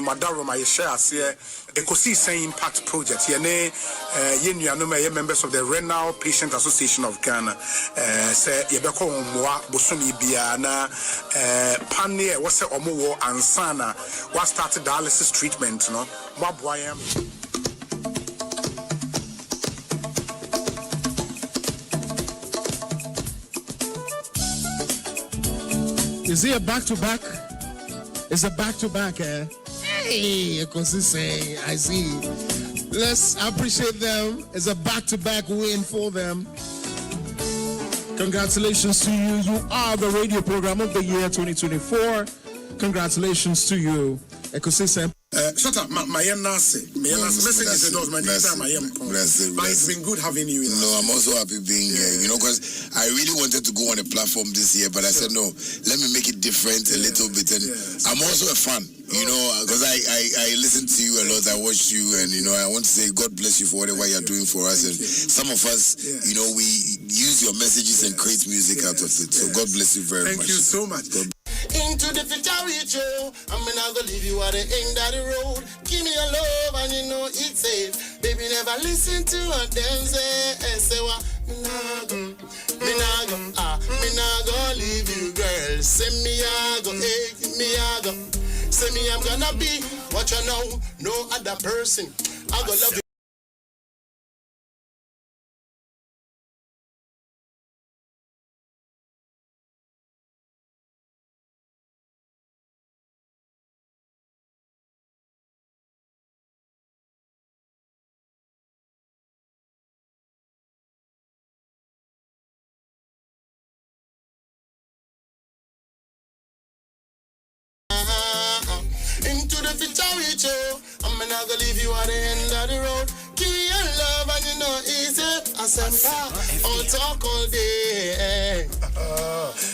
Penny Madaro, my share, Ecosi Saying Impact Project. Yene, Yenuanuma, members of the Renal Patient Association of Ghana. Say, Yebeko Mwa, Bosumi Biana, Pane, what's the Omo Ansana, what started dialysis treatment, no? Wabwayam. Is it a back-to-back? It's a back-to-back, eh? Hey, say, I see. Let's appreciate them. It's a back-to-back win for them. Congratulations to you. You are the radio program of the year 2024. Congratulations to you. Ecosystem. Shut up, my messages and those, my name is but it's been good having you with us. No, I'm also happy being here, you know, because I really wanted to go on a platform this year, but I said, no, let me make it different a little bit. And I'm also a fan, you know, because I listen to you a lot, I watch you, and, you know, I want to say God bless you for whatever you're doing for us. And some of us, you know, we use your messages and create music out of it. So God bless you very much. Thank you so much. Into the future with you, I'm not gonna leave you at the end of the road. Give me your love and you know it's safe. Baby, never listen to what them say what me nah go leave you, girl. Say me I go, me I go. Say me I'm gonna be what you know, no other person. I go love you. Into the future with you, I'm not gonna leave you at the end of the road. Give me your love and you know easy. Asempa, all talk all day.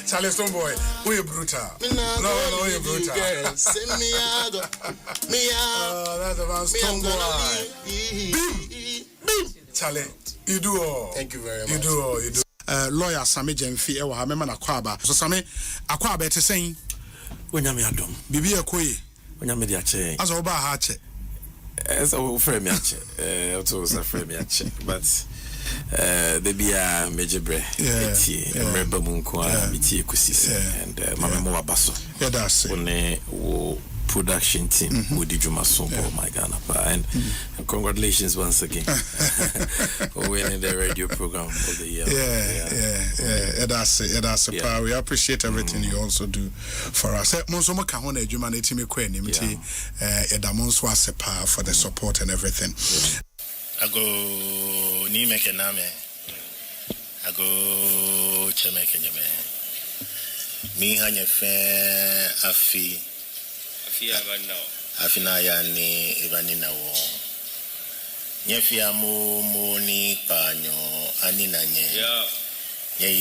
Charlie Stone Boy, who you brutal? No, you brutal. Say me I go, me that's about Stone Boy. Charlie, you do all. Thank you very much. You do all. You do. Lawyer Sami Jemfi, ewa ha mema na kwaba. So Sami, akwaba ete saying. Wonyame adom. Bibi ekoye. Wonyame di ache. Aso oba ha ache. So frame ache. Also so frame ache. But the bia mejebre. Eti emreba mu nko a biti ekusisi and mama mo wabaso. Yeah, that's it. One wo production team with the Juma Sompo, my Ghana. And congratulations once again for winning the radio program of the year. Yeah, that's it. That's a power. We appreciate everything you also do for us. Monsomo kahona ejuma na etimi kwa enimiti edamonso asepa for the support and everything. Ago ni mekename. Ago chemeke nyame. Mi hanye fe afi. Afina yani ibani na wo nyefia mu ni panyo ani na nye nye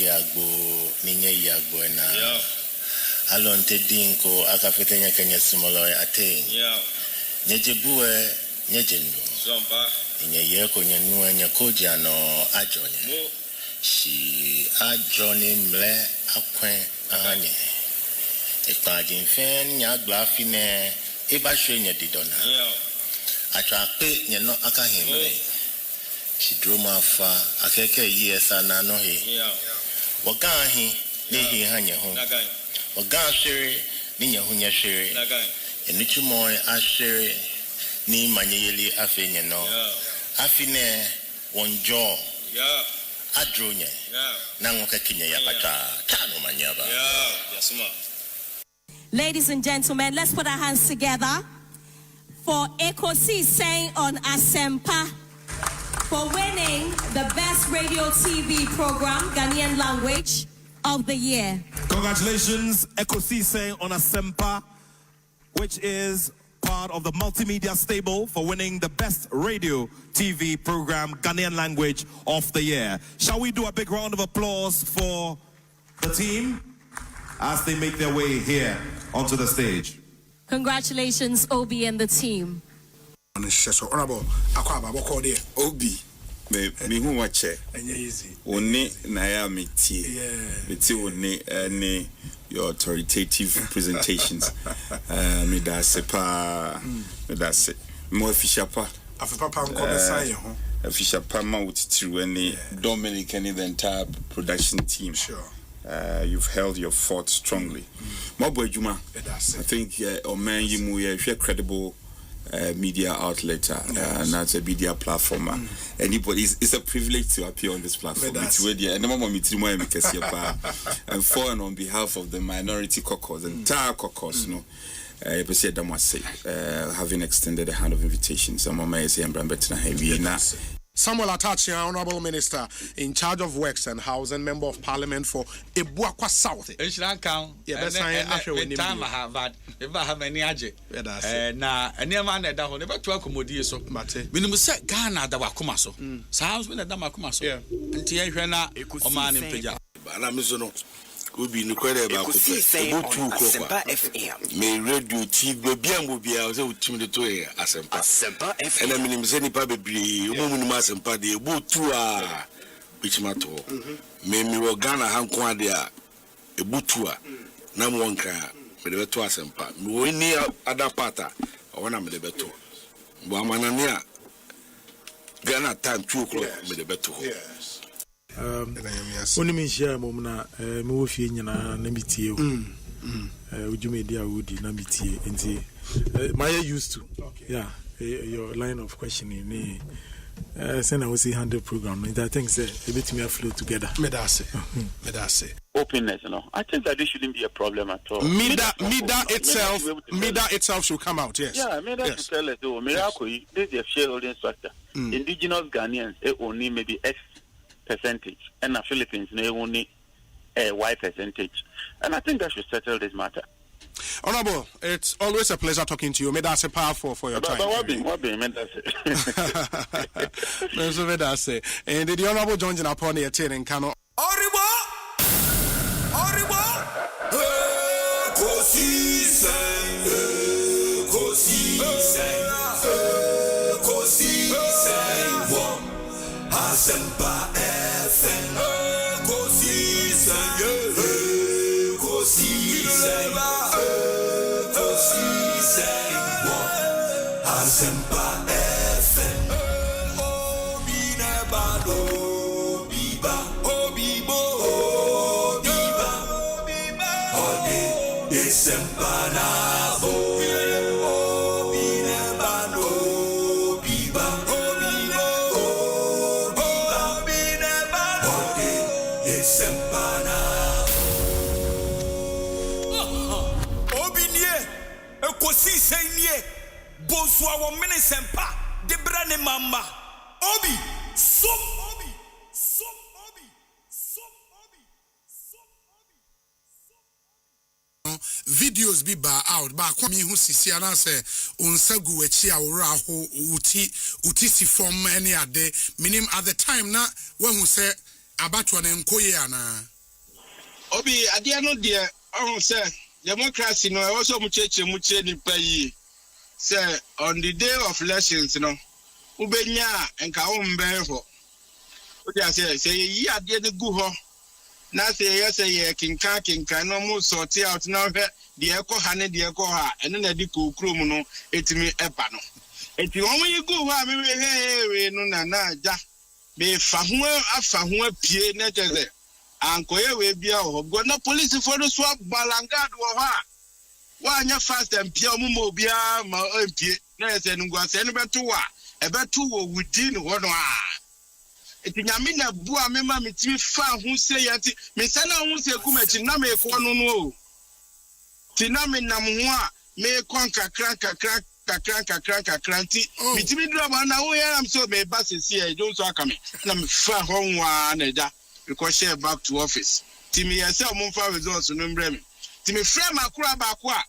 yagbo na alonte dinko akafete nya kenya simolo ate nyejebuwe nyejendo nye yeko nyenua nya koja no ajonye shi ajoni mle akwen anye Ekpajin fen nya glafine eba shwenye didona. Atrape nye no akahimle. Shidroma fa akeke yesa na no he. Wagahi ni hi hanye ho. Waga shere ni nya hunya shere. Enichu moy ashere ni manyeli afenye no. Afine wonjo. Adronye. Na ngoka kinye yapata. Tano manyaba. Yasuma. Ladies and gentlemen, let's put our hands together for Ekosi saying on Asempa for winning the best radio TV program, Ghanaian language of the year. Congratulations, Ekosi saying on Asempa, which is part of the multimedia stable for winning the best radio TV program, Ghanaian language of the year. Shall we do a big round of applause for the team as they make their way here onto the stage? Congratulations, Obi and the team. Honorable Akwaba Bokode, Obi. me who watch it. Easy. Only Naya Miti. Miti only your authoritative presentations. Me da sepa. Me da se. More Fishapa. Afipapa nko say Fishapa ma utitiru any Dominic and the entire production team. Sure. You've held your fort strongly. Mabo Juma. I think Oman Yimu you credible media outlet and that's a media platform. Anybody, it's a privilege to appear on this platform. It's really and for and on behalf of the minority caucus, the entire caucus, having extended a hand of invitation. Samuel Atachi, Honorable Minister in charge of Works and Housing, Member of Parliament for Ebuakwa South. Time I have had, if I have any aje. Now, a near man that will never to accommodate so. When we set Ghana, the Wakumaso. Sounds when a Damakumaso. And Tiana, a man in Pija. Ubi nukwere ba kupe Asempa FM me radio TV bia mo bia o se utimde to e Asempa FM ena minim se nipa bebre o mu numa Asempa de ebutu a bichimato me wo Ghana hanko ade a ebutu a na mo nka me de beto Asempa me wo ni ada pata o na me de beto bo amanane a Ghana time 2 o'clock me de beto. Only me share momna me wo fie nyina na mitie o ujumedi a wodi na mitie enti my used to your line of questioning me send I will see 100 program and I think say a bit me flow together medase openness I think that this shouldn't be a problem at all. Mida itself should come out. Yes. Yeah, Mida should tell us miracle this is a shareholding structure. Indigenous Ghanaians only maybe X percentage, and the Philippines they only a Y percentage, and I think that should settle this matter. Honorable, it's always a pleasure talking to you. May that's a powerful for your time. What be? And the Honorable John Jinaponi attending Kano. Asempa FM Asempa FM Obinebado Biba Obibo Obiba Ode Asempa Nabo Obinebado Biba Obibo Obiba Ode Asempa Obinie Ekosi Senye Bonsoir wa mene sempa de brane mama obi som videos be ba out ba kwa mi hu sisi ana se onsagu echi awora ho uti si form any ade minim at the time na when hu se abatwa na nkoye ana obi ade no de ohun se democracy no e wo so mu cheche ni payi. Say on the day of elections, ubenya enka umbe ho. Oja say yi ade ne gu ho. Na say ye kinka no mu sort out na hwe de ekọ ha ne de ekọ ha ene na di kokro mu no etimi eba no. Eti won yi gu ho a me we no na ja. Be fa ho afa ho apie na teze. Ankoye we bia ho. Go na police for no so balangad wo ha. Wanya fast and pia mumo bia ma empie na yese ngwa se no beto wa e beto wo within ho no a etinyame na bua me ma metimi fa ho se yati me se na ho se kumachi na me ko no no o ti na me nam ho a me kon kakra ti metimi dro ma na wo ya am so me ba se se e jo so aka me na me fa ho nwa na ja because share back to office ti me yese o mo fa results no mbre me ti me frame akura ba ko a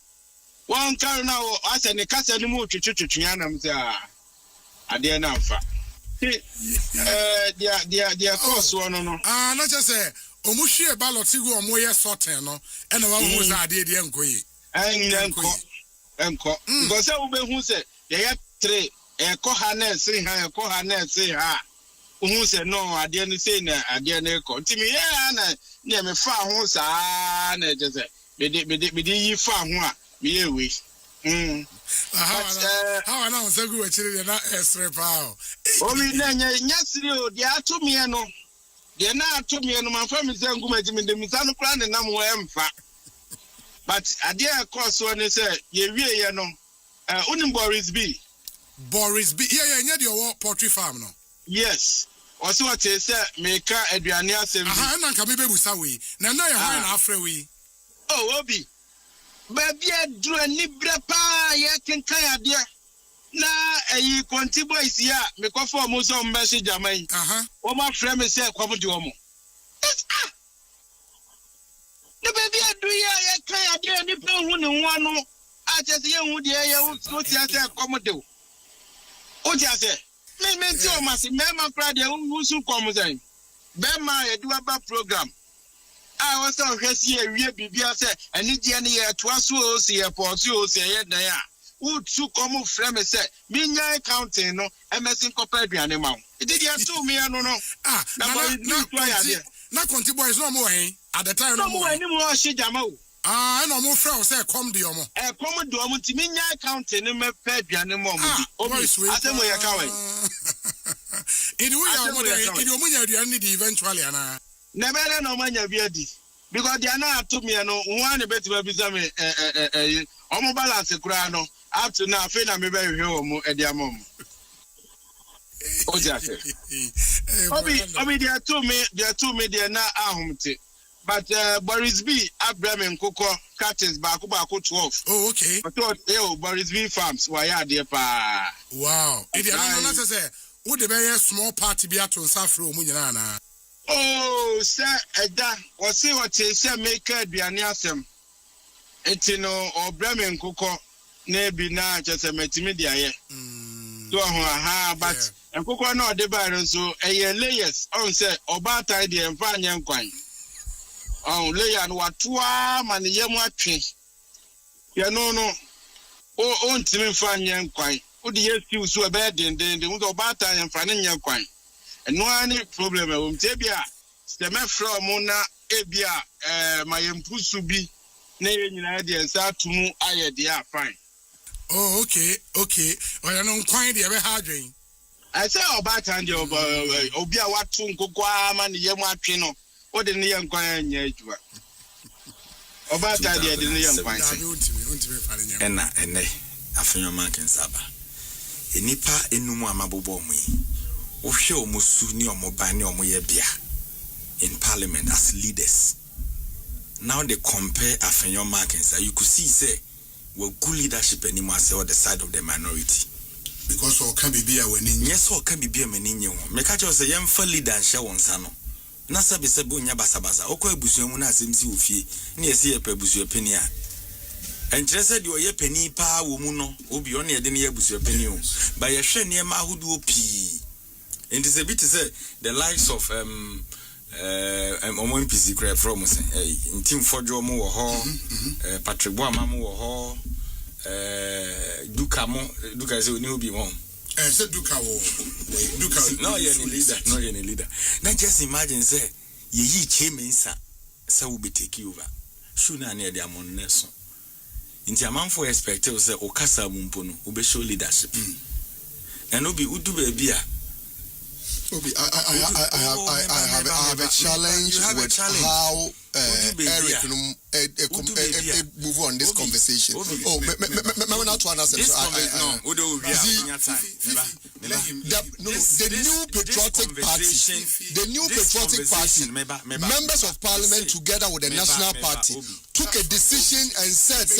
won kan na o ase ne kasa ni mu twetwetwe anam se ade na mfa dia course no na che se omuhwe ballot go omoye sorten no e na wa hu se ade de enkoyi enko because we be hu se ye 3 ekọ ha na se ha who said no, I didn't say no, I didn't come to me. Yeah, near me far home, sir. Just be the far one, be a wish. How I know, so good, you're not extra power. Oh, yes, they are to me, no. They are not to me, and my family is going to me, the Misano Crown and I'm fat. But I dare course when they say, you know, Boris B. Boris B. Yeah, your poultry farm, no? Yes. Also, what they say, make a Adriania say, I'm not coming back with Sawi. Now, you're halfway. Oh, Obi. Baby, I drew a Nibra pa, ya can kaya dear. Na, a quantibo is here, make off for Muslim message. I mean, oh, my friend is here, come to Omo. The baby, I do ya, kaya dear, Nibra, one. I just hear who the air would say, come do. Oh, just say, me tell Massy, Mamma Prada, who soon comes in. Bema, a doable program. I was on here, real Bibia said, and it's any year, twice, see a port, you say, there. Who two common friends said, Minya counting, no, MSN compared to animal. It did you to me, I don't know. Not Contibo is no more, at the time, no more anymore, Shijamo. No more friends say, come to Yomo. A common dormant to Minya counting, and my pet animal. Oh, my sweet, I think we are coming. In your money, you need eventually, Anna. Never know when you're ready. Because they are not to me, I know one better be some almost balance a crown up to now. Feel I'm very home at their mom. Oh, just Obi, they are two me, they are not home. But Boris B. Abraham Coco, Curtis Baku 12. Oh, okay. But Boris B. Farms, why are they pa? Wow. It is not would the very small party be at on Safro Munana? Oh, sir, Eda, or see what they say, make it be an asem. Etino or Bremen Coco, maybe now just a multimedia. Do but and Coco no the baron so a year layers on say or bat idea and find young quine. Oh, lay and what 2 man the young watching. Ya no. Oh, on to me find young quine. Would the yes you so bad and then the wood of bat and finding young quine. And no any problem with Tebia. The man from Mona Ebia, my impusu be name idea and start to move. I dear fine. Oh, okay. Well, I don't quite the ever hard drink. I say about and your Obia what soon go man the young Pino. What the young quine yet? About idea the young quine. And I feel your man can saba. A nipa enuma mabobomi. Osho musuni omobani omoyebia in parliament as leaders. Now they compare Afenyo Markins. You could see say well good leadership anymore say on the side of the minority. Because all can be a winning. Yes, all can be a meninyo. Mekacho say young for leader and share one sano. Nasa be sabunya basabasa. Oko ebusuemuna simsi ufi. Ni esi ye pebusu penia. And just said you are ye penny pa wumuno. Obi on ye deni ye busu penny. By a share near mahudu pi. And it's a bit to say the likes of MPC crab from in Team Forjo Mo or Patrick Boamamu or Duka is a new be one. Said Duka, no, you're any leader. Now just imagine, say, ye chairman, so will be taking over. Shuna near the Amon Nelson. In the amount for expected, say, Okasa Mumpono, will be show leadership. And Obi Udu be Obi, I have a challenge with how Eric move on this conversation. Oh, not to answer. The new patriotic party, members of parliament together with the national party took a decision and said,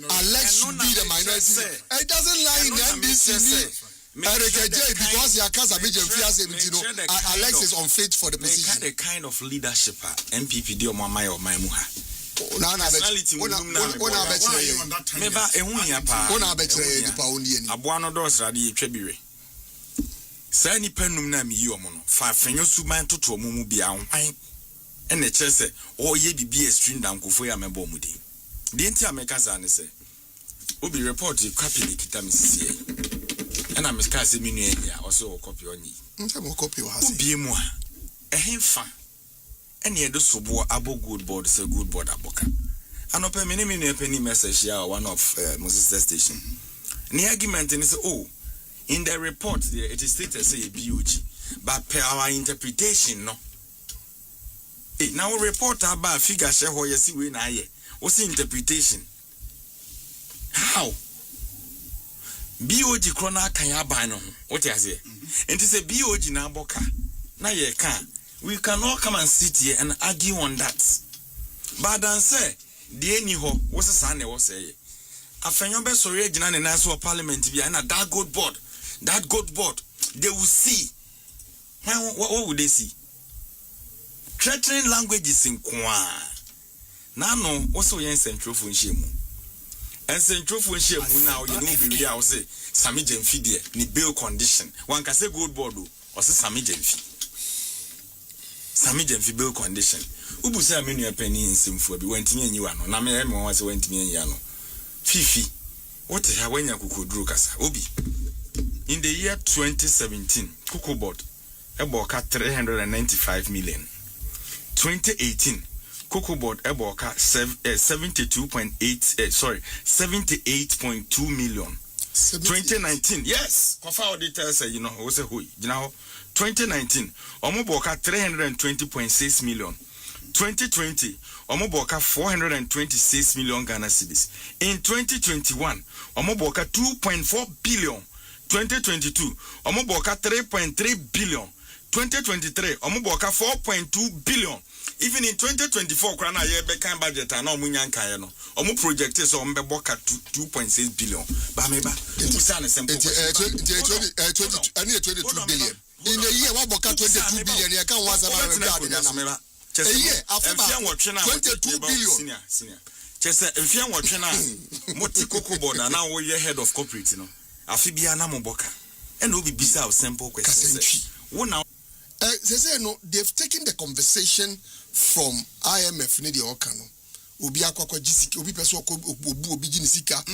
Alex should be the minority. It doesn't lie in the NDC. Because Alex is unfit for the position. The kind of leadership MPP do Mama or Maimuha. Abuano dos radi Trebire. Sani penum na mi yomono. Fa fenyo suman to mumu bia wine. And the chese or ye be a string down kufoya mebo mudi. The entire Americans say. Obi report you copy the Kitamisi. And I'm a scarce mini also copy on ye. Copy was be more a hemfa. And yet the subo abo good board is a good board aboka. And up a mini penny message here, one of Moses station. The argument is in the report there it is stated say a BUG, but per our interpretation no. Now report about figure share how you see we na ye. What's the interpretation? How? BOG krona kan ya ban no. What you say? And to say BOG na boka. Na ye can. We can all come and sit here and argue on that. But then say the any ho what's the son was say. Afenyo be sorry gina ne naso parliament bi na that good board. That good board they will see. What would they see? Threatening languages in kwa. Nano also yen central phone shemu. And central phone shemu now you know be I say Sami Jemfi there ni bail condition. One can say good board or say Sami Jemfi. Sami Jemfi bail condition. Ubu say amenu ya penny in simfo bi wentimi anyi wa no. Na me em won say wentimi anyi no. Fifi. What the hell when ya kukodru kasa? Obi. In the year 2017, Kuku board eboka 395 million. 2018 Cocoa board eboka 78.2 million. 2019 yes kofa auditor say you know we say who you know 2019 omoboka 320.6 million. 2020 omoboka 426 million Ghana cedis. In 2021 omoboka 2.4 billion. 2022 omoboka 3.3 billion. 2023 omoboka 4.2 billion. Even in 2024 krana ye be kan budget na omunyan kan no omo project so ombe boka 2.6 billion ba me ba usa na simple 22 billion in a year what boka 22 billion ye kan wasa ba me ba me ba chese enfia wotwe na 22 billion senior chese enfia wotwe na moti kokobo na wo ye head of corporate no afi bia na mo boka and obi bisa of simple questions wo na say no they've taken the conversation from IMF ne de okano obi akwakwa gisiki obi pese obu obi ginisika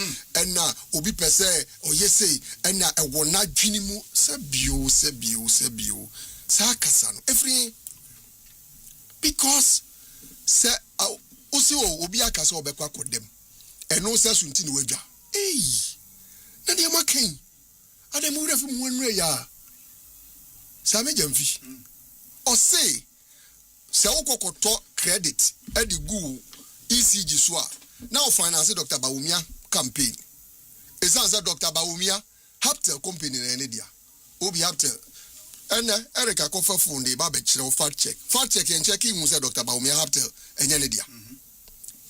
na obi pese oyese na ewo na dwini mu se bio sa kasa no every because se osi obi akasa obekwa kodem eno se sunti ne wadwa na de makan adam wura fi mu nre ya Sami Jemfi or say Saokokoto credit Eddie Gu ECG Swa now finance Dr. Baumia campaign. It's answer Dr. Baumia Haptel company in India. Obi Haptel and Erica Kofa Funde Babich fact check and checking was Dr. Baumia Haptel and India.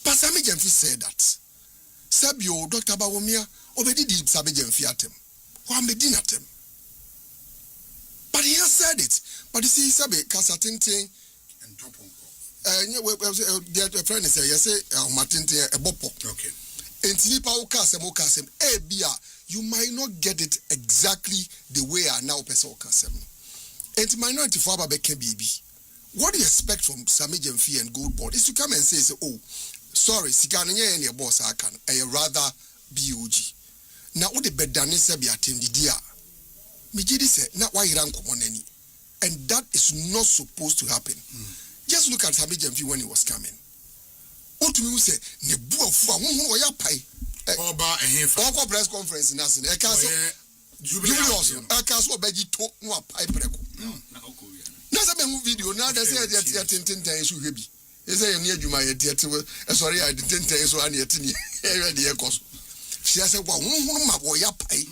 But Sami Jemfi said that Sabio Dr. Baumia already did Sami Jemfi at him. Why me din at him? But he has said it. But you see, Sabe, Casatinting and top on. The friend is yes, Martinte a bopo. Okay. And Tilipa Okasem, you might not get it exactly the way I now person Okasem. And minority for Babeke BB. What do you expect from Sami Jemfi and Gold Board is to come and say, oh, sorry, Sikanya and your boss, I can, rather BUG. Now, what the bedani sabi attended dia. Mijidi said, not why you rank on any. And that is not supposed to happen. Just look at Sami Jemfi when he was coming. What we say, Nebu of Waya Pai. Oba and press conference in us. A castle. Jubileous. A castle Beji talk no pipe. Nasa video now they say that 10 days will be. They say near you my sorry, I didn't tell you so any the cost. She said, well, Waya Pai.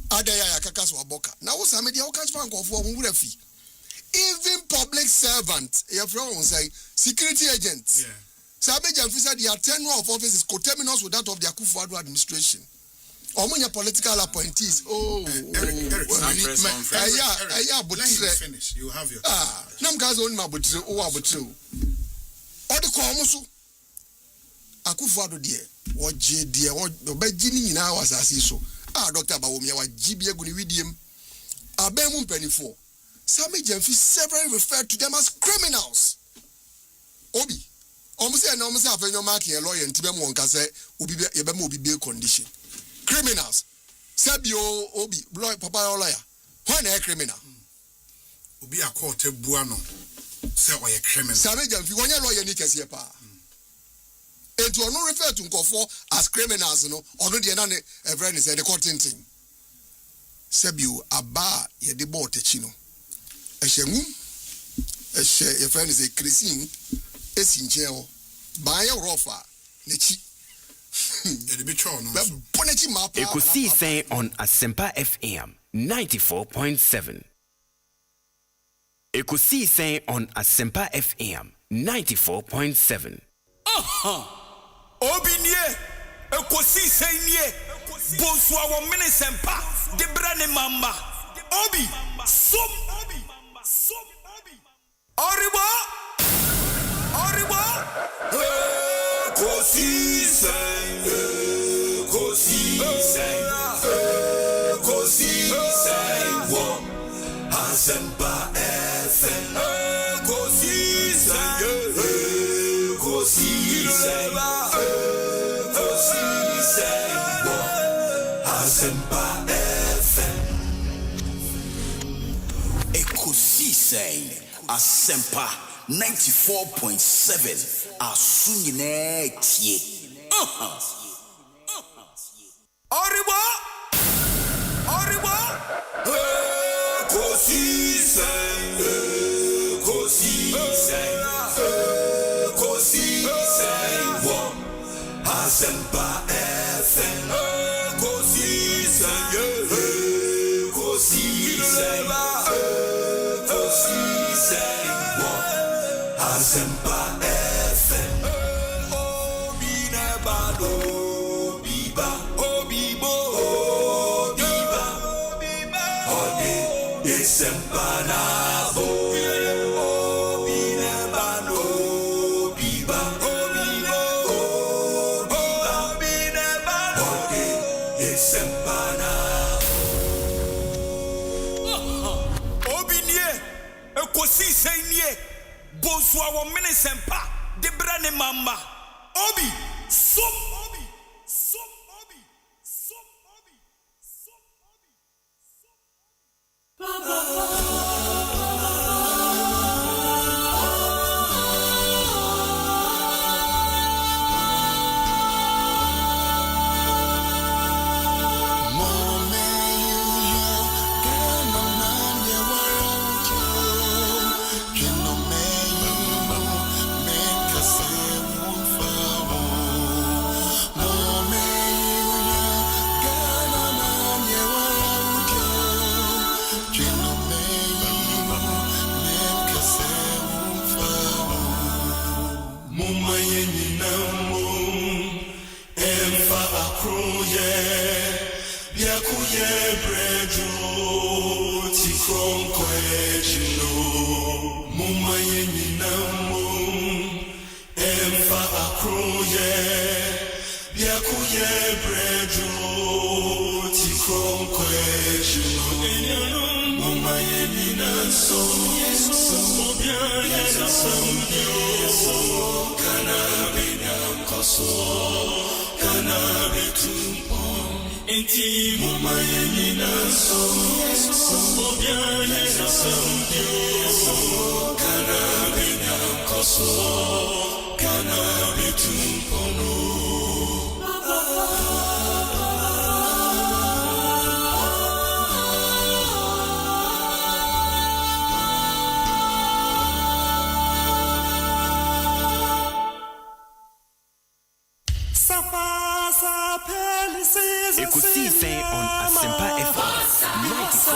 Adaya Kakaso Aboka. Now, what's a media catchment of Wurefi? Even public servants, your friends say security agents. Sabe Jemfi said their tenure of office is coterminous with that of the Akufo-Addo administration. Or when your political appointees, Eric, finish. You have your Namka's own Mabutu, Abutu. Or the Komusu Akufo-Addo dear, what J dear, what the beginning in hours as he so. Dr. Baumia wa GBA guni widium. Abemu penny for. Sami Jemfi several referred to them as criminals. Obi. Almost say no almost have no marking a lawyer and Tibem won't say Ubi bail condition. Criminals. Sabio Obi, Papa lawyer. When a criminal. Obi a court buano. Say why a criminal. Sabejan, if you want your lawyer, Nick as pa. And to no refer to Nkofo as criminals, no, or no, the other friend is the court thing. Sabio, Abba, ye de bote chino. A shemu, a share, your friend is a Christine, a sinjeo, by a rofa, Nechi. Ekosi say on Asempa FM 94.7. Ekosi say on Asempa FM 94.7. Obinye Ekosi say nie Bonsoir wa Asempa de brane mama Obi som Oribo Ekosi say wo Asempa FM Ekosi say wo Asempa FM Ekosi say Asempa 94.7 Asunyine tie Oribo Ekosi say wo Asempa FM Ekosi say wo Asempa FM Obi na bado biba obibo biba ode Asempa na bo obi na bado biba obibo obi na bado ode Asempa na obi nie Ekosi say nie Bonsoir wa Asempa de brane mama Obi som Ekosi say on Asempa FM 94.7.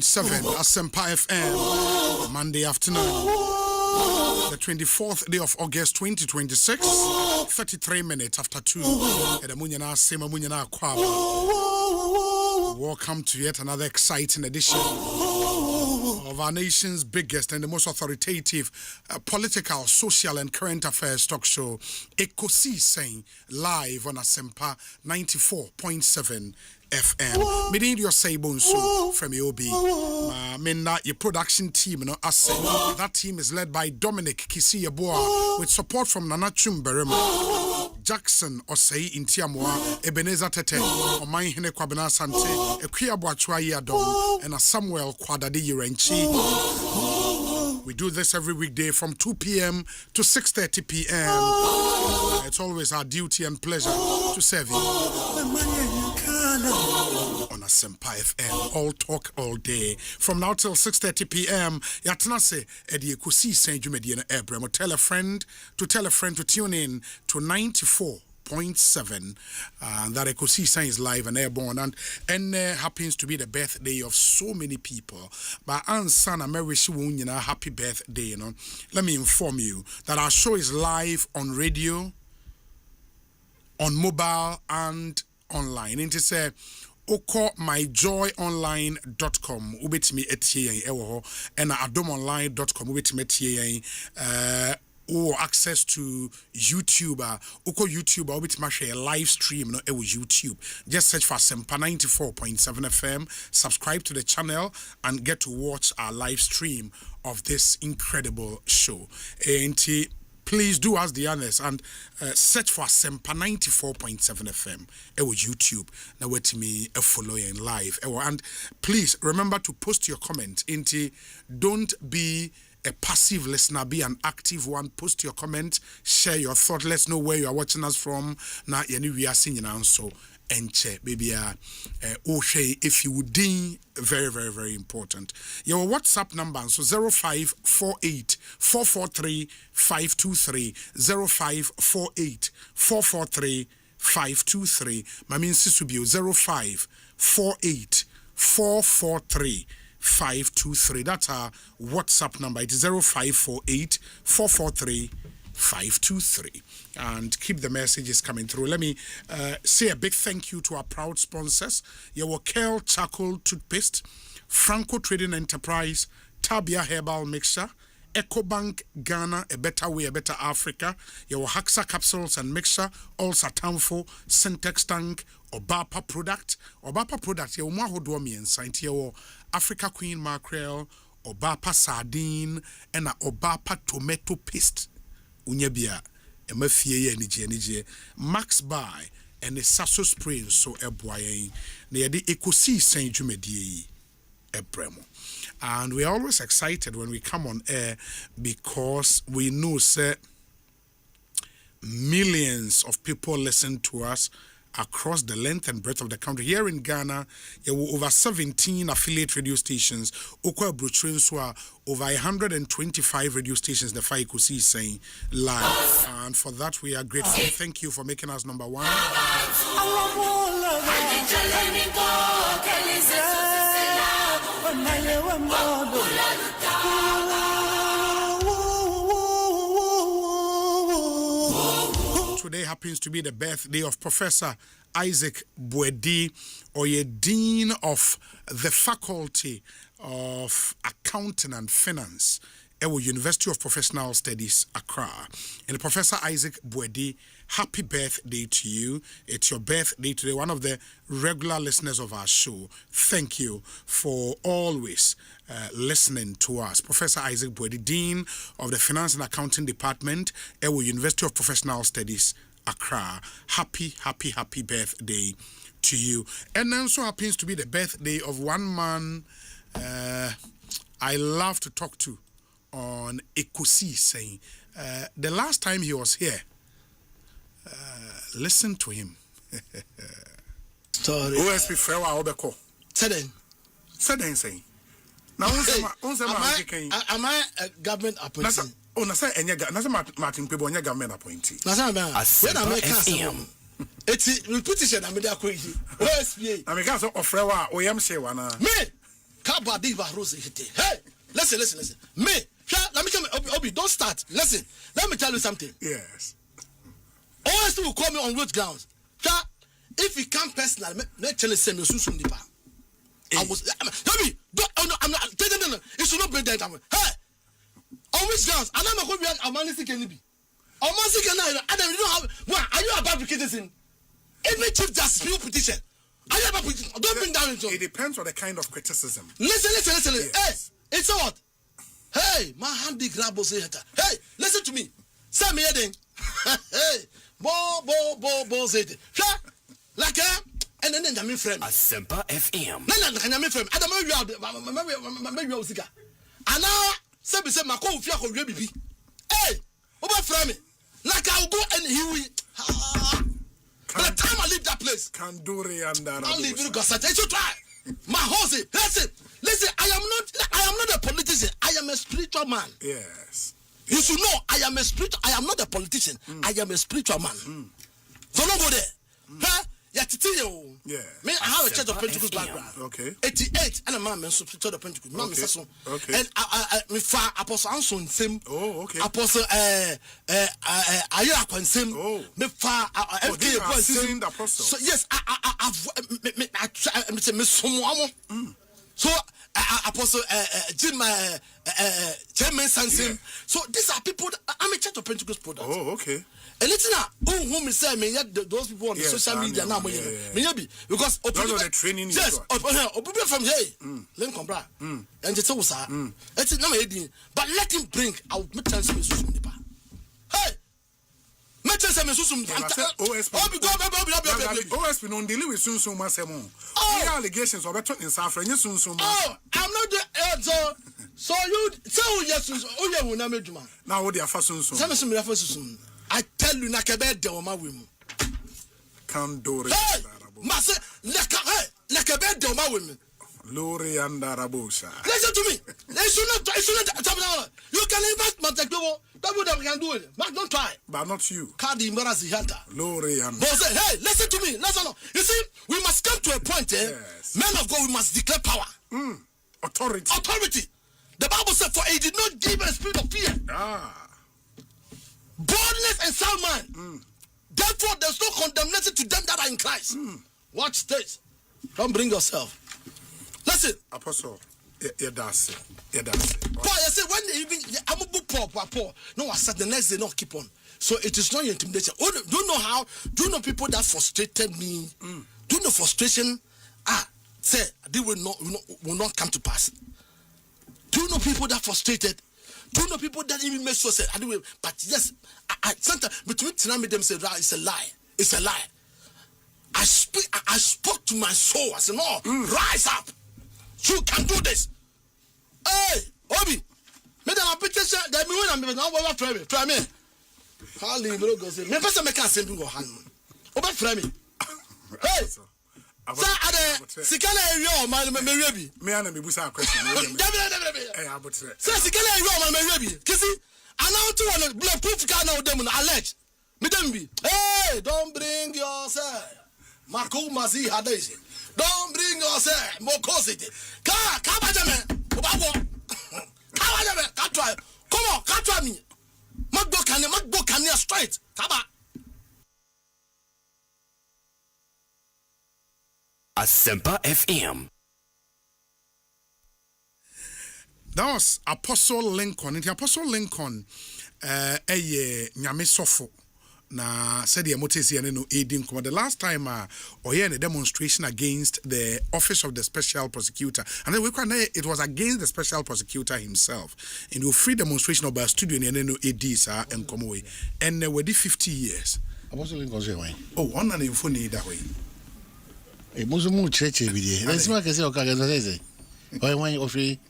Asempa FM. Asempa FM, Monday afternoon, the 24th day of August 2026, 33 minutes after 2. Welcome to yet another exciting edition of our nation's biggest and the most authoritative political, social, and current affairs talk show, Ekosi Saying, live on Asempa 94.7 FM. Meaning your Sabonso from EOB. Your production team, that team is led by Dominic Kisiyeboa with support from Nana Chumberema, Jackson Osei Intiamwa, Ebenezer Tete, Omai Hene Kwabena Sante, Ekuya Boachwa Yadom, and a Samuel Kwadadi Yurenchi. We do this every weekday from 2 p.m. to 6:30 p.m. It's always our duty and pleasure to serve you. On Asempa FM, all talk all day. From now till 6:30 p.m. Yatanase Edi Ekosi Saint Jumediana Ebrem. Tell a friend to tune in to 94.7. That Ekosi Saint is live and airborne, and happens to be the birthday of so many people. But Ansana Mary Shiwunyina, happy birthday. Let me inform you that our show is live on radio, on mobile, and online. It is myjoyonline.com. Ubetimi etie ewo and adomonline.com. Ubetimi etie or access to YouTube. Uko YouTube. Ubetimi share a live stream. No, it was YouTube. Just search for Asempa 94.7 FM. Subscribe to the channel and get to watch our live stream of this incredible show. Please do us the honors and search for Asempa 94.7 FM. It was YouTube. Now wait me a following live. And please remember to post your comment. Don't be a passive listener, be an active one. Post your comment, share your thought. Let's know where you are watching us from. Now we are seeing so. Enche baby if you would deem very, very, very important. Your WhatsApp number so 0548 443 523 0548 443 523. My means to be 0548 443 523. That's our WhatsApp number. It is 0548 443 523. And keep the messages coming through. Let me say a big thank you to our proud sponsors. Your Kel Charcoal Toothpaste, Franco Trading Enterprise, Tabia Herbal Mixture, EcoBank Ghana, a better way, a better Africa. Your Haxa Capsules and Mixture, also Tamfo, Syntex Tank, Obapa Product, your Mahodomi and Saint Africa Queen Mackerel, Obapa Sardine, and Obapa Tomato Paste. Unyabia. Emafie enije Max Buy and the Sasso Spray so eboye na the Ekosi Saint Jumedie ebremo. And we're always excited when we come on air because we know millions of people listen to us across the length and breadth of the country. Here in Ghana, there were over 17 affiliate radio stations. Over 125 radio stations. The Faikusi is saying live, and for that we are grateful. Thank you for making us number one. Today happens to be the birthday of Professor Isaac Boedi, or a Dean of the Faculty of Accounting and Finance. University of Professional Studies, Accra. And Professor Isaac Boedi, happy birthday to you. It's your birthday today, one of the regular listeners of our show. Thank you for always listening to us. Professor Isaac Boedi, Dean of the Finance and Accounting Department, University of Professional Studies, Accra. Happy birthday to you. And then so happens to be the birthday of one man I love to talk to on Ekosi saying. The last time he was here, listen to him. Story. OSP Frewa Obeko. Seden saying. Now, am I a government appointee? Oh, Nasa Martin Pebo, government appointee. Nasa, when I make a it's repetition. I made a crazy. OSPA. I mean, of Frewa, OM Shewana. Me, Kabadiva Rose. Hey, listen. Me, let me come. Obi, don't start. Listen, let me tell you something. Yes. OSP will call me on road grounds. If he come personal, me tell you same you soon deeper. I was. Obi, I'm not. No. It should not be that. Hey. On which grounds? And I'm going to be a man who can be. On Monday, Adam, you don't have. What are you about to citizen? Every chief justice petition. Are you about to? Don't bring down into. It depends on the kind of criticism. Listen. Yes. Hey, it's what? Hey, my hand big grab was here. Hey, listen to me. Say me heading. Hey, bo say it. Like and then I'm in frame. Asempa FM. No, I'm in frame. Adam, you are Zika. And now. Say my call fear for baby. Hey, over frame. Like I'll go and he will. By the time I leave that place, I'll leave you because I should try. My horse, listen. I am not a politician. I am a spiritual man. Yes. You should know I am not a politician. I am a spiritual man. So don't go there. Huh? Yeah. Me, I have a church of Pentecost background. Okay. 88, and a man, church of Pentecost. Okay. And I Apostle Anson Sim. Oh, okay. Apostle Ayakwan Sim. Oh. Me fa FK Sim. Apostle. So yes, So Apostle Jim Chairman Sansim. So these are people. I'm a church of Pentecost product. Oh, okay. And it's not who me say me those people on the social media now because those are the training. Yes, from here. Let him come back. And it's also it's not my but let him bring out me chance me susum nipa. Hey, me chance me susum. OSP no deal with susum masemo. The allegations of better in Safran susum. Oh, I'm not the so you yes oh you na meduma. Now what they are for susum. Some me for susum. I tell you, nakebe de oma wimu. Kandore. Hey, mase nakebe de oma wimu. Lori and Arabosha. Listen to me. It's not. You can invest Montecubo. That's what we can do it. But don't try. But not you. Cardi embarrass Hunter. Lori and. But say, hey, listen to me. Listen. You see, we must come to a point. Yes. Men of God, we must declare power. Authority. The Bible said, "For he did not give a spirit of fear." Boldness and sound mind. Therefore, there's no condemnation to them that are in Christ. Watch this. Don't bring yourself. Listen. Apostle. Yeah, that's it. Paul, I said, when they even, I'm a book Paul. No, I said the next day, not keep on. So it is not intimidation. Do you know people that frustrated me? Do you know frustration? Say, they will not come to pass. Do you know people that frustrated? Do you know people that even make so sad? But yes, I sometimes between Tinami them say it's a lie. It's a lie. I spoke to my soul. I said, no, rise up. You can do this. Hey, Obi, madam, I picture that me when I'm not try me. Hardly bro go say. Me person make us go hand. Obi try me. Hey. Sa ade sikala area o man me rebi. Me ana me busa question. Hey, abotre. Sa sikala area o man me rebi. Kisi ana to one bulletproof car now dem na allege. Me dem be. Hey, don't bring yourself. Marco Mazi Hadesi. Don't bring yourself. Mokosity. Ka bajame. Obabo. Ka bajame. Ka try. Come on, ka try me. Magbo can straight. Kaba. Asempa FM. That was Apostle Lincoln. The Apostle Lincoln, nyame sofo. Na said the motesi and no aiding. The last time or a demonstration against the office of the special prosecutor, and then it was against the special prosecutor himself. In the free demonstration of a studio and no ADs and come away, and they were 50 years. Apostle Lincoln say why? Oh, one and info need that way. A Muslim church every day. That's what I say. Okay, why you free?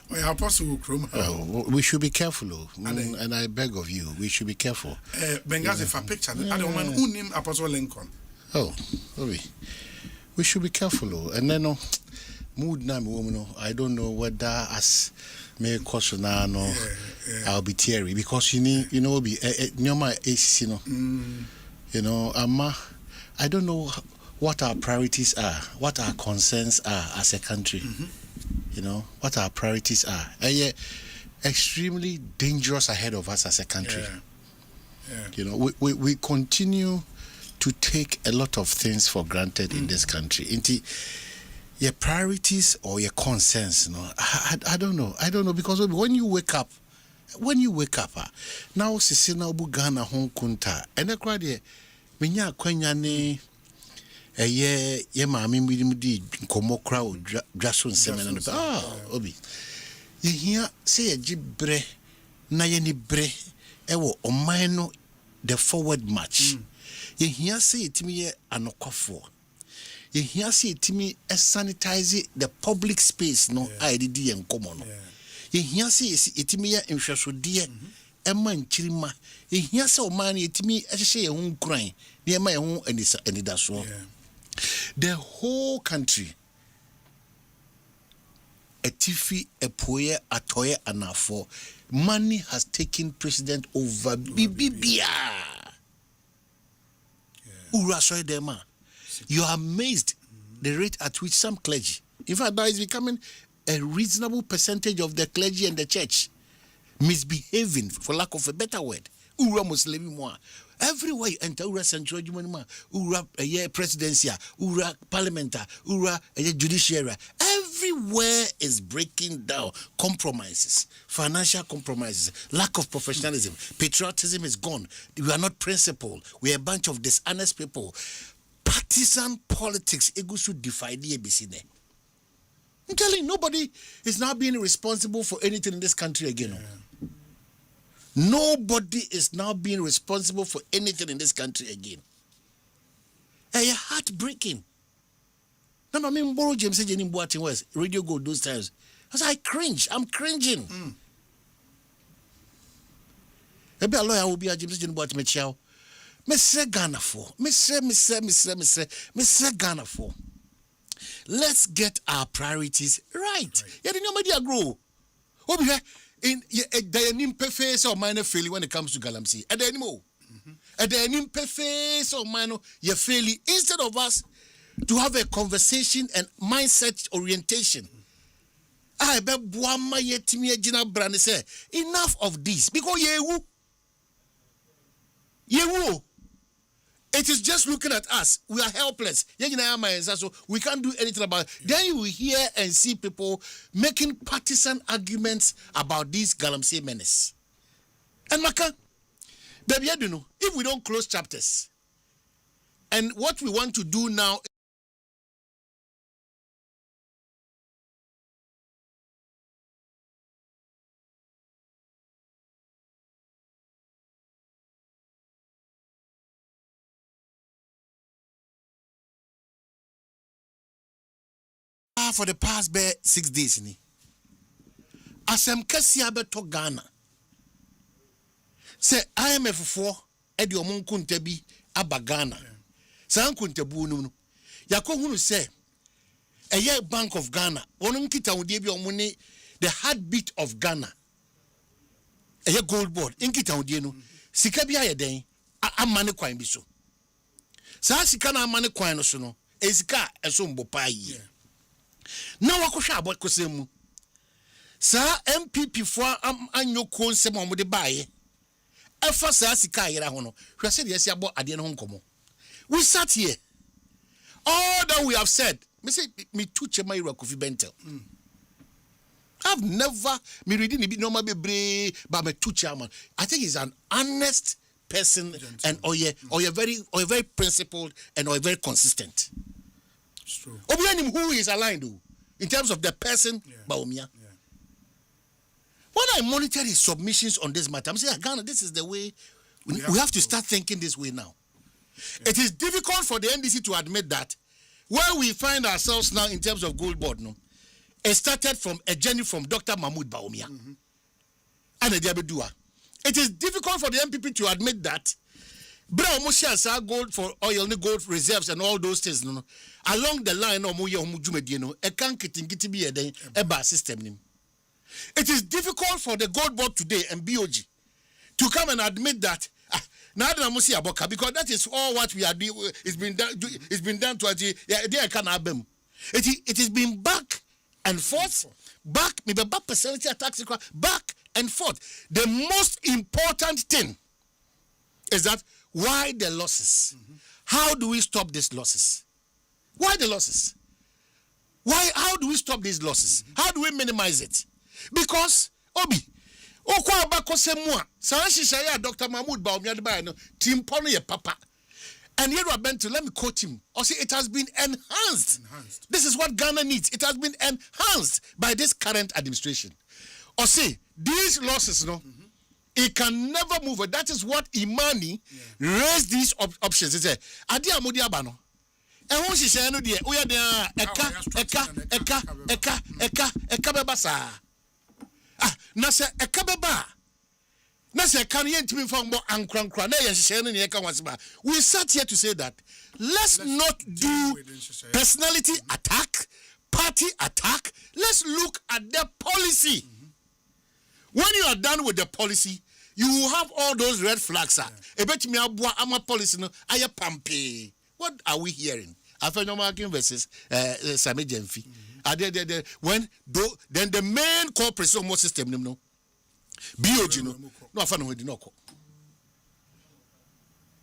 We should be careful, and I beg of you, we should be careful. Benghazi for picture. I don't want who name Apostle Lincoln. We should be careful, and then mood na woman. I don't know whether as may cause now no, I'll be teary because you know be you know I don't know what our priorities are, what our concerns are as a country. You know, what our priorities are. And yet, extremely dangerous ahead of us as a country. You know, we continue to take a lot of things for granted in this country. Your priorities or your concerns, you know, I don't know. I don't know, because when you wake up, now Sisina Bugana Hong Kunta, and the crowd here, Minya Kwenyane. Ye mami mudi nkomo crowd drason semen obi ye hia say ye gibre na ye ni bre ewo oman no the forward march ye hia say etimi ye anokwafo ye hia say etimi sanitize the public space no aididi ye nkomo no ye hia say etimi ye nhwesode ema nchirima ye hia say oman etimi ehye ye hu nkran ne ema ye hu anidaso. The whole country, a Tifi, a Poye, a Toye, and a four, money has taken precedent over Bibia. Urasoidema. You are amazed the rate at which some clergy, in fact, that is becoming a reasonable percentage of the clergy and the church misbehaving, for lack of a better word. Ura Muslim moi. Everywhere you enter, Ura Central Jumanima, Ura presidency, Ura parliament, Ura judiciary, everywhere is breaking down. Compromises, financial compromises, lack of professionalism, patriotism is gone. We are not principled. We are a bunch of dishonest people. Partisan politics, ego should defy the ABC. I'm telling you, nobody is now being responsible for anything in this country again. Nobody is now being responsible for anything in this country again. Hey, heartbreaking. No, I mean, Boro James said, was Radio Go those times. I cringe. I'm cringing. Maybe a lawyer will be a James Jenny Boat Mr. Ghana for. Mr. Ghana for. Let's get our priorities right. Yeah, the media grow. Over here. In the nimpe face or minor failure when it comes to Galamsey. At the anymore. At the nimpe face or minor you failure. Instead of us to have a conversation and mindset orientation. I bet Buama Yetimia Gina Brand say enough of this. Because yewu. It is just looking at us. We are helpless. So we can't do anything about it. Then you will hear and see people making partisan arguments about these Galamsey menace. And Maka, baby, I don't know. If we don't close chapters, and what we want to do now. For the past 6 days, Asempa to Ghana. Say IMF for Eddie Omunkuntebi Aba Ghana. Sankuntebu no. Yako hunu say a year Bank of Ghana. Onunkita udebi omuni the heartbeat of Ghana. A year gold board. Inkita udienu. Sikabi ayeden amane kwan bi so. Sa sika na amane kwan no so no. Esika eso mbopa yi. Now I could about Kosemu. Sir MPP for annual consem on the buy. Efa Sika Hono. We said yes about Adian Hong Kong. We sat here. All that we have said, me say me touch my rock of bentel. I've never me reading the normal be by my two chairman. I think he's an honest person and or very principled and or very consistent. It's true. Obianim who is aligned in terms of the person, Baumia. When I monitor his submissions on this matter, I'm saying, Ghana, this is the way we have to start thinking this way now. Yeah. It is difficult for the NDC to admit that where we find ourselves now in terms of gold board, it started from a journey from Dr. Mahmoud Baumia and Ediabedua. It is difficult for the MPP to admit that Bra Mosha gold for oil, gold reserves, and all those things. Along the line, a can be a bar system. It is difficult for the gold board today and BOG to come and admit that now because that is all what we are doing. It's been done to it has been back and forth, back personality attacks, back and forth. The most important thing is that why the losses? How do we stop these losses? Why the losses? How do we stop these losses? How do we minimize it? Because Obi, okwa abako semua, Sarashishaya Dr. Mahmoud Baumia no team pono ye papa. And here Bento, let me quote him. Or see, it has been enhanced. This is what Ghana needs. It has been enhanced by this current administration. Or see, these losses, it can never move. That is what Imani raised these options. He said, Adi Amudi Abano. And once she said, no, dear, we are there, eka bebasa. Nasa ekabeba. Nasa can you to me from more ankran we sat here to say that let's not do personality attack, party attack. Let's look at the policy. When you are done with the policy, you will have all those red flags. Policy no aya pampe. What are we hearing? Afenomarkin versus Sami Jemfi. Then the main corporate system no BOG no afano we dinoko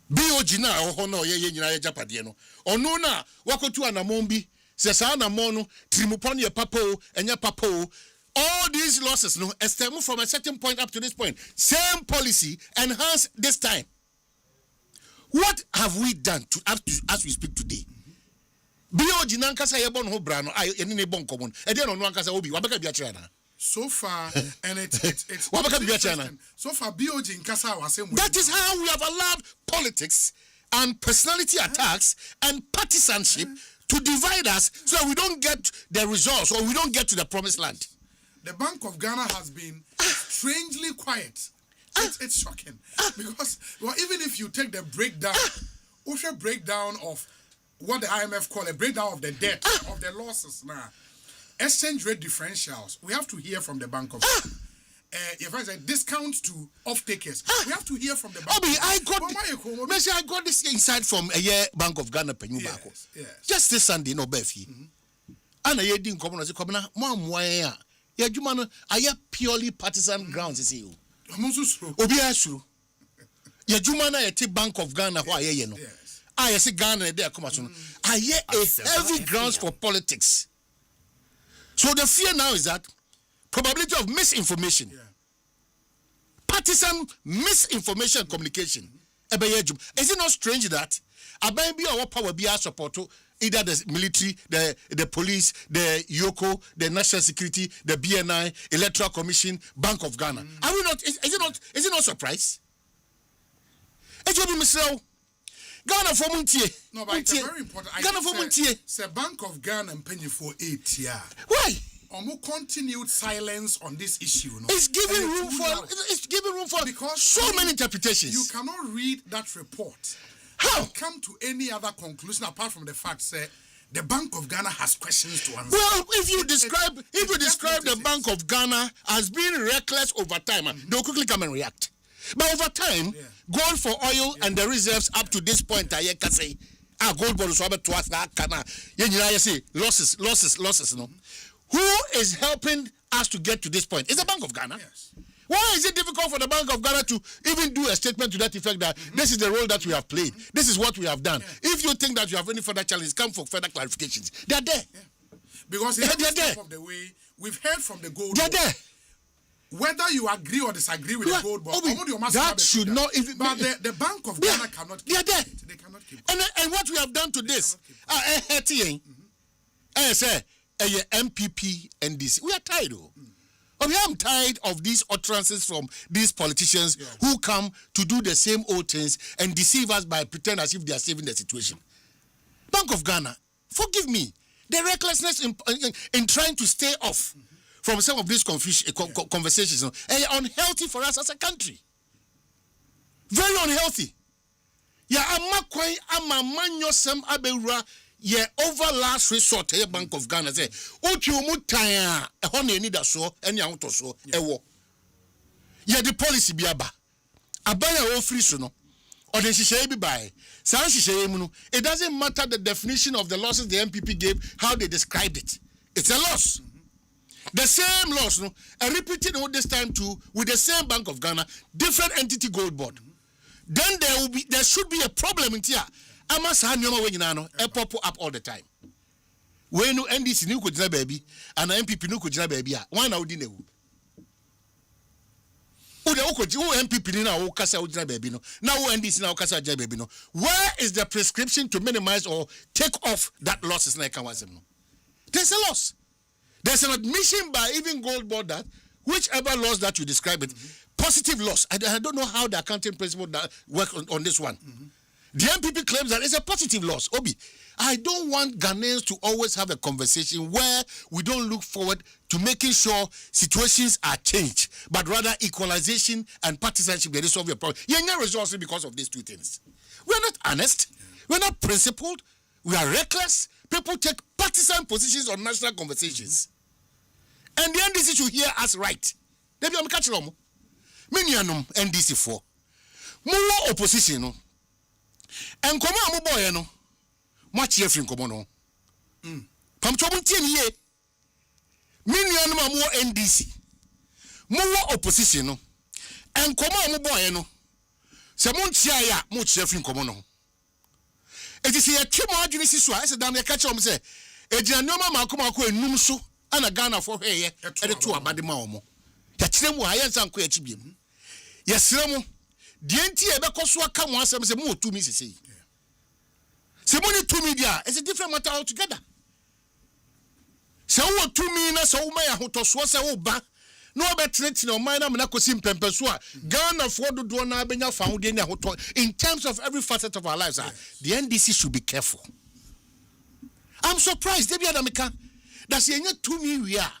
BOG na no ye nyina japade no ono na wakotu anamombi se sa anamon no trimupon ye papo enya papo. All these losses no stem from a certain point up to this point. Same policy enhanced this time. What have we done as we speak today? BOG nankasa ye bon ho bra no eni ne bon common e dey no nankasa obi wabeka bia kire na so far and it's wabeka so far BOG nkasa was same. That is how we have allowed politics and personality attacks and partisanship to divide us so that we don't get the results or we don't get to the promised land. The Bank of Ghana has been strangely quiet. It's shocking because even if you take the breakdown of what the IMF call a breakdown of the debt, of the losses now. Exchange rate differentials. We have to hear from the Bank of Ghana. If I say discounts to off-takers, we have to hear from the Bank I got this insight from a Bank of Ghana Penyubako. Yes. Just this Sunday, no Befi. And I didn't come on as a commoner. Mom, Yajumano, I have purely partisan grounds, is you. Obiasu. Yajumana, a Bank of Ghana, why, you know. I see Ghana there come on. I hear a heavy grounds for politics. So the fear now is that probability of misinformation, partisan misinformation communication. Is it not strange that Ababi or power be our support to either the military, the police, the Yoko, the National Security, the BNI, Electoral Commission, Bank of Ghana? Are we not? Is it not surprise? It will be Mr. Ghana for Muntie. No, but it's very important. Ghana for Muntie. The Bank of Ghana and penny for 8 years. Why? More continued silence on this issue. No? It's giving room for because so many interpretations. You cannot read that report. How? Come to any other conclusion apart from the fact that the Bank of Ghana has questions to answer. Well, if you describe the Bank of Ghana as being reckless over time, they'll quickly come and react. But over time, gold for oil and the reserves up to this point, I can say, gold bonus to us that kana. You say losses. No, who is helping us to get to this point? It's the Bank of Ghana. Yes. Why is it difficult for the Bank of Ghana to even do a statement to that effect that this is the role that we have played, this is what we have done? If you think that you have any further challenges, come for further clarifications. They are there. Because in every step of the way, we've heard from the gold board. Whether you agree or disagree with the gold board, that should not even. But the Bank of Ghana cannot keep it. They cannot keep it. And what we have done to this, MPP and this, we are tired. I'm tired of these utterances from these politicians who come to do the same old things and deceive us by pretend as if they are saving the situation. Bank of Ghana, forgive me, the recklessness in trying to stay off from some of these conversations are unhealthy for us as a country. Very unhealthy. Yeah, over last resort, here Bank of Ghana say, the policy be aba. Abaya free no. Or the shisha be by. It doesn't matter the definition of the losses the MPP gave, how they described it. It's a loss. The same loss, no, and repeated this time too with the same Bank of Ghana, different entity gold board. Then there should be a problem in here. I must have no pop up all the time. When no NDC new could baby and MPP new could baby, why now didn't you? MPP now Kasa baby no. Now NDC now Kasa baby no. Where is the prescription to minimize or take off that losses like no? There's a loss. There's an admission by even gold board that whichever loss that you describe it, positive loss. I don't know how the accounting principle that work on this one. The MPP claims that it's a positive loss. Obi, I don't want Ghanaians to always have a conversation where we don't look forward to making sure situations are changed, but rather equalization and partisanship they solve your problem. You're not resourcing because of these two things. We're not honest. We're not principled. We are reckless. People take partisan positions on national conversations. And the NDC should hear us right. Maybe I'm catching them. Many NDC for more opposition. And come on, boy, no. Much here from Comono. Pamchobuntin ye. Minion more NDC. More opposition. And come on, boy, no. Samuntia, much here from Comono. It is a trim margin is I said, damn, the catch on say, a Janoma Malcolm Numso and a Ghana for her, and the two about the Maomo. Catch them why I am quite cheap. Yes, Ramo. The NTA Becoswa come once and say more to me, say. Somebody to media is a different matter altogether. So, what to me, so may I to swassa oba. No better no mind, I'm not cosim Pempesua. Ghana for the Dwana Benya found in terms of every facet of our lives. The NDC should be careful. I'm surprised, Debbie Adamika, that's a to me we are.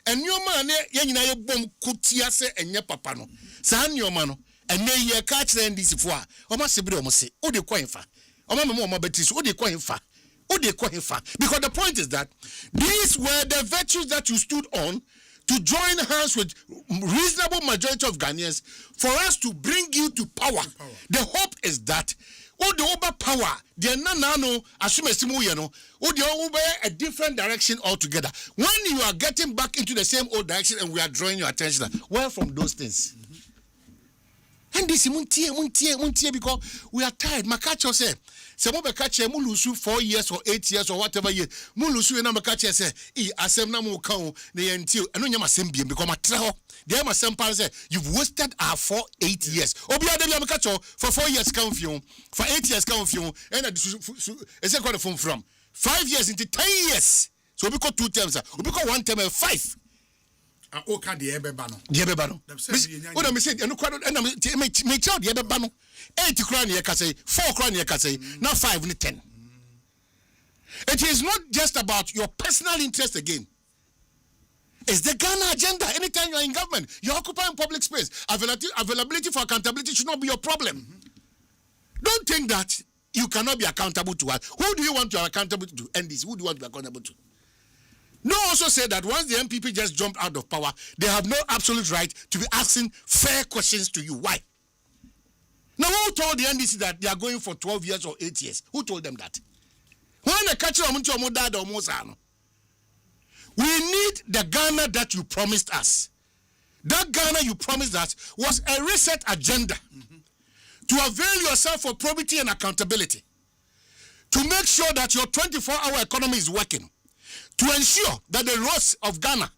And your man, Yanina bomb Kutiase and your papano. San your mano. And may ye catch the NDC for almost a bit almost say, oh, the coin fa. Oh, Mamma Betis, oh, the coin fa. Oh, the coin fa. Because the point is that these were the virtues that you stood on to join hands with reasonable majority of Ghanaians for us to bring you to power. The hope is that the overpower, the nanano, assume a different direction altogether. When you are getting back into the same old direction and we are drawing your attention, where from those things? And this muntie because we are tired. Makacho say, some of the catcher mulusu 4 years or 8 years or whatever year. Mulusu and Makacha say, Asem Namu Kau, the until and no Yamasembia because my travel. The Asempa say, you've wasted our 8 years. Obia de Makacho for 4 years come from, for 8 years come from, and a second from 5 years into 10 years. So we got 2 terms, we got 1 term 5. Oka the Ebebano. The Ebebano. What I'm saying, and make child the Ebebano. 8 crown ye can say, 4 crown ye can say, now 5 and 10. It is not just about your personal interest again. It's the Ghana agenda. Anytime you are in government, you're occupying public space. Availability for accountability should not be your problem. Don't think that you cannot be accountable to us. Who do you want to be accountable to? NDC. Who do you want to be accountable to? No, also say that once the MPP just jumped out of power, they have no absolute right to be asking fair questions to you. Why? Now, who told the NDC that they are going for 12 years or 8 years? Who told them that? When the catcher we need the Ghana that you promised us. That Ghana you promised us was a reset agenda to avail yourself for probity and accountability, to make sure that your 24-hour economy is working, to ensure that the roads of Ghana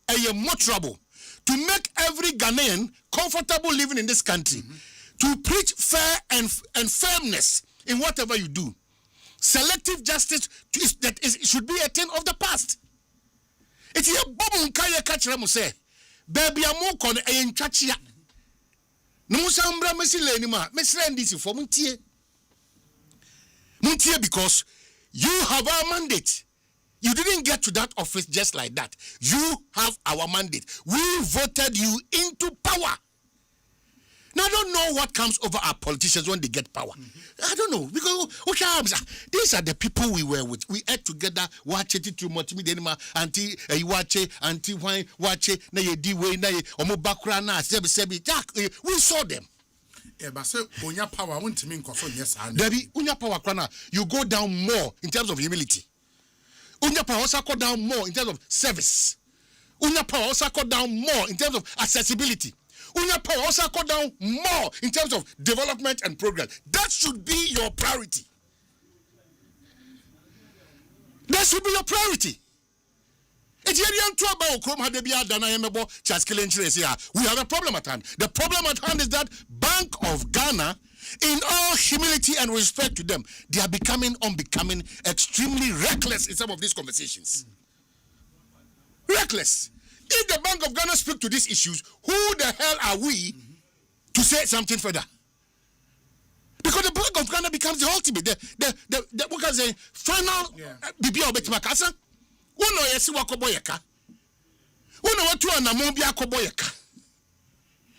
are more trouble, to make every Ghanaian comfortable living in this country, to preach fair and fairness in whatever you do. Selective justice should be a thing of the past. It's a bomb kaya kachira mu say, baby amu kon e ntwachia. No musambra mesile ni ma, mesile ndisi for muntie. Muntie because you have our mandate. You didn't get to that office just like that. You have our mandate. We voted you into power. Now, I don't know what comes over our politicians when they get power. I don't know. Because these are the people we were with. We ate together. Watch it to multimedia anti watch wine watch na ye di way na ye omo bakra na sebi we saw them. Yeah, but so unya power won't mean koso yes and Debbie unya power krana you go down more in terms of humility. Unya power also go down more in terms of service. Unya power also go down more in terms of accessibility. Unya power also go down more in terms of development and progress. That should be your priority. That should be your priority. We have a problem at hand. The problem at hand is that Bank of Ghana, in all humility and respect to them, they are becoming unbecoming, extremely reckless in some of these conversations. Reckless. If the Bank of Ghana speak to these issues, who the hell are we to say something further? Because the Bank of Ghana becomes the ultimate, the what can I say, final BBO Betmakasa. Uno yesi wakoboyeka. Uno watu anamobi akoboyeka.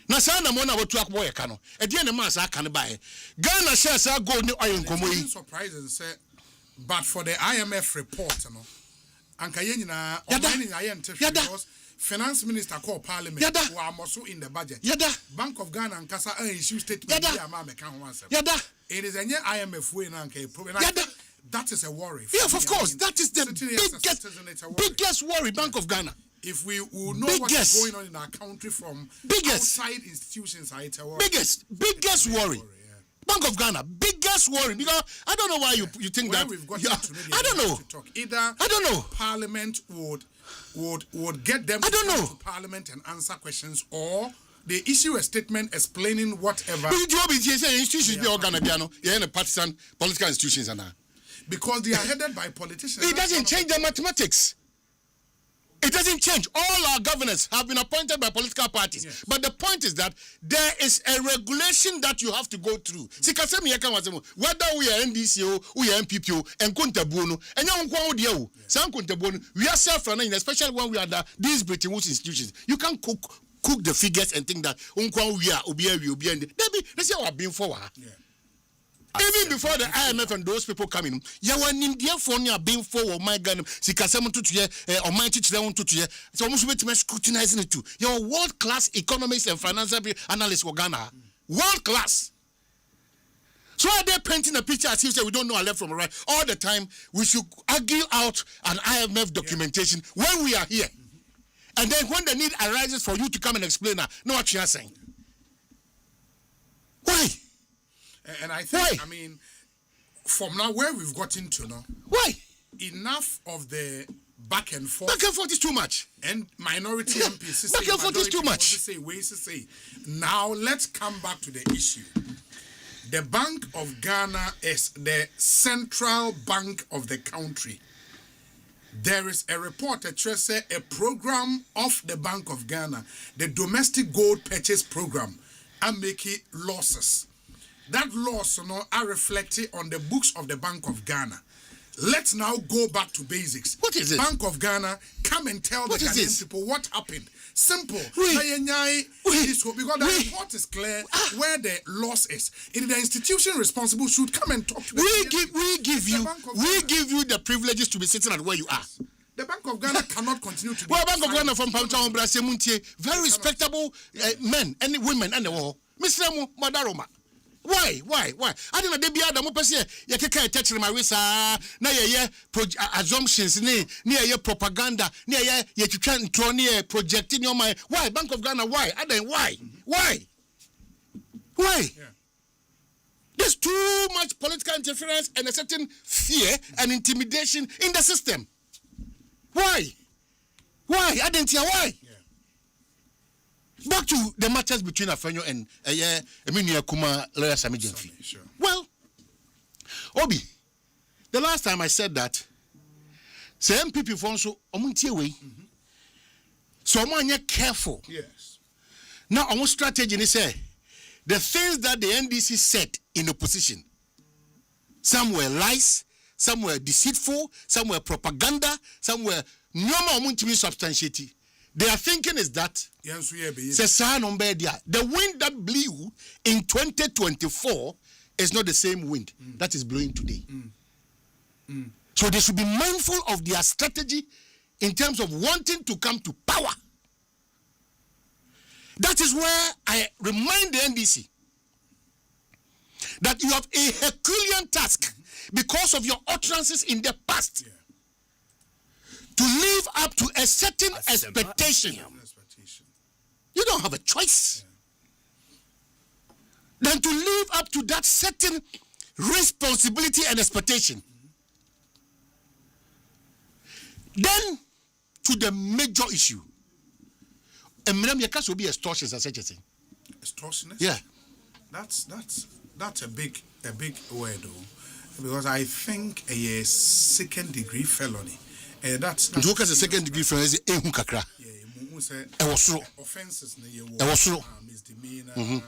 Na sana mona watu akoboyeka no. Edi ene ma sa kan bae. Ghana shares are go ni oil nkomo yi. Surprising say, but for the IMF report no. Anka ye nyina online na ye ntehwe because finance minister call parliament who are also in the budget. Bank of Ghana and Kasa issue statement here ma meka ho ansem. It is any IMF way na anka problem. That is a worry. Yes, of course. That is the biggest worry, Bank of Ghana. If we will know what is going on in our country from outside institutions, it's a worry. Biggest worry. Bank of Ghana, biggest worry. Because I don't know why you think that. I don't know. Either I don't know. Parliament would get them to Parliament and answer questions, or they issue a statement explaining whatever. Institutions be organized, partisan political institutions and because they are headed by politicians. It doesn't change the mathematics. It doesn't change. All our governors have been appointed by political parties. Yes. But the point is that there is a regulation that you have to go through. Whether we are NDCO, we are MPPO, and Kuntabuno, and we are self-running, especially when we are these British institutions. You can't cook the figures and think that let's say we're being forward. Even before the IMF and those people come in, you were in India for being forward. My God, Sikasam to or my teacher to it's almost way to scrutinizing it too. You're world class economists and financial analysts for Ghana. World class. So are they painting a picture as if we don't know our left from right? All the time, we should argue out an IMF documentation when we are here. And then when the need arises for you to come and explain, know what you are saying. Why? And I think, I mean, from now where we've gotten to now, why? Enough of the back and forth. Back and forth is too much. And minority MPs back and forth is too much. Say. Now let's come back to the issue. The Bank of Ghana is the central bank of the country. There is a report that says a program of the Bank of Ghana, the domestic gold purchase program, and making losses. That loss are reflected on the books of the Bank of Ghana. Let's now go back to basics. What is it? Bank of Ghana, come and tell the Ghanaian people what happened. Simple. Because the report is clear where the loss is. It is the institution responsible should come and talk to we give you the privileges to be sitting at where you are. The Bank of Ghana cannot continue to be. Well, Bank of Ghana from Pamtown Brasemuntie, very respectable men and women and the war. Mr. Madaroma. Why? I don't know. They be other more person. You can't touch my wrist. Na ye assumptions. Near propaganda. Near ye try and throw near projecting your mind. Why Bank of Ghana? Why? I don't. Why? Yeah. There's too much political interference and a certain fear and intimidation in the system. Why? I didn't hear why. Back to the matters between Afenyo and Eminia Kuma lawyer Sami Jemfi. Sure. Well, Obi, the last time I said that, say MPP for so omuntie we. So I'm careful. Yes. Now our strategy is say the things that the NDC said in opposition. Some were lies, some were deceitful, some were propaganda, some were normal substantiated. Their thinking is that the wind that blew in 2024 is not the same wind that is blowing today. So they should be mindful of their strategy in terms of wanting to come to power. That is where I remind the NDC that you have a Herculean task because of your utterances in the past. To live up to a certain expectation. You don't have a choice. Than to live up to that certain responsibility and expectation. Then to the major issue. And Madam Yakas will be extortion as such a thing. Extortionist? Yeah. That's a big word though. Because I think a second degree felony. That's a second degree felony is a kakra. Offenses misdemeanor,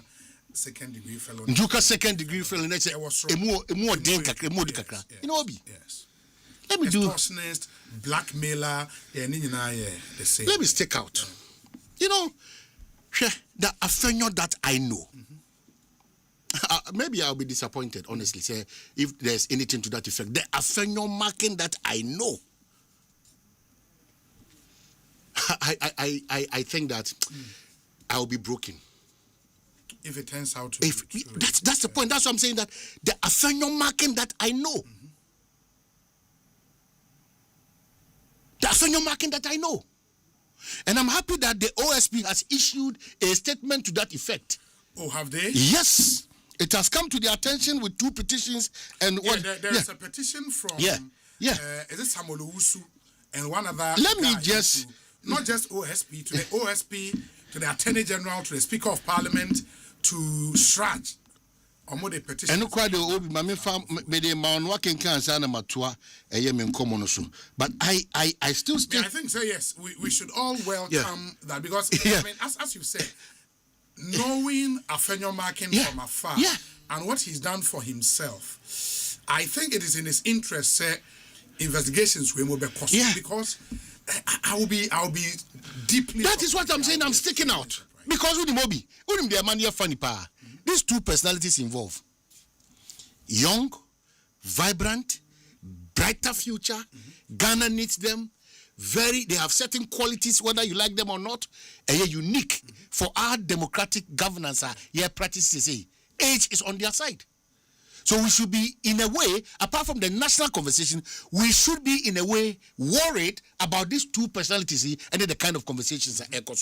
second degree felony. Njuka second degree felony is a more din kakra. You know, Obi. Yes. Let me do extortionist, blackmailer, the same. Let me stick out. You know, the Afenyo that I know. Maybe I'll be disappointed, honestly, say if there's anything to that effect. The Afenyo marking that I know. I think that I'll be broken. If it turns out to be true. That's the point. That's what I'm saying, that the Afenyo marking that I know. The Afenyo marking that I know. And I'm happy that the OSP has issued a statement to that effect. Oh, have they? Yes. It has come to their attention with 2 petitions and what? There is a petition from is it Samuel Owusu and one other. Let me just not just OSP to the OSP, to the Attorney General, to the Speaker of Parliament, to Sraj. The petition. And quite the old mammy farm made a man working cancer and matua a yemen common so. But I still I think so, yes. We should all welcome that because I mean as you said, knowing Afenyo marking from afar and what he's done for himself, I think it is in his interest investigations will be costly because I will be deeply. That is what I'm saying. I'm sticking out because with the Mobi, with the man here funny power. These 2 personalities involved. Young, vibrant, brighter future. Ghana needs them. They have certain qualities, whether you like them or not, and they're unique for our democratic governance. Practices say age is on their side. So we should be, in a way, apart from the national conversation, we should be, in a way, worried about these 2 personalities and the kind of conversations that echo.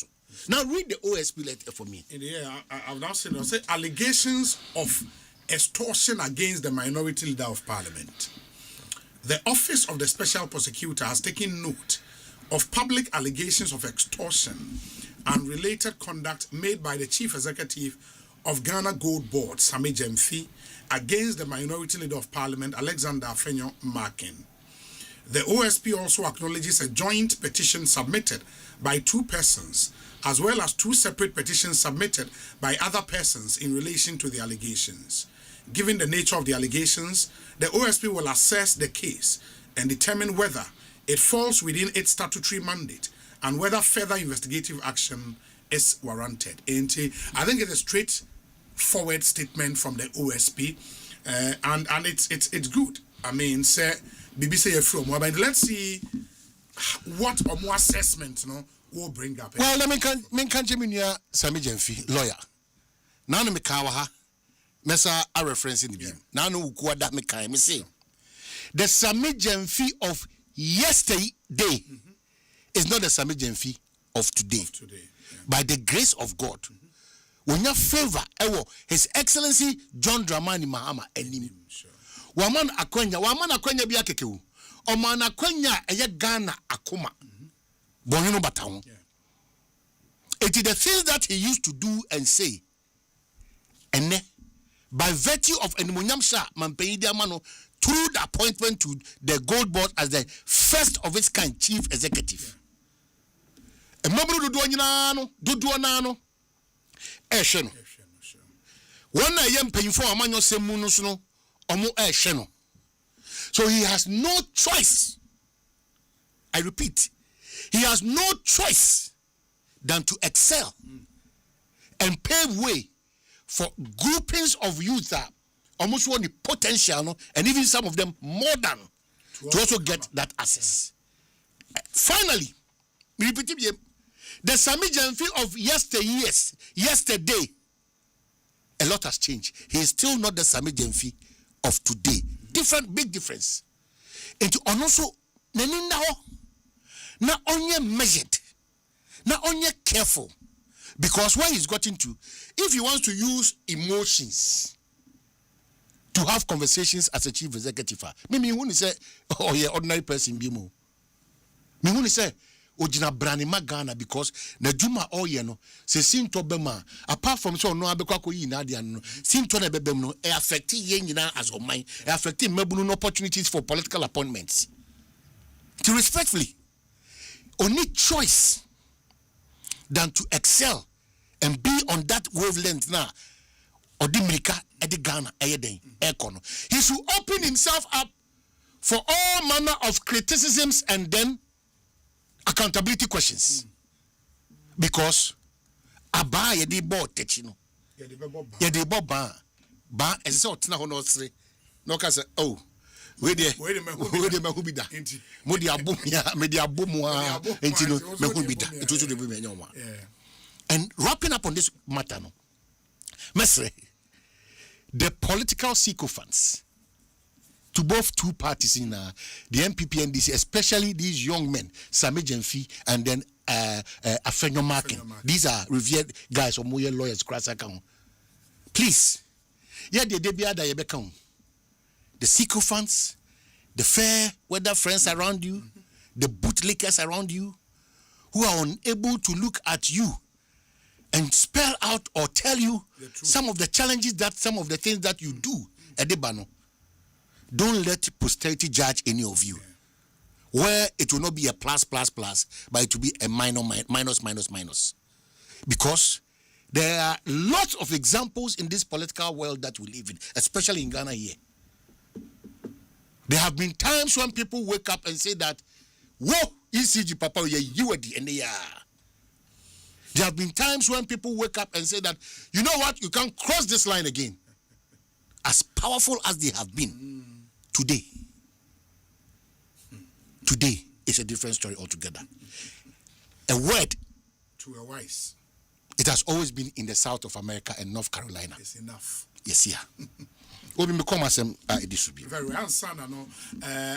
Now read the OSP letter for me. I've now seen allegations of extortion against the minority leader of parliament. The Office of the Special Prosecutor has taken note of public allegations of extortion and related conduct made by the Chief Executive of Ghana Gold Board, Sami Jemfi, against the minority leader of parliament, Alexander Afenyo Markin. The OSP also acknowledges a joint petition submitted by 2 persons, as well as 2 separate petitions submitted by other persons in relation to the allegations. Given the nature of the allegations, the OSP will assess the case and determine whether it falls within its statutory mandate and whether further investigative action is warranted. And I think it's a straightforward statement from the OSP, and it's good. I mean, say BBC from, but let's see what or more assessment will bring up. Well, let me can Sami Jemfi, lawyer. Now me kawaha. Mesa a reference in the beam. Now no ukwa that me kai me say. The Sami Jemfi of yesterday is not the Sami Jemfi of today. By the grace of God. When you favor His Excellency John Dramani Mahama enim. Waman akwenya biya kekewu. omana kwenya eye Ghana akoma bonyo no batawo it is the things that he used to do and say and by virtue of animonyam sha mampanyi di amano through the appointment to the gold board as the first of its kind chief executive emabru dodo nyina no dodo na no ehwe no one na yem panyifo amanyo semu no so no omo ehwe no. So he has no choice. I repeat, he has no choice than to excel and pave way for groupings of youth that almost want the potential, and even some of them more than to also get that access. Finally, repeat it, the Sami Jamfi of yesterday, a lot has changed. He is still not the Sami Jamfi of today. Different, big difference. Into also, na onye measured, na onye careful, because where he's gotten to, if he wants to use emotions to have conversations as a chief executive, me when he say, oh yeah, ordinary person be more. Me when he say, ojina brani magana because na juma no se sinto bema apart from so no abekwa ko yi na dia no sinto na bebem no e affect ye nyina as oman e affect mabunu no opportunities for political appointments. To respectfully, only choice than to excel and be on that wavelength now Odimirika edi Ghana eyeden ekono. He should open himself up for all manner of criticisms and then accountability questions. Because aba ye de bo techino. Ye de bo ba as so tina ho no sre. No ka say oh we de me hu bi da. Mo di abom ya me di abom a enti no me hu bi da. It also de me nyoma. And wrapping up on this matter no. Mesre the political sycophants to both two parties in the MPP and DC, especially these young men, Sami Jamfi and then Afenyo Markin. These are revered guys or Moye lawyers, please. Yeah, the debia da yebekam. The sycophants, the fair weather friends around you, the bootlickers around you, who are unable to look at you and spell out or tell you some of the challenges that some of the things that you do, Edebano. Don't let posterity judge any of you. Where it will not be a plus, but it will be a minus. Because there are lots of examples in this political world that we live in, especially in Ghana here. There have been times when people wake up and say that, whoa, ECG Papa, you are the NAR. There have been times when people wake up and say that, you know what, you can't cross this line again. As powerful as they have been, today is a different story altogether. A word to a wise. It has always been in the south of America and North Carolina. It's enough. Yes, yeah. Obi me come asem it should be. Very answer no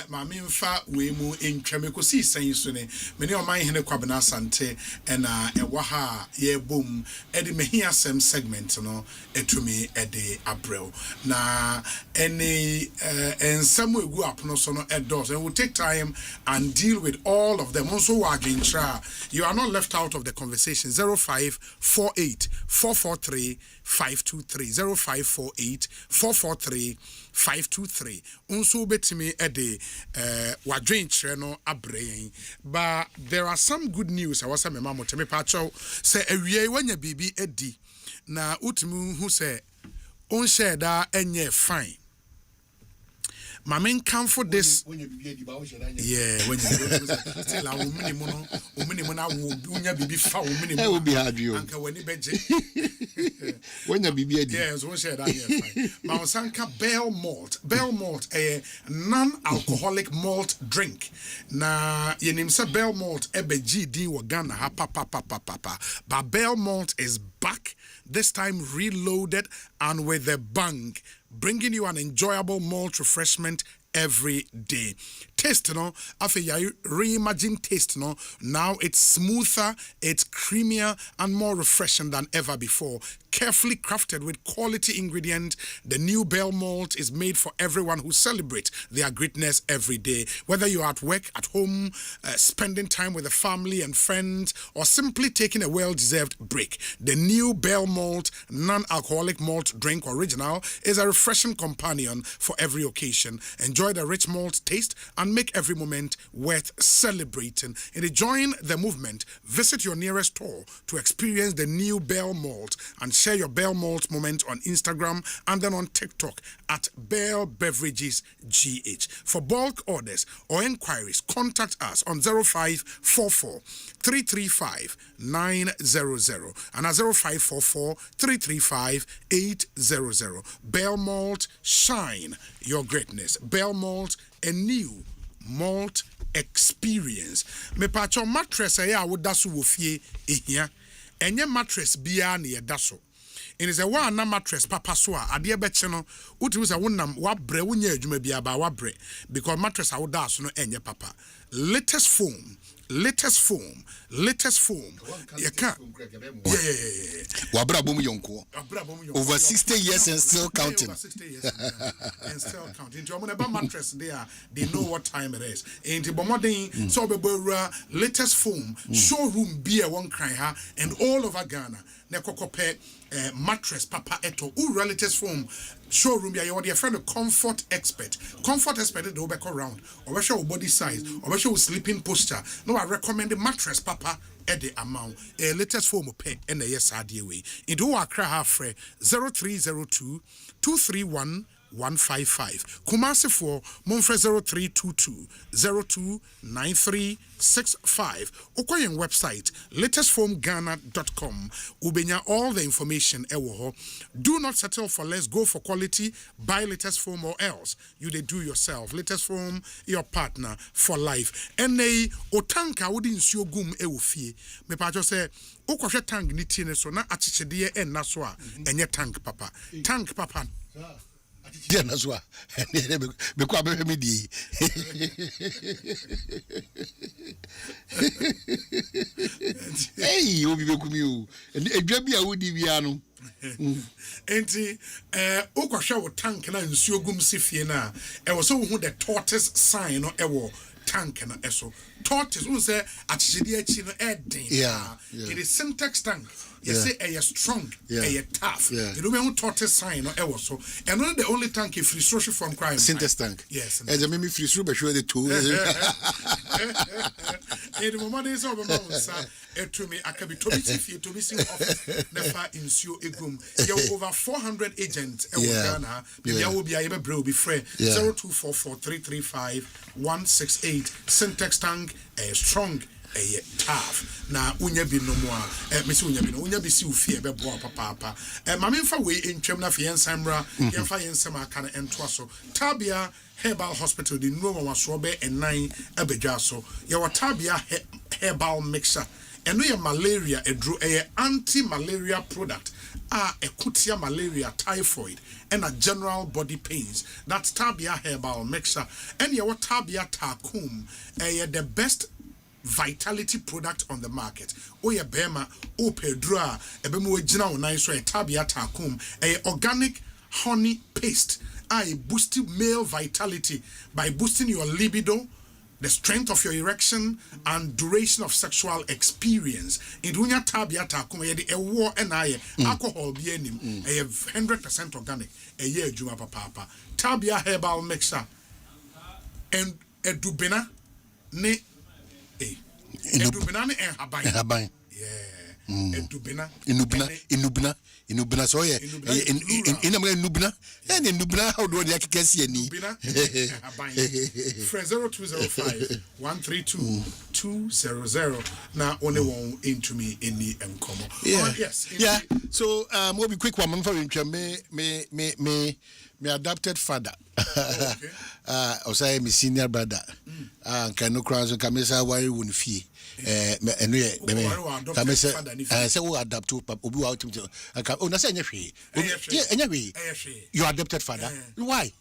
ma me mfa we mu entwame ko si san so ne me ne o man hene kwabena sante na e wa ha ye bom e de mehi asem segment no etumi e de abrel na any ensam egu apono so no e does and will take time and deal with all of them. Also wagentra, you are not left out of the conversation. 0548 443 523 0548 443 523. Unso betimi ede wadwen kire no abrayin. But there are some good news. I was say me mama temi pacho say awie wanya bibi edi na utimi hu say on share da enye fine. Mamen come for this. Yeah, when you still a woman na unya bibi fa woman. That will be hard you. Anka when beje. When you bibi edi. Yes, one share that here fine. Ma sanka Bell Malt a non-alcoholic malt drink. Na yenim say Bell Malt ebe GD wa Ghana ha pa. But Bell Malt is back, this time reloaded and with a bang, bringing you an enjoyable malt refreshment every day. taste no after you reimagine taste no. Now it's smoother, it's creamier and more refreshing than ever before. Carefully crafted with quality ingredients, the new Bell Malt is made for everyone who celebrates their greatness every day. Whether you're at work, at home, spending time with the family and friends, or simply taking a well-deserved break, the new Bell Malt non-alcoholic malt drink original is a refreshing companion for every occasion. Enjoy the rich malt taste and make every moment worth celebrating. And to join the movement, visit your nearest store to experience the new Bell Malt and share your Bell Malt moment on Instagram and then on TikTok at Bell Beverages GH. For bulk orders or inquiries, contact us on 0544 335 900 and at 0544 335 800. Bell Malt, shine your greatness. Bell Malt, a new malt experience. Me pacho mattress ya wodaso wo fie ehia. Enye mattress bia na yedaso. It is a one mattress papa so a ade beche no utimi se wonam wabre wonya adwuma bia ba wabre because mattress a wodaso no enye papa. Latest foam. You can't. Over 60 years and still counting. And still counting. Into a mattress there, they know what time it is. Into Bomodin, so latest foam, showroom beer one cry and all over Ghana. Nekokope mattress papa eto latest foam showroom ya your friend a comfort expert the obeko round or show body size or show sleeping posture. No, I recommend the mattress papa at the amount a latest foam pay and a yes way into Accra half 0302 231 155. Kumasi for Monfre 0322 029365. Okoyen website latestfoamghana.com. Ubenya all the information ewo. Do not settle for less. Go for quality. Buy latest foam or else you they do yourself. Latest foam, your partner for life. Ene otanka wodi nsuo gum ewo fie. Me pa jo say okwohwe tank ni tie ne so na achichede e na so a enye tank papa. Tank papa. Yeah, that's why. Because I'm midi. Hey, you be you. And a jabby, I would be Enti okwohwe wo tank na nsuo gum sifiena e wo so hu the tortoise sign no ewo tank na eso tortoise who say achichede achi no edin. It is syntax tank. You say a strong, a tough. You don't know tortoise sign or ever so. And only the only tank if free social from crime. Syntax tank. Yes. As a mimi free but sure the two. The moment is over, to me, I can be to be seen office never in Sue Egum. You over 400 agents. Ghana. There will be able to be free. 0244 335 168. Syntax tank, a strong. Tough na unya bi no mo a me se unya bi no unya bi si ufie be bo papa ma me fa we entwem na fe yensamra ye fa yensam aka na ento aso Tabia Herbal Hospital di no wa so be enan abedwa so ye wa Tabia herbal mixture eno ye malaria edru anti-malaria product ekutia malaria, typhoid, and a general body pains. That's Tabia Herbal Mixture. And your Tabia Takum, the best vitality product on the market. Oya Bema, O Pedra, Ebemu Jina Nice, Tabia Takum, a organic honey paste. Boosting male vitality by boosting your libido, the strength of your erection, and duration of sexual experience. In Dunya Tabia Takum, a war and alcohol be a 100% organic, a year Juma Papa. Tabia Herbal Mixture and a dubina ne a dubina ne habai. Yeah. Inubina so yeah in Nubina and in Nubina how do you can see any 0205 132 200 now only one into me in the encomo. Yeah. So we'll be quick one for me adopted father. I say my senior brother. Can no crowds and camisa why wouldn't fee. Say who adapt to Obu out to you adopted father. Why?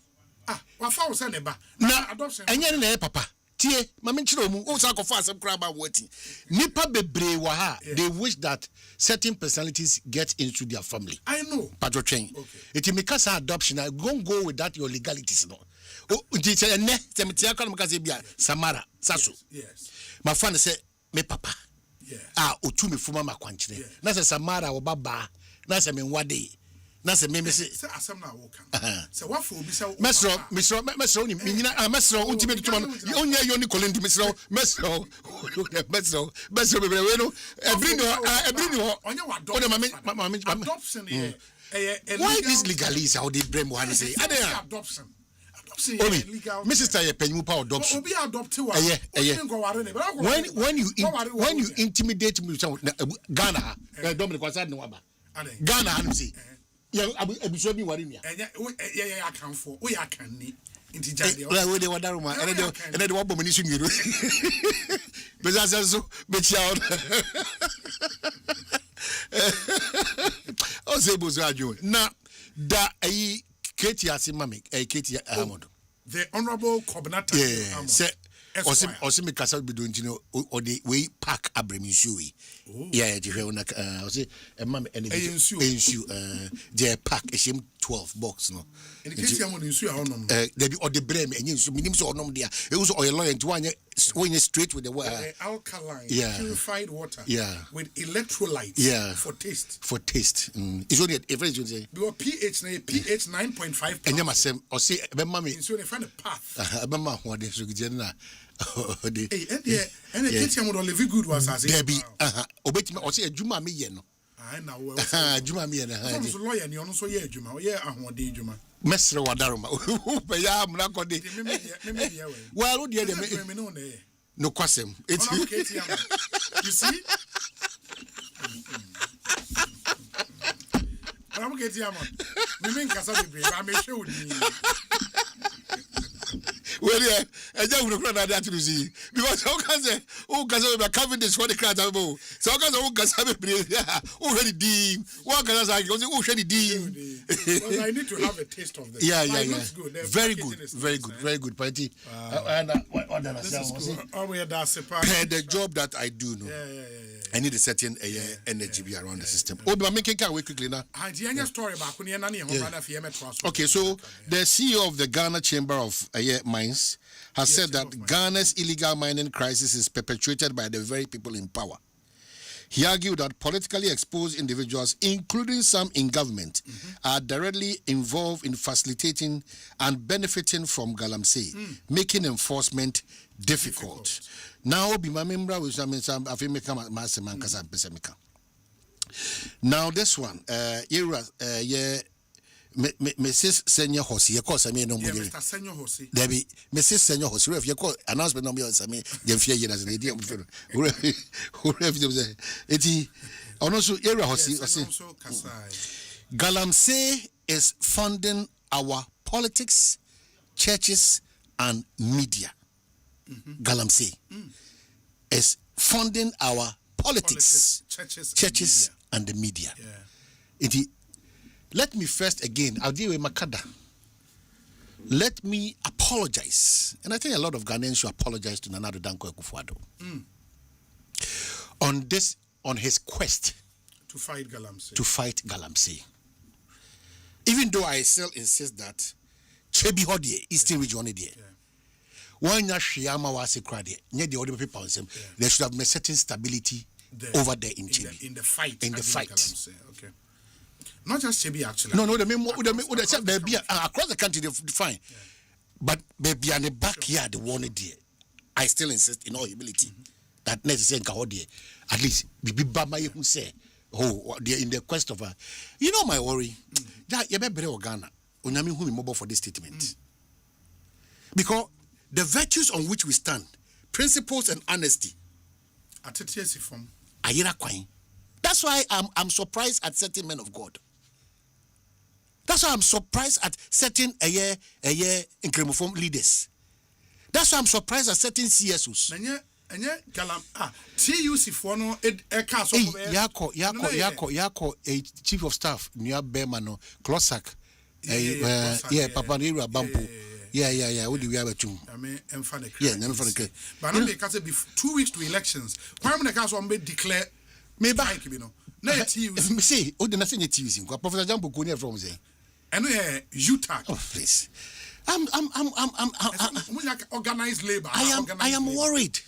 wafa wo se ne ba na adoption enye ne papa tie mama nchiro mu o sa kofa asem kra ba wati nipa bebre wa ha they wish that certain personalities get into their family. I know patron it because adoption I go with that your legalities no nti se ne se metia kwa mkase bia Samara Saso yes my friend say me papa yes otu me fuma makwanchire na se Samara wo baba na se me nwade na se me se asem na wo kan se wa fo obi se mesro ni nyina mesro unti me tutuma no onya yo ni kolendi mesro bebre we no ebri ni ho onya wa adoption why this legalese how they blame one say adoption Omi, my sister ye penyu pa adoption. Obi adopt wa. When you intimidate me Ghana, Dominic was said no aba. Ghana anu say. Ya abuso bi wari nia. Ya akanfo. O ya akanni. Inti jade. We dey wadaru ma. Ene dey wabo mani sungiru. Beza senso be chia. O say bozo ajo. Na da ayi Katie Asimami, Katie Ahamodo. The Honorable Coordinator. Yeah, say Osimi Kasa be doing or the way pack Abramishui. Yeah, you hear I say a mammy and a pack a shame 12 box no. In the case I'm on they be or the blame and you minimum or no dear. It was oil and to one straight with the water. Alkaline, purified water. Yeah. With electrolytes. Yeah. For taste. For taste. It's only a friend you say. Your pH 9.5. And you must say or say mammy. So they find a path. Mama what they should get now. And the kitchen would only be good was as there be obey me or say a Juma me yen. I know Juma me and a lawyer and you also yeah Juma Juma. Mesro Wadaruma. Payam Nakodi. Well, dear, no question. It's you see. I'm getting I'm sure. Well, yeah, I don't know that to see because how can say, covering this for the crowd? So, how can already deep? What can I say? Already deep. I need to have a taste of this. Yeah. Good. Very good, Party. And the job that I do, no. I need a certain energy around the system. Oh, but making can wait quickly now. Okay, so the CEO of the Ghana Chamber of Mines has said that Ghana's illegal mining crisis is perpetuated by the very people in power. He argued that politically exposed individuals, including some in government, are directly involved in facilitating and benefiting from Galamsey, making enforcement difficult. Now, be my member with some now this one, Mrs. Senior Hosi, of course, I mean, no more. There be Mrs. Senior Hosi, if you call announcement, no more, I mean, the fear years an idiot. Who have you say? Eti, also, Era Hosi, Galamsey is funding our politics, churches, and media. Galamsey is funding our politics, churches and the media. Let me first again, I'll deal with Makada. Let me apologize. And I think a lot of Ghanaians should apologize to Nana Danko Akufo-Addo. On his quest to fight Galamsey. Even though I still insist that Chebi Hodie, Eastern Region there. When Yashiyama was a crowd, near the other people, there should have been a certain stability over there in Chebi. In the fight. Galamsey. Okay. Not just Chebi actually. No, they be across the country they fine. But baby in the backyard they wanted there. I still insist in all humility that necessary at least Bibi Baba who say, oh, they're in the quest of you know my worry. That you better Ghana. Unyami who mobile for this statement. Because the virtues on which we stand, principles and honesty. That's why I'm surprised at certain men of God. That's why I'm surprised at certain incremental leaders. That's why I'm surprised at certain CSOs. Yako a chief of staff near Bermano, Closak, Papa Nira Bampo. Yeah. What do we have a tune? I mean, and for the yeah, never for the but I make it be 2 weeks to elections. Why am I going to declare? Maybe you know. No, see, oh, the nothing it's using. Professor Jambo Kunia from say. And Utah. Oh, please. I'm organized labor. I am worried.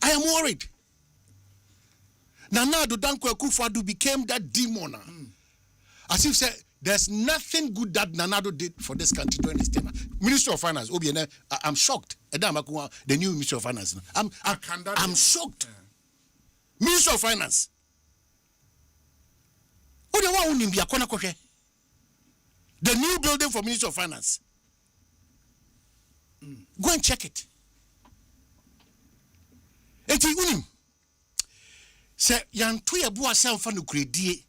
I am worried. Nana Danko Akufo-Addo became that demon. As if say there's nothing good that Nanado did for this country during his term. Minister of Finance, OBN, I'm shocked. The new Minister of Finance. I'm shocked. Yeah. Minister of Finance. The new building for Minister of Finance. Go and check it. Say yantu ya bua se amfa no kredie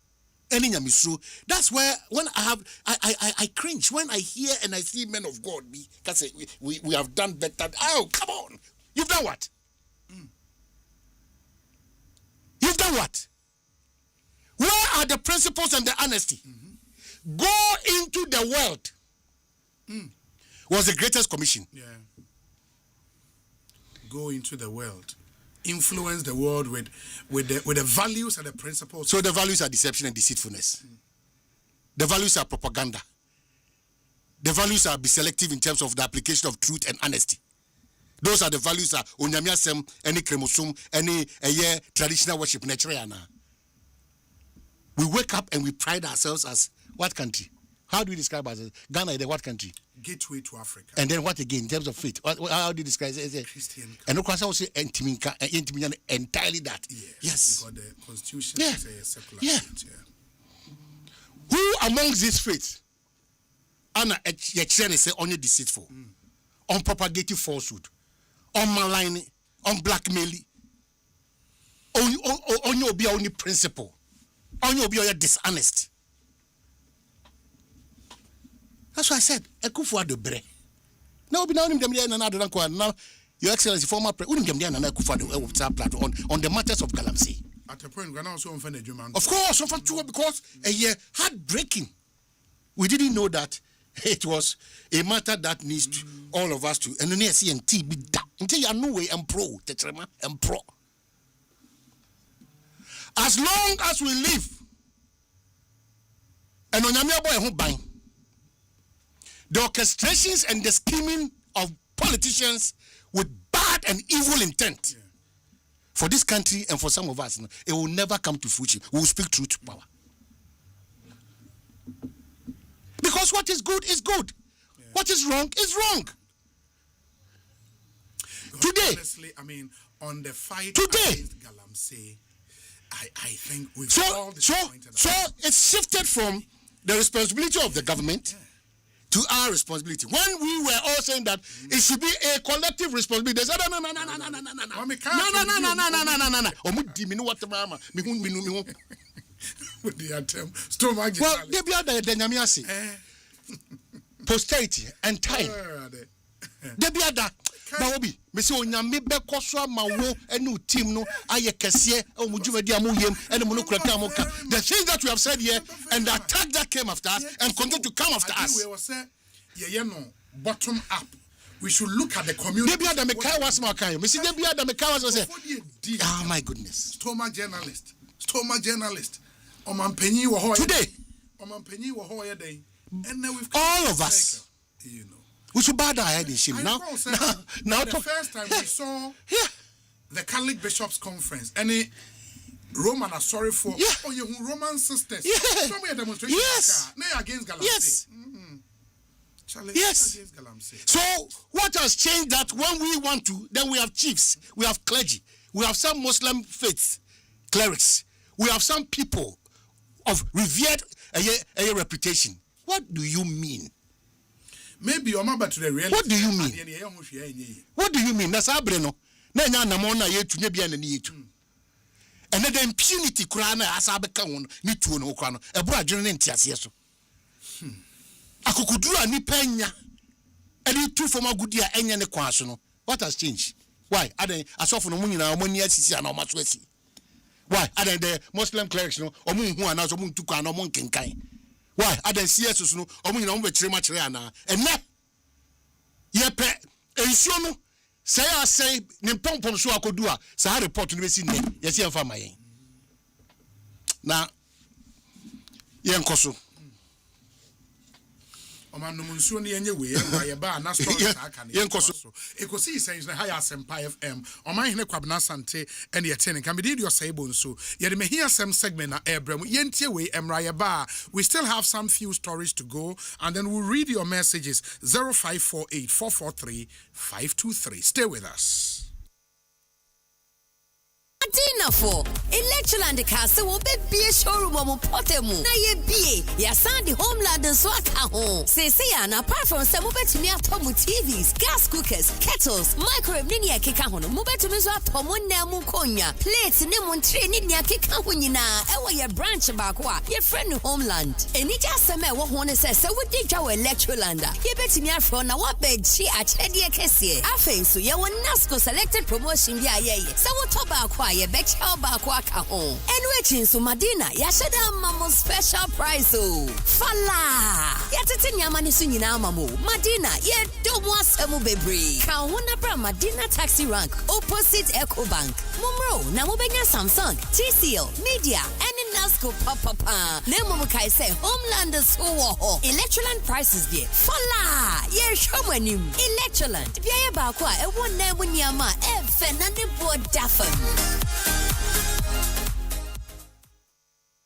eni nyamiso. That's where when I cringe when I hear and I see men of God be say we have done better. Oh, come on. You've done what? You've done what? Where are the principles and the honesty? Go into the world. Was the greatest commission. Yeah. Go into the world. Influence the world with the values and the principles. So the values are deception and deceitfulness. The values are propaganda. The values are be selective in terms of the application of truth and honesty. Those are the values are onyamiasem, any chromosome, any traditional worship, naturally. We wake up and we pride ourselves as what country? How do we describe ourselves? Ghana is the what country? Gateway to Africa. And then what again in terms of faith? How do you describe it? Christian. And of course, I would say entirely that. Yes. Because the constitution is a secular faith. Yeah. Who amongst these faiths Anna say only deceitful, on propagating falsehood, on maligning, on blackmailing, on your be only principle, on your be dishonest. That's why I said, Akufo-Addo bre. Now be now now Your Excellency, former president, on the matters of Galamsey. At a point, when I was on of course, because a year heartbreaking. We didn't know that it was a matter that needs to, all of us to. And then see and T be that until you are no way and pro, and pro. As long as we live, and on your boy who bang. The orchestrations and the scheming of politicians with bad and evil intent for this country and for some of us, it will never come to fruition. We will speak truth to power. Because what is good is good. Yeah. What is wrong is wrong. Today, honestly, I mean, on the fight today, against Galamsey, I think we've so it's shifted from the responsibility of the government to our responsibility. When we were all saying that it should be a collective responsibility, they said no. With the term stomach. Well, they be the Nyamiasi. Posterity and time. They be that. Baobi, me say onyame beko so amawo enu team no aye kese o mujumadi amoyem ene mo no kurata amoka. The things that we have said here and the attack that came after us and continue to come after us. We will say bottom up. We should look at the community. They be the mekai was ma kan. Me say they be the mekai was say. Oh my goodness. Stomach journalist. Omampenyi wo ho today. Omampenyi wo ho day. And now we've all of us. You know. We should bow our head in shame. Now the first time we saw the Catholic Bishops' Conference, any Roman are sorry for you Roman sisters. Show me a demonstration. Yes. Against Galamsey. Yes. Yes. Against Galamsey. So what has changed that when we want to, then we have chiefs, we have clergy, we have some Muslim faiths, clerics, we have some people of revered a reputation. What do you mean? Maybe you're not to the reality. What do you mean? What do you mean? That's abreno. Na namona yetu nye bia na ni yetu. And then the impunity kura na asa beka won ni tuo no kura no. Ebura adwene ne ntiase so. Akukuduru ani panya. Any two from Agudia enya ne kwa so no. What has changed? Why? Aden asofo no munyina omoni asisi ana omaso asi. Why? Aden the Muslim clerics no omun hu ana so mun tuko ana omon kenkan. Why? Aden CS no omunyina ombechire ma kire ana. Enne Yepe ensuo no say I say ne pompom so akodu a say report no be si ne yesi emfa mayen na yenkoso Omanum nsuo ne yenye we ye ba na store aka ne yenkoso ekosi sense na high Asempa FM oman hene kwabna sante ene ye tene kan be di osaibo nso ye de mehia sem segment na airbrem yentie we emra ye ba. We still have some few stories to go and then we'll read your messages 0548 443 523. Stay with us. Adina for Electroland Castle will be a showroom of Potemu. Na ye be ya sandy homeland and swaka home. Say apart from some move to me at home TVs, gas cookers, kettles, microwave ninia kikahon, move to me swap homo namu konya, plates nemon train ninia kikahunina, ewa your branch bakwa, your friend homeland. And it just a me what one says, so what did your Electrolanda? Ye bet me from now what bed she at Chedia Kessie. I think so ya one NASCO selected promotion ya ye. So what about ye bet how back home. And waiting so Madina, Yashada Mamo special price. Oh, Fala Yatatin Yamani Sunina Mamu, Madina, ye don't want Samu Bebri. Kahuna Bra Madina taxi rank, opposite Eco Bank. Mumro, Namubenya Samsung, TCL, Media, and in Nasco Papa. Nemo Kai say Homelanders Ho Electroland prices there. Fala ye showing Electroland. Bia Bakwa, a one name when Yama, Fernande Board Daffin.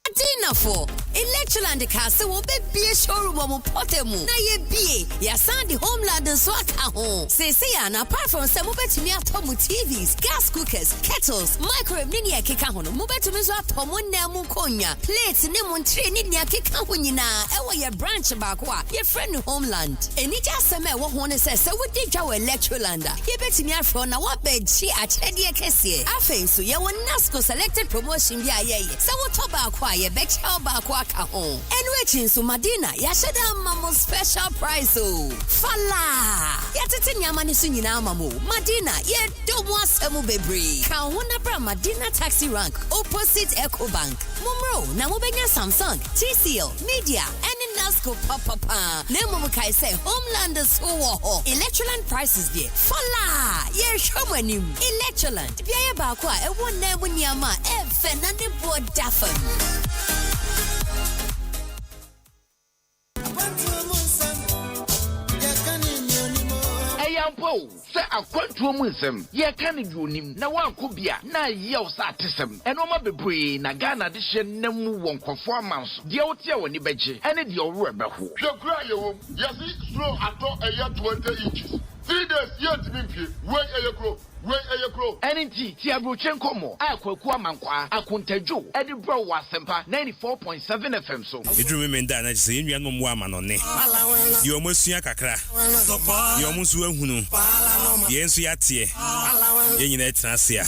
Adina for Electroland Castle will be a showroom of Potemu. Na ye be ya sandy homeland and swaka home. Say apart from some move to me at home TVs, gas cookers, kettles, microwave ninia kikahon, move to me swap homo namu konya, plates nemon train ninia kikahunina, ewa your branch bakwa, your friend homeland. And it just a me what one says, so what did your Electrolanda? Ye bet me from now what bed she at Chedia Kessie. I think so ya one NASCO selected promotion ya ye. So what about ye bet how bakwa home. And waiting so Madina, Yashada Mamo special price. Oh, Fala Yatatin Yamani Sunina Mamu, Madina, ye don't want Samu Bebri. Kahuna Bra Madina taxi rank, opposite Eco Bank. Mumro, Namubenya Samsung, TCL, Media, and in Nasco Papa. Nemo Kai say Homelanders Ho Electroland prices there. Fala ye showing him Electroland. Bia Bakwa, a one name when Yama, Fernande Board Daffin. Say a quantum wisdom, ye can you nim, na one could be na yells artism, and Oma Bebri, Nagana edition, Nemu won't performance, the old year when you beji, and it your rubber. Your cry, yes, it's slow at all a year 20 inches. 3 days yet to be wait a crow. Wait a crow. NT Tiabuchenko mo. Aqua Mankwa, Akuntejo, Eddie Bro Asempa 94.7 FM so. You remember that I say you are no woman on it. You almost see a cacra. You almost went who. Yes, we are here. In a transia.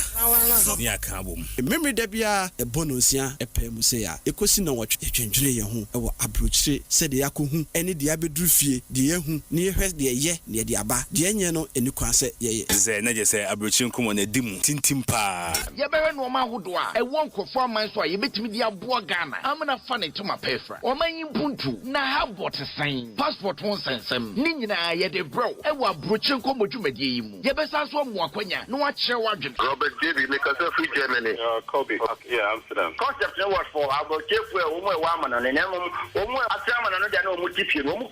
Near Cabum. Remember Debia, a bonusia, a pemusea, a question of what a change home, or abruche, said the Yaku, any diabedrufi, the Yahu, near her, the ye, near the Abba, the Yano, and you can say, yes, I say, Abruchin come on a dim, tintimpa. Yaberan woman who do I won't performance why you bet me the Abuagana. I'm gonna fun it to my pefra. Or my Buntu, now have what a sign. Passport won't send some. Nina, yet a bro, and what Bruchin come with you, Medium. Yabesas one more quenya, no watch your wagon. Robert David, make us a free Germany. Kobe, yeah, Amsterdam. Concept no what for our chief where woman and an animal, a chairman and a no multitude, also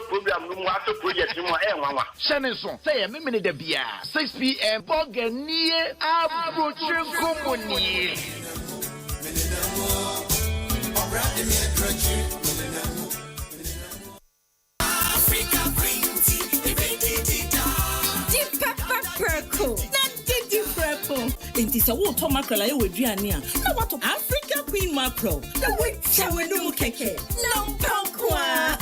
program, no master project, no more. Shannon, say a minute of beer, 6 p.m. Bogania, Abruchin Company. Africa Green Tea, Deep Pepper Perco, not Didi Purple. It is a water mackerel I would Giania. Now what of Africa Queen Mackerel? The witch shower no keke. No punkwa.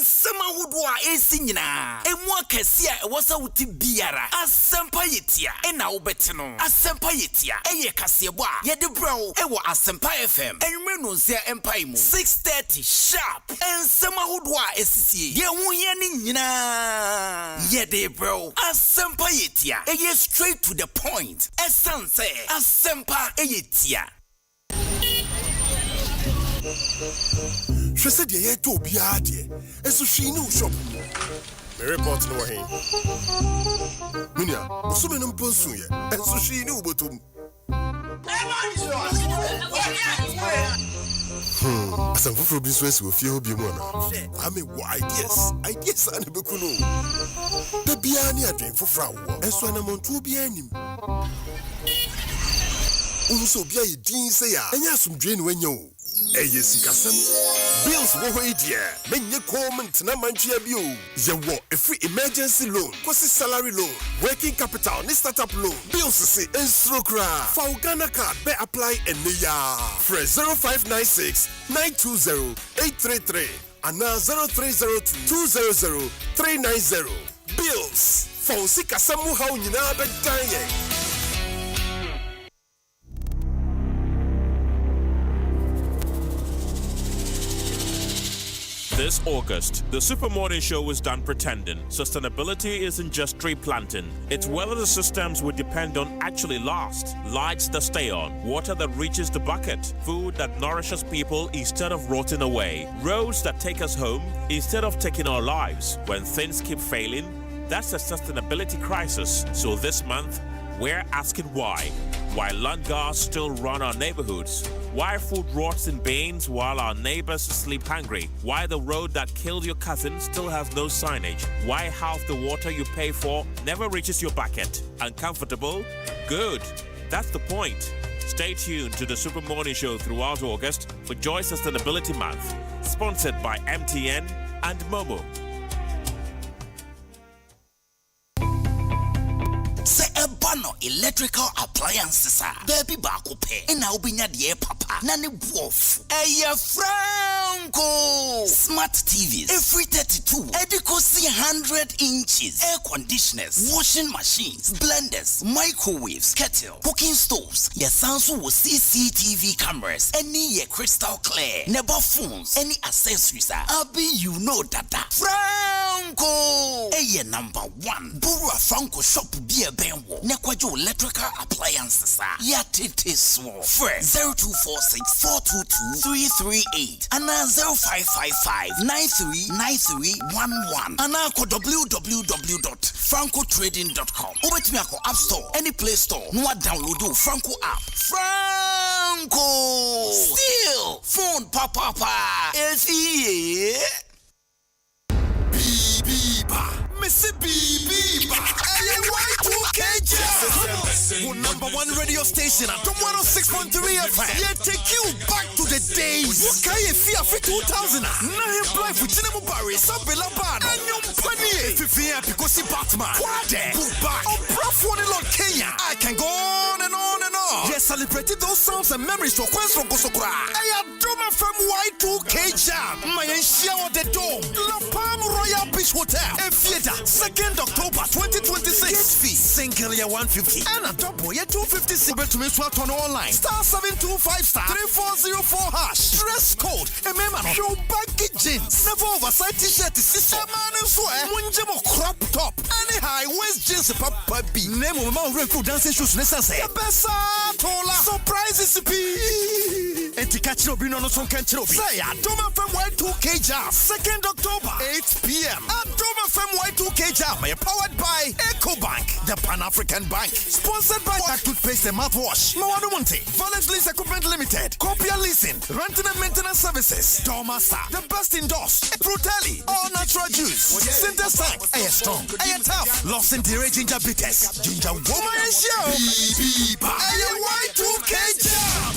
Sama wudwa esinyina emwa kese a wosa wuti biara Asempa yetia na wobetino Asempa yetia eye kasebo a ye de bro e wo Asempa FM enwe no nsia empai mu 6:30 sharp ensama wudwa esisie ye hu ye ni nyina ye de bro Asempa yetia eye straight to the point essence Asempa yetia. She said, "Ye to be hard, and so she knew shop. me report no he. Minia, so me no ponsu ye. Enso hwi ni ubotum. Asam foforo bi so esi ofie ho bi mu na. Ame wo ideas and be kuno. Da bia ni adwen foforo awo. Enso na montu bia anim. Unso bia ye din se ya. Enya asomdwe ni wanya o. Eye sikasem. Bills wo ho idea. Menye comment na mantua bi o. Ye wo a free emergency loan, kosi salary loan, working capital, ni startup loan. Bills se instrokra. For Ghana card be apply ya. Fresh 0596 920 833 and 0302 200 390. Bills. For sikasem wo ha nyina be dan ye. This August, the Super Morning Show is done pretending. Sustainability isn't just tree planting. It's whether the systems we depend on actually last. Lights that stay on, water that reaches the bucket, food that nourishes people instead of rotting away, roads that take us home instead of taking our lives. When things keep failing, that's a sustainability crisis. So this month, we're asking why. Why land guards still run our neighborhoods? Why food rots in bins while our neighbors sleep hungry? Why the road that killed your cousin still has no signage? Why half the water you pay for never reaches your bucket? Uncomfortable? Good. That's the point. Stay tuned to the Super Morning Show throughout August for Joy Sustainability Month. Sponsored by MTN and Momo. Ebano electrical appliances baby baako pe na obinya de papa na ne buof Franco smart TVs every 32 edikosi 100 inches air conditioners washing machines blenders microwaves kettle cooking stoves your Samsung with CCTV cameras any your crystal clear never phones any accessories abi you know that Franco number 1 Burua Franco shop be a benwo nekwajo electrical appliances yatete so fresh 0246 422 338 and 0555 939311 and www.francotrading.com obetumi akọ app store any play store no download the Franco app. Franco still phone papa Mississippi Y2K number 1 radio station at 106.3 FM. Yeah, take you back to the days. What can you feel for 2000? Now you play for Chinemo Barry, Sabella Ban, and you penny. If you fear because you Batman, Quade, Bookback, or Prof1 in Kenya. I can go on and on and on. Yes, celebrated those sounds and memories for Quest from Kosokra. I am Doma from Y2K Jam. My shower the dome. La Palm Royal Beach Hotel. A theater. 2nd October 2026. Gate fee single year 150 and a double year 256. To me swat on online. *725 *3404 hash. Dress code. Remember, show baggy jeans. Never oversized t-shirt. Sister man and swear. Munjamo crop top. Any high waist jeans. Papa B. Name of my record dancing shoes. Necessary. Besa tola. Surprises be. And to catch no no son can say Doma from Y2K Jam. 2nd October 8 p.m. at Doma from Y2K Jam. Powered by EcoBank, the Pan-African Bank. Sponsored by Wack Toothpaste and Mouthwash. Mawadu Monte, Valence Lease Equipment Limited. Copia Leasing, Renting and Maintenance Services. Dormasa, the best indoors. Fruteli, all natural juice. Sinter Tank, Air Strong, Air Tough. Lost in Dairy Ginger Bitters. Ginger Woman and Show. Y2K Jam.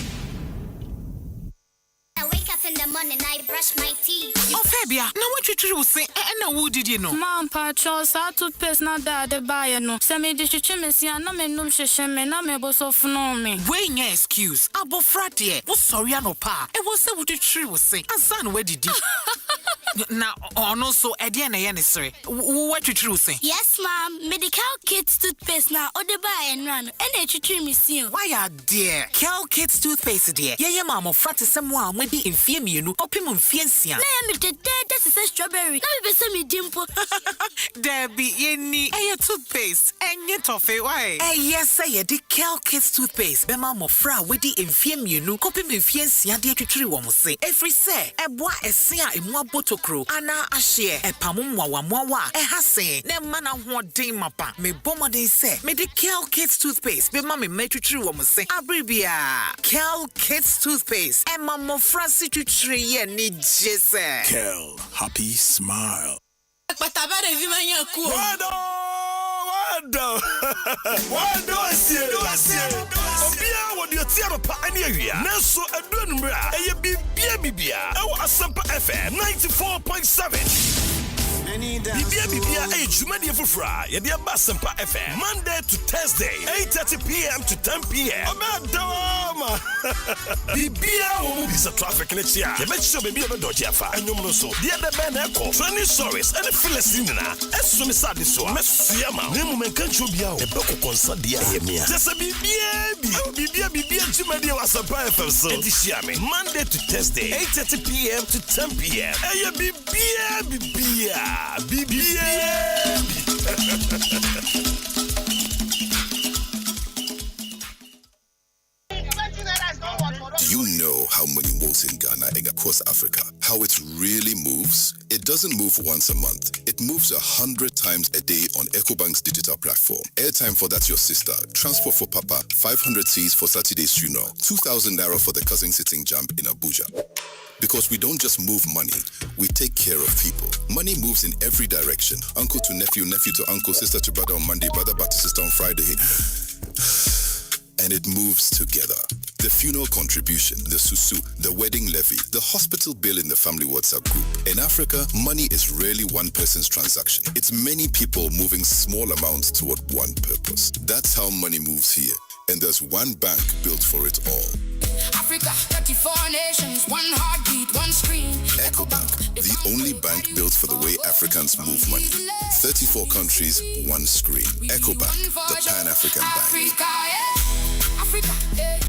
I wake up in the morning, I brush my teeth. Oh, Fabia, now what you say? And who did you know? Mom, Patros, I toothpaste not that the buyer no. Semi dish chimney, and no men no shame, and no me so for me. Wait, no excuse. Abo fratie. Was sorry, no pa. It was so what the tree was saying. And son, where did you? Now, on also, Ediana Yanisri. What you say? Yes, ma'am. Medical Kids toothpaste now, or the buy and run. And they treat me soon. Why are dear? Cal Kids toothpaste, dear. Yeah, mamma, frat is someone with the infame you know, opimum fiancia. I am the dead, that is a strawberry. Now be some dimple. There be any toothpaste and yet toffee. Why? Yes, I the Cal Kids toothpaste. Be mamma, fra with the infame you know, opimum fiancia, dear to tree one say. Every say, a boy, a sea, in one bottle. krokro ana ahye epamo mwawa ehase ne mana hoden mapa me bomode se me de Kel Kids toothpaste be ma me metwitri wo mo se abribia Kel Kids toothpaste e ma mo frasi twitri ye ni jese Kel, happy smile. Patabare vi manya ku. Wado asie. Obia wodi otiaro pa ani awia. Nanso aduru numra eye bibia. Ewo Asempa FM 94.7. Bibia ejumani efufra ye dia Asempa FM Monday to Thursday 8:30 p.m. to 10 p.m. Obadoma. Bibia wo bisa traffic na chia. Ye becho bibia be doje afa. Anyum no so. Dia de ben eko. Training stories and Philistine na. Eso me sad so. Mesua ma. Ne mu menka chu bia o. E be ko konsa dia ye mia. Just bibia jumani wa Asempa FM so. Edishia me Monday to Thursday 8:30 p.m. to 10 p.m. Eye bibia. Do you know how money moves in Ghana and across Africa? How it really moves? It doesn't move once a month. It moves 100 times a day on EcoBank's digital platform. Airtime for That's Your Sister. Transport for Papa. 500 Cs for Saturday's funeral. 2,000 Naira for the cousin sitting jump in Abuja. Because we don't just move money, we take care of people. Money moves in every direction. Uncle to nephew, nephew to uncle, sister to brother on Monday, brother back to sister on Friday. And it moves together. The funeral contribution, the susu, the wedding levy, the hospital bill in the family WhatsApp group. In Africa, money is rarely one person's transaction. It's many people moving small amounts toward one purpose. That's how money moves here. And there's one bank built for it all. Africa, 34 nations, one heartbeat, one screen. EcoBank, the only bank built for the way Africans move money. 34 countries, one screen. EcoBank, the Pan-African Bank. Africa, yeah. Africa, yeah.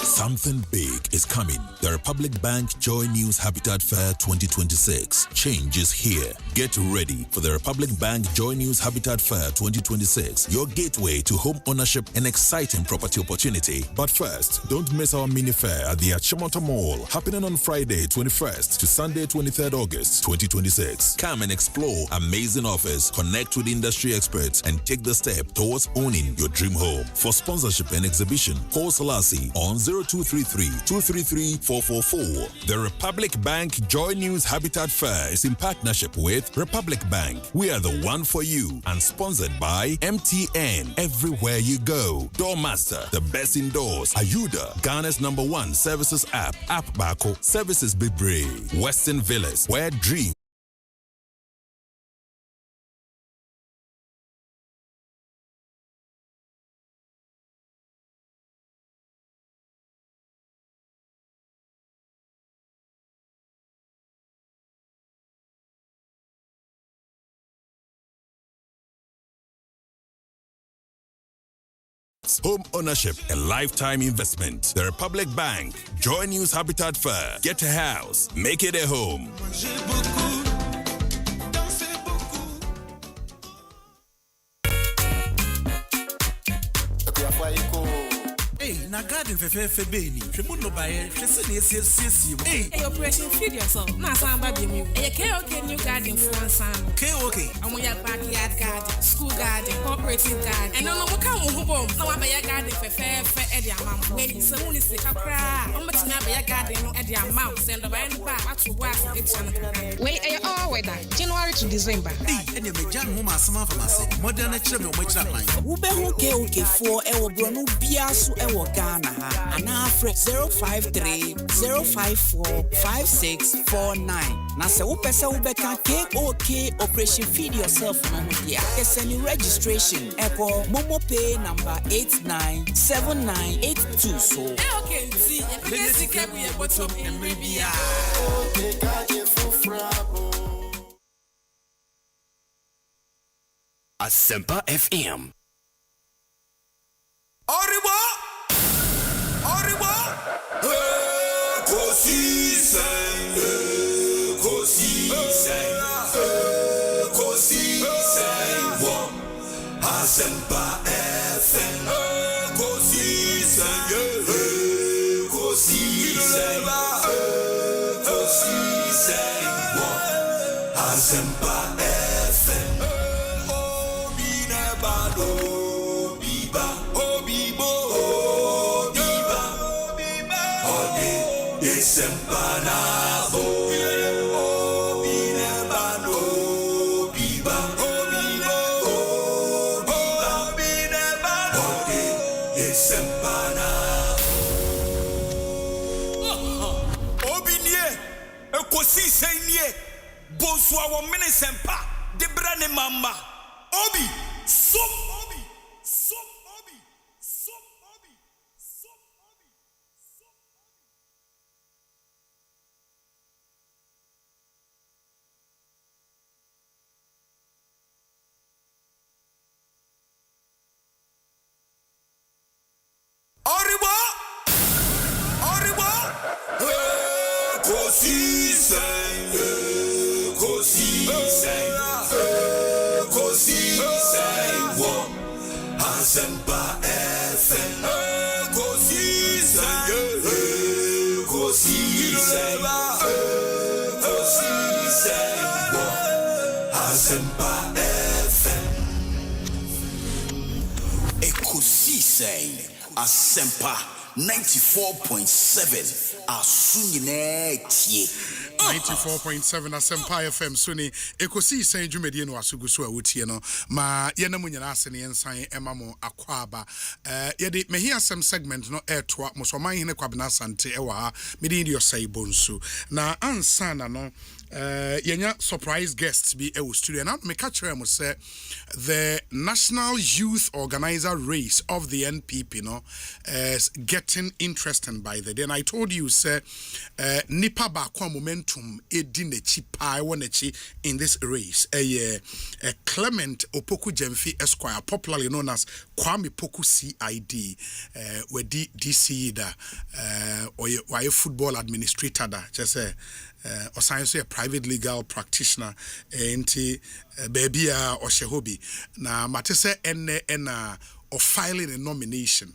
Something big is coming. The Republic Bank Joy News Habitat Fair 2026. Change is here. Get ready for the Republic Bank Joy News Habitat Fair 2026. Your gateway to home ownership and exciting property opportunity. But first, don't miss our mini fair at the Achimota Mall, happening on Friday 21st to Sunday 23rd August 2026. Come and explore amazing offers, connect with industry experts, and take the step towards owning your dream home. For sponsorship and exhibition, call Selassie on 0233-233-444. The Republic Bank Joy News Habitat Fair is in partnership with Republic Bank. We are the one for you, and sponsored by MTN. Everywhere you go. Doormaster, the best indoors. Ayuda, Ghana's #1 services app. App Bako, Services Bibre. Western Villas, where dreams. Home ownership and lifetime investment. The Republic Bank Joy News Habitat Fair. Get a house, make it a home. Na garden fefe beni hwemu no bae hwese na esiesie mu Operation Feed Yourself na samba bi mu KOK New Garden for ansano KOK amoya backyard garden, school garden, cooperative garden and no mo ka wo ho bom na wa ba ya garden fefe e de amam we se mu ni sika kra o matimi ba ya garden no e de amam se ndo ba en ba ato wa e tiano we all weather January to December ene me jan mo masama famase modern na kire me o ma kire plan wo be hu KOK 4 e wo bro no bia so e wo Ghana and afre 053-054-5649. Na se upese ubeka KOK Operation Feed Yourself no dia. Keseni registration echo Momo Pay number 897982 so. Okay, nti yesi kebu ye bottom emrebia. Okay, kaje fufra. Asempa FM. Oribo! Asempa FM. Go see, Asempa FM. Obi nebado, biba, obibo, obiba, ode, Asempa nabo. Obi nebado, biba, obibo, obi nebado, ode, Asempa nabo. Obi nie, ekosi senye. Bonsoir, wa mene sempa, de brane mama. Obi, som obi, som obi, som obi, som obi, som Oribo, Oribo, kosi senye. Kosi say wo Asempa FM. Kosi say wo Asempa FM. Kosi say Asempa 94.7 Asunyine tie 94.7 Asempa FM Suni ekosi san dwumedie no asugu so awutie no ma ye na munyana asene ensan emamo akwaba ye de mehi asem segment no etoa musoman hene kwabena asante ewa ha mede ndi osai bonsu na ansana no yenya surprise guests be e studio na me catch them say the National Youth Organizer race of the NPP no is getting interesting by the day. And I told you say nipa ba kwa momentum edi nechi pa wonechi in this race Clement Opoku Jemfi Esquire, popularly known as Kwame Poku CID, wedi DC da or football administrator da just or science a private legal practitioner enti baby or shehobi na matese ena or filing a nomination,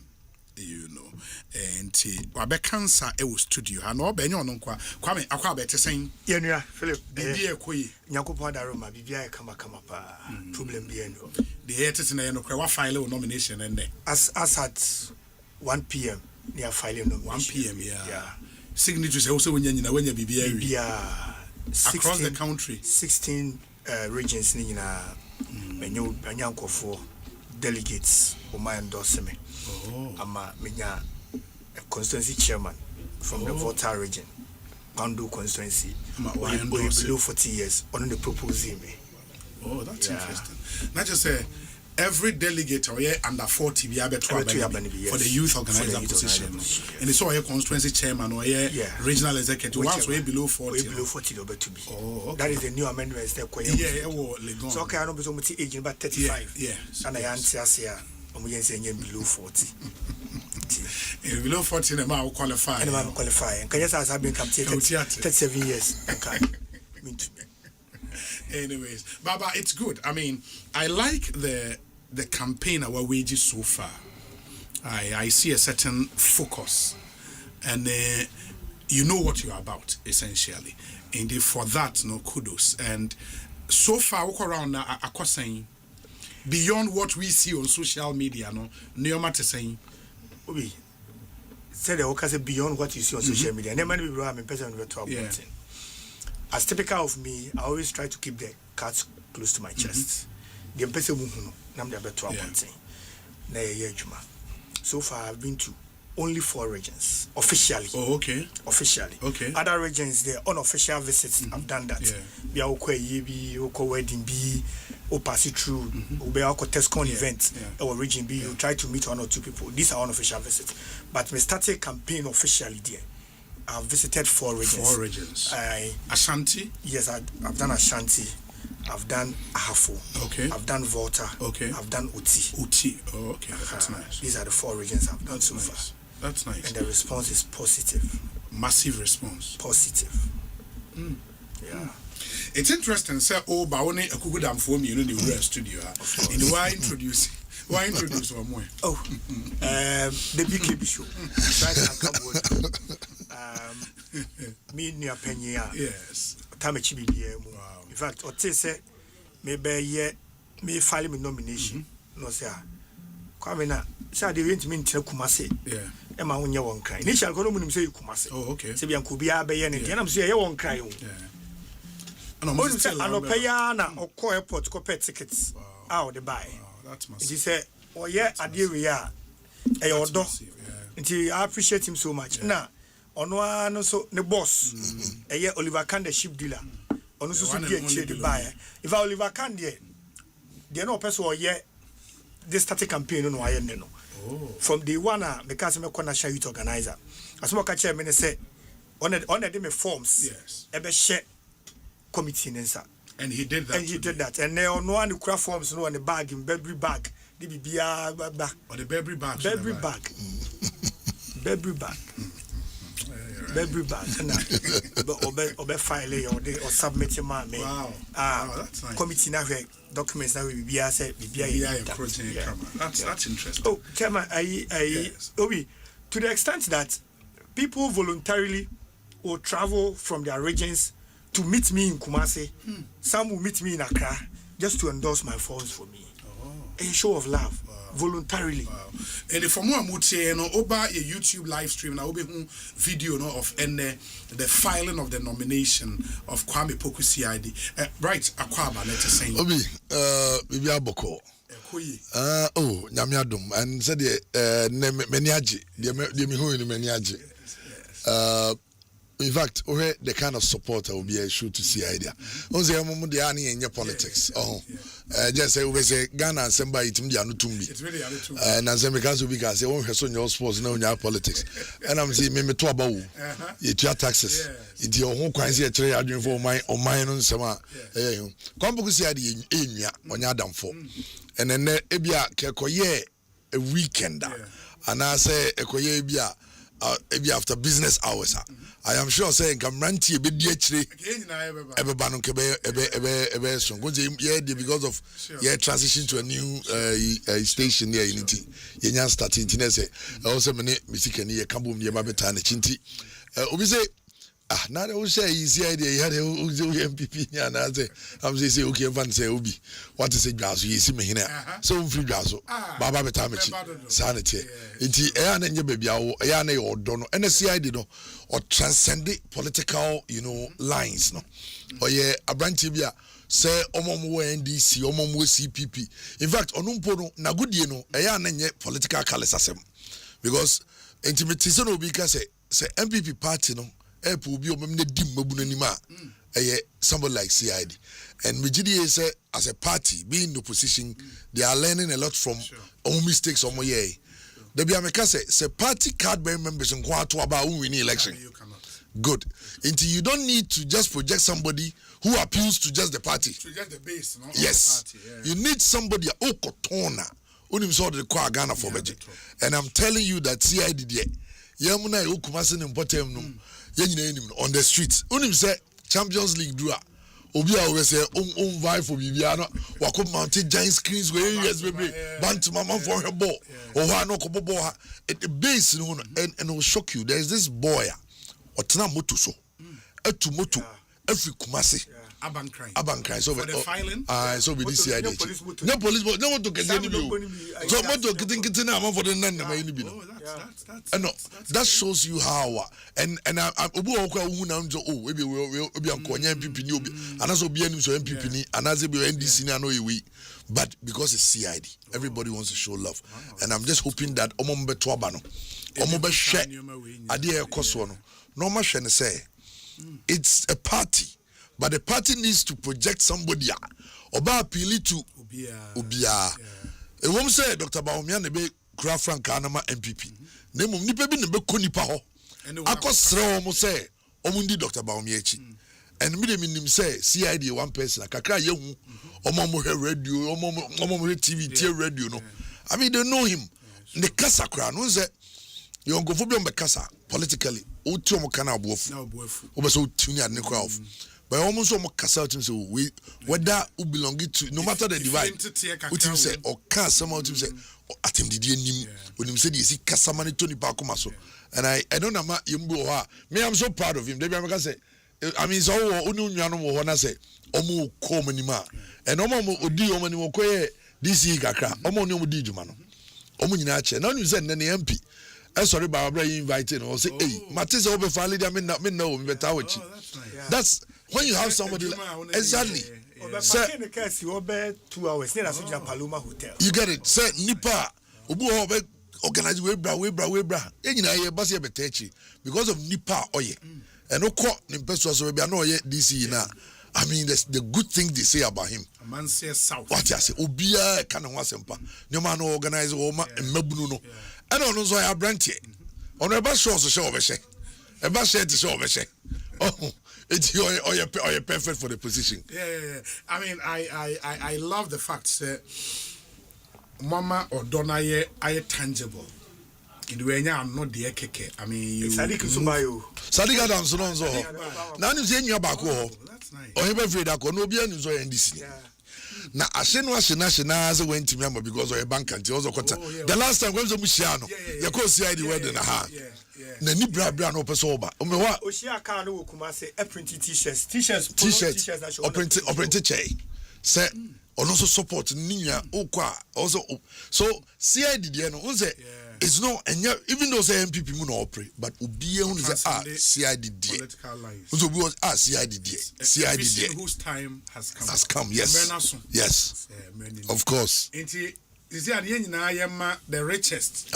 you know, and wabe cancer e studio and all benyo no kwa Kwame akwa bete sen yenua Philip bibia ekoyi nyankopon daroma bibia kama pa problem bi eno the haters na no kwa file a nomination ende as at 1 p.m. near filing nomination 1 p.m. yeah. Signatures also when you bibia across the country 16 regions ni na menyo anyankofo delegates o my endorsement ama menya a constituency chairman from the Volta region Pandu constituency below 40 years on the proposing me. That's interesting. Not just say every delegate or under 40 be able to for the youth organizer position. And it's all a constituency chairman or regional executive. Once way below 40. Below 40 over to be. That is the new amendment. So okay, I don't be age about 35. Yeah. And I answer here. Below 40. Below 40, the man will qualify. And I'm qualifying. And yes, I've been captured 37 years. Anyways, Baba, it's good. I mean, I like the campaign our wages so far. I see a certain focus, and you know what you are about essentially. And for that, no kudos. And so far, walk around now, I saying beyond what we see on social media, no, matter saying, we said the workers beyond what you see on social media. And then many people are person as typical of me, I always try to keep the cards close to my chest. The person who nam the better one. So far, I've been to only 4 regions officially. Oh, okay. Officially. Okay. Other regions, they're unofficial visits. I've done that. Be a yebi, oko wedding be, or pass it through. Be a TESCON event or region B. You try to meet 1 or 2 people. These are unofficial visits. But we started campaign officially there. I've visited 4 regions. 4 regions. Ashanti? Yes, I've done Ashanti. I've done Ahafo. Okay. I've done Volta. Okay. I've done Uti. Uti. Oh, okay. That's nice. These are the 4 regions I've done so far. That's nice. And the response is positive. Massive response. Positive. Yeah. It's interesting. Say, oh, but only a good for me, you know, the studio. And why introduce one more? Oh, the BKB show. Me near Penya. Yes. time chibi in fact or say maybe me file me nomination no say kwame na say dey went me ntia Kumase e ma wonye won kran initial ko no munim say Kumase say bia nko bia be ye ne dia na say ye won kran o no say anopaya na okọ airport ko pay tickets out the buy that's massive he say oh yeah ade we ya e odo nti I appreciate him so much na ono ano so ne boss e Oliver Khan the ship dealer ono so be a the buy if Oliver Khan there no person or this static campaign no why no from the one because me national youth organizer as mo ka chairman say on the forms e be share committee nsa and he did that and now no one craft forms no on the bag in Burberry bag the bibia ba or the Burberry bag Burberry bag na obe file or submit your man that's nice committee na documents na we bibia say bibia that's interesting oh chairman Obi to the extent that people voluntarily will travel from their regions to meet me in Kumase some will meet me in Accra just to endorse my funds for me a show of love voluntarily and for more mutie no oba your YouTube live stream na obi hu video no of the filing of the nomination of Kwame Poku CID right akwaba let us say obi bibi aboko oh nyame adom and said many age de me hu ni many age in fact the kind of support I will be sure to see idea on say mum de ani enye politics just say we say Ghana Asempa itim dia no tumbi it's really and Asempa can so because say won hweso your sports na onya politics and I'm say me to aba wo you pay taxes it your ho kwan say kire adwen for oman no nsema kombuku see ade enua onya adamfo and then ebia kekoye a weekend and I say ekoye ebia after business hours I am sure saying Kamranti be di akire ebeba no ebe so go because of transition to a new station there unity yenya starting tinese also me music ni ye kambom ni ba beta na chinti obi say na dey say easy idea you had MPP nya na say am say okay fan say obi what is it dwaso yesi me hina so mfiri dwaso baba beta mechi sanity nti na nye bia wo na ye odo no NCID no or transcend political lines no or ye abranti bia say omomwo NDC omomwo CPP in fact onumpo no na godie no na nye political colors asem because intimate so no bi ka say MPP party no epu bi omem na dim mabu nanima somebody like CID and Mijidi say as a party being in the opposition they are learning a lot from own mistakes on the Biameka say party card bearing members and to about winning election good until you don't need to just project somebody who appeals to just the party to just the base no? Yes the party, you need somebody okotona unim so the kwa Ghana for budget and I'm telling you that CID there yamuna okumase ne important no on the streets unim say Champions League draw obi a we say on vie for bibia no wako mounted giant screens where yes baby bant mama for her ball or ha no ko bobo ha the base no and it will shock you there is this boy otena moto so etu moto every Kumase Abankrai so for the filing so be this idea no police no want to get any so moto kitin na for the nan na may be no that shows you how and obu okwa wu na njo we be ankonya MPP ni obi anaso obi anim so MPP ni anaso be NDC ni ano ewi but because it's CID everybody wants to show love and I'm just hoping that omombe to aba no omombe hwe ade e koso no no ma hwe ne say it's a party but the party needs to project somebody oba appeal to obia e wom say Dr. Bawumia ne be kura Frank Anama MPP na mum nipa bi ne be konipa ho akosre wom say omundi Dr. Bawumia echi and me dem nim say CID one person kakra yehu omomo hwe radio omomo hwe TV tie radio no I mean they know him the kasa kra no say yongofo bi on be kasa politically o ti omo kana abofu o be so tuni ad ne kra off but almost so kasa utim say we whether you belong to no matter the divide utim say or can somehow utim say atem didi enim onim say the si kasa mani Tony pa koma so and I don't know ma yembo ha me I'm so proud of him they be say I mean, so unu nyano mo hona say omo kom anima and omo odi omo ni mo koye DC kakra omo ni omo di djuma no omo nyina che na unu say na MP sorry Barbara invited or say hey Matisse obe fali dia me no me beta wachi that's when you have somebody exactly say 2 hours near Asoja Paloma Hotel you get it say nipa obu obe organize we bra enyina ye base be techi because of nipa oye and okọ ni person so be na oye DC na I mean the good thing they say about him man say south what you say obia ka na ho Asempa no man organize o ma mabunu no and on so ya branche on e ba show so show obehye e ba share to show obehye oh it's you're perfect for the position. Yeah. I mean, I love the fact that Mama or Donna are tangible. In the way I'm not the keke. I mean, Sadiq Subayo. Sadiq Adams, so now you say you're back home. That's nice. Or you afraid that no be any so in this. Now, I say no, as I went to me because of a bank and also the last time when the Mushiano, you could see the wedding. Na ni bra no person oba o me wa Oshia kan no kuma say e print t-shirts o print che say ono so support ninya okwa also so CID there no say it's no even though say MPP mu no operate but obi ehun say CID there political life so we was CID there CID there whose time has come yes of course is there the richest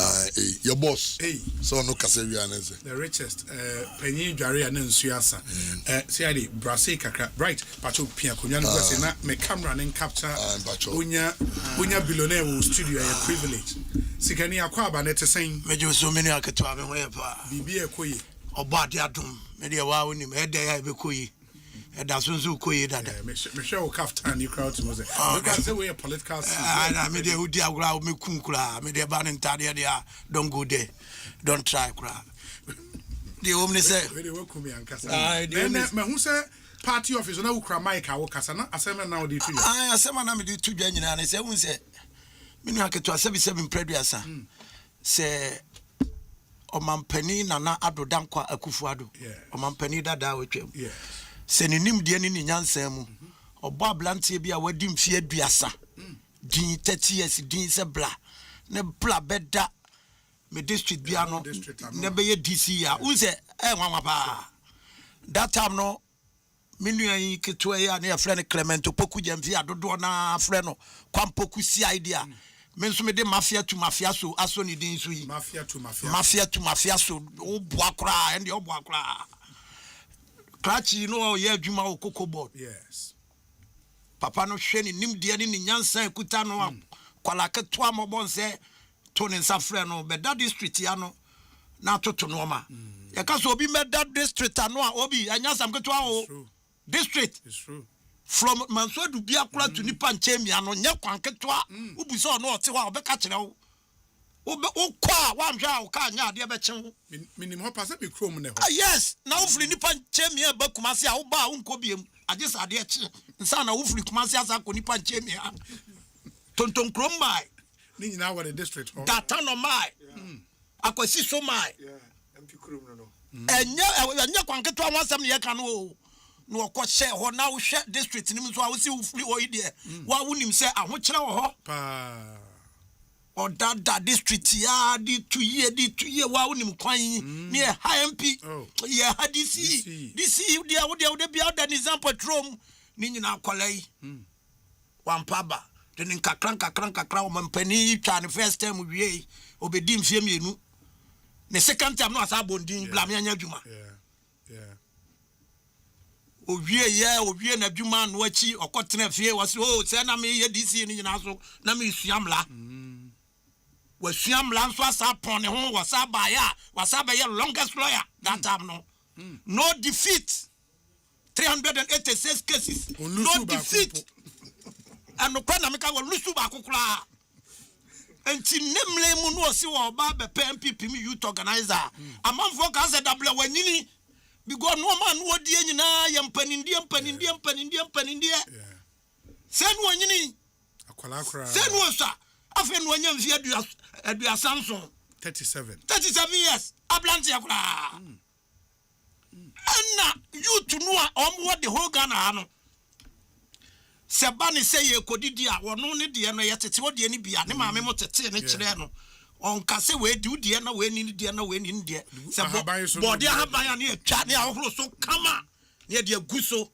your boss so no kaseria nese the richest penny dware and nsuasa see brase kakra right pacho pia konwa no say na me camera nen capture unya billionaire wo studio a privilege sikani akwa aba net sen mejo so many aketo ame ho ye pa bibi ekoyi obade adum me de wa woni me de ya be koyi da so koyi dada me show kaftan you crowd to say because say we a political I me dey udi agura me kunkura me dey ban ntade dey don't go there don't try kura the omni say we dey welcome me ankasa me hu say party office na ukra mic awo kasa na asema na odi tu asema na me dey tu dwa nyina na say hu say me nu aketo 77 preduasa say omampani na adodankwa akufuado omampani dada wetwam seninim de ni nyansan mu obo ablantie bi a wadi mfie aduasa din 30 years din se bla ne bla beda me district bia no ne be ye DC ya unse nwanwa pa that time no menu yi keto ya na friend Clement Opoku jamfi adodo na friend no kwampoku si idea me nso me de mafia to mafia so aso ni din so yi mafia to mafia so o boakra and o boakra Krachi no ye adwuma o cocoa board yes papa no hwe ni nimde ni nyansan ekuta no kwala keto amobon se to ne nsafre no be that district ya no na toto no ma ye ka so obi me that district no a obi anyasam keto o district it's true from mansodu bia kura to nipa nchemia no nye kwan keto a ubuso no ote wa obeka kire wo ukwa wamja uka nya de be chen minim ho pass be chrome ne ho yes na ufri nipa nchemia ba kumase a wo ba unko biem agesa de chi nsa na ufri kumase asa ko nipa nchemia tonton chrome mai ni nyina wa the district ho data no mai akwasi so mai MP chrome no enya kwanketo awasam ne ye ka no no okose ho na wo hwe district nim so a wo si ufri o ide wa wonim se ahokere wo ho pa or that district ya di 2 year wa unim kwan ni high MP ya DC dia wo be other example trom ni nyina akwalai wampaba de nkakran o mampani twa ne first time wie obedi mfie mienu ne second time no asa bondin blam nya adwuma owie na adwuma no achi okotena fie wase se na me ye DC ni nyina so na me suamla wasuam lanso asa pon ne ho wasaba ya longest lawyer that time no defeat 386 cases no defeat and no kwa na meka wo lusu ba kokura enti nemle mu no osi wo ba be MPP mi youth organizer amanfo ka se double wanyini because no man wo die nyina ye mpanindie sen wanyini akwala kra sen wo sa afen wanya mfi adua Samsung 37 years ablanti yakura Anna you to know what the whole Ghana no. Sebani say ye kodidia wono ne de no yetete wo de ni bia ne maame mo tete ne kire no on kase we do de na we ni de na we ni de se body ahaban na atwa ne ahoro so kama ne de aguso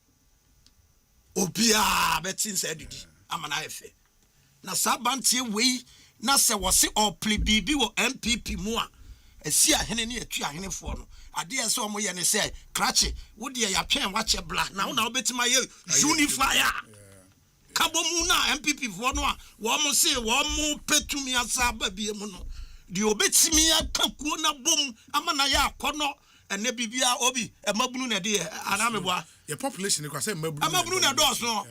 obia betin say didi amana efe na sabantie we na se wo se opli bibi wo MPP mu a esi ahene ne atwa ahene fo no ade ese omo ye ne say krache wo de ya twen wa che bla na wo na obetima ye unifier kabomu na MPP fo no a wo mo se wo mo petumi asaba bie mu no di obetimi akakuo na bom amana ya akono ene bibia obi emabunu na de anameboa your population kwa say emabunu na dos no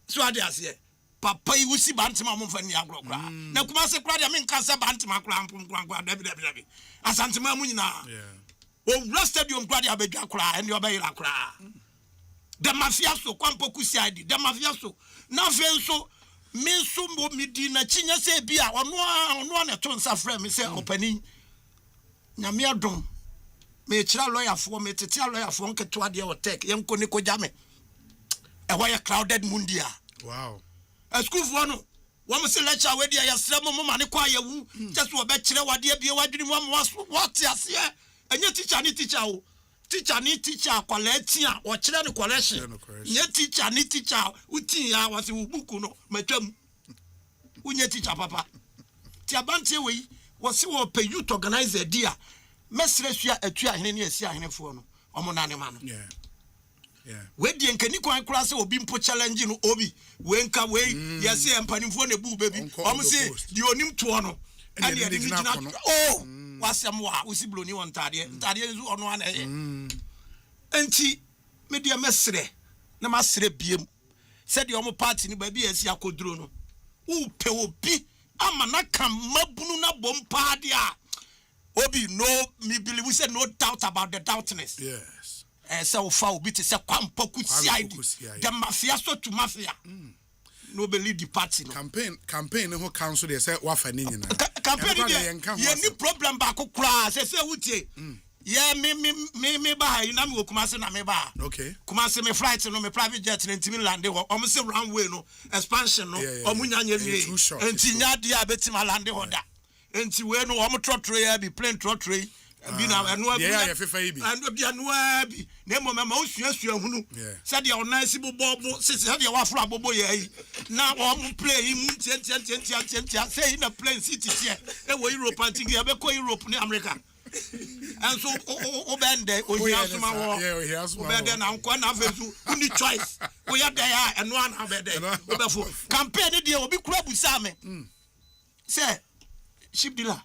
so ade ase papa yi wusi bantima mo fani agro kra na kuma se kra de me nka se bantima kra ampon dabi asantima mu nyina o stadium kra de abedwa kra ene obeyira kra the mafia so kwampo kusi adi the mafia so na fenso menso mo midi na chinya se bia ono na to nsa frɛ me se opani nyame adom me kira lawyer fo me tete lawyer fo nketo ade o tek yenko ne ko jame ho ya crowded mundia wow a school fo no wo mo se lecture we dia ya sra mo ma ne kwa yawu just wo be kire wade bia wadwini mo what ase enye teacher ni teacher o teacher ni teacher kwaletia o kire ne collection nye teacher ni teacher uti ya wase buku no matwam unye teacher papa ti abantie we wase wo pay youth organizer dia mesre sua atua ahene ne asi ahene fo no omo nane ma no we die nkani kwan kura se obi mpo challenge no obi we nka we yesi empanimfo ne bu baby omo se di onim to no ane ye di gina oh wasem wa usi bloni won tade nzu ono ana enti me dia mesre na masre biem se de omo party ni ba bi asi akoduro no u pe obi ama na kam mabunu na bompa de a obi no me believe we say no doubt about the doubtness yes so fa obi te se kwampo kusiaidi the mafia so to mafia no believe the party no campaign ho council dey say wa fa ni nyina campaign dey ye ni problem ba ko kura se wutie ye me ba na me Kumasi na me ba okay Kumasi me flight no me private jet na ntimi lande ho o me se runway no expansion no o munya nya wie enti nya de a betima lande ho da enti we no o mo trotro ya bi plane trotro bi na eno abi ya fefa yi bi ando bi anu abi na mo ma osuasua hunu se de o na si bobo se de wa afro abobo ya yi na o mo play mu tia say na plane city tie e wo Europe anti ya be ko Europe ni America and so obende ohiasuma wo obende na nko na fesu uni choice we ya there and one obende obefo campaign dey obi kura busa me say ship dealer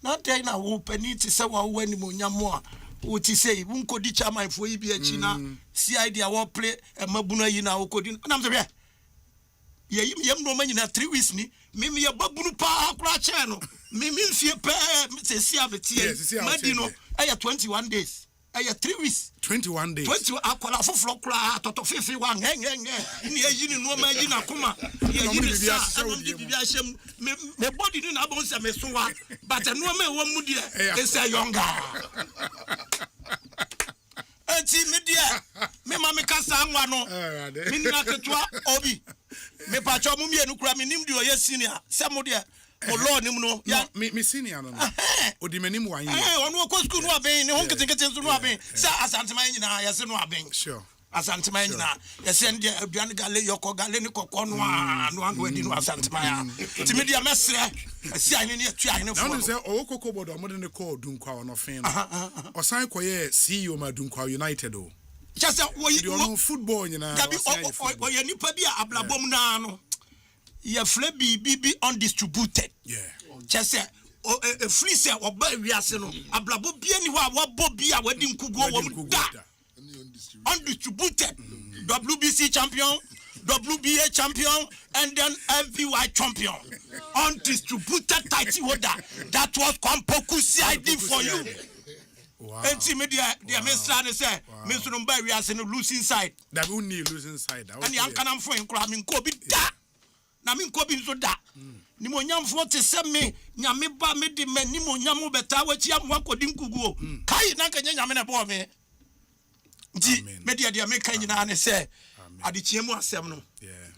na dey na wo penity say wa wani mo nyamo a wo ti say wonko di chairman fo yi bi achi na CID a wo play mabunu yi na wo kodi na am say yem no manyina 3 weeks ni mimi ya babunu pa kura che no mimi mfie pe se sia betie madino aya 21 days aya 3 weeks 21 days 20 akola foforo kura toto fifi wa ngenge ni eyi ni no ma yi na kuma ye yi ni sa di bibia hyem me body ni na bon se me so wa but no ma e wo mu de is a younger enti media me ma me kasa anwa no me ni na ketua obi me pa cho mu mienu kura me nim de o ye senior se mo de o law nim no ya me senior no odi manim wan ye onu ko school no aben ne hon kete so no aben sa asantema nyina ya se no aben sure asantema nyina ya se ndi aduane gale yoko gale ni kokko no ango edi no asantema ya ti media mesre si ahene ne atu ahene fo no say o kokko bodo mo de ne ko dunkwa no fen no osan koye CEO ma dunkwa United o just wo football nyina o ye nipa bi ablabom na no ye fle bi undistributed just say a free say oba wiase no ablabo bi ani ho a wabo bi a wadi nkugo wo da undistributed WBC champion WBA champion and then FBY champion undistributed title holder that was Kwampoku CID for you. Wow. And media the minister say me so no buy we are no losing side that we need losing side and yan kanam fo nkura me nko bi da na me nko bi so da ni mo nyamfo te se me nyame ba me de mani mo nyamo beta wachi am akodi nkuguo kai na kanya nyame na bo me nti media dia meka nyina ne se adechie mu asem no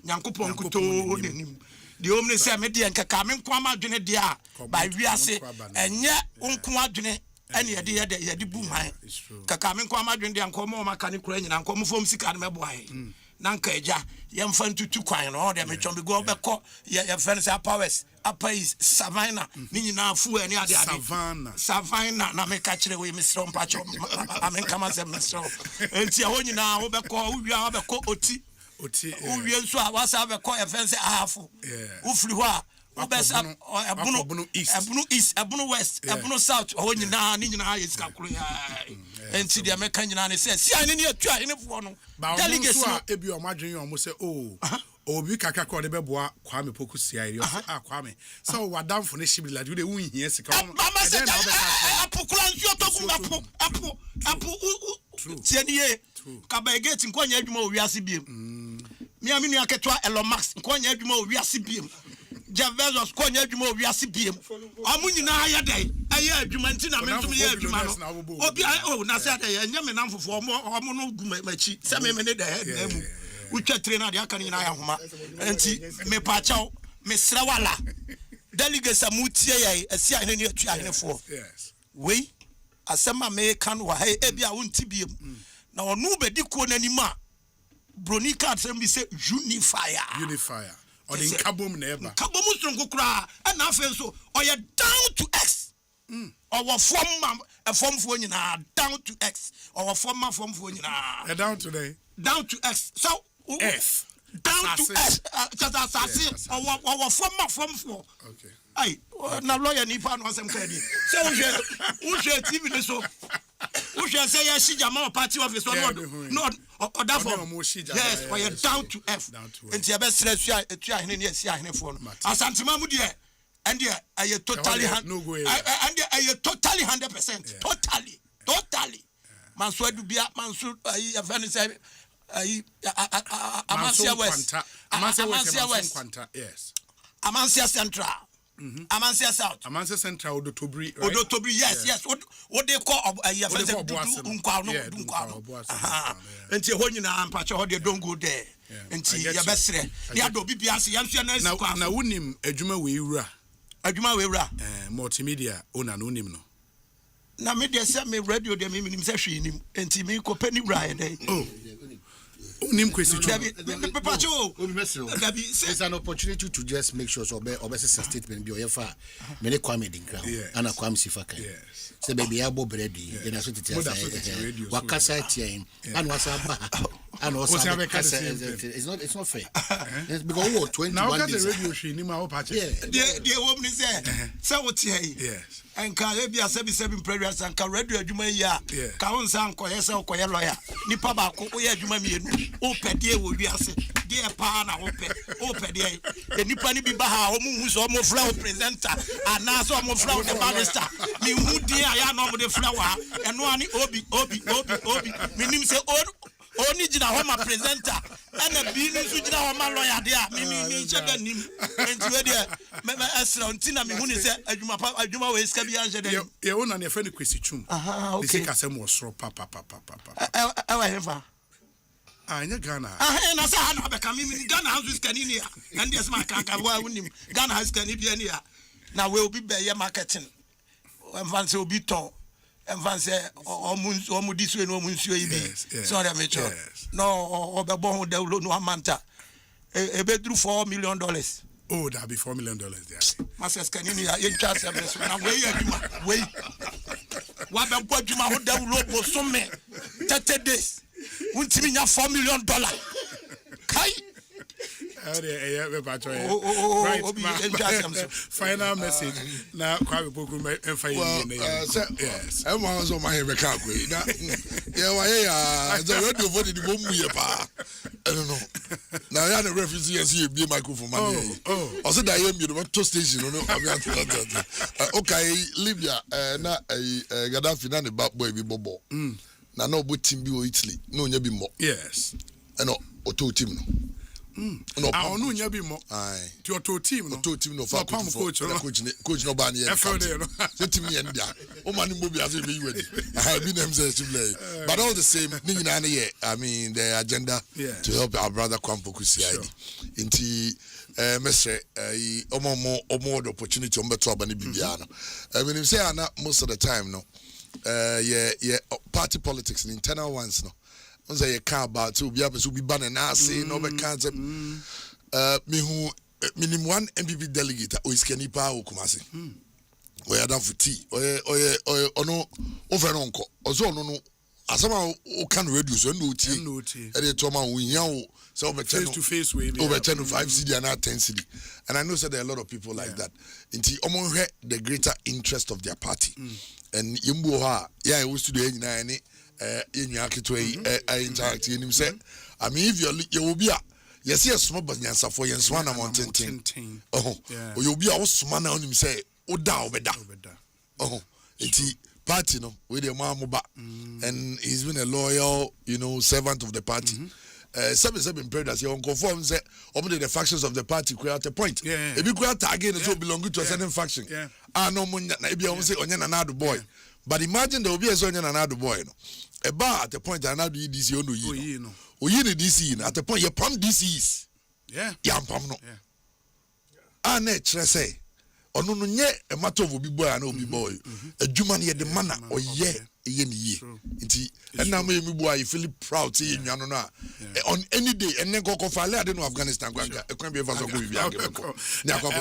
nyankopon kuto nenim de omne se media nkaka me nko amadwene dia ba wiase enye nko adwene ene yede bu man kaka me nko amadwene dia nko mo maka ne kura nyina nko mo fom sika ne mebo han nanka eja yemfa ntutu kwan no de me chombe go beko ye fence powers apa is savannah ni nyina fu ene ade savannah na me ka kire we misro mpacho amenka ma se misro enti ho nyina wo beko uwia wo beko oti uwie nso a wasa beko ye fence ahafu ufiri ho a obesa ebunu east ebunu west ebunu south ho nyina ni nyina yes ka kuro ya enti de meka nyina ne se si ane ne atua ene fo no delegate so ebi o madwen yo mo se obi kaka ko de beboa Kwame Poku sia iri Kwame so wadamfo ne shibli la de wunhia sika o mama se apokula nsuo to apu tienie kaba gate nkonya adwuma o wiase biem mi aminu aketwa Elon Musk nkonya adwuma o wiase biem Javezos konya adwuma o wiase biem amunyina ya dai aye adwuma ntina me ntum ye adwuma no obi na se adai nya me namfofo omo no gumachi se me ne da na mu utwa trainer de aka ni na ya homa enti me pachaw me sra wala delegate amutie ye asi ahene ne atua ahenefo we asema me kan wa he ebia wonti biem na onu bedi ko nanima broni card sem bi se unifier or the kabom never kabom strong kura na afen so oye down to x or form fo nyina down to x or form fo nyina down today down to x so f down to x just assassin or form fo okay ai na lawyer ni pa no asem kadi so wo TV ne so wo say ya shija ma party office no that form yes or down to f and you be stress you etua hene ne esi ahene fo no asantima mu de and you totally and you totally 100% totally manso adubia manso ya fani say Amasia West yes Amasia Central Amasia South Amasia Central Odotobri right Odotobri yes what they call unkwa enti ho nyina ampache ho de don't go there enti ya besre ya do bibia se ya nhwe na esikwa na wonim adwuma we wura multimedia ona no nim no na media say me radio de me nim say hwe nim enti me ko pani wura ye dey nim kwesi chu it's an opportunity to just make sure so obe statement bi oyefa me ne Kwame Dinkra ana Kwame Sifaka yes say baby abo bredi then aso tete wakasa tie and wasa ba and wasa it's not fair it's because what 21 now got the radio she nim our patch the woman say what tie yes and ka e bia 77 prayers and ka radio adwuma yi a ka won san koye se koye lawyer nipa ba ko ye adwuma mienu o pede wo wiase de pa na o pede e nipa ni bi ba ha o mu hu so mo flower presenter ana so mo flower the barrister mi hu din aya no mo de flower eno ani obi minim se oni jina homa presenter ana bi ni su jina homa lawyer de a mi chega nim enti we de me esra ontina mi hu ni se adwuma we ska bi anje de ye wona ne fa ni kwesi chum okay ka se mo soro papa wa hefa anya Ghana na sa ha na be ka mi Ghana house scanning ya and yes ma kan wa unim Ghana house scanning bi ani ya na we obi be ye marketing emfa se obi ton emfa se omu disu enu omu nsuo yi bi so ya mecho no obebo ho dawlo no amanta e be dru $4 million oh that be $4 million there master scanning ya ye twa se be so na we ya duma we wa be bo duma ho dawlo bo so me 30 days untimi nya $4 million kai final message na Kwame Poku emfa yes I want so my be ka ko na yeah why ya the radio for the bomu ye pa I don't know now ya the refugee yes be microphone man also that you me to station no okay Libya na Gaddafi na the bad boy bi bobo na no bo team bi o Italy no nya bi mo yes no auto team no No, I don't know be more. Aye. To your team, no. To team no for coach no ban here. Let me end there. O man mo be as be you ready. I have been them say but all the same, I mean the agenda to help our brother Kwampo Kusiadi. Inti Mr. Omo opportunity on beto abani bibiano. When you say most of the time no party politics and internal ones no. Once I care about to be able to be banned and I say no be cancer. Me who minimum one MPP delegate o iskeni pa o Kumasi. We are done for tea. No over no uncle. Also no asama o can reduce no tea. E dey to man we yan so face to face we over 10 to 5 cedi and 10 cedi. And I know that there are a lot of people like that. Inti omo hwe the greater interest of their party. And yimbo ha yeah we studio nyina any interact I mean if you will be yes small but nyansa for yen swan amount ten you be a small now him say oda obeda enti party no we the mamuba and he's been a loyal servant of the party. 7 predators you conform say the factions of the party create a point if you create again it will belong to a certain faction no munya na ebi say onye na nado boy but imagine there will be a onye na nado boy no a bar at the point that another DC ono yi no oyi ni DC at the point you pam DCs pam no na chere say ono no nye a matter of obi boy and obi boy adwuma na ye de mana oye ye ni ye nti na me boy you feel proud say nwa no on any day and then go file ade no Afghanistan kwan be fa so go bi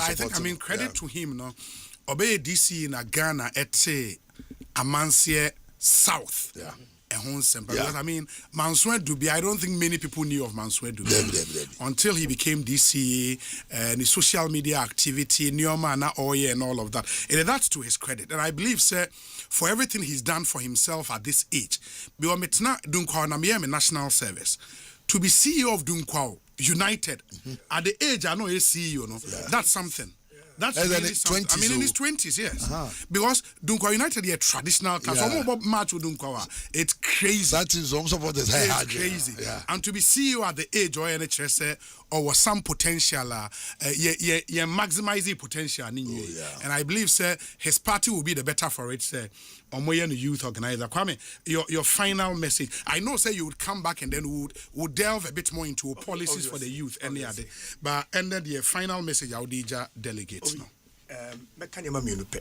I think I mean credit to him no obey DC na Ghana etse amansie south because I mean Mansour Dubi, I don't think many people knew of Mansour Dubi until he became DC and his social media activity, Neomana Oye and all of that. And that's to his credit. And I believe, sir, for everything he's done for himself at this age, national service, to be CEO of Dunkwao United at the age I know he's CEO, that's something. That's really 20s. I mean, in his 20s, yes. Because Dunkwa United is a traditional class. Match with Dunkwa. It's crazy. That is also what is crazy. And to be CEO at the age or NHS or some potential, maximizing potential. And I believe, sir, his party will be the better for it, sir. Omoyen youth organizer. Kwame, your final message. I know, sir, you would come back and then would delve a bit more into policies for the youth any other. But ended the final message, Audija delegates.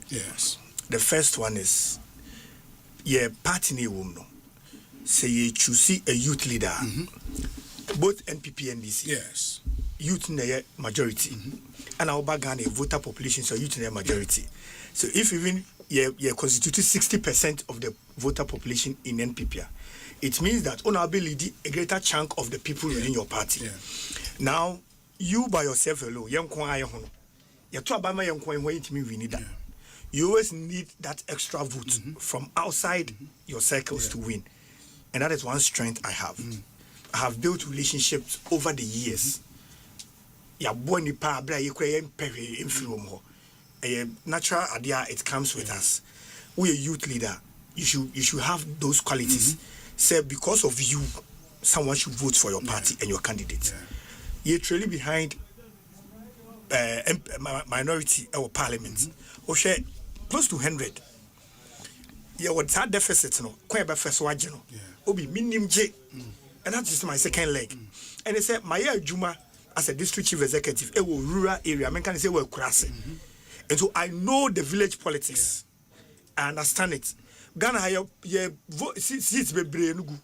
Yes. The first one is party ni no. Say you choose a youth leader. Both NPP and DC. Yes. Youth in majority. And our Ghana voter population so youth in majority. So if even you constitute 60% of the voter population in NPP, it means that on our ability a greater chunk of the people within your party. Now you by yourself alone, you always need that extra vote from outside your circles to win. And that is one strength I have. I have built relationships over the years. Natural idea, it comes with us. We're a youth leader. You should have those qualities. Say because of you, someone should vote for your party and your candidate. You're truly behind minority or parliament. Or share close to 100. Yeah, what's that deficit? No, quite by first wajino. Obi minimum J, and that's just my second leg. And they said my Juma as a district chief executive, a rural area. I mean, can say we're crossing. And so I know the village politics. I understand it. Ghana, seats be brenugu.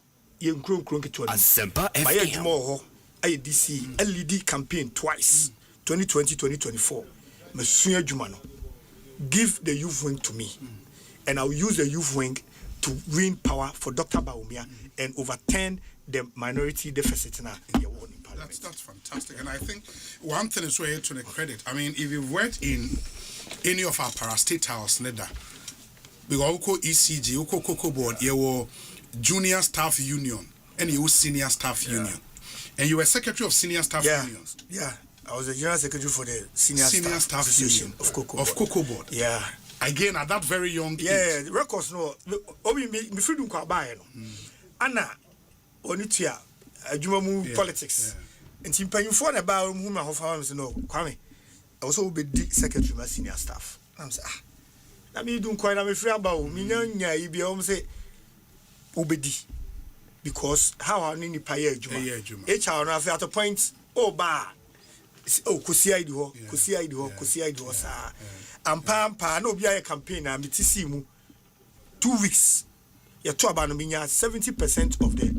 Asempa FM. IDC LED campaign twice, 2020, 2024. Monsieur Jumano, give the youth wing to me, and I'll use the youth wing to win power for Dr. Baumia and overturn the minority deficit in the world. That's fantastic, and I think one thing is here to the credit. I mean, if you've worked in any of our parastatals, Neda, because ECG, Cocoa Board, you were junior staff union and you were senior staff union, and you were secretary of senior staff unions. Yeah, I was the general secretary for the senior staff association union of Cocoa Board. Yeah. Again, at that very young age. Yeah, the records no. Obi me freedom kwa buy no. Anna, onitia, Jumamu politics. And Timpan for about whom I have found no, Kwame. I also be secretary, my senior staff. I'm saying, I mean, don't quite have a free about me. You be almost say, Ubedi. Because how I need pay Juma. HR at a point, oh, bar. Oh, Kusia do, sir. And Pampa, no be a campaign, and Mitisimu 2 weeks. You're talking about 70% of the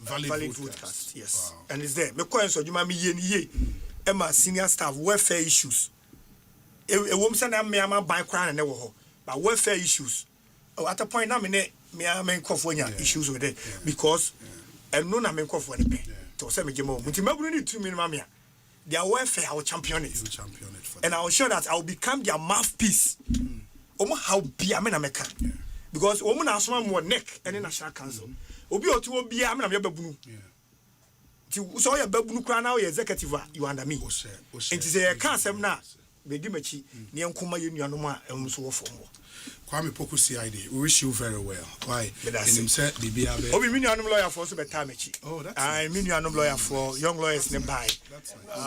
valid vote cast. Yes. Wow. And it's there. Me so you mami ye Emma senior staff welfare issues. A woman say na me ama buy crown and never but welfare issues. Oh, at a point now me am issues with it because and no na me for the pay. To say me jemo. Muti me need 2 million mamia. Their welfare I will champion it. And I will show that I will become their mouthpiece. Omo how be amena meka. Because woman has one more neck and in national council. Obi or two be am na babunu. So your babunu kra now executive you under me. It is a council na be di machi ne nkoma ye nuanom a emso wo fo mo. Kwame Poku CID, we wish you very well. Why? In himself, BBA. Obi mi nuanom lawyer for so better machi. Oh, that's I mean nuanom lawyer for young lawyers ne buy.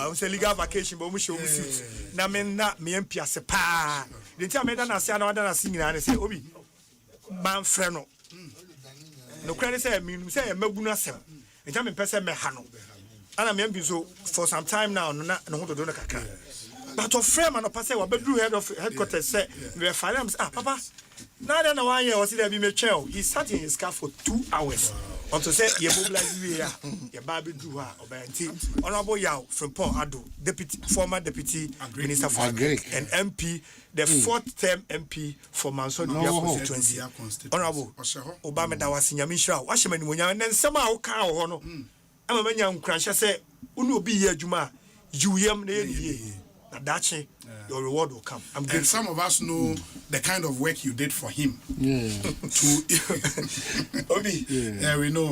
We say legal vacation but we show suit. Na me MP asepa. The time me da na say na da na sing na say Obi man frɛ no no credit say me say magunu asem ntia me pese me ha no ana me mbi so for some time now no ho do no kakra but of frame and pese wa bedru headquarters say we fire am papa na dey na 1 year o see there be me chair he sat in his car for 2 hours unto say ye mobilize we here ye ba bedru ha obanti honorable yaw from Paul Ado former deputy minister for agric and MP the 4th term MP for Manson constituency. Honorable Obama da was in Yamisha, Washman Munya, and then somehow cow honor. I'm a young crash. I say, Uno be here, Juma, you yam ye. Dachi, your reward will come. And some of us know the kind of work you did for him. Yeah. Obi, yeah, we know.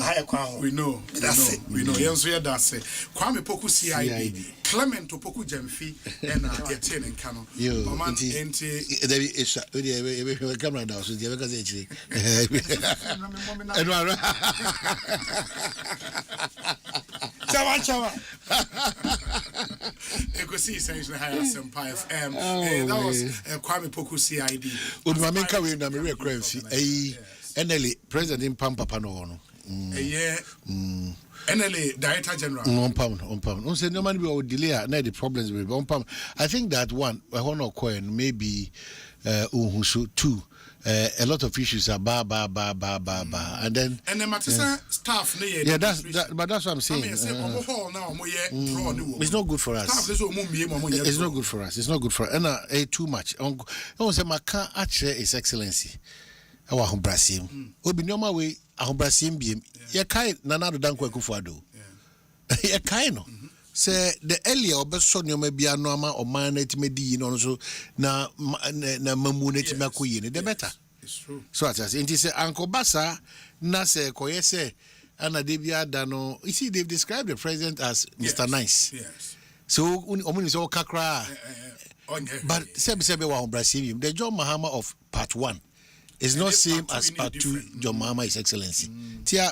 We know. That's it. We know. Yes, that's it. Kwame Poku CID. Clement Poku Jemfi and Etienne and Cano. Mama, we camera down. So the other guy Chawa. Ekosi essentially higher Asempa FM. That was Kwame Poku CID. Udmamenka we na me krenfi. NLA President Papa no. NLA Director General. On pound. No say no man be delay na the problems with on pound. I think that one maybe Uhusu 2 a lot of issues are ba and then staff that's what I'm saying. It's not good for us. It's not good for us. And too much. No say maka actually is excellency. Our Brasim. Obi normal way our Brasim be ye kai nanado danko Akufo-Addo. Ye kai no. Say the earlier obeso nyoma bia no ama oman na timedi no so na mamu na timakoyi ne the better. It's true. So as it say Uncle Basa na say koye say ana de bia da no. You see they've described the president as Mr. Nice. Yes. So omuni so kakra. But sebe wa Brasil the John Mahama of part 1 is not same as part 2 John Mahama His Excellency. Tia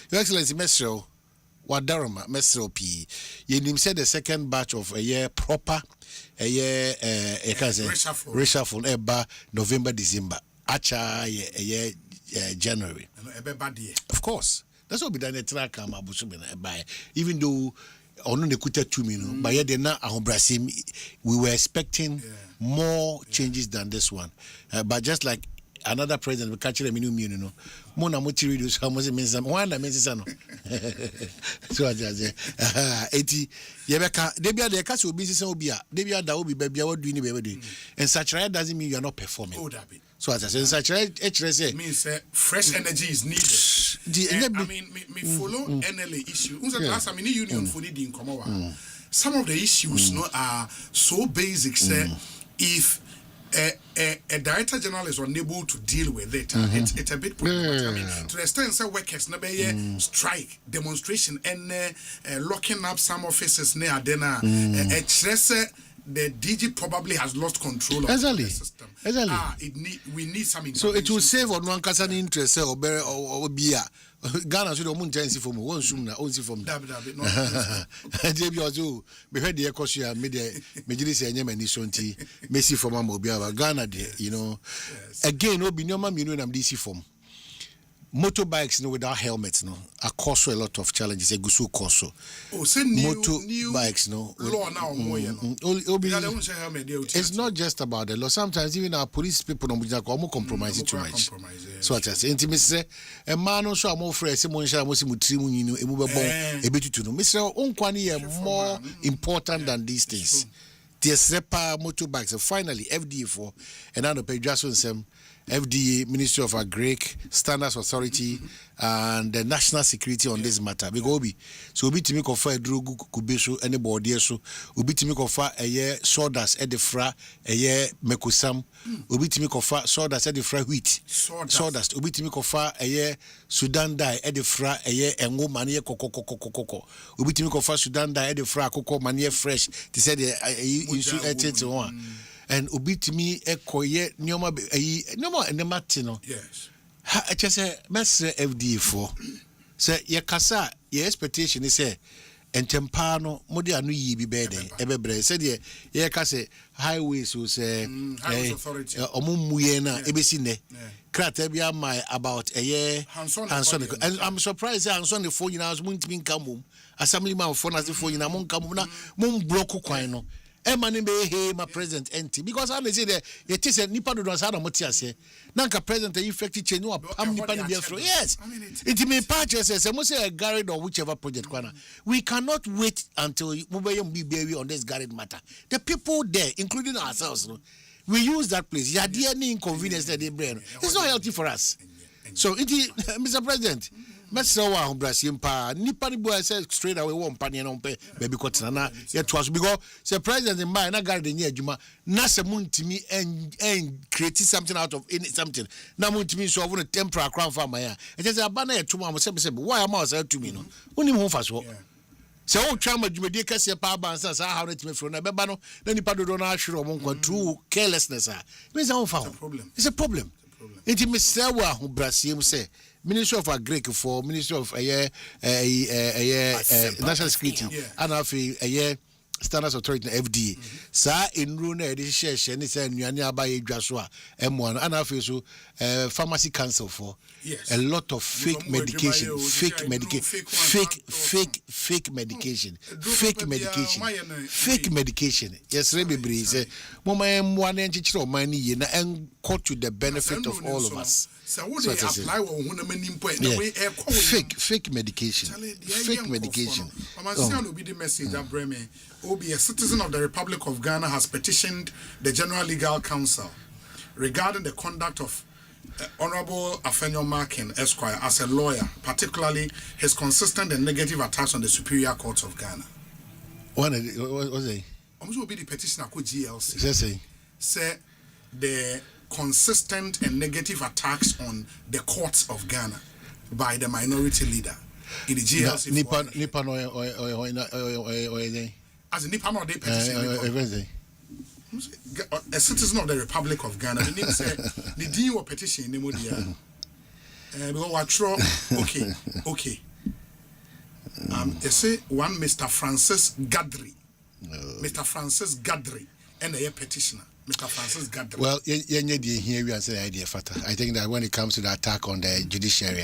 Your Excellency Mesro Wadaroma Mesro P. You said the second batch of a year proper a year reshuffle eba November December acha a year January. Of course. That's what we done at Traka Mabusumina by even though on the kuta 2 million but yet na Brasim we were expecting more changes than this one. But just like another president will catch them in no mona muti reduce how much means one means no so ajaje 80 yebeka debia the case will be obia debia da obi babia what do you need and saturated doesn't mean you are not performing. So as I say saturated means fresh energy is needed. I mean me follow NLA issue last time in union for the in some of the issues no are so basic say if a director general is unable to deal with it. It's a bit problematic. I mean, to the extent that workers never strike, demonstration, and locking up some offices near dinner. the DG probably has lost control of exactly. the system. Exactly. We need some intervention. So it will save on one person interest or beer. Ghana should have chance for one soon, only from that. And they also be heard the Ecosia media, Majlis and Yemen is on tea, Messi from Mobia, Ghana, you know. Again, no be no man, you know, I'm DC form. Motorbikes, without helmets, are a lot of challenges. A gusu course. Oh, say new motorbikes, law now. It's not just about the law. Sometimes even our police people don't compromise it too much. So I say, intimacy. A man also am more fresh. Someone shall most mutrimu, you know, a mobile a bit to know. Mr. Unkwani more important than these things. The SEPA motorbikes, and finally FDA for and now the pay Jason FDA, Ministry of Agric, Standards Authority, and the National Security on this matter. We go be so we to make of a drogu kubeso anybody so we to make of a year sawdust at the fra a year mekusam we to make of sawdust at the fra wheat sawdust we to make of a year Sudan die at the fra a year and go mania coco we to make of Sudan die at the fra coco mania fresh they said you should eat one. And obitimi ekoye nyoma and the matino. Yes. I just say Master FDA for say ye kasa your expectation is say and tempano modi anu yi bi bede ebebre said ye kase highways will say authority omumuye na ebesi ne krata bia my about a year Hanson and I'm surprised Hanson the phone now muntimi nkamum assembly man phone as the phone na mon kamum na mon block kwan no Emani be hey my president empty because I say that it is a nipa do answer na motiase nanka president effective change no am nipa ni biafro yes it may purchase say mo say a garage or whichever project kwana we cannot wait until mobile be baby on this garage matter the people there including ourselves we use that place ya there any inconvenience that they bring it's not healthy for us so Mr. President Mr. Wa Asempa nipa ni boy say straight away one pan na umpe baby kotana yet was because say president in mind na guard the adwuma na se muntimi and create something out of something na muntimi so over the temporary crown farmer ya it is abana yet tuma say why am I say to me no unim ho fa so say o twa madwumadi kase pa abansa sa how let me from na beba no na nipa do na ahwere mo nkwa true carelessness means I fa it's a problem it Mr. Wa Asempa say Ministry of Agric for Ministry of National Security and a year Standards Authority FDA. Sa in Runa edition is a Nyanya Joshua M1 and also Pharmacy Council for a lot of fake medication, fake medication. Yes, Rebbe say Mama M1 and Chicho money and cut to the benefit of all of us. So what they apply fake medication. Fake medication. Will be the message that Breme will be a citizen of the Republic of Ghana has petitioned the General Legal Council regarding the conduct of Honorable Afenyo Markin Esquire as a lawyer, particularly his consistent and negative attacks on the Superior Court of Ghana. What was it? Will be the petitioner called GLC. Yes, say the consistent and negative attacks on the courts of Ghana by the minority leader in the GLC. Nippon as a Nippon or they petition. A citizen of the Republic of Ghana. The name said the deal or petition in the Modia. Okay. They say one Mr. Francis Gadri. Mr. Francis Gadri and a petitioner. Mr. Francis Gadri. Well, here we are saying idea fatter. I think that when it comes to the attack on the judiciary,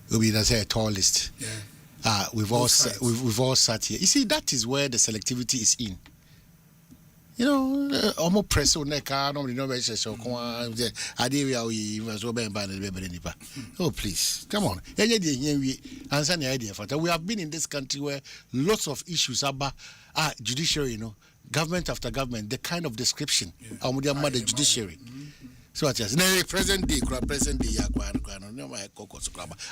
will be a tall list. Yeah. We've all sat here. You see, that is where the selectivity is in. You know, almost press on the car. Nobody knows so. Oh, please, come on. Answer the idea fatter. We have been in this country where lots of issues about judiciary, you know. Government after government, the kind of description the judiciary. So what is now present day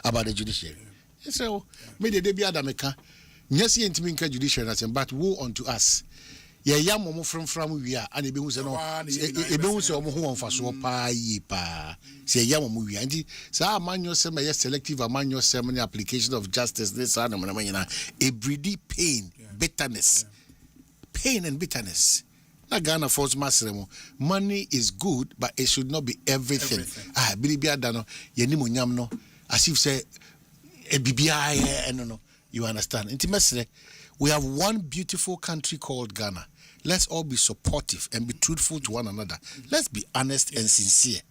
about the judiciary. So maybe they be Adameka. Yes, intimate judiciary, but woe unto us. Yam from we are and who say who for so pa say yam movie and so manual selective manual ceremony application of justice this a breedy pain bitterness. Pain and bitterness. na Ghana force masremo. Money is good, but it should not be everything. Bilibia dano yeni munyam no as if say BBI no. You understand? Intimacy. We have one beautiful country called Ghana. Let's all be supportive and be truthful to one another. Let's be honest and sincere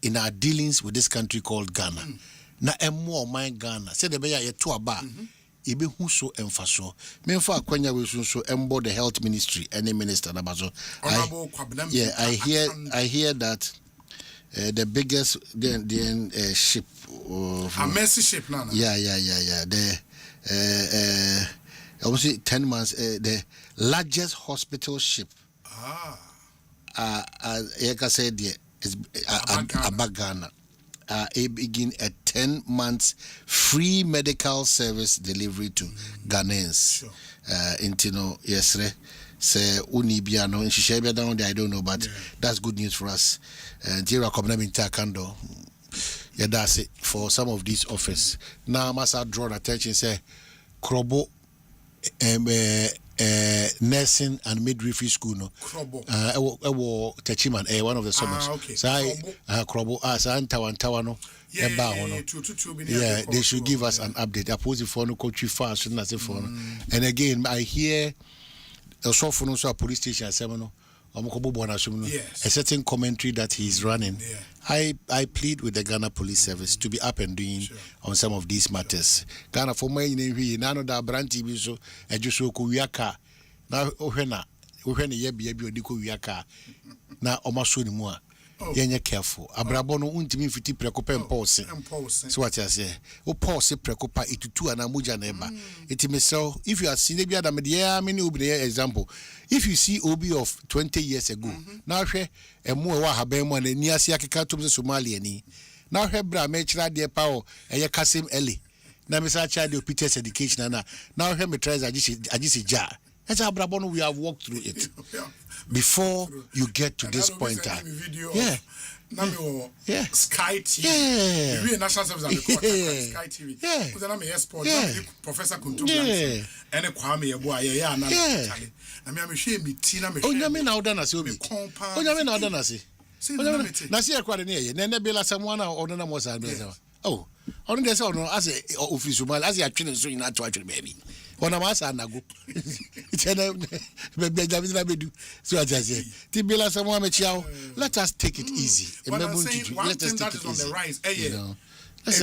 in our dealings with this country called Ghana. Na emo my Ghana. Say the beya ye to aba. Ibe hu so emfaso. Me fa akwanya we so embo the health ministry any minister na bazo. I hear that the biggest ship a mercy ship now. Yeah. The obviously 10 months the largest hospital ship. Like I said, is Ghana. It begin a 10 months free medical service delivery to Ghanaians. Intino yesre say unibia no shisha down there, I don't know, but that's good news for us. Tira komna minta kando. Yeah, that's it for some of these offers. Now I must draw attention say Krobo nursing and midwifery school no Techiman one of the summers. So Krobo Antawa no they should give us an update. Opposing for no coach fast and again I hear also for a police station a certain commentary that he's running. I plead with the Ghana Police Service to be up and doing on some of these matters. Ghana for my none of the brand TV so and just so kuyaka now ohena yebi odiko yaka na omaso ni mu a yenye careful abrabono untimi fiti prekopa impulse so what I say o pause prekopa itutu ana muja na eba itime so if you are seen be adam dey many obi example if you see obi of 20 years ago now hwe emu wa haban mu na ni ase akeka tom Somalia ni now hwe bra me kira de pa o eye Kasim Eli na me sa child of Peter's education na now hwe me tries agisi ja. That's how Brabono we have walked through it before you get to this point. Sky TV. We national service and Sky TV. Because I'm a sport. Professor Kuntum and a Kwame Yeboa. Na me shame me tina me. Oh, nyame na oda na se obi. Oh, nyame na oda na se. Na se akwa ne ye. Na bela someone oda na mo sa be say. Oh, on dey say no as a office mal as a twin so ina to actually baby. Ona masa na go so I say tibila someone me chiao let us take it easy let us take it easy let's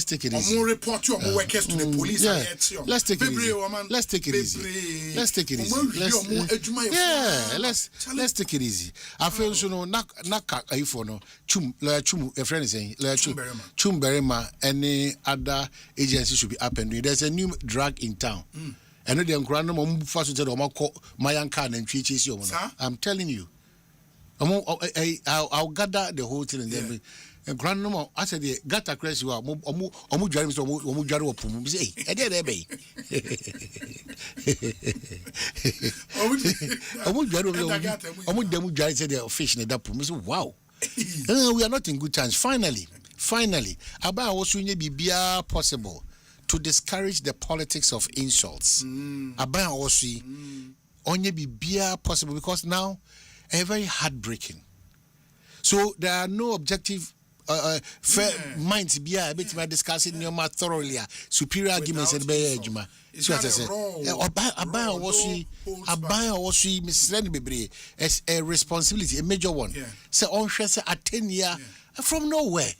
take it easy report to workers to the police let's take it easy let's take it easy let's take it easy I feel so no naka ifo no chum a friend is saying chum berema any other agency should be up and doing. There's a new drug in town and the grandma first said mayanka and chichi. I'm telling you I'll gather the whole thing and then and grandma I said the gata crash you are omu jari so omu jari opum say e dey be omu jari said the fish in that pum say wow. We are not in good times. Finally about also bibia possible to discourage the politics of insults. About also onye bibia possible because now a very heartbreaking. So there are no objective fair minds be a bit by discussing your math thoroughly superior arguments and be ejuma. So as I say about was misleading bebre as a responsibility, a major one. So on say at 10 year from nowhere.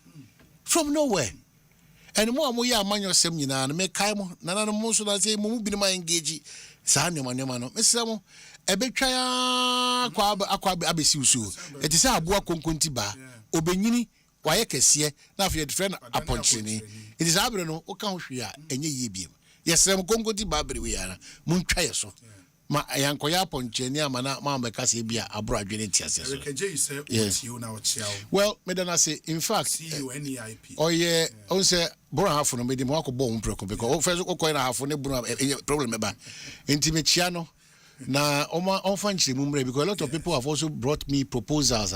And more ya manyo sem nyina na me kai mo na mo so na say mo bi ma engage sa ne no mesamo ebetwa ya akwa abesi usu eti say aboa konkonti ba obenyini waye kese na afie friend aponchini it is abre no o ka ho hwe a enye yebiem yesrem konkonti ba abre we yana muntwa yeso ma yankoya aponchini ama na ma mbeka se bia abro adwene tiase so well me don't say in fact oh yeah on say bro half no me dem akobọ umpreko because first okọ na half no bro problem eba intimate no na on nchire mumre because a lot of people have also brought me proposals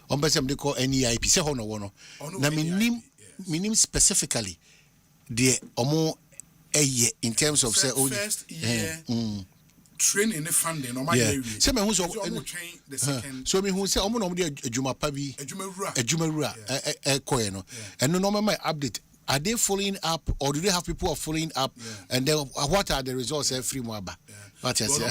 on person they call NEIP say ho no wo no na minim specifically the omo eye in terms of say first year training and funding or my yeah. area. Say me who so train the second. So me who say omo no mo de adwuma pa bi. Adwuma koye no. And no my update. Are they following up, or do they have people are following up? Yeah. And then what are the results every Mwaba? What I say?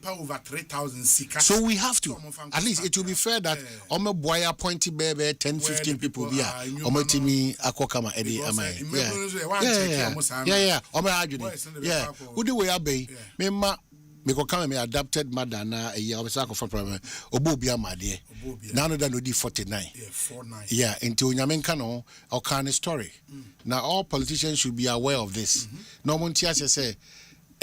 Over 3,000 so we have to. At least it will be fair that Ome Boya appointed baby 10, 15 people here. Ome Timi Akokama Eddie Amai. Yeah. Ome Ajuni. Yeah. Who do we obey? Mema. Because come me adapted mother na a year of sack of problem. Obobia Madie. Now that no 49. Yeah, 49. Yeah, into Yamenkano or kind of story. Now all politicians should be aware of this. No one say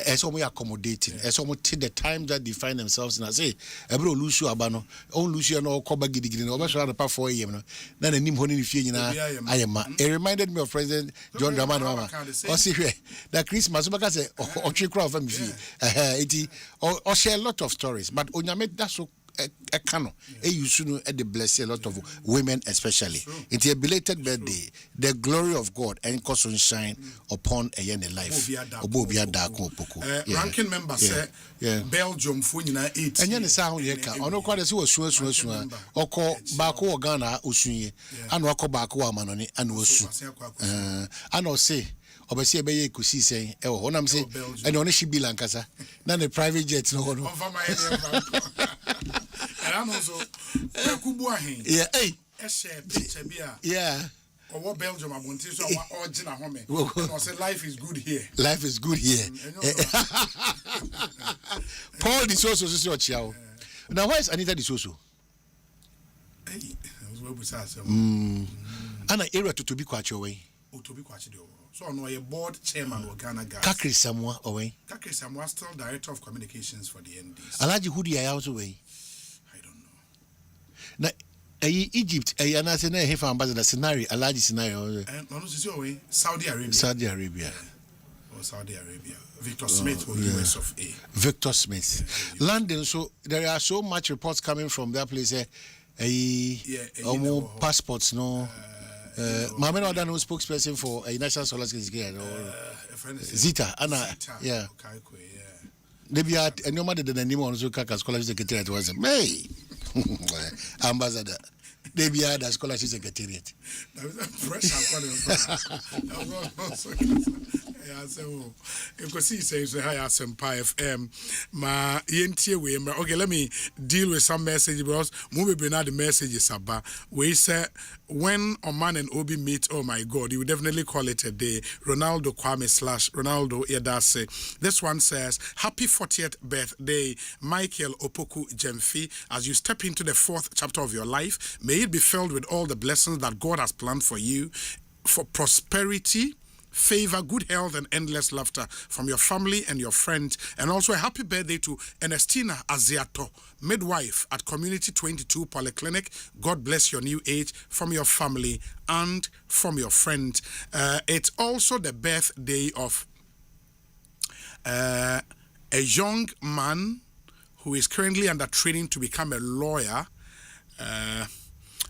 as we accommodating, as we take the time that they find themselves in. I say, Ebro Lucio Abano, on Lucio no Koba Gidigin, over the 4 a.m. Then a name holding if you know, I am. It reminded me of President John Dramani Mama. Or see that Christmas, say, or Chikra from me. Or share a lot of stories, but on your mate, that's so. A canon, you should at the bless a lot of women, especially. It's a belated birthday. The glory of God and cause shine upon a young life. Ranking member said, Belgium, Funina 8. And then sound yeka. Ono kwa desi was sure. Oko Bako Ghana Usunye, and Wako Bako Manoni, and Usu. And I'll say. Obesi ebeye kusi say e ho nam say and only she be lankasa na the private jet no no yeah hey yeah or Belgium abonti so original home and say life is good here Paul the Soso is your child now why is Anita the Soso ana area to be quite your way to be quite so no a board chairman of Ghana Gas. Kakri Samoa away. Kakri Samoa still director of communications for the NDC. Alaji Hudi I also away. I don't know. Na Egypt anase na hefa ambassador scenario Alaji scenario. No so away Saudi Arabia. Or Saudi Arabia. Victor Smith or US of A. Victor Smith. London, so there are so much reports coming from that place passports no Mama no other no spokesperson for a national solar security Zita Anna yeah maybe and no matter than anyone who can scholarship secretariat was May ambassador they be the scholarship secretariat yeah, so you can see says hi Asempa FM ma yentie we okay let me deal with some messages because movie bring out the messages about we say when Oman and Obi meet oh my god you would definitely call it a day Ronaldo Kwame / Ronaldo Yedase this one says happy 40th birthday Michael Opoku Jemfi as you step into the 4th chapter of your life may it be filled with all the blessings that God has planned for you for prosperity favor, good health, and endless laughter from your family and your friends. And also a happy birthday to Ernestina Aziato, midwife at Community 22 Polyclinic. God bless your new age from your family and from your friends. It's also the birthday of a young man who is currently under training to become a lawyer.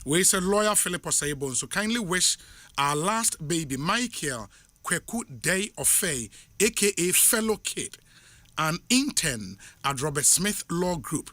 We said lawyer Philip Osaibon. So kindly wish our last baby, Michael Kweku Day Ofe, aka Fellow Kid, an intern at Robert Smith Law Group,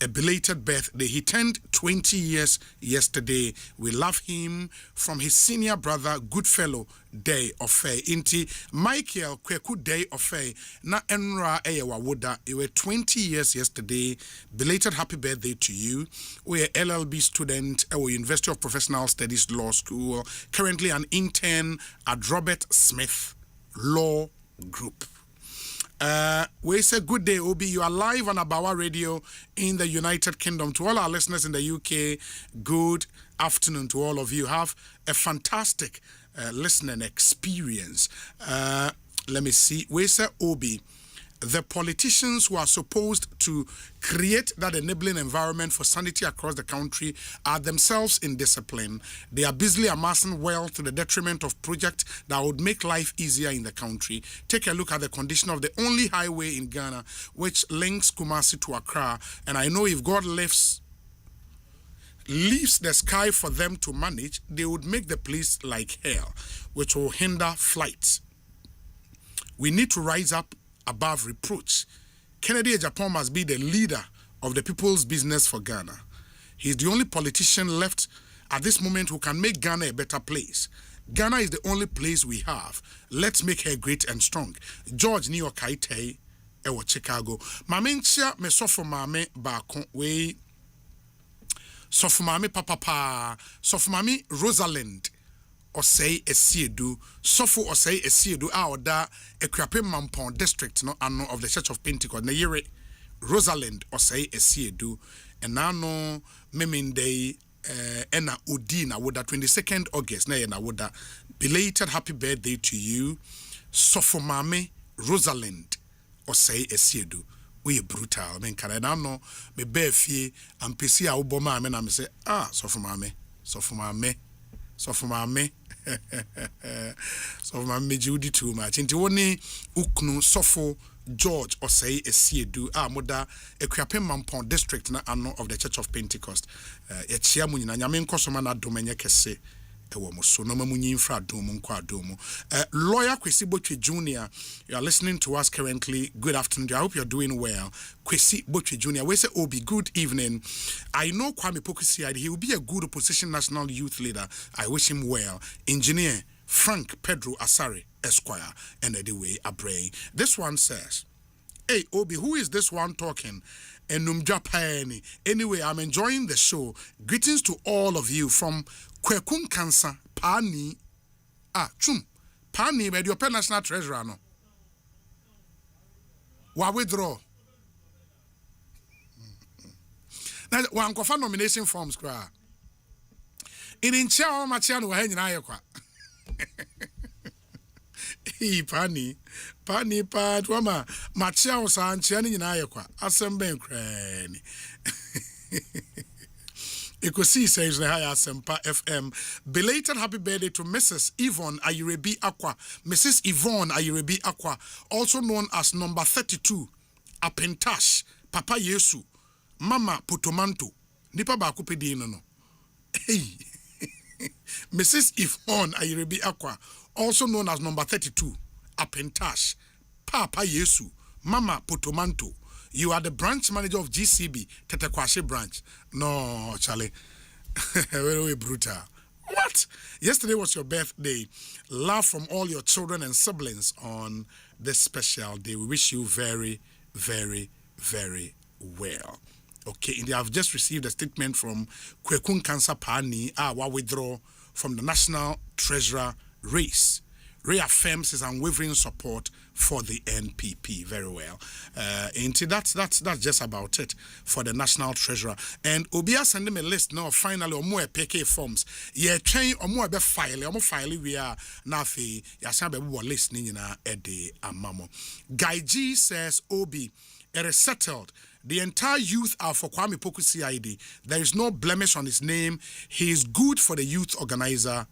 a belated birthday. He turned 20 years yesterday. We love him from his senior brother, Goodfellow Day Ofe. Inti Michael Kweku Day Ofe, na enra eyewa woda. You were 20 years yesterday. Belated happy birthday to you. We are LLB student at University of Professional Studies Law School. Currently an intern at Robert Smith Law Group. We say good day, Obi. You are live on Abawa Radio in the United Kingdom. To all our listeners in the UK, good afternoon to all of you. Have a fantastic listening experience. Let me see. We say Obi. The politicians who are supposed to create that enabling environment for sanity across the country are themselves indisciplined. They are busily amassing wealth to the detriment of projects that would make life easier in the country. Take a look at the condition of the only highway in Ghana which links Kumasi to Accra. And I know if God leaves the sky for them to manage, they would make the place like hell, which will hinder flights. We need to rise up above reproach. Kennedy Japan must be the leader of the people's business for Ghana. He's the only politician left at this moment who can make Ghana a better place. Ghana is the only place we have. Let's make her great and strong. George New York Kaite ewo Chicago. Mame nchia me sofo mame baako we sofo mame papa sofo mame Rosalind Osei Esiedu sofo Osei Esiedu a oda Ekuape Mampon district no ano of the Church of Pentecost na yere Rosalind Osei Esiedu enano memendei ena odi na woda 22nd August na ye na woda. Belated happy birthday to you sofo mame Rosalind Osei Esiedu. We brutal. I mean, can I know me befie and PC a ubo mame na me say sofo mame sofo mame Judy too much. Inti woni uknu sofo George Osei Esiedu moda Ekuape Mampon district na ano of the Church of Pentecost. Echia mu nyina nyame nkosoma na domenye kese ewo mo so no mamunyi infra domo nkwa domo. Lawyer Kwesi Botwe Jr., you are listening to us currently. Good afternoon. I hope you're doing well. Kwesi Botwe Jr., we say Obi, good evening. I know Kwame Pokusi, he will be a good opposition national youth leader. I wish him well. Engineer Frank Pedro Asare Esquire, and anyway, Abrey. This one says, hey, Obi, who is this one talking? Enumjapani. Anyway, I'm enjoying the show. Greetings to all of you from Kwekun Cancer, Pani. Pani, but your national treasurer, no. Wa withdraw. Now, one cofa nomination forms, cry. In Chao Machiano, hanging Ayakwa. Pani Wama Machao San Chiani in Ayakwa, Asemba Crane. Ekosi says the higher Asempa FM. Belated happy birthday to Mrs. Yvonne Ayirebi Aqua. Mrs. Yvonne Ayirebi Aqua, also known as number 32, Apentash, Papa Yesu, Mama Potomanto, Nipa Bakupedi no. Hey, Mrs. Yvonne Ayirebi Aqua, also known as number 32, Apentash, Papa Yesu, Mama Potomanto. You are the branch manager of GCB, Tetekwashe branch. No, Charlie. Very brutal. What? Yesterday was your birthday. Love from all your children and siblings on this special day. We wish you very, very, very well. Okay, and I've just received a statement from Kwekun Cancer Pani, wa withdraw from the National Treasurer race. Reaffirms his unwavering support for the NPP. Very well. And that's just about it for the National Treasurer. And Obia send him a list now. Finally, more PK forms. Yeah, train or more be file. We are now fi. Yasabe we listening na ede amamo. Guy G says Obi, it is settled. The entire youth are for Kwame Pokusi ID. There is no blemish on his name. He is good for the youth organizer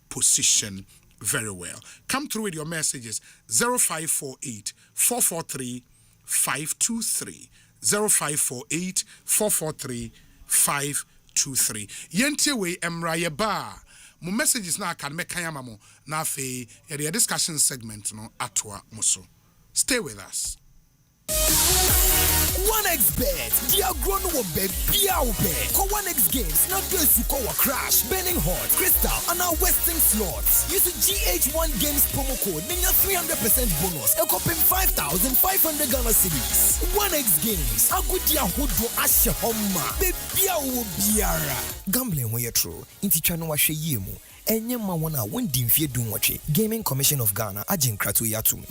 position. Very well. Come through with your messages. 0548 443 523. 0548 443 523. Yentewe Emraye Ba. Mo messages na kan mekanya mo na fe your discussion segment no atwa muso. Stay with us. 1xBet, they are grown up bet. Call 1x Games, not those who call a crash, burning hot, crystal, and our Western slots. Use the GH1 Games promo code, then your 300% bonus, and copy 5,500 Ghana cedis. 1x Games, a good year who do Asha Homa, Biara. Gambling when you're true, into Chano Washe Yemu, and Yama wana won't dim fear do watch it. Gaming Commission of Ghana, Ajin Kratu Yatum.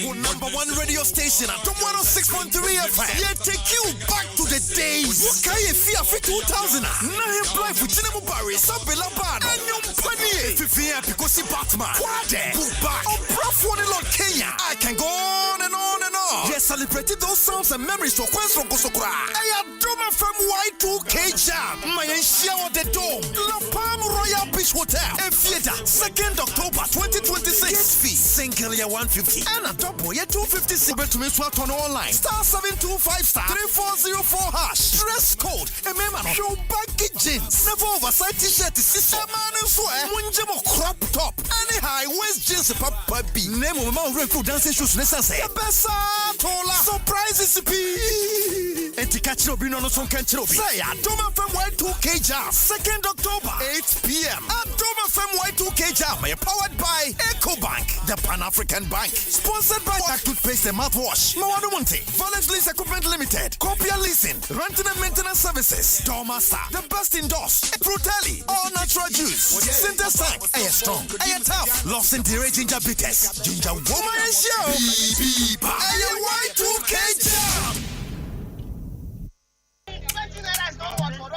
Number one radio station at 106.3 FM. Yeah, take you back to the days. What can you feel for 2000? Now you play for Chinemo Barry, Sabella Bad, and your penny. If you because Batman, Quade, Buba, or Prof. Lord Kenya. I can go on and on and on. more. Yes, celebrating those sounds and memories to Kwesro Kosokura. I am Doma from Y2K Jam. My share the dome. La Palm Royal Beach Hotel. A theater. 2nd October 2026. Guest fee. Single year 150. And a double year 256. Bet to me swat on online. Star 725 star 3404 hash. Dress code. A member. Show baggy jeans. Never oversized t-shirt. Sister man and swear. Munjamo crop top. Any high waist jeans. Papa B. Name of my recruit dancing shoes. Let's say. Bessa Tola. Surprises. And to catch no bin on some country. Say, Doma from Y2K Jam. 2nd October, 8 p.m. At Doma from Y2K Jam. Powered by EcoBank, the Pan-African Bank. Sponsored by Toothpaste and Mouthwash. Mawano Monte. Valence Lease Equipment Limited. Copia Leasing. Renting and Maintenance Services. Dormasta. The best indoors. Fruteli. All natural juice. Center Tank. Air Strong. Air Tough. Lost in the Ginger Bitters. Ginger Woman and Show. Air Y2K Jam.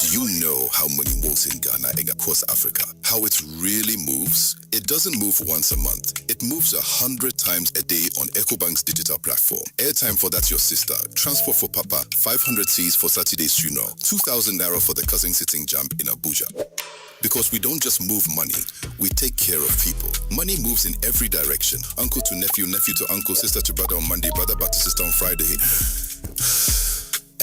Do you know how money moves in Ghana and across Africa? How it really moves? It doesn't move once a month. It moves 100 times a day on EcoBank's digital platform. Airtime for That's Your Sister. Transport for Papa. 500 Cs for Saturday's funeral. 2,000 Naira for the cousin sitting jump in Abuja. Because we don't just move money, we take care of people. Money moves in every direction. Uncle to nephew, nephew to uncle, sister to brother on Monday, brother back to sister on Friday.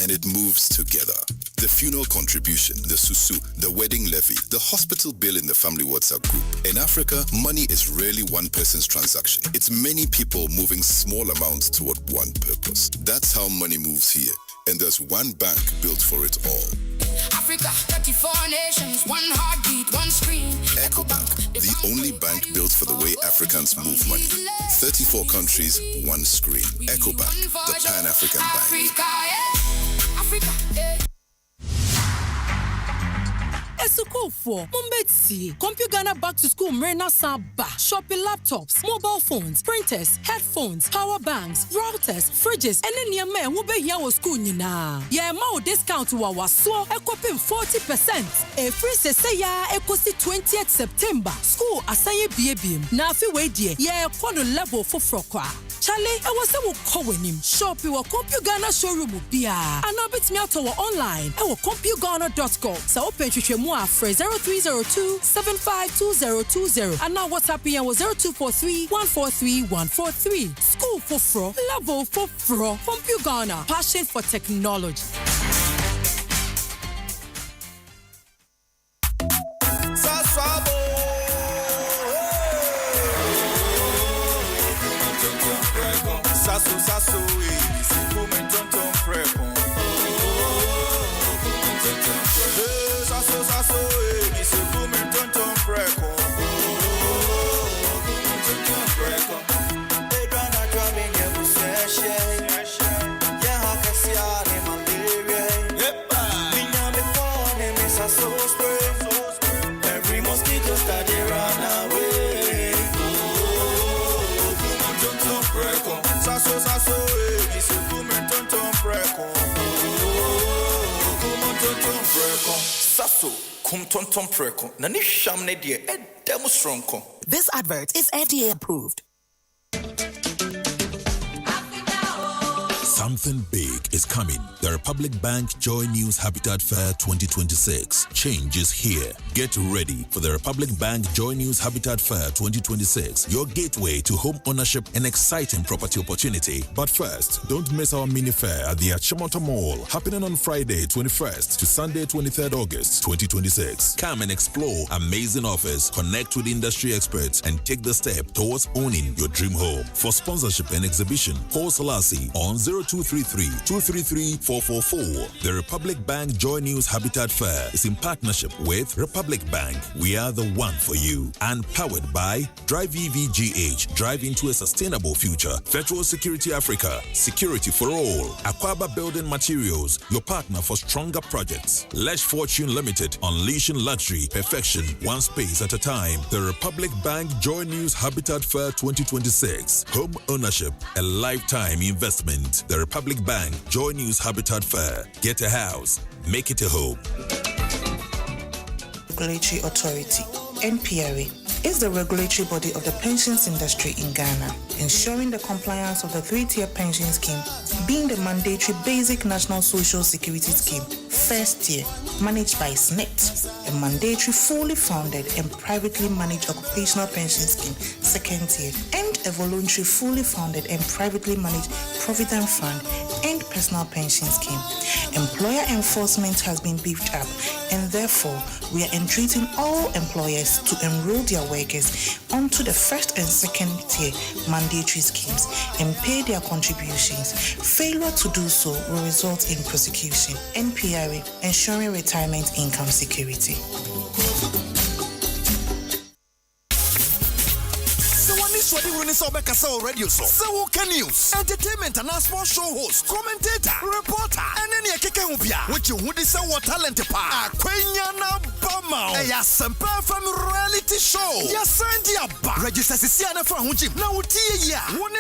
And it moves together. The funeral contribution, the susu, the wedding levy, the hospital bill in the family WhatsApp group. In Africa, money is rarely one person's transaction. It's many people moving small amounts toward one purpose. That's how money moves here. And there's one bank built for it all. Africa, 34 nations, one heartbeat, one screen. EcoBank, the only bank built for the way Africans move money. 34 countries, one screen. EcoBank, the Pan-African Bank. Africa, yeah. Africa, yeah. Esukofo, Mumbetsi, Compugana back to school, Mrena Saba, shopping laptops, mobile phones, printers, headphones, power banks, routers, fridges, and then your man who be here was school nina. Yeah, more discount to our so equipping 40%. A free say ya equity 20th September. School asaye BABM. Na fi we die, yeah, kwado level for frokwa. Charlie, I was a calling him. Shop your Compugana showroom bia. And now bit me out our online. I will compugana.com. So open to more for 0302 752020. And now WhatsApp here was 0243 143 143. School for fro, level for fro. Compugana, passion for technology. Sasso, every mosquito study run away. Sasso, it's a woman tonton preko. Sasso, kum tonton preko. Nani shamne die ed demonstranko. This advert is FDA approved. Something big is coming. The Republic Bank Joy News Habitat Fair 2026. Change is here. Get ready for the Republic Bank Joy News Habitat Fair 2026. Your gateway to home ownership and exciting property opportunity. But first, don't miss our mini fair at the Achimota Mall, happening on Friday 21st to Sunday 23rd August 2026. Come and explore amazing offers, connect with industry experts, and take the step towards owning your dream home. For sponsorship and exhibition, call Salasi on 0233-233-444. The Republic Bank Joy News Habitat Fair is in partnership with Republic Bank. We are the one for you. And powered by Drive EVGH, drive into a sustainable future. Federal Security Africa, security for all. Aquaba Building Materials, your partner for stronger projects. Lesh Fortune Limited, unleashing luxury, perfection, one space at a time. The Republic Bank Joy News Habitat Fair 2026. Home ownership, a lifetime investment. The Republic Bank Joy News Habitat Fair. Get a house, make it a home. Regulatory Authority, NPRA. is the regulatory body of the pensions industry in Ghana, ensuring the compliance of the 3-tier pension scheme, being the mandatory basic national social security scheme, first tier, managed by SNET, a mandatory fully funded and privately managed occupational pension scheme, second tier, and a voluntary fully funded and privately managed provident fund and personal pension scheme. Employer enforcement has been beefed up, and therefore we are entreating all employers to enroll their workers onto the first and second tier mandatory schemes and pay their contributions. Failure to do so will result in prosecution. NPRA, ensuring retirement income security. Radio show, news, entertainment and sports show host, commentator, reporter, and any which you would say what talent pa. Quenyana Bama, Asempa from reality show. Yes, register Sisiana for Hunjim. Now, one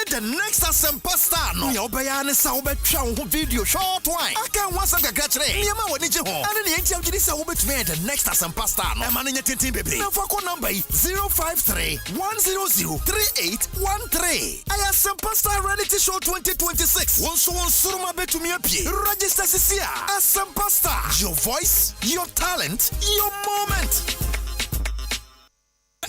the next Asempa star. No, your Bayana Sauber Chow video short wine. I can't once a gratulate. Yama Wanijo, and the ATL Sauber made the next Asempa star. I'm managing a team baby. Now, for number 053 100 3813. I Asempa Star Reality Show 2026. One suruma betumi apie. Register Sisia. Asempa Star. Your voice, your talent, your moment.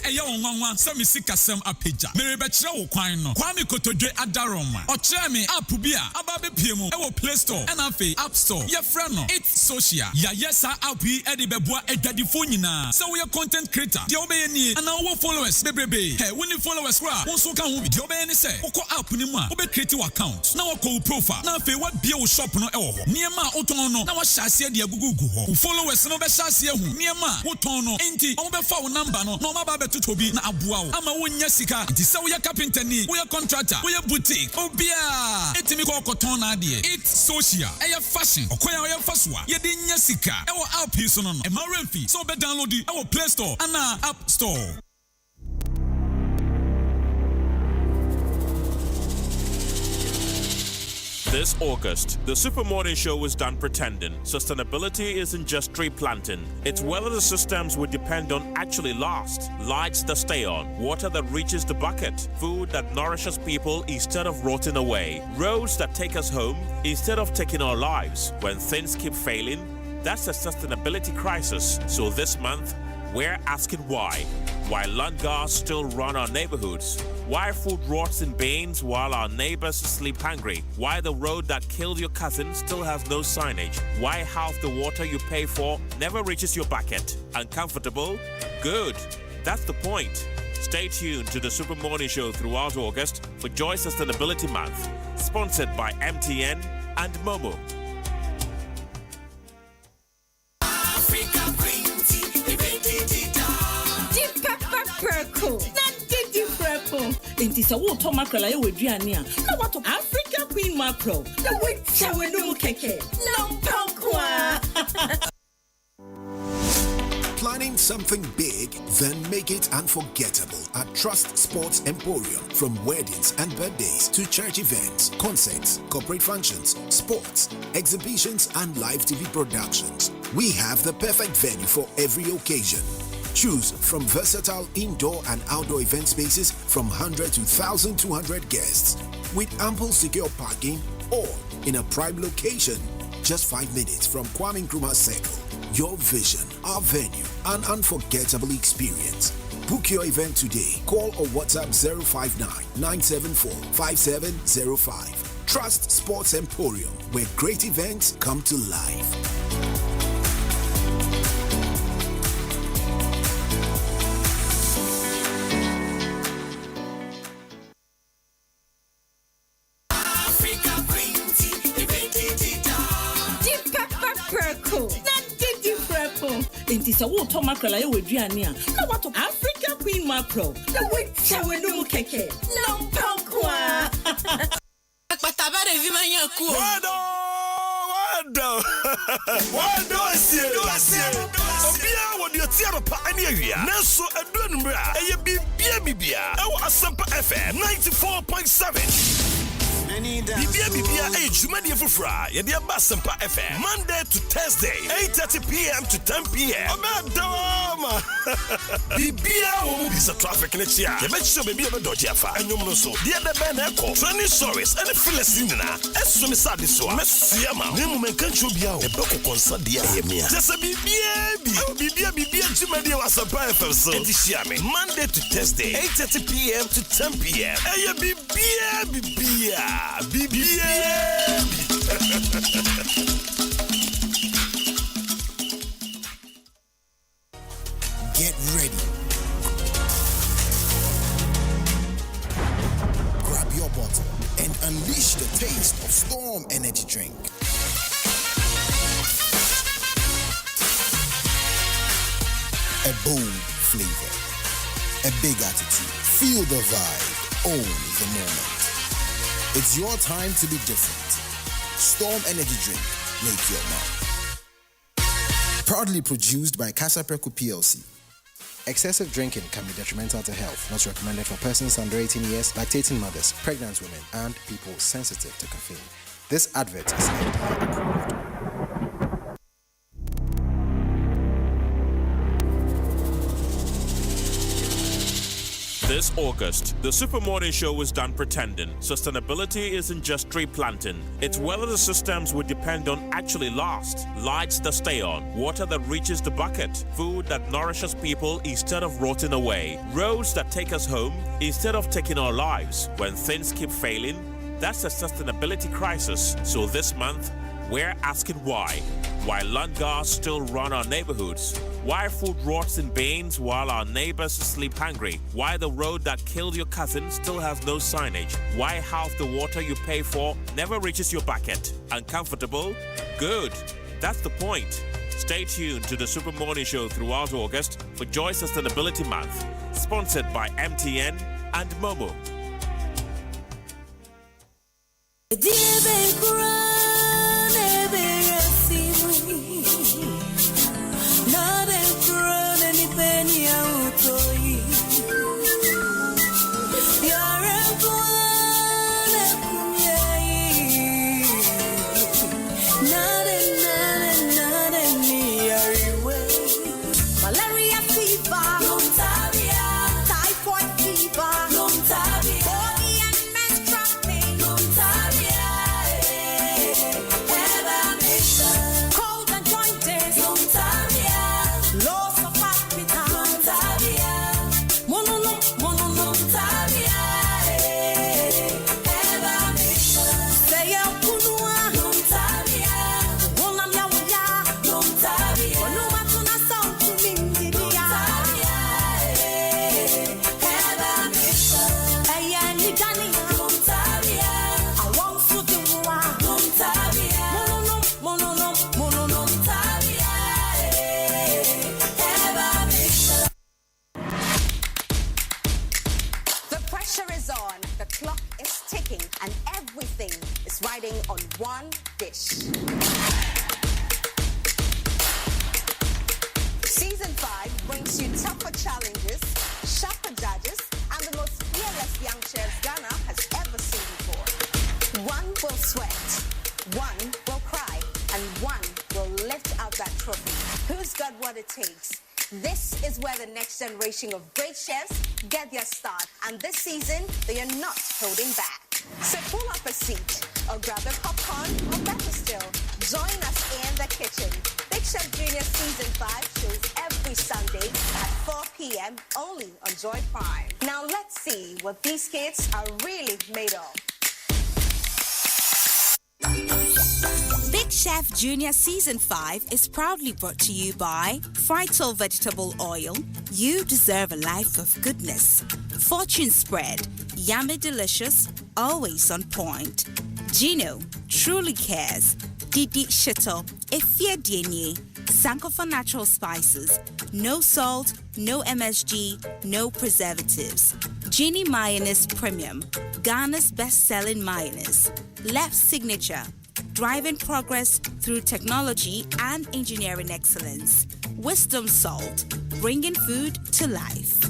Eya onwanwa sami sikasem apeja merebechira wo kwan no kwame kotodwe adaroma ochire me app bi a ababe piemu e wo Play Store and afi App Store ye fra no it's social ya yesa app yi e de beboa adwadifo nyina so we content creator de obeye ni ana wo followers bebrebe he woni followers kra won so kan ho bi de obeye ni se ukọ app ni mu a obe create account na wo ko profile na afi wa bie wo shop no e wo ho niema oton no na wo hyase de agugugu ho followers no be hyase hu niema wo ton no enti o be fa wo number no na ma ba tutobi na abua wo ama wonya sika nti se wo ya carpenter ni wo ya contractor wo ya boutique obia etimi ko koton na ade it's social e fashion okoya wo ya faswa ye de nya sika e wo app so no e ma remfi so be download e wo Play Store and App Store. This August, the Super Morning Show is done pretending. Sustainability isn't just tree planting. It's whether the systems we depend on actually last. Lights that stay on, water that reaches the bucket, food that nourishes people instead of rotting away, roads that take us home instead of taking our lives. When things keep failing, that's a sustainability crisis. So this month, we're asking why. Why land guards still run our neighborhoods? Why food rots in bins while our neighbors sleep hungry? Why the road that killed your cousin still has no signage? Why half the water you pay for never reaches your bucket? Uncomfortable? Good. That's the point. Stay tuned to the Super Morning Show throughout August for Joy Sustainability Month. Sponsored by MTN and Momo. Inti sa wo to mackerel aye weduane a na wato Africa Queen mackerel na we chawe no keke na mpankwa. Planning something big, then make it unforgettable at Trust Sports Emporium. From weddings and birthdays to church events, concerts, corporate functions, sports, exhibitions, and live TV productions, we have the perfect venue for every occasion. Choose from versatile indoor and outdoor event spaces from 100 to 1,200 guests with ample secure parking or in a prime location just 5 minutes from Kwame Nkrumah Circle. Your vision, our venue, an unforgettable experience. Book your event today. Call or WhatsApp 059-974-5705. Trust Sports Emporium, where great events come to life. Inti sa wo to mackerel aye weduane a na wato Africa Queen mackerel na we chawe no keke na mpankwa. Akpata ba de vi manya ku. Wado asie obia wodi atiaro pa ani awia nanso aduru numra eye bibia ewo Asempa FM 94.7. Bibia, Jumadi Fufra, Yadia Asempa FM, Monday to Thursday, 8:30 p.m. to 10 p.m. Doma. Bibia will be a traffic next year. The match should be a Dojafa, and you know so. The other band echo, Sunny Soris, and the Philistine, as soon as I saw Messiama, Nimu Kanchu Bia, a Boko concert, dear Emia. Just a Bibia, Jumadi Asempa FM, so Monday to Thursday, 8:30 p.m. to 10 p.m. Hey, Bibia. Get ready. Grab your bottle and unleash the taste of Storm Energy Drink. A bold flavor, a big attitude. Feel the vibe, own the moment. It's your time to be different. Storm Energy Drink, make your mark. Proudly produced by Casa Preco PLC. Excessive drinking can be detrimental to health, not recommended for persons under 18 years, lactating mothers, pregnant women, and people sensitive to caffeine. This advert is FDA approved. This August, the Super Morning Show was done pretending. Sustainability isn't just tree planting. It's whether the systems we depend on actually last. Lights that stay on, water that reaches the bucket, food that nourishes people instead of rotting away, roads that take us home instead of taking our lives. When things keep failing, that's a sustainability crisis. So this month, we're asking why. Why land guards still run our neighborhoods. Why food rots in bins while our neighbors sleep hungry. Why the road that killed your cousin still has no signage. Why half the water you pay for never reaches your bucket. Uncomfortable? Good. That's the point. Stay tuned to the Super Morning Show throughout August for Joy Sustainability Month. Sponsored by MTN and Momo. On one dish. Season 5 brings you tougher challenges, sharper judges, and the most fearless young chefs Ghana has ever seen before. One will sweat, one will cry, and one will lift out that trophy. Who's got what it takes? This is where the next generation of great chefs get their start, and this season they are not holding back. So pull up a seat or grab a popcorn, or better still, join us in the kitchen. Big Chef Junior Season 5 shows every Sunday at 4 p.m. only on Joy Prime. Now let's see what these kids are really made of. Big Chef Junior Season 5 is proudly brought to you by Frital Vegetable Oil. You deserve a life of goodness. Fortune Spread, yummy delicious, always on point. Gino truly cares. Didi Shito, Efia Dienye, Sankofa Natural Spices, no salt, no MSG, no preservatives. Genie Mayonnaise Premium, Ghana's best-selling mayonnaise. Left Signature, driving progress through technology and engineering excellence. Wisdom Salt, bringing food to life.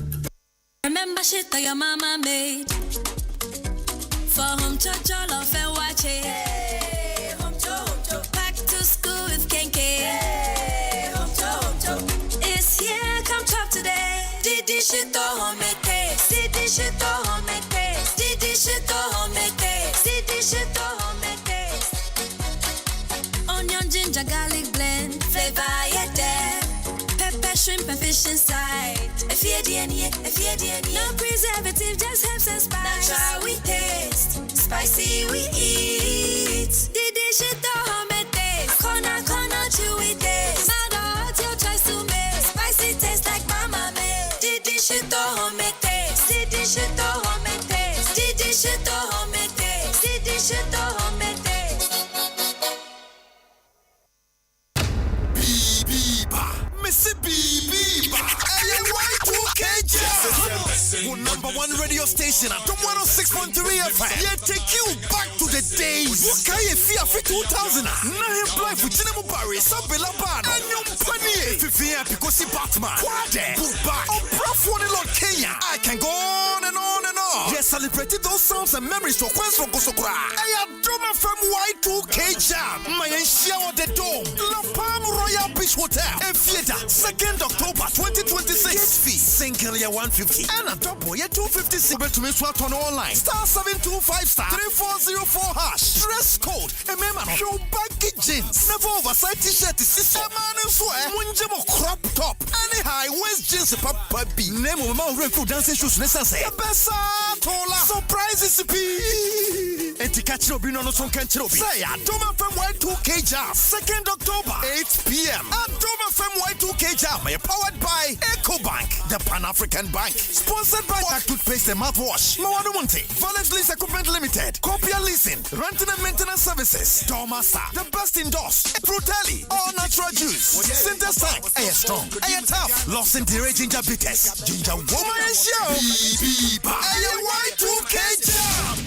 Remember shit that your mama made For home to jollof and watch it. Hey, home to. Back to school with Kenke. Hey, home to. It's here, come chop today. Didi shito home taste. Didi shito home taste. Didi shito home taste. Didi shito home taste. Onion, ginger, garlic blend. Flavor yet there. Pepper, shrimp, and fish inside. If you're DNA. No preservative, just herbs and spice. Natural we taste. Spicy we eat. Didi shito home taste. Corner, chewy taste. Mother, your choice to make. Spicy taste like mama made. Didi shito home taste. Didi shito home taste. Didi shito home taste. Didi shito home taste. Number one radio station at 106.3 FM. Yeah, take you back to the days. What can you feel for 2000? Now you play for Chinemo Barry, Sabella Band, and your penny. If you fear because he Batman, Quade, Bookback, or Prof. One Lord Kenya. I can go on and on and on. Yes, celebrated those sounds and memories to Quest from Kosokura. I am Doma from Y2K Jam. My shower the dome. La Palm Royal Beach Hotel. And Theater, 2nd October 2026. Guest fee, single year 150. And a double year 256. To me swat on online. Star 725 star 3404 hash. Dress code. A member. Show baggy jeans. Never oversized t-shirt. Sister man and swear. Munjamo crop top. Any high waist jeans. Papa B. Name of my refu dancing shoes. Necessary. Bessa Tola. Surprises. Etikachi Obi no son kanchiro bi. Say Adoma FM Y2K Jam. 2nd October 8 p.m. Adoma FM Y2K Jam. Powered by EcoBank, the Pan-African Bank. Sponsored by Back Toothpaste and Mouthwash. Mawadu Monte. Valence Lease Equipment Limited. Copia Leasing. Renting and Maintenance Services. Dormaster. The best indoors. Fruteli. All natural juice. Sinter Tank. Air Strong. Air Tough. Lost in Dere Ginger Bitters. Ginger Woman and Show. Air Y2K Jam.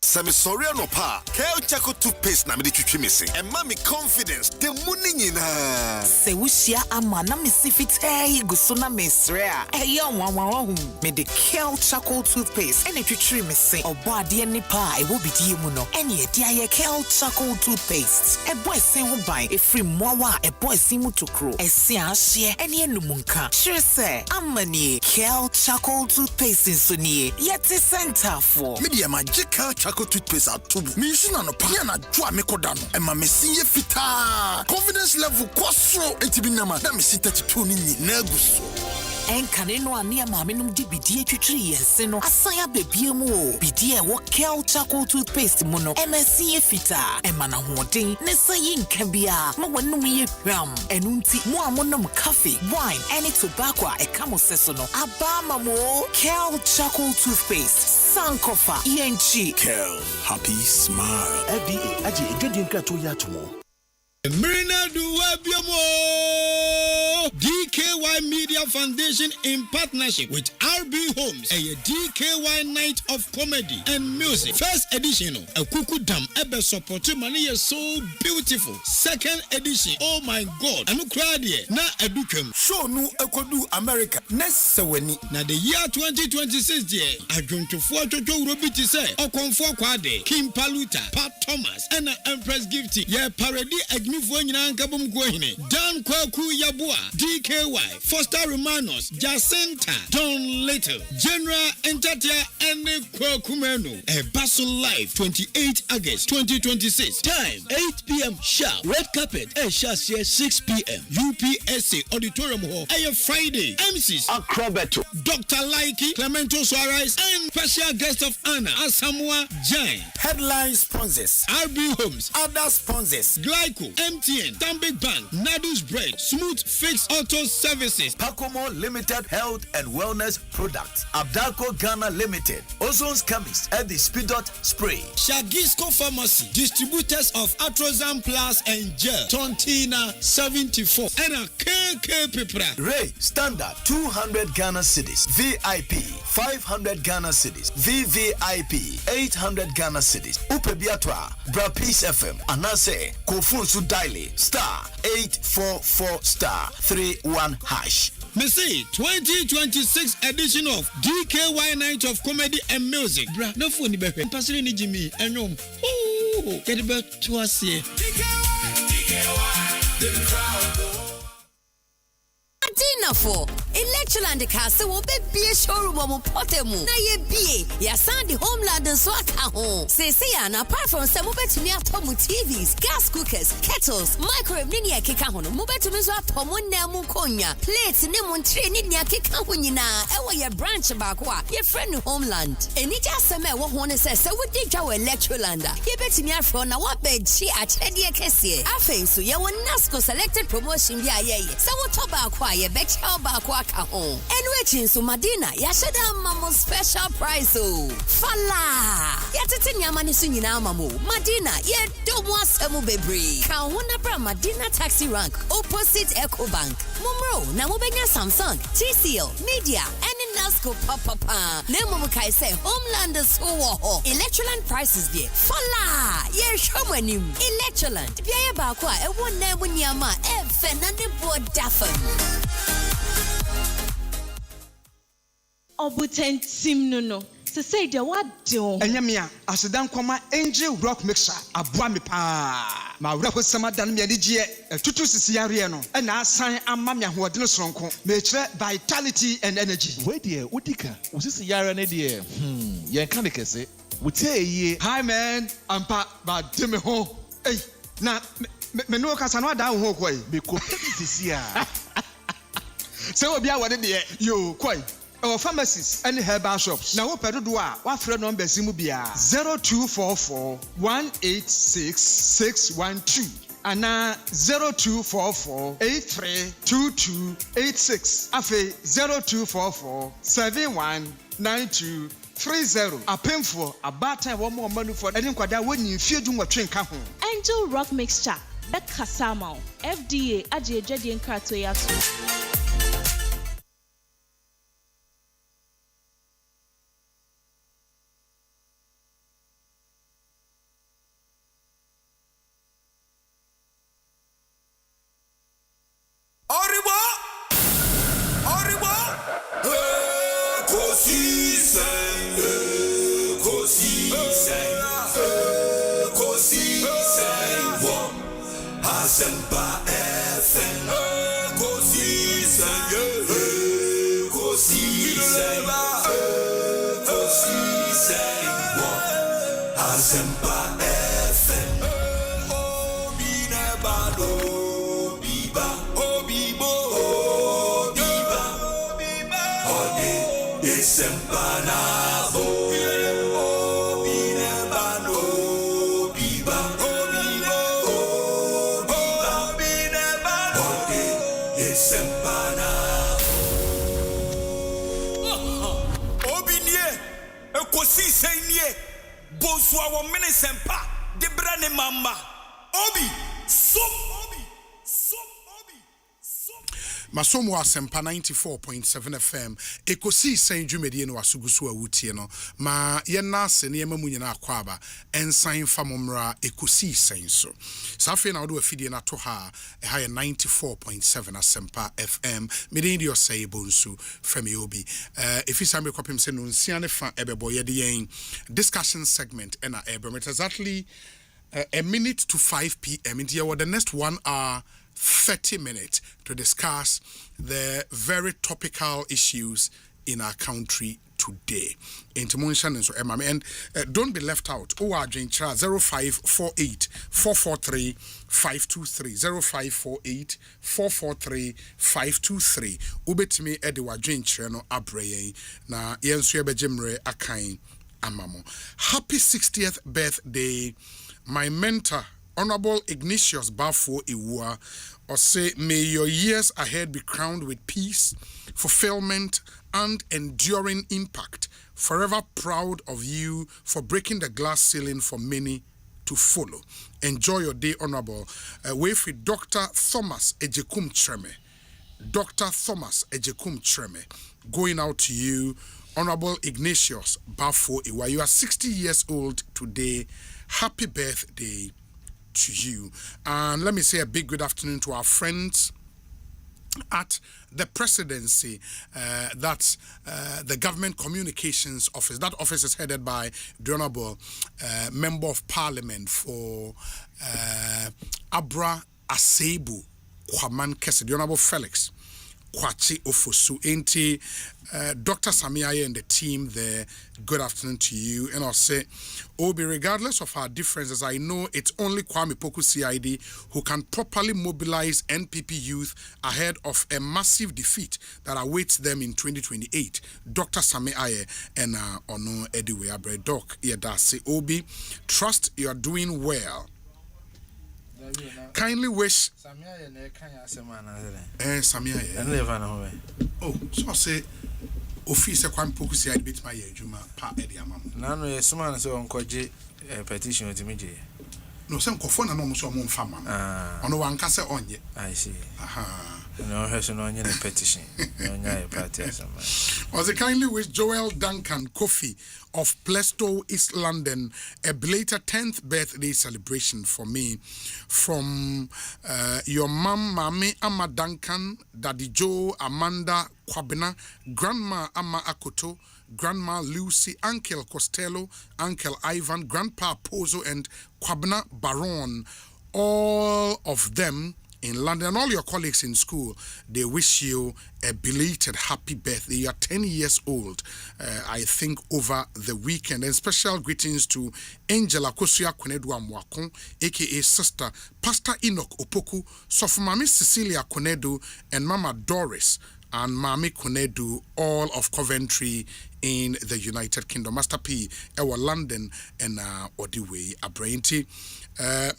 Sami sorry no pa. Kale Chaco toothpaste na me de twitwi missing. And mommy confidence. The money nyina. Se wushia ama na me sifite guso na mesrea. Eyo wanwahu. Me de Kale Chaco toothpaste. Ene twitwi missing. Obo ade ni pa e wo bidie mu no. Ene e dia ye Kale Chaco toothpaste. E boy sen ho ban e free mowa e boy sin mu tokro. E se ahye ene enumunka. Sure say amani Kale Chaco toothpaste so nie. Yet center for. Media magical Chaco toothpaste at tubu. Me shina no pa na dwa me kodano. E ma me sinye fita. Confidence level kwaso etibinama. Na me sin 32 ni na guso. Enkane no ane maame num di bidie twitwiri yense no asaya bebie mu o bidie wo Kale Chaco toothpaste mu no MSC fita e mana hoden ne sayi nka bia ma wonum ye hwam enunti mu amonom coffee wine any tobacco e kamo seso no abama mo Kale Chaco toothpaste sankofa yenchi Kale happy smile FDA aji edwedin krato ya tomo Marina Duwabiamo DKY Media Foundation in partnership with RB Homes, a DKY Night of Comedy and Music. First edition, a Kuku Dam Ebe support money is so beautiful. Second edition, oh my God, I'm crowd here. Na edukem. Show no Ekodu America. Next seweni. Na the year 2026 year, I going to Jojo Robiti say, Okonfo Kwade, Kim Paluta, Pat Thomas, and Empress Gifty. Yeah, parody Dan Kwaku Yabua, DKY, Foster Romanos, Jacinta, Don Little, General Entatia, and Kwakumeno. A Basel Live, 28 August 2026. Time 8 p.m. sharp. Red carpet, Shassia 6 p.m. UPSA Auditorium Hall. Friday. MCs Acrobato, Dr. Laiki, Clemento Suarez, and special guest of honor, Asamoah Jain. Headline sponsors, RB Homes, other sponsors, Glyco, MTN, Tambik Bank, Nadus Bread, Smooth Fix Auto Services, Pacomo Limited Health and Wellness Products, Abdaco Ghana Limited, Ozone's Chemist, and the Speedot Spray, Shagisco Pharmacy, distributors of Atrozan Plus and Gel, Tontina 74, and a KK Pipra. Ray Standard 200 Ghana Cedis, VIP 500 Ghana Cedis, VVIP 800 Ghana Cedis, Upebiatwa, Bra Peace FM, Anase, Kofunsu Daily, *844*31#. Me say 2026 edition of DKY Night of Comedy and Music. Bra, no phone be here. Pastor ni Jimmy enyom. Oh, get about to us here. DKY, the crowd. Adina for Electroland Castle will be a showroom of Potemu. Na ye be ya Sandy Homeland and Swaka home. Say and apart from some mobile near Tomu TVs, gas cookers, kettles, microwave ninia kikahon, mobile to Miss Pomun Namu Konya, plates, Nemon train ninia kikahunina, ewa your branch bakwa, your friend Homeland. And it just some one says, so would dig our Electrolanda. Ye bet me from now what bed she at Hedia Kessie. I think so. You will NASCO selected promotion via ye. So what about ye bet how bakwaka home. And waiting so Madina, Yashada Mamo special price. Oh, Fala. Yatatin Yamani Sunina Mamu. Madina, ye don't want some baby. Kawuna Madina taxi rank opposite Echo Bank. Mumro, Namubenya Samsung, TCL, Media, and in Nasco Papa. Nemo Kai say Homelanders who Electroland prices there. Fala. Ye showmanim. Electroland. Bia Bakwa, a one name when Yama, Fernande Board Daffin. Obutentim no. Se say de what do? Enyamia, asedan koma angel rock mixer, aboa me pa. Ma wreho sama dan me adigye, tutu sisi yare no. E na asan ama me ahode no sonko. Me kire vitality and energy. We dey udika, usisi yare ne dey. Yen kan de kese. Wutie ye. Hi man, ampa ba de me ho. Hey, na me no kasa no da ho koi. Me ko sisi a. Se obi a wode de yo koi. Our pharmacies and herbal shops. Now, what do what friend number Zimubia 0244 186 612 and 0244 832286. Afe 0244 719230. A painful a bad time one more money for any quadra when you feel doing what train come home. Angel Rock Mixture. Becca Samau. FDA Aji Jadi and Kratoyatu. Asempa FM Asempa FM Obina bado biba obibo biba ode Asempa na bo obina bado biba obibo obina bado ode Asempa na obinie ekosi senye Bonsoir, wa Asempa, de brane mama. Obi, Masomo Asempa 94.7 FM. Ekosi Saint Jumedi no asugusu awutie no. Ma yena se ne yema munyina akwaba ensan famomra Ekosi Saint so. Safe na odo afidie na to ha e ha 94.7 Asempa FM. Mede ndi osay bonsu frame obi. Efisa me kopim se no nsia ne fa ebebo ye de yen discussion segment ena ebro. It exactly a minute to 5 p.m. in the next 1 hour 30 minutes to discuss the very topical issues in our country today. And don't be left out. ORJintra 0548 443 523 0548 443 523. Ubetimi Ediwa Jintra no Abreye na yensu ebejemre akain amamo. Happy 60th birthday, my mentor, Honorable Ignatius Bafo Iwua, or say, may your years ahead be crowned with peace, fulfillment, and enduring impact. Forever proud of you for breaking the glass ceiling for many to follow. Enjoy your day, Honorable. With Dr. Thomas Ejekum Treme. Dr. Thomas Ejekum Treme. Going out to you, Honorable Ignatius Bafo Iwua. You are 60 years old today. Happy birthday to you. And let me say a big good afternoon to our friends at the presidency, that's the government communications office. That office is headed by the Honorable Member of Parliament for Abra Asebu Kwaman Kese, the Honorable Felix Kwachi Ofosu. Enti Dr. Samiaye and the team there, good afternoon to you. And I'll say, Obi, regardless of our differences, I know it's only Kwame Poku CID who can properly mobilize NPP youth ahead of a massive defeat that awaits them in 2028. Dr. Samiaye and Ono Ediwe Abre Doc Yedase. Obi, trust you are doing well. Kindly wish Samiaye. Oh, so I say office Kwame Poku CID bit my juma pa edi amam. Nano yes man so onkoje petition otimije. No some kofona no so mo mfa mam. Ono wanka se onye. I see. Aha. No heso no onye petition. No nya party asama. Also kindly wish Joel Duncan Kofi of Plaistow, East London, a belated 10th birthday celebration for me from your mom, Mami Ama Duncan, Daddy Joe, Amanda Kwabena, Grandma Ama Akoto, Grandma Lucy, Uncle Costello, Uncle Ivan, Grandpa Pozo, and Kwabena Baron, all of them in London, and all your colleagues in school, they wish you a belated happy birthday. You are 10 years old, I think, over the weekend. And special greetings to Angela Kosuya Konedu Amwakon, aka Sister Pastor Enoch Opoku, Sofumami Cecilia Konedu, and Mama Doris and Mami Konedu, all of Coventry in the United Kingdom. Master P, our London, and Odiwe Abrainti.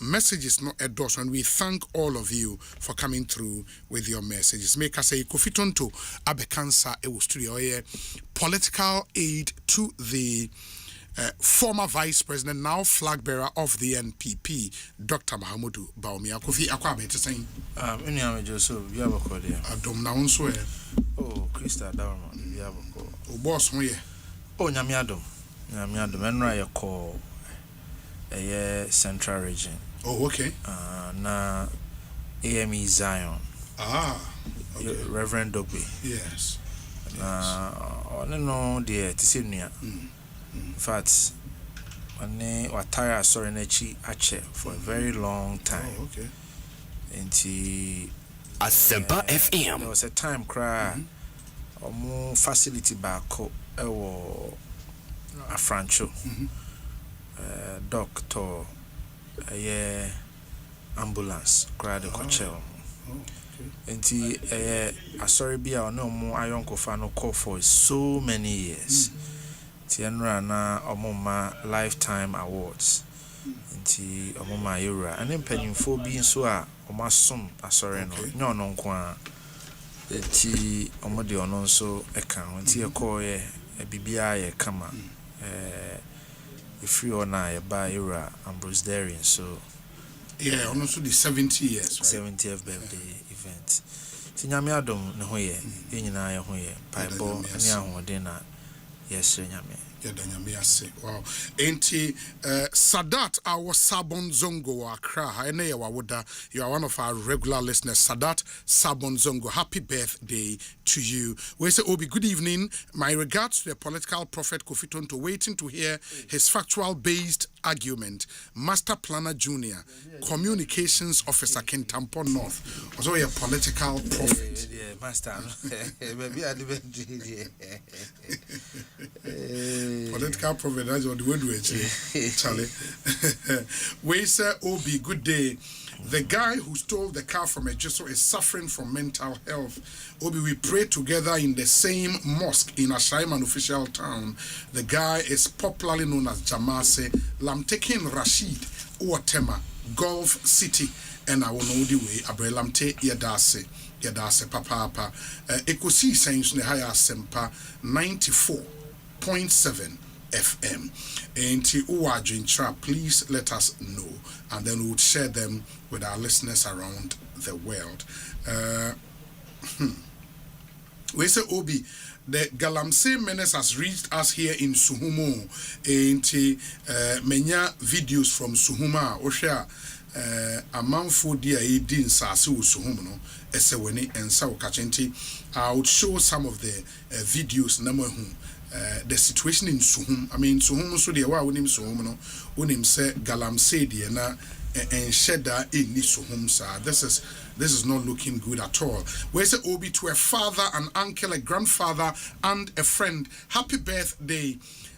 Messages not endorsed, and we thank all of you for coming through with your messages. Make us say Kofiton to Abekansa Studio, political aid to the former Vice President, now flag bearer of the NPP, Dr. Mahamudu Baumia. Kofi Akwabe to saying, Joseph, you have a code here. Adom now so. Oh, Krista Darman, you have a call. Oh, boss, here. Oh, Nyamiadum, and I call a central region. Oh, okay. Na AME Zion. Okay. Reverend Dogby. Yes. I don't know the Tisinia. In fact, I was sorry Ache for a very long time. Oh, okay. And Asempa FM. There was a time cry or more facility back or a Francho. Doctor, ambulance, cried the Coachella. And I sorry be our no more iron cofano call for so many years. Tianra na Omoma Lifetime Awards. And Omoma Era. And then penny for being so Omasum, I sorry no, no, qua. The tea Omodi on so account. Tia call a BBI kama. If you and I buy Era Ambrose Darien, so yeah, also the 70 years, right? 70th birthday event. Tinyamiadom no ye, in I hoye, Piebo, and Yahodina, yes, Nyame. Wow. Enti Sadat, our Sabon Zongo Accra, you are one of our regular listeners. Sadat Sabon Zongo, happy birthday to you. We say, Obi, good evening. My regards to the political prophet Kofi Tonto, waiting to hear his factual based argument. Master Planner Junior, Communications Officer, Kintampo North. Also a political prophet. Yeah, Master. Maybe I political prophet, that's what the word we Charlie. We say, Obi, good day. The guy who stole the car from Ejiso is suffering from mental health. Obi, we pray together in the same mosque in Ashaiman official town. The guy is popularly known as Jamase Lamtekin Rashid Uwatema, Gulf City, and I will know the way. Abrelamte Yadase Papa. Ekosi Saints Nehaya Asempa 94.7 FM. And Uwajintra, please let us know, and then we would share them with our listeners around the world. We say Obi, the Galamsey menace has reached us here in Suhumo. Enti menya videos from Suhuma. Osha amanfo dia edin sase wo Suhumo no. Ese weni ensa okachenti. I would show some of the videos na mo hu. The situation in Suhum. I mean Suhum so dia wa wonim Suhum no. Wonim se Galamsey dia na and shedda in Suhum sa. This is not looking good at all. Where say Obi to a father, an uncle, a grandfather, and a friend. Happy birthday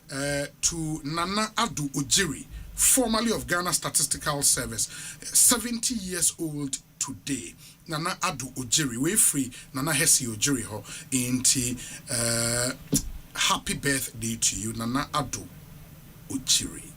to Nana Adu Ujiri, formerly of Ghana Statistical Service, 70 years old today. Nana Adu Ujiri, we free Nana Hesi Ujiri ho inti. Happy birthday to you, Nana Adu Ujiri.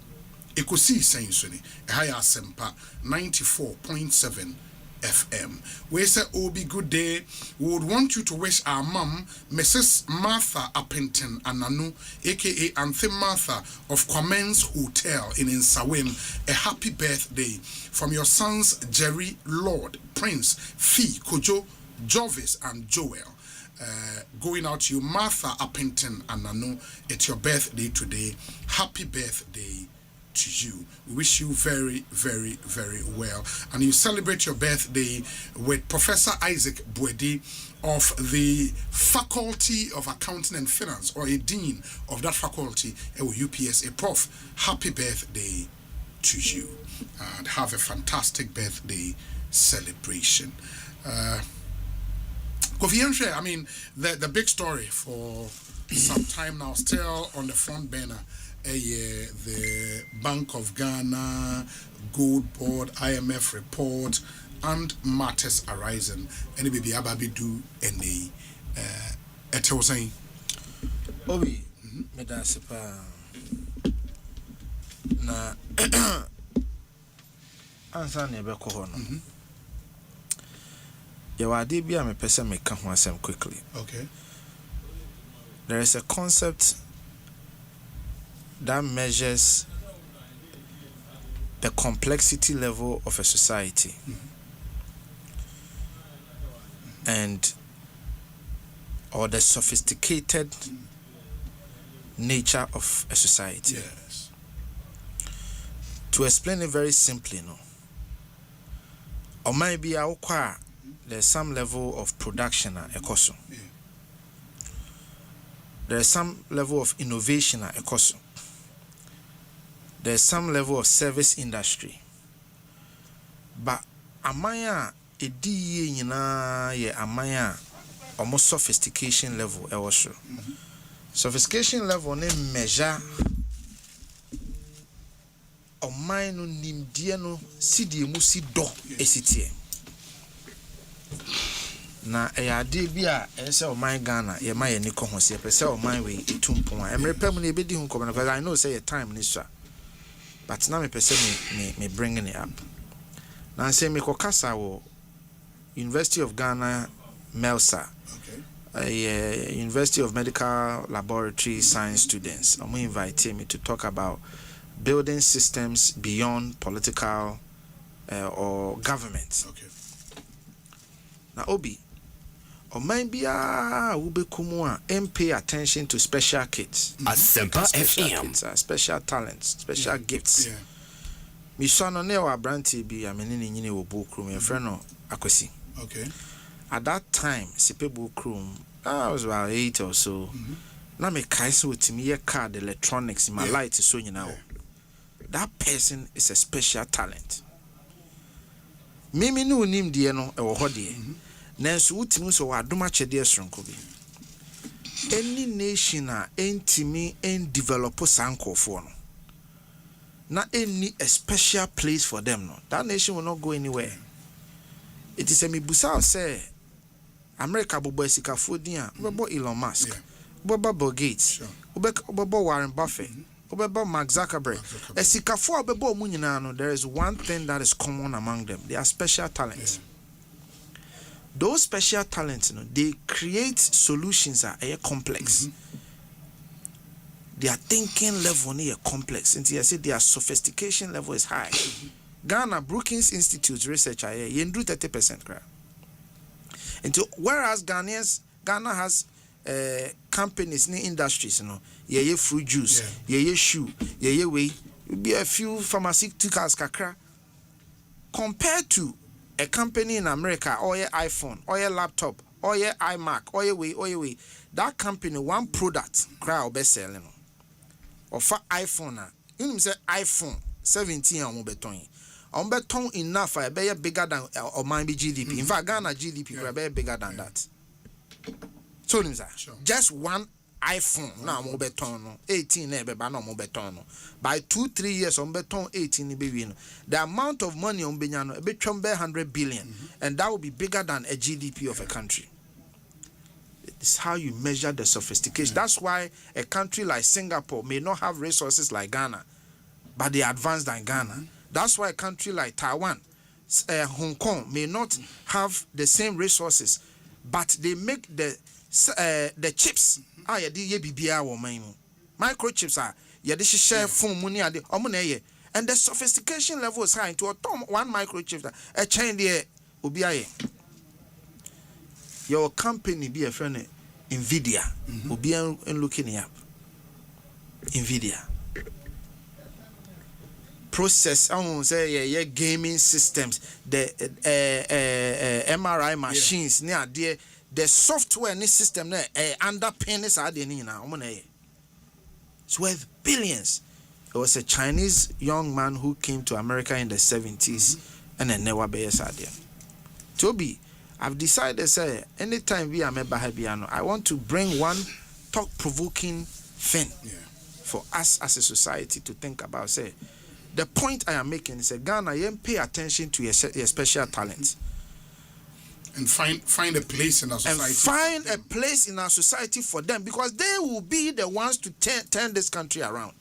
Ekosi saying suni. Ehaya Asempa 94.7 FM. We say Obi good day. We would want you to wish our mom, Mrs. Martha Appington Ananu, aka Anthem Martha of Commence Hotel in Insawim, a happy birthday from your sons Jerry, Lord, Prince, Fee, Kojo, Jovis, and Joel. Going out to you, Martha Appington Ananu, it's your birthday today. Happy birthday to you. We wish you very, very, very well. And you celebrate your birthday with Professor Isaac Bwedi of the Faculty of Accounting and Finance, or a dean of that faculty at UPS, a prof. Happy birthday to you. And have a fantastic birthday celebration. Kofi Yanshe, I mean, the big story for some time now, still on the front burner. The Bank of Ghana, Gold Board, IMF report, and matters arising. Any baby ababi do any saying. Obi, me da sepa na ansa ne be ko ho no. Yawade bia me pese me ka ho asem quickly. Okay. There is a concept that measures the complexity level of a society and or the sophisticated nature of a society. Yes. To explain it very simply, no. Or maybe there's some level of production at Ekoso. Yeah. There's some level of innovation at Ekoso. There's some level of service industry. But amaya edi nyina ye amaya almost sophistication level also. Sophistication level ne measure omai no nimdie no sidi mu si do esitie. Na eyade bia ese omai Ghana ye ma ye ni ko ho se pese omai we etumpon a emrepam na ebedi hu ko because I know say your time ni so. But now me person me bringing it up. Now say me kokasa wo University of Ghana MELSA, University of Medical Laboratory Science students. I'm inviting me to talk about building systems beyond political or government. Okay. Now Obi, or maybe pay attention to special kids. Asempa FM. Special talents, special gifts. Yeah. Me son on our brandy be a menini in your book room, your friend Akwesi. Okay. At that time, Sipe book room, I was about 8 or so. Now me kaiso with me a car, the electronics in my light is so you know. That person is a special talent. Mimi no nim die no e wo hode. Nanso wutimi so wadoma chede esronko bi. Any nation a entimi en develop sankofo no. Na any a special place for them no. That nation will not go anywhere. It is a mibusa say America bobo esikafo din a bobo Elon Musk, bobo Bill Gates, bobo Warren Buffett, bobo Mark Zuckerberg. Esikafo bobo mu nyina no, there is one thing that is common among them. They are special talents. Those special talents, you know, they create solutions that are complex. Their thinking level is complex. And I say their sophistication level is high. Ghana Brookings Institute research yendu 30% crowd. And whereas Ghanaians Ghana has companies, industries, ye fruit juice, ye shoe, ye way, be a few pharmaceuticals kakra. Compared to a company in America, or your iPhone, or your laptop, or your iMac, or your way, that company one product crowd best selling. Or for iPhone, you say iPhone 17 on beton enough for a bigger than or might be GDP. In fact, Ghana GDP is bigger than that. So just one iPhone now more beton 18 no beton. By 2-3 years on beton 18 be the amount of money on Benyano a bit 100 billion and that will be bigger than a GDP of a country. It's how you measure the sophistication. That's why a country like Singapore may not have resources like Ghana, but they are advanced than Ghana. That's why a country like Taiwan, Hong Kong may not have the same resources, but they make the chips. Microchips are share phone money and the sophistication level is high. To a one microchip a chain there ubiaye. Your company be a friend Nvidia ubi and looking up Nvidia process I won't say gaming systems the MRI machines near there. The software in this system underpin this it's worth billions. It was a Chinese young man who came to America in the 70s and then never be a Toby, I've decided say anytime we are Bahabiano, I want to bring one thought-provoking thing for us as a society to think about. Say the point I am making is Ghana, you pay attention to your special talents. And find a place in our society. And find a place in our society for them because they will be the ones to turn this country around.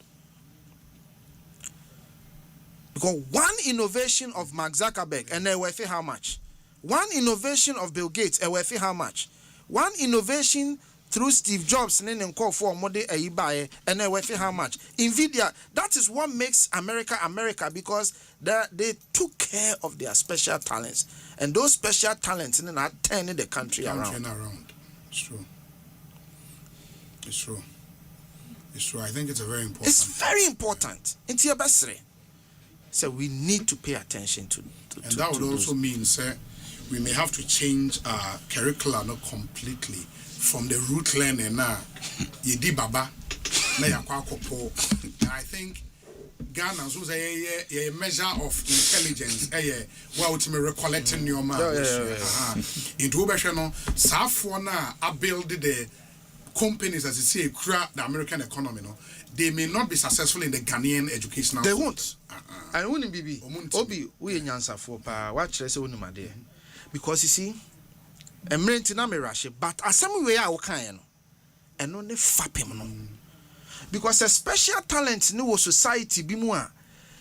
Because one innovation of Mark Zuckerberg and they're worth how much? One innovation of Bill Gates and worth how much? One innovation through Steve Jobs and then call for model and they're worth how much? Nvidia, that is what makes America America because they took care of their special talents. And those special talents are turning the country around. It's true. It's true. It's true. I think it's a very important. It's very important. Into your best. So we need to pay attention to and that would also mean, sir, we may have to change our curriculum not completely from the root learning now. Yedi baba na yakwakopo. And I think Ghana was a measure of intelligence. What ultimately recollecting your man. Into Ubeshano, Safwana are building the companies as you say, crack the American economy. No, they may not be successful in the Ghanaian educational. They won't. And wouldn't be Obi, we in answer for what I say, because you see, a mentina me rush, but as some way I can and only fap him. Because a special talent no society be more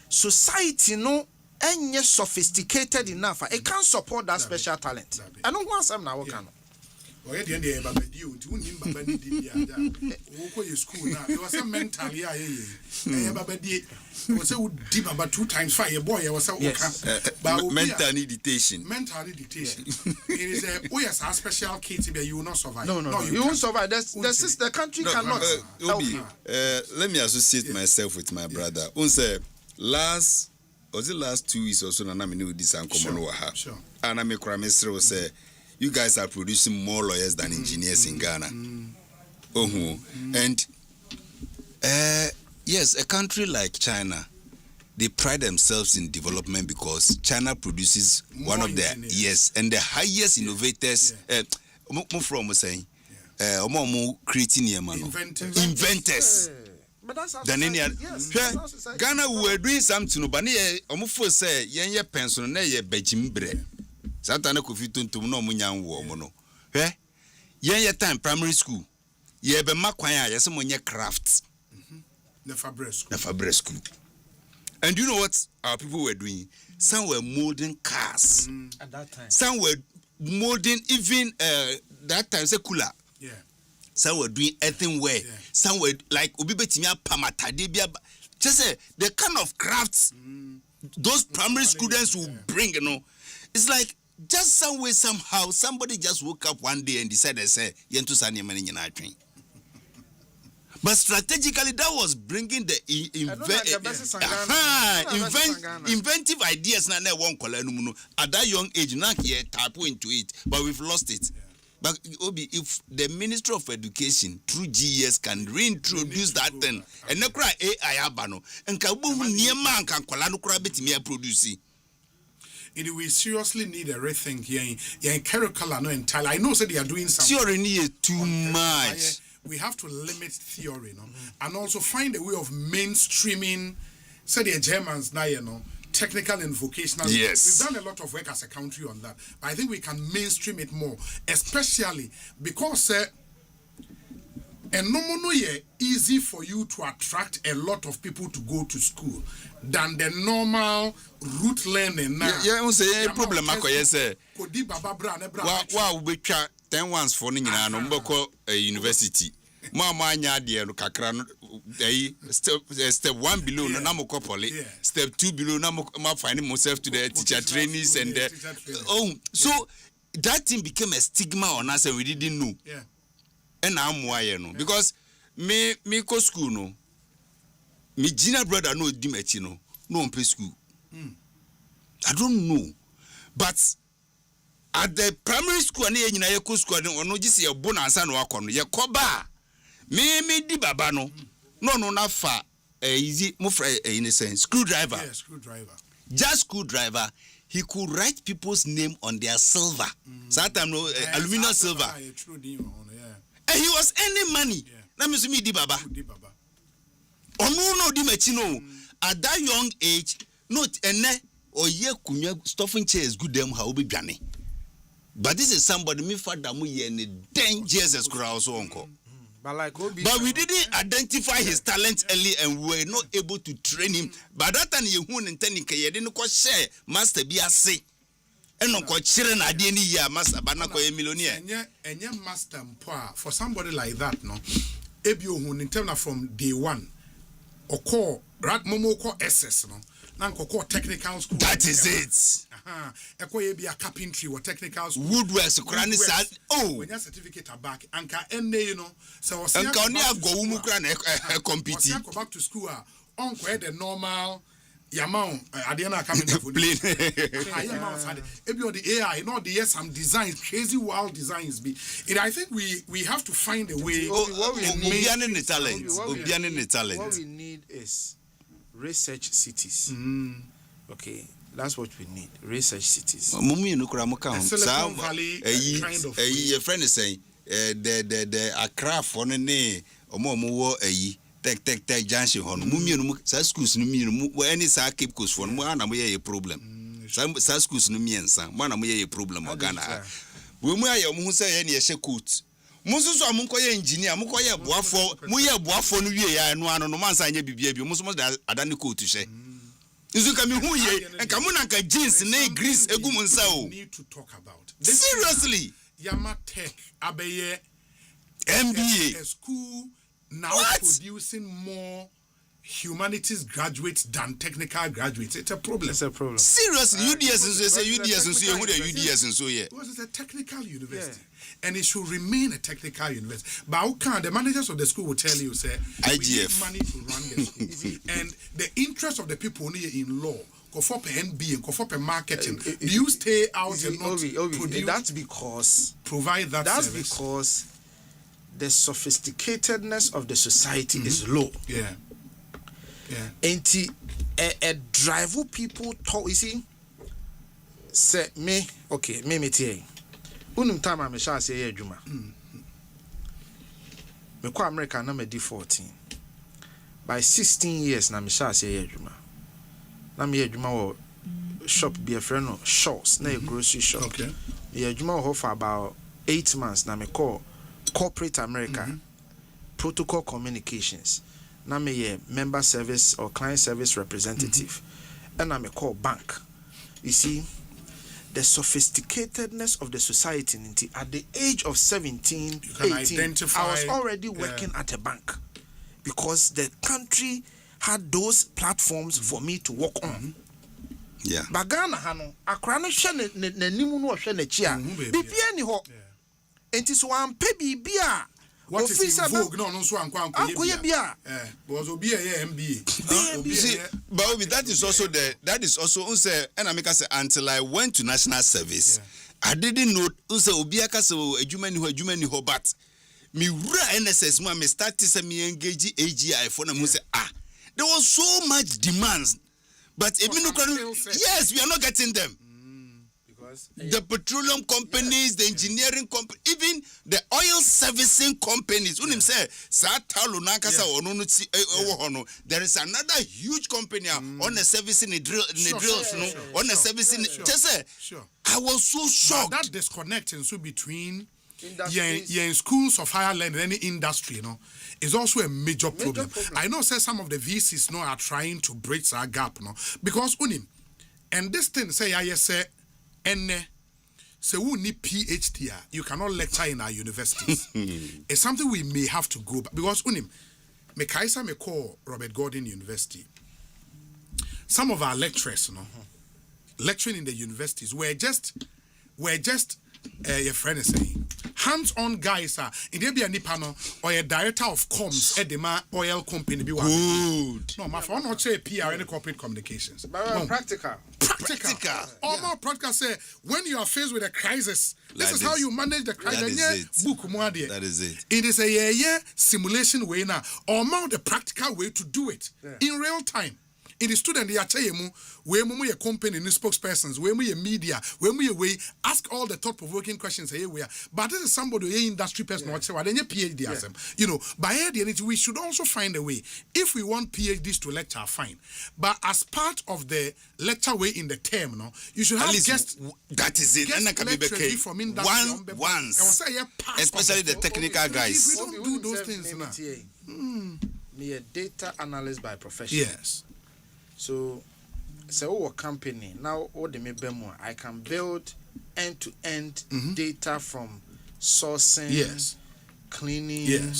society no any sophisticated enough. It can't support that special talent. I don't want some now. Can or at the end of the you to him Babadi school now. There was a mentally Babadi was a deep about 2 times 5 boy. I was mentally dictation. Mentally dictation. It is a yes, our special kids you will not survive. No, you won't survive. The country cannot. Obi, let me associate myself with my brother. Last 2 weeks or so, and I'm new this and common sure. And I'm a cramester say you guys are producing more lawyers than engineers in Ghana. And yes, a country like China, they pride themselves in development because China produces more one of the and the highest innovators. From saying, creating inventors. But that's than any other. Ghana were doing something, but almost say, "Yen pension, nay, bejim bre." Satana Kofitun to no Munyan woman. Yen time primary school. Ye be makwaya, yes, some crafts. The Fabric school. And you know what our people were doing? Some were molding cars. At that time. Some were molding even that time secular. Yeah. Some were doing earthenware. Yeah. Some were like Obibetimia Pamatadebia. Just say the kind of crafts those primary students will bring, it's like just some way, somehow, somebody just woke up one day and decided, say, Yentu Sanya Mani train. But strategically, that was bringing the inventive ideas. At that young age, not yet tap into it, but we've lost it. Yeah. But Obi, if the Minister of Education through GES can reintroduce that thing, and no cry AI abano, and Kabu near man can kolanu krabit me produce. We seriously need a rethink here. Yeah, curriculum no entirely. I know that they are doing something. Theory need too much. We have to limit theory, no, and also find a way of mainstreaming. Say the Germans now, technical and vocational. Yes, we've done a lot of work as a country on that. But I think we can mainstream it more, especially because and no easy for you to attract a lot of people to go to school than the normal route learning. Yeah, say problem. Wow, we try 10 ones for Nina no mboko university. Mama nya de no kakra no step 1 below no namoko poly, step 2 below na ma find myself to the teacher trainees and so that thing became a stigma on us and we didn't know. Yeah. And I'm why no because me go school no. Me junior brother no dimechi no on play school. I don't know. But at the primary school and in a school no just your bonus and work on your coba. Me di baba no na fa easy mufra in a sense screwdriver. Yeah, screwdriver. Just screwdriver. He could write people's name on their silver. Sometimes no aluminum silver. And he was earning money. Na me so me di baba. Oh no di machino. At that young age, not ene or ye kunya stuffing chairs good them how be dwane. But this is somebody me father mu ye ne 10 years as crowd so uncle. But we didn't identify his talent early and we were not able to train him. But that time you won and ten ye didn't ko share master be a say. And no ko children adeni ya master banako a millionaire. And your master for somebody like that, no. Ebio who in terms from day one or call rat momo call SS no. Nanko call technical school. That is it. Eko ye be a carpentry or technical school. Woodwork when your certificate are back, anka ene so anka oni agwo umu kra na compete. Go back to school unko the normal yamount adiana coming for plane. Ebio the AI the some designs crazy wild designs be. I think we have to find a way. What we need is research cities. Okay, that's what we need. Research cities. Mummy no kura mo kan. Silicon Valley kind of. Your friend is saying the Accra for ne omo wo tech junction hon. Mummy no sa schools no mi no any sa Cape Coast for no na mo ye problem. Sa schools no miensa. Mo na mo ye problem Ghana. We mu aye mo say ye na ye she coat. Mususu amunkoye engineer mukoye boafo muye boafo no wie ya no ano no mansa anya bibia bi mususu adani coat hye nzuka mi hu ye enka mu na ka jeans na grease egu mu nsa o need to talk about this seriously Yama Tech abeye MBA a school now producing more humanities graduates than technical graduates. It's a problem. Seriously, UDS is say UDS and so who the UDS and so yeah. Because it's a technical university. And it should remain a technical university. But how can the managers of the school will tell you, say, we need money to run the school. And the interest of the people in law, go for NB, go for marketing. Do you stay out and not produce? That's because provide that that's service. Because the sophisticatedness of the society is low. Yeah. And a drive people talk, you see, say me, okay, me tie. Unum time I shall say Juma. Me kwa America na me di 14. By 16 years na me shall say Juma. Na me Juma wo shop be a friend of shops, na a grocery shop. Okay. Me Juma wo for about 8 months na me call corporate America. Protocol communications. Na me member service or client service representative. And na me call bank. You see, the sophisticatedness of the society at the age of 17, 18, I was already working at a bank because the country had those platforms for me to work on. Yeah. Bagana hano akra no hwe ne nanim no hwe na chi a bibia ni ho enti so ampe bibia what is in vogue no so ankwa bia because obi e MBA but that is also unse and I make say until I went to national service I didn't know unse obi aka say adwuma ni ho but me wura NSS mo me start to say me engage AGI for na mo say there was so much demands but yes we are not getting them. The petroleum companies, the engineering companies, even the oil servicing companies. There is another huge company on the servicing the drills, on the servicing. I was so shocked. That disconnection between in schools of higher learning, any industry, is also a major problem. I know some of the VCs are trying to bridge that gap, because and this thing say so we need PhD. You cannot lecture in our universities. It's something we may have to go back because me call Robert Gordon University. Some of our lecturers, lecturing in the universities, we're just your friend is saying hands-on guys in there be a nipano or a director of comms at the oil company be one. Good. No, my phone not say PR any corporate communications. Practical. All more practical say when you are faced with a crisis, this is how you manage the crisis. That is it. It is a simulation way now, or more the practical way to do it in real time. In the student, they are telling you, where we a company, new spokespersons, where we a media, where we ask all the thought-provoking questions. But this is somebody, an industry person, or then your PhD, by the we should also find a way. If we want PhDs to lecture, fine. But as part of the lecture way in the term, you should have guests. That is it. Guest from industry once, especially the technical guys. We don't do those things now. Me a data analyst by profession. Yes. So a company now I can build end-to-end data from sourcing, cleaning,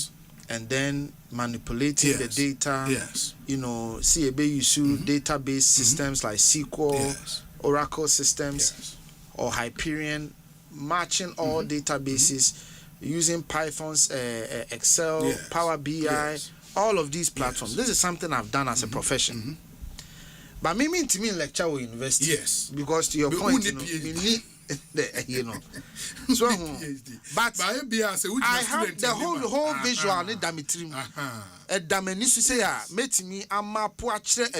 and then manipulating the data. CAB use database systems like SQL, Oracle systems, or Hyperion, matching all databases using Python's Excel, Power BI, all of these platforms. This is something I've done as a profession. But me to me lecture with university. Yes. Because to your point, so but I have the whole visual in Damitrim. A Damenisu say met me a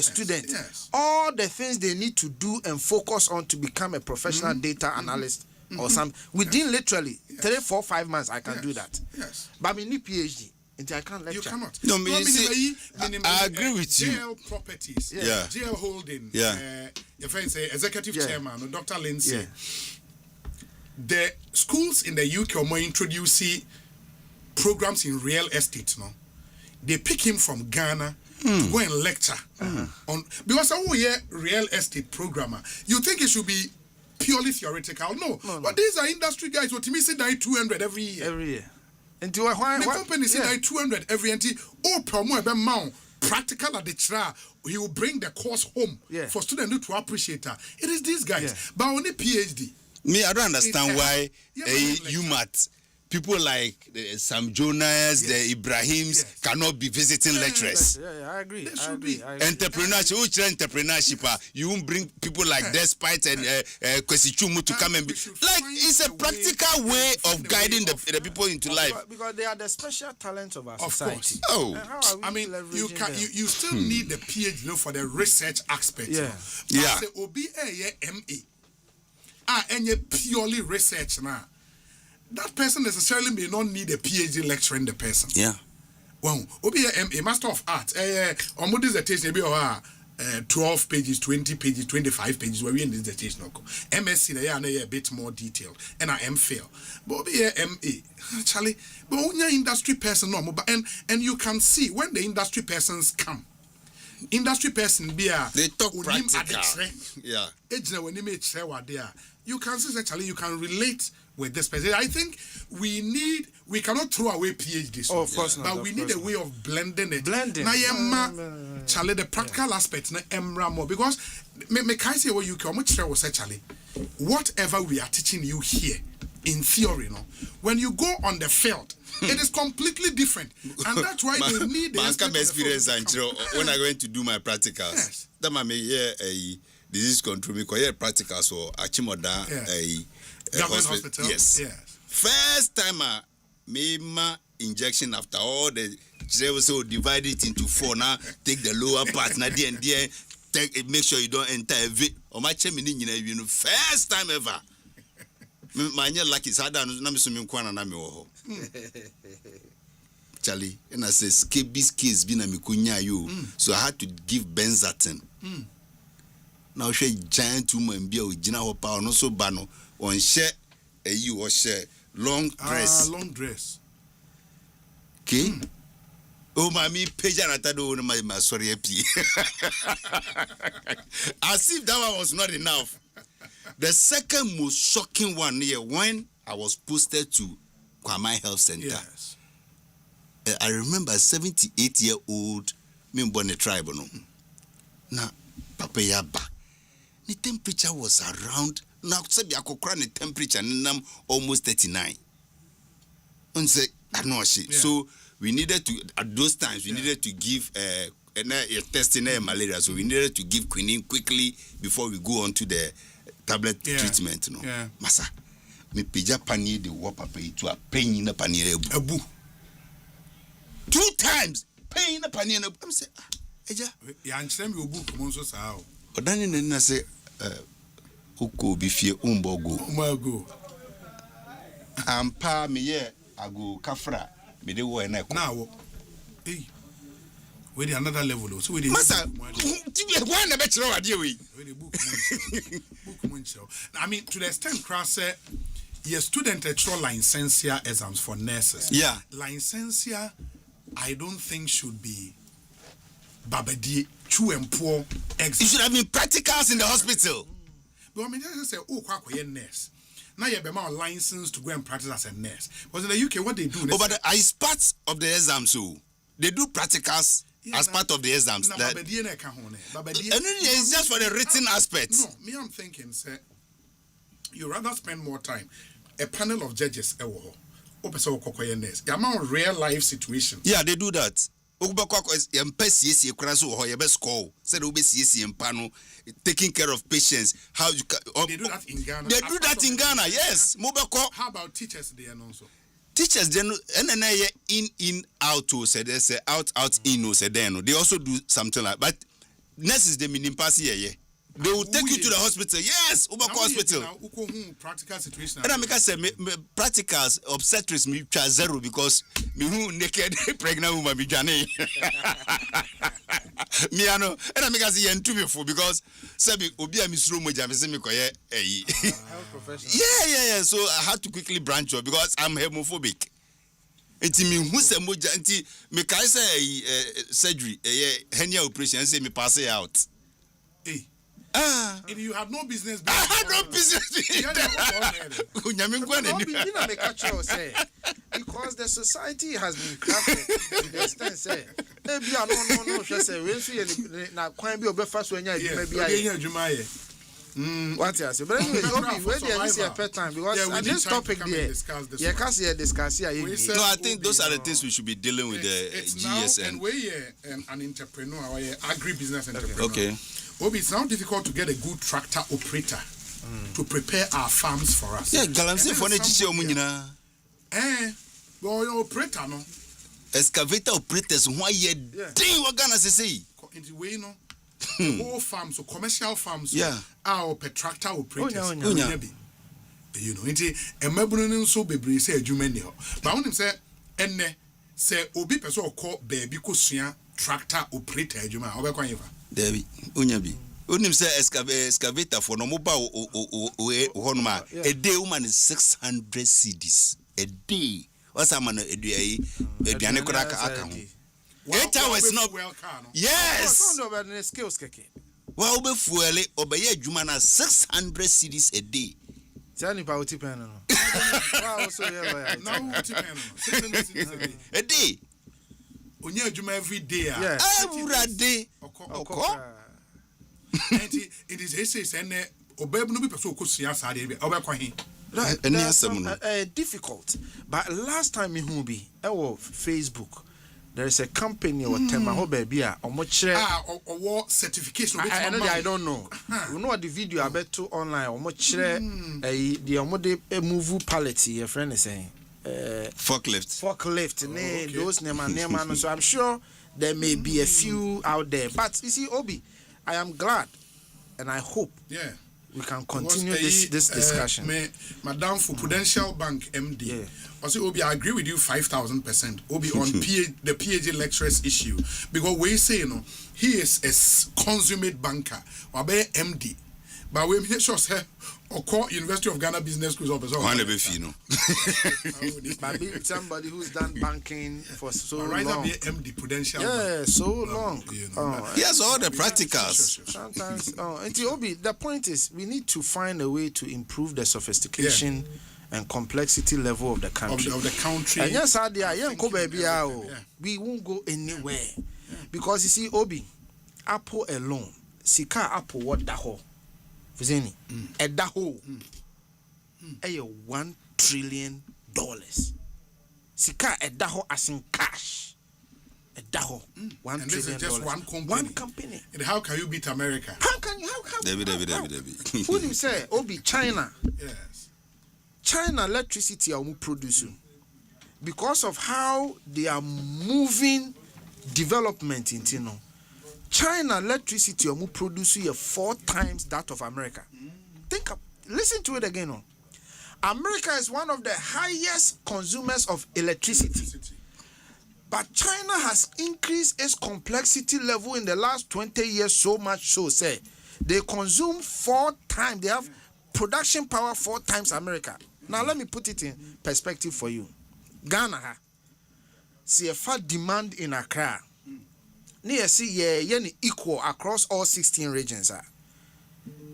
student. All the things they need to do and focus on to become a professional data analyst or something. Within literally 3, 4, 5 months I can do that. Yes. But me need PhD. I can't lecture. You cannot. No, I agree with you. GL Properties, GL Holding, your friend say executive chairman, Dr. Lindsay. The schools in the UK are more introducing programs in real estate. They pick him from Ghana to go and lecture on because real estate programmer. You think it should be purely theoretical? No. But these are industry guys. What me say 200 every year. And the company say 200 every year. Promo amount practical at the trial. He will bring the course home for students to appreciate that. It is these guys, but only PhD. Me, I don't understand why UMAT people like Sam Jonas, the Ibrahims cannot be visiting lecturers. I agree. Entrepreneurship. You won't bring people like Despite and Kwesichumu to come and be like it's a practical way of guiding the people into life. Because they are the special talents of our society. Oh, I mean, you still need the PhD for the research aspect. The MA. And you purely research now. That person necessarily may not need a PhD lecturing the person. Well, Obi a Master of Art. On what dissertation be 12 pages, 20 pages, 25 pages. Where we in dissertation MSc they are a bit more detailed, and I MPhil. But Obi a MA actually, but only industry person no. And you can see when the industry persons come, industry person be a they talk practical. Yeah. You can say actually you can relate with this person. I think we cannot throw away PhDs. Oh, of course not. But we need a way of blending it. Blending. Now, Charlie, the practical aspect na emra more because me can say what you can much share was Charlie. Whatever we are teaching you here in theory, no, when you go on the field, it is completely different, and that's why they need the experience. When I'm going to do my practicals, yes. That might be a disease control. Because practicals or Achimoda government hospital. Yes. First time my injection after all the so divide it into 4 now. Take the lower part now and take make sure you don't enter a V. Or my first time ever. My lucky is harder than I'm kwana na me wo. Charlie, and I say scabies case been a mikunya you. So I had to give benzatin. Now she giant woman be with Gina Hopa no so bano on share a you or share long dress. Long dress. Okay. Oh, mommy, page and atado my sorry happy. As if that one was not enough. The second most shocking one here when I was posted to Kwamai Health Center. Yes. I remember a 78-year-old me born a tribe no. Na papa yaba. The temperature was around now said the temperature almost 39. And say I know she. So we needed to at those times we needed to give testing malaria, so we needed to give quinine quickly before we go on to the tablet treatment. No, masa me pija panier the war papa to a pain in a panier abu 2 times pain in a panier. I'm say eja ya nchire me obu komo so sa o odani na say uko bi fie umbogo ampa me ye ago kafra me de wo na na wo we dey another level so we dey masa one na be chiro wade we book muncho. I mean to the extent class your student actual licensia exams for nurses. Yeah, licensia I don't think should be babadi true and poor exams. It should have been practicals in the hospital. But I mean just say kwa nurse. Now you have a license to go and practice as a nurse. But in the UK, what they do? But as part of the exams, so they do practicals as part of the exams. It's just for the written aspect. No, me I'm thinking, sir, you rather spend more time. A panel of judges, the amount of real life situation. Yeah, they do that. Taking care of patients. How you they do that in Ghana. They do that in Ghana, yes. How about teachers there also? Teachers then in out to say they say out in say they also do something like but nurses they mean pass here. They will take you to the hospital. Yes, hospital. Practical situation. And I make say practicals obstetrics me zero because me who naked pregnant woman be jane. Me ano and I make say yen too before because say obi a misro moja me say me koye health professional. Yeah. So I had to quickly branch off because I'm homophobic. Enti me hu se moja enti me kai say surgery hernia operation say me pass it out. If you had no business, I had no business. Because the society has been crafted to the extent say, no, say we see na kwan bi obefa so anya adwuma what you say? But anyway, where there is a pet time because at this topic there, discuss here. No, I think those are the things we should be dealing with the GSN. And we an entrepreneur, agri-business entrepreneur. Okay. Obi, it's now difficult to get a good tractor operator to prepare our farms for us. Yeah, galamsey for the chiche omunyina. Well, operator no. Excavator operators who are yet ding what Ghana say. In the way no. Whole farms, so commercial farms, our tractor operators. You know, it's a mebrunin so baby say jumeni. But I want him say, enne say obi person call baby kusua tractor operator juma. Obekwa Debbie, Unyabi. Unim say excavator for no mobile honma. A day woman is 600 cedis. A day. What's a man a day? A dianecoraka account. 8 hours not. Yes. No, but the skills keke. Well, be fuel obey adwuma na 600 cedis a day. Tell me about tipen no. Wow, so yeah. Now tipen no. A day. Onye adwuma every day. Yeah. Every day. Oko. It is essays and obey no be person okosua sa dey be obekwa hin. Difficult. But last time me who be Facebook. There is a company or tema ho baby or certification. I don't know. You know what the video I bet to online or much the omode move pallet your friend is saying. Forklift. Those name. So I'm sure there may be a few out there. But you see, Obi, I am glad and I hope we can continue this discussion. Madam for Prudential Bank MD. Yeah. Also, Obi, I agree with you 5,000%. Obi on the PhD lecturers issue because we say he is a consummate banker. Wabe MD, but we make sure say or University of Ghana Business School officer. Somebody who's done banking for so long. MD Prudential. Yeah, so long. He has all the practicals. Sometimes. And Obi, the point is, we need to find a way to improve the sophistication and complexity level of the country. Of the country. And yes, we won't go anywhere. Because you see, Obi, Apple alone, Sika Apple what the whole. Fizeni, at that whole, $1 trillion. Sika at that whole as in cash. At that whole, $1 trillion. This is just one company. One company. And how can you beat America? How can you? David. Who do you say? Obi, China. Yes. China electricity are producing because of how they are moving development into China electricity are producing 4 times that of America. Listen to it again. America is one of the highest consumers of electricity. But China has increased its complexity level in the last 20 years so much so say they consume 4 times. They have production power 4 times America. Now let me put it in perspective for you. Ghana see a fat demand in Accra. Near see equal across all 16 regions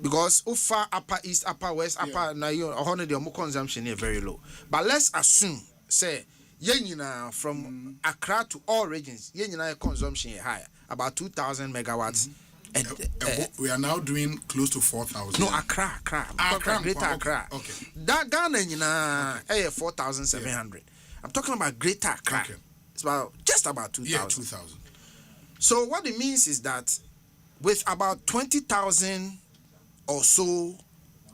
because far upper east, upper west, upper now you more consumption here very low. But let's assume say from Accra to all regions, consumption is higher, about 2,000 megawatts. We are now doing close to 4,000. No, Accra. Greater Accra. Okay. That Ghana 4,700. I'm talking about Greater Accra. Okay. It's just about 2,000. Yeah, 2,000. So what it means is that with about 20,000 or so,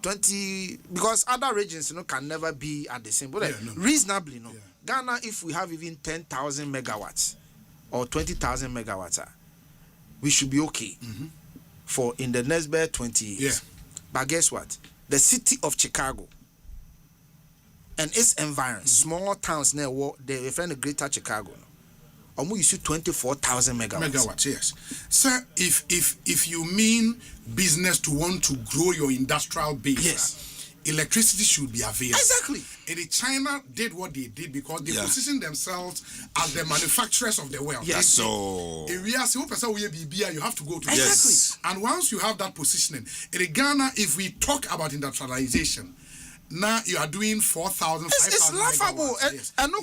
because other regions can never be at the same. But reasonably, Ghana, if we have even 10,000 megawatts or 20,000 megawatts, we should be okay for in the next 20 years. Yeah. But guess what? The city of Chicago and its environs, small towns near they refer to Greater Chicago. We use 24,000 megawatts. Megawatts, yes. Sir, if you mean business to want to grow your industrial base, yes, electricity should be available. Exactly. And China did what they did because they positioned themselves as the manufacturers of the world. Yes. So you have to go to yes. And once you have that positioning, in Ghana, if we talk about industrialization, now you are doing 4,000, 5,000. It's laughable. Yes. And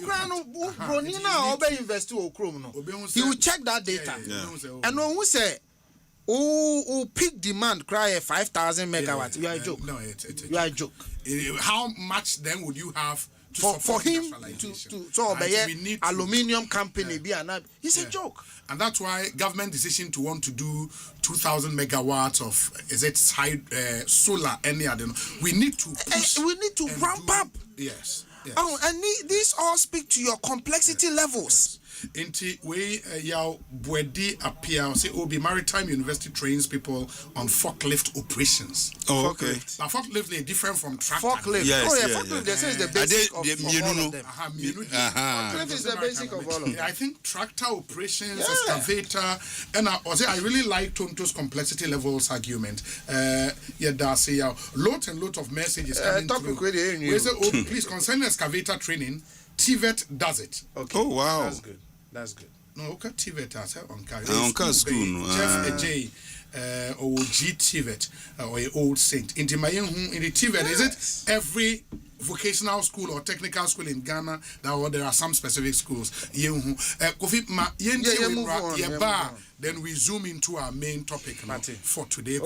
he will check that data. And when we say, peak demand cry 5,000 megawatts, you are a joke. No, you are a joke. How much then would you have for him to obey aluminium company? It's a joke. And that's why government decision to want to do 2,000 megawatts of solar any other. We need to push. We need to ramp up. Yes. Oh, and these all speak to your complexity levels. Inti we Bwedi appear say Obi Maritime University trains people on forklift operations. Oh, okay. Now forklift is different from tractor. Forklift. Yes, forklift. They say is the basic of all of them. Forklift is the basic of all of them. I think tractor operations, excavator, and I really like Tonto's complexity levels argument. That's lot and lot of messages coming through. We say, please concerning excavator training, TVET does it. Okay. Oh wow. That's good. No, okay, TVET as on school no. Jeff AJ or G TVET or a Old Saint. In the TVET, is it every vocational school or technical school in Ghana that there are some specific schools? Then we zoom into our main topic for today.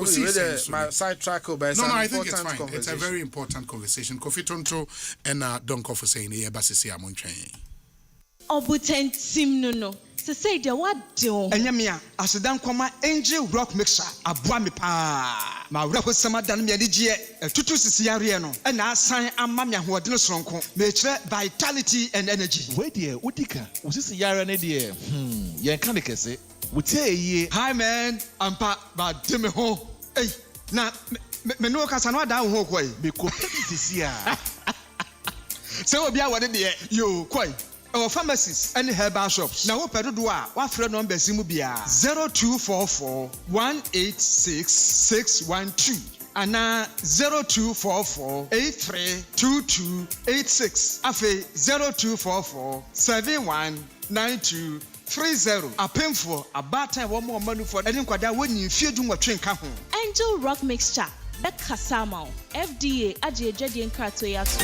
My sidetrack over. No, I think it's fine. It's a very important conversation. Kofi Tonto and Don Kofi saying here, Basisi Amontrain. Obutent sim no. Se say de what do? Enyamia, asedan kwama angel rock mixer aboa me pa. Ma wura ko sama dan me adigye tutu sisiare no. E na asan amma me ahoɔden soronko. Me kire vitality and energy. Wait there, udika. Usisi yare ne de. Yen kan de kese. Wutie. Hi man, ampa ba de me ho. Hey, na me no kasa no da ho koi. Me ko sisi a. Se obi a wade de yo koi. Our pharmacies and herbal shops. Now, what do I? What friend number Simubia 0244 186 612 and 0244 832286. Afe 0244 719230. A painful, a bad time, one more money for any quadra when you feel doing what train come. Angel Rock Mixture, Bekasamo, FDA, Aji Jedian Kratoyatu.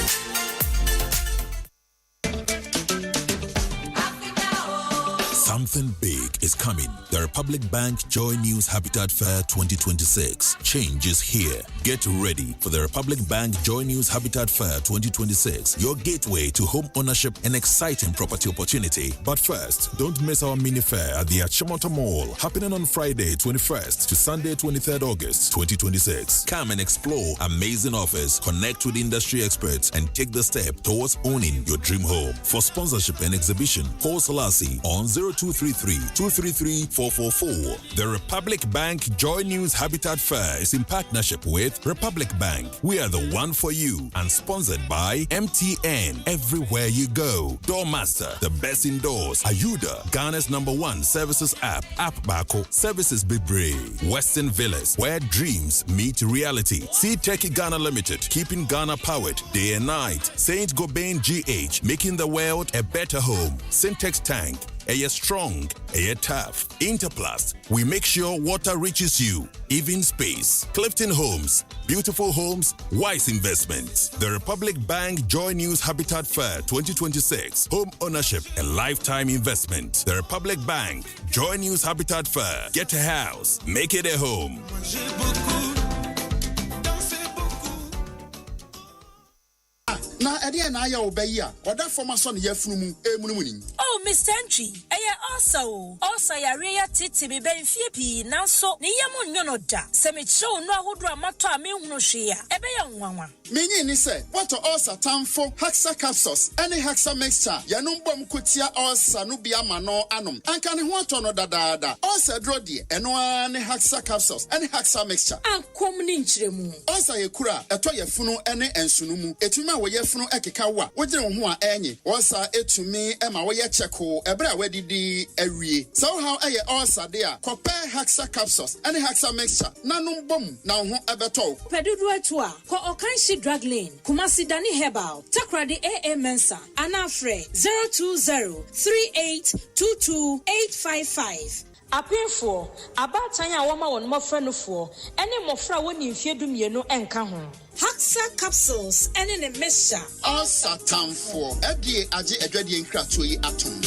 Something big is coming. The Republic Bank Joy News Habitat Fair 2026. Change is here. Get ready for the Republic Bank Joy News Habitat Fair 2026, your gateway to home ownership and exciting property opportunity. But first, don't miss our mini fair at the Achimota Mall, happening on Friday 21st to Sunday 23rd August 2026. Come and explore amazing offers, connect with industry experts, and take the step towards owning your dream home. For sponsorship and exhibition, call Selassie on 0233-233-444. The Republic Bank Joy News Habitat Fair is in partnership with Republic Bank. We are the one for you, and sponsored by MTN. Everywhere you go. Doormaster, the best indoors. Ayuda, Ghana's #1 services app. App Bako, Services Bibre. Western Villas, where dreams meet reality. See Techie Ghana Limited, keeping Ghana powered day and night. Saint Gobain GH, making the world a better home. Syntex Tank, a strong, a tough. Interplast, we make sure water reaches you, even space. Clifton Homes, beautiful homes, wise investments. The Republic Bank Joy News Habitat Fair 2026, home ownership and lifetime investment. The Republic Bank Joy News Habitat Fair. Get a house, make it a home. Na ede na ya obayi a oda forma so ne yafunu mu emunumuni. Oh Mr. Entry, also yare ya titi be benfie pi nanso ne yam nwono da se me chew no ahodo amato a me hunu hwe a ebe ya nwanwa. Menyi ni se what ulcer tamfo Haxa capsules any Haxa mixture yanum bom kotia ulcer no bia ma no anom anka ne ho ato no dadaada ulcer dro de eno ne Haxa capsules any Haxa mixture ankom ni nchiremu ulcer yekura eto yafunu ene ensunu mu etuma wo yafunu ekeka wa wogire ho a enye ulcer etumi ema wo ye cheko ebre a wadidi awie so how eye ulcer de a compare Haxa capsules any Haxa mixture nanum bom na ho ebeto pedudu etu a ko okanshi drug lane Kumasi Dani Herbal Takradi AA Mensa Anafre 020-3822-855 Apefo abatanya woma won mofra no fo ene mofra woni mfiedu mienu enka ho Haxa capsules ene ne mesha ulcer tamfo edie age adwade nkratoyi yi atom.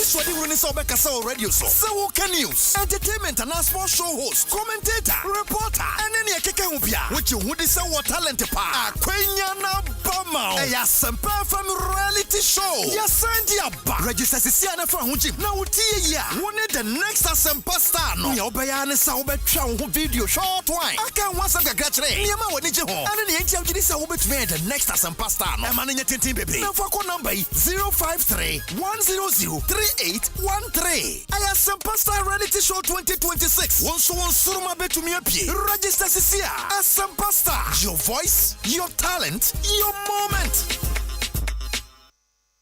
So running so back as radio so. So can news, entertainment and sports show host, commentator, reporter, and any keke hubia. Which you would say what talent pa. Akwenya na bama. Asempa from reality show. Yasandia ba. Register sisiana for hunjim. Na utie ya. Wone the next Asempa star no. Nya obayane sa obetwa ho video short one. Aka wansa gagrachre. Nyama woni je ho. Ane ne enti agidi sa obetwe the next Asempa star no. E ma ne tintin bebe. Na fa ko number 053 100 3813. Asempa Star Reality Show 2026. Once suruma betumi apie. Register sisia. Asempa Star. Your voice, your talent, your moment.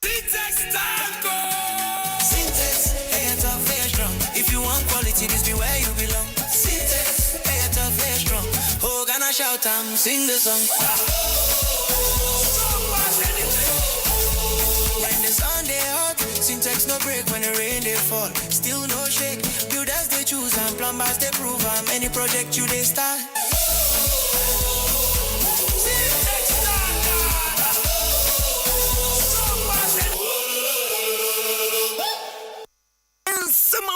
Syntex Tango. Syntex, hey, tough, very strong. If you want quality, this be where you belong. Syntex, hey, tough, very strong. Oh, gonna shout and sing the song. When the sun they hot, Syntax no break when the rain they fall. Still no shake. Builders they choose and plumbers they prove. And many project you they start.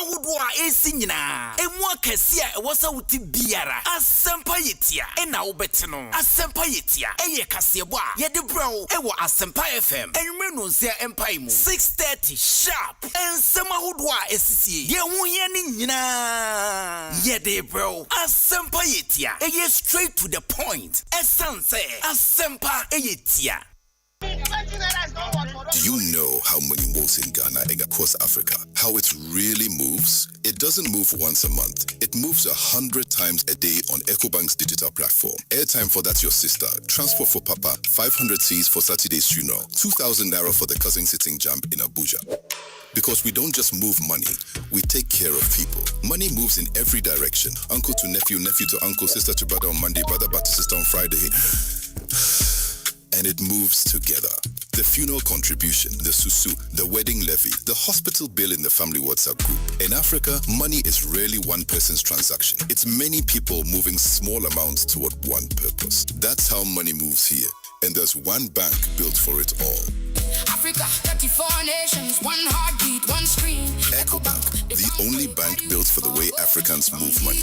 Woodwa esinyina emwa kasia wasa wuti biara Asempa yetia na wobetino Asempa yetia eye kasiebo a ye de bro ewo Asempa FM enwme no nsia empai mu 6:30 sharp ensema woodwa esisie ye hu ye ni nyina ye de bro Asempa yetia eye straight to the point essence Asempa yetia. Do you know how money moves in Ghana and across Africa? How it really moves? It doesn't move once a month. It moves 100 times a day on EcoBank's digital platform. Airtime for That's Your Sister. Transport for Papa. 500 Cs for Saturday's funeral. 2,000 Naira for the cousin sitting jump in Abuja. Because we don't just move money, we take care of people. Money moves in every direction. Uncle to nephew, nephew to uncle, sister to brother on Monday, brother back to sister on Friday. And it moves together. The funeral contribution, the susu, the wedding levy, the hospital bill in the family WhatsApp group. In Africa, money is rarely one person's transaction. It's many people moving small amounts toward one purpose. That's how money moves here. And there's one bank built for it all. Africa, 34 nations, one heartbeat, one screen. EcoBank, the only bank built for the way Africans move money.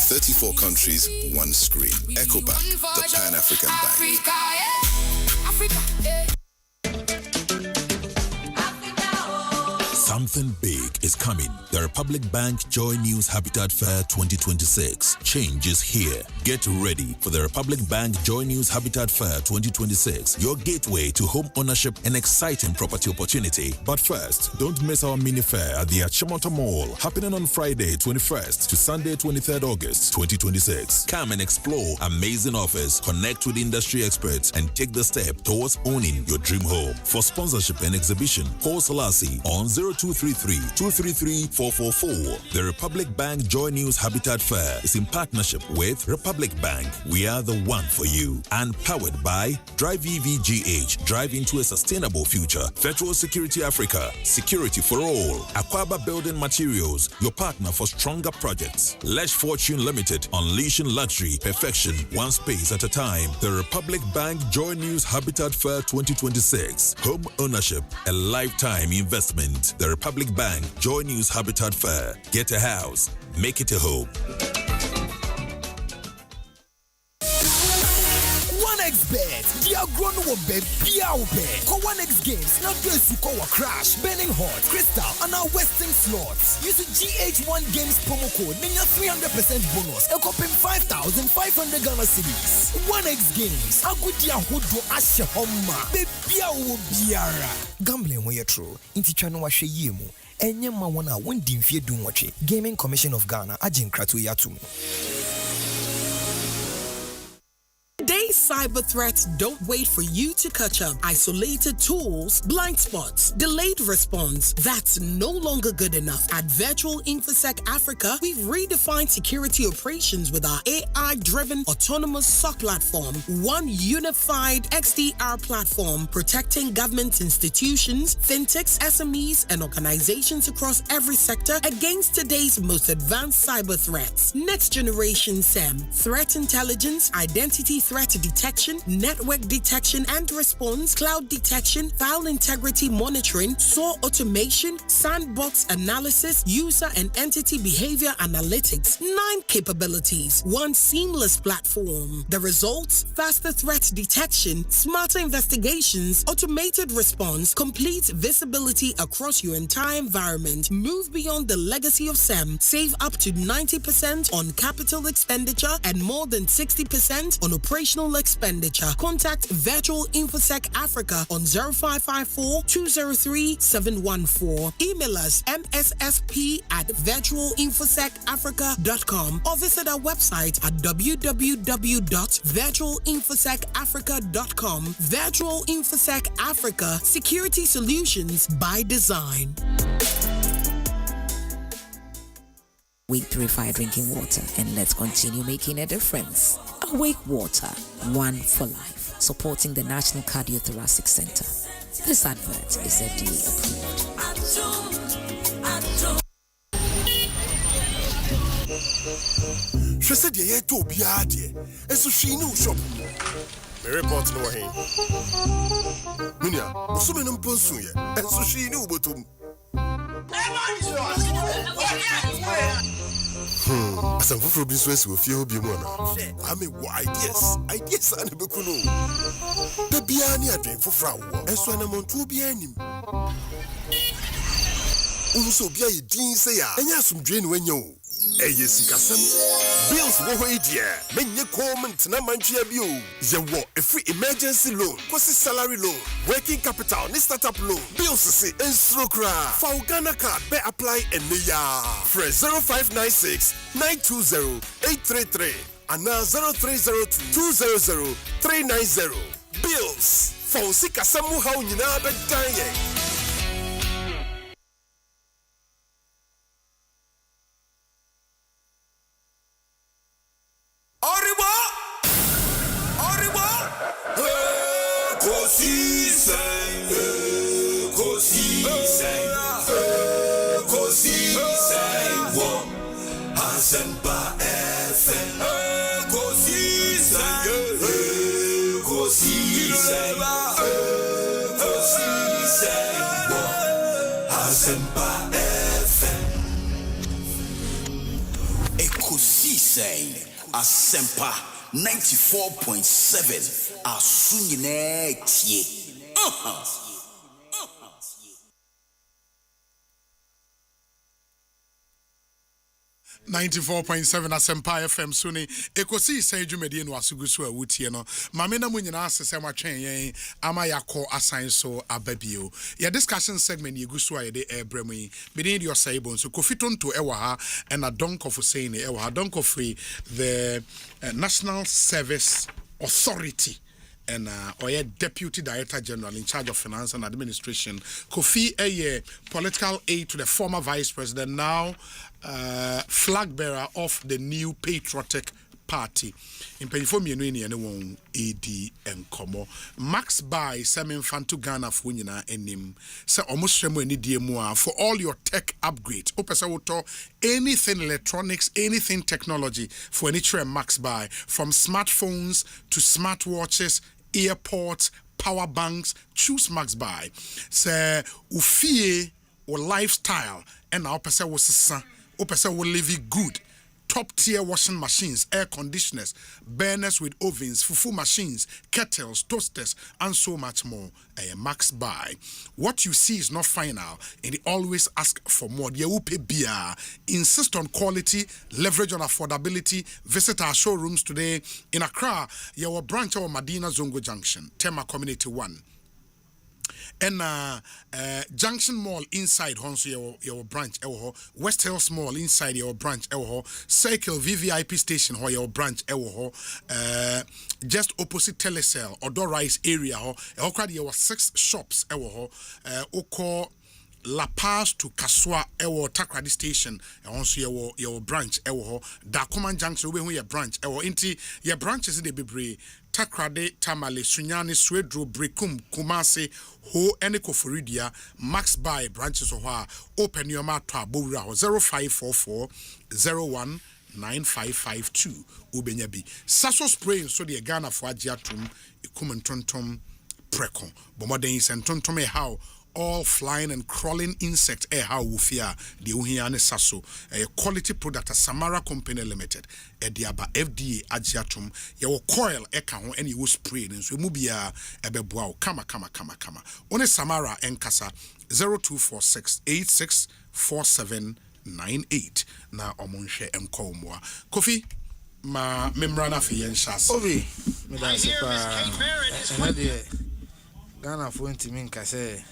34 countries, one screen. EcoBank, the Pan-African Bank. Africa, yeah. Something big is coming. The Republic Bank Joy News Habitat Fair 2026. Change is here. Get ready for the Republic Bank Joy News Habitat Fair 2026. Your gateway to home ownership and exciting property opportunity. But first, don't miss our mini fair at the Asempa Mall, happening on Friday 21st to Sunday 23rd August 2026. Come and explore amazing offers, connect with industry experts, and take the step towards owning your dream home. For sponsorship and exhibition, call Selassie on 0233-233-444. The Republic Bank Joy News Habitat Fair is in partnership with Republic Bank. We are the one for you. And powered by Drive EVGH, drive into a sustainable future. Federal Security Africa, security for all. Aquaba Building Materials, your partner for stronger projects. Lesh Fortune Limited, unleashing luxury, perfection, one space at a time. The Republic Bank Joy News Habitat Fair 2026. Home ownership, a lifetime investment. The Republic Bank Joy News Habitat Fair. Get a house, make it a home. 1xBet, the agrono will be biaube. Call 1x games, not just to call a crash, burning hot, crystal, and our Western slots. Use the GH1 games promo code, then your 300% bonus, a copy 5,500 Ghana cedis. 1x games, a good dia hodo ashe homa, be biawo biara. Gambling when you're true, inti chano wa sheyemu. Enye ma wana wendi mfie dunwache. Gaming Commission of Ghana, ajin kratu yatumu. Today's cyber threats don't wait for you to catch up. Isolated tools, blind spots, delayed response. That's no longer good enough. At Virtual InfoSec Africa, we've redefined security operations with our AI-driven autonomous SOC platform. One unified XDR platform protecting government institutions, fintechs, SMEs, and organizations across every sector against today's most advanced cyber threats. Next generation SEM, threat intelligence, identity threat detection, network detection and response, cloud detection, file integrity monitoring, SOAR automation, sandbox analysis, user and entity behavior analytics. 9 capabilities, one seamless platform. The results: faster threat detection, smarter investigations, automated response, complete visibility across your entire environment. Move beyond the legacy of SEM. Save up to 90% on capital expenditure and more than 60% on operational expenditure. Contact Virtual InfoSec Africa on 0554 203 714. Email us mssp@virtualinfosecafrica.com or visit our website at www.virtualinfosecafrica.com. Virtual InfoSec Africa, security solutions by design. We purify drinking water and let's continue making a difference. Awake Water, one for life, supporting the National Cardiothoracic Center. This advert is FDA approved. She said, "Yeah, to be hard, and so she knew shop." Me report no way. Minya, so many ponsu ye, and so she knew botum. Asam fufuro bi so esi ofie obi mu na. Ame wo ideas ane bekuno. Da bia ni adwen fufura wo, enso na montu obi anim. Uso obi ayi din se ya, enya asumdwe ni wanya o. Eye sikasem bills wo hoi dia menye comment na mantua bi o ye wo a free emergency loan kosi salary loan working capital ni startup loan bills se instrokra for Ghana card be apply ya fresh 0596 920 833 and 0302 200 390 bills for sikasem wo ha nyina be dan ye. Asempa FM. Asempa FM. Ekosiseng Asempa 94.7 Asunyine tie. 94.7 Asempa FM Suni Ekosi say dwumadi no asugusu a wutie no mame na munyina asese matwen yen ama yakọ assign so ababio ya discussion segment yegusu a yede ebremu yi bidin your saibo so kofitonto ewa ha and a donk of saying ewa ha donk of the National Service Authority and Oye Deputy Director General in charge of Finance and Administration. Kofi Eye, political aide to the former Vice President, now flag bearer of the new Patriotic Party. In Penifo Mienu and one AD and Como. Max by Samin Fantu Ghana Funyina and him. Say almost any DMua for all your tech upgrades. Opesa Woto, anything electronics, anything technology for any trend Max by from smartphones to smartwatches. Airports, power banks, choose Max by. Say ufie or lifestyle and our person was son, person will live good. Top tier washing machines, air conditioners, burners with ovens, fufu machines, kettles, toasters, and so much more. A Max buy. What you see is not final, and they always ask for more. They will pay beer. Insist on quality, leverage on affordability. Visit our showrooms today in Accra. Your branch of Medina Zongo Junction, Tema Community 1. And Junction Mall inside Honso your branch West Hills Mall inside your branch Circle VVIP Station ho your branch just opposite Telecel Odo Rise area your 6 shops Oko La Paz to Kaswa Takrady Station also your branch Dacoman Junction we your branch inti your branches de bebre Takrady Tamale Sunyani Swedro Brekum Kumase Ho Eneko Foridia Max Buy branches of open your mouth to 0544 01 9552 Ubenyabi Sasso spray so the Ghana for Ajiatum Ikumentontom Preko Bomoden and Tontome how all flying and crawling insects how wufia the uhiane saso a quality product Samara Company Limited diaba FDA agiatum your coil eka ho and you spray so mubia ebeboa kama one Samara enkasa 0246 864798 na omonhwe enkomwa Kofi ma membrana fi yenshas obi me da sepa enade Ghana for intimin kase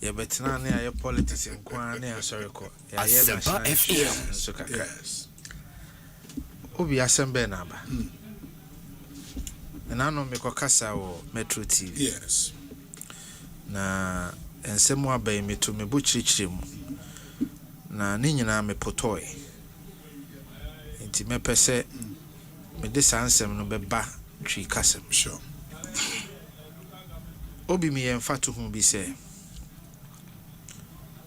ya betina ne aye politics nkwa ne asoreko ya ye da FM so kaka obi asembe na ba na no me kokasa wo Metro TV yes na ensemu abai meto me bochirichiri mu na ne nyina me potoi enti me pese me de sansem no beba twi kasem sure obi mi yemfa to hu bi se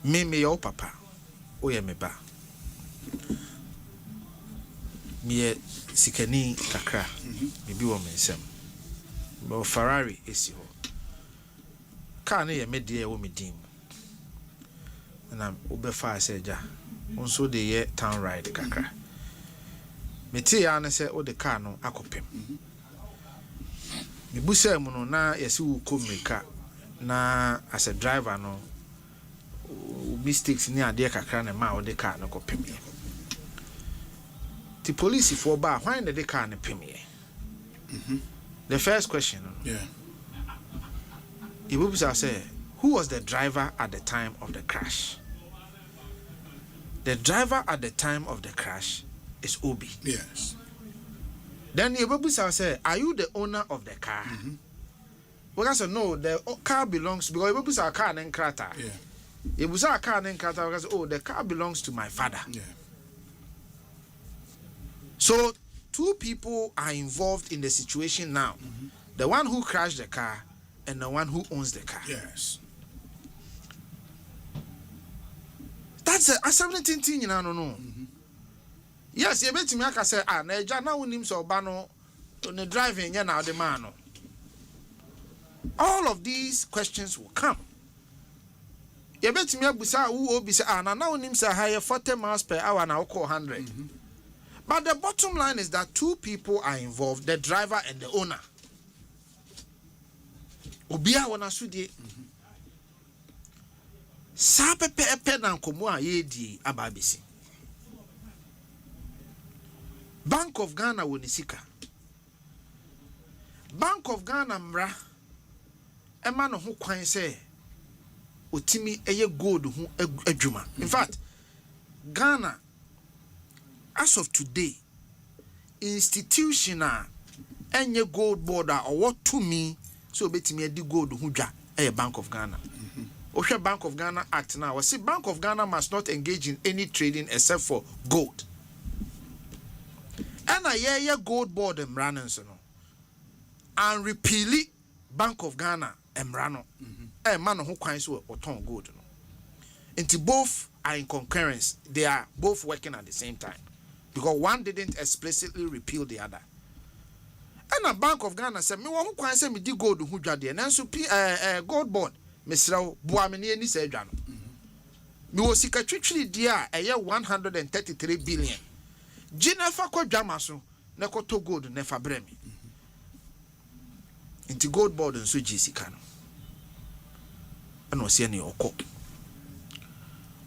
me your papa oye me ba me sikani kakra me bi wo mensem bo Ferrari esi ho car na ye me de e wo me dim na obefa ase ja onso de ye town ride kakra me ti ya na se o de car no akopem me busa mu no na yesi wo komrika na as a driver no mistakes ni ade kakra na ma o de car no kopem ye the police for ba why na de car no pem ye the first question Ibubusa say who was the driver at the time of the crash? The driver at the time of the crash is Obi. Yes. Then Ibubusa say, are you the owner of the car? Because no, the car belongs because Ibubusa car and krata. Yeah. Ibubusa car and krata because oh, the car belongs to my father. Yeah. So two people are involved in the situation now. The one who crashed the car and the one who owns the car. Yes. That's a something you know no. Yes, you bet me I say na eja na wonim so ba no ne driving ya na the man no. All of these questions will come. You bet me abusa who obi say na wonim say higher 40 miles per hour na call 100. But the bottom line is that two people are involved, the driver and the owner. Obia wona sudie. Sa pepe na nkomo a yedi ababisi. Bank of Ghana wonisika. Bank of Ghana mra ema no ho kwan se otimi eye gold ho adwuma. In fact, Ghana as of today institutional enye gold board or what to me so betimi edi gold ho dwa eye Bank of Ghana. Oshe Bank of Ghana Act now. We see Bank of Ghana must not engage in any trading except for gold. And a year gold board emranens no. And repeal Bank of Ghana emrano. Man who coins or ton gold no. Until both are in concurrence, they are both working at the same time. Because one didn't explicitly repeal the other. And a Bank of Ghana said, me who coins me di gold who jade and so gold board. Mr. Buamini ni se dwano. Mi wo sika twitwiri dia eye 133 billion. Jinefa kwa dwama so na koto gold na fa bremi. Inti gold board nso ji sika no. Ana osie ne okọ.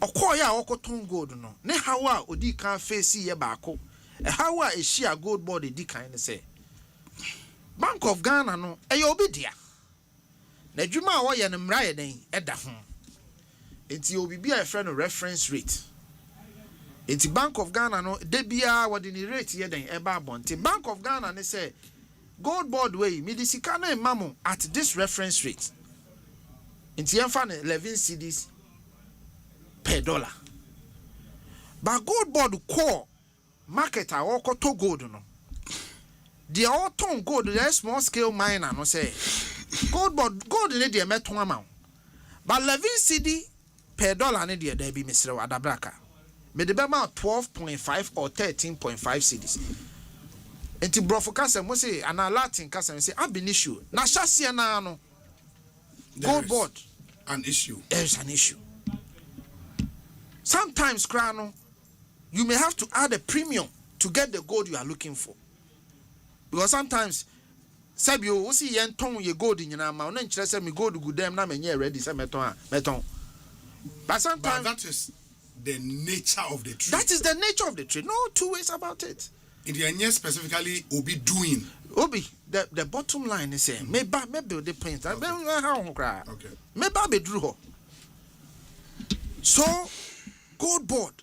Okọ ya okoton gold no. Ne hawa odi kan face ye baako. E hawa e share gold board edi kan ne se. Bank of Ghana no eye obi dia. Na dwuma a woye ne mra ye den eda ho enti obi bia e friend reference rate enti Bank of Ghana no de bia wodi ni rate ye den eba abonte Bank of Ghana ne say gold board way medisika na emamo at this reference rate enti emfa ne 11 cedis per dollar ba gold board core market a wokoto gold no the all ton gold the small scale miner no say gold ne de meton ama but 11 cedi per dollar ne de da bi mesre wa adabraka me de be ma 12.5 or 13.5 cedis enti brofo kasa mo say ana latin kasa say ab an issue na hyasia na no gold board an issue there's an issue sometimes krano you may have to add a premium to get the gold you are looking for because sometimes Sabio, we see yen ton ye gold in your mouth, and say me gold good them, na me ready, say meton. But sometimes that is the nature of the trade. That is the nature of the trade. No two ways about it. In the end, specifically, Obi doing. Obi, the bottom line is saying, maybe the point. Okay. Maybe be drew. So, gold board,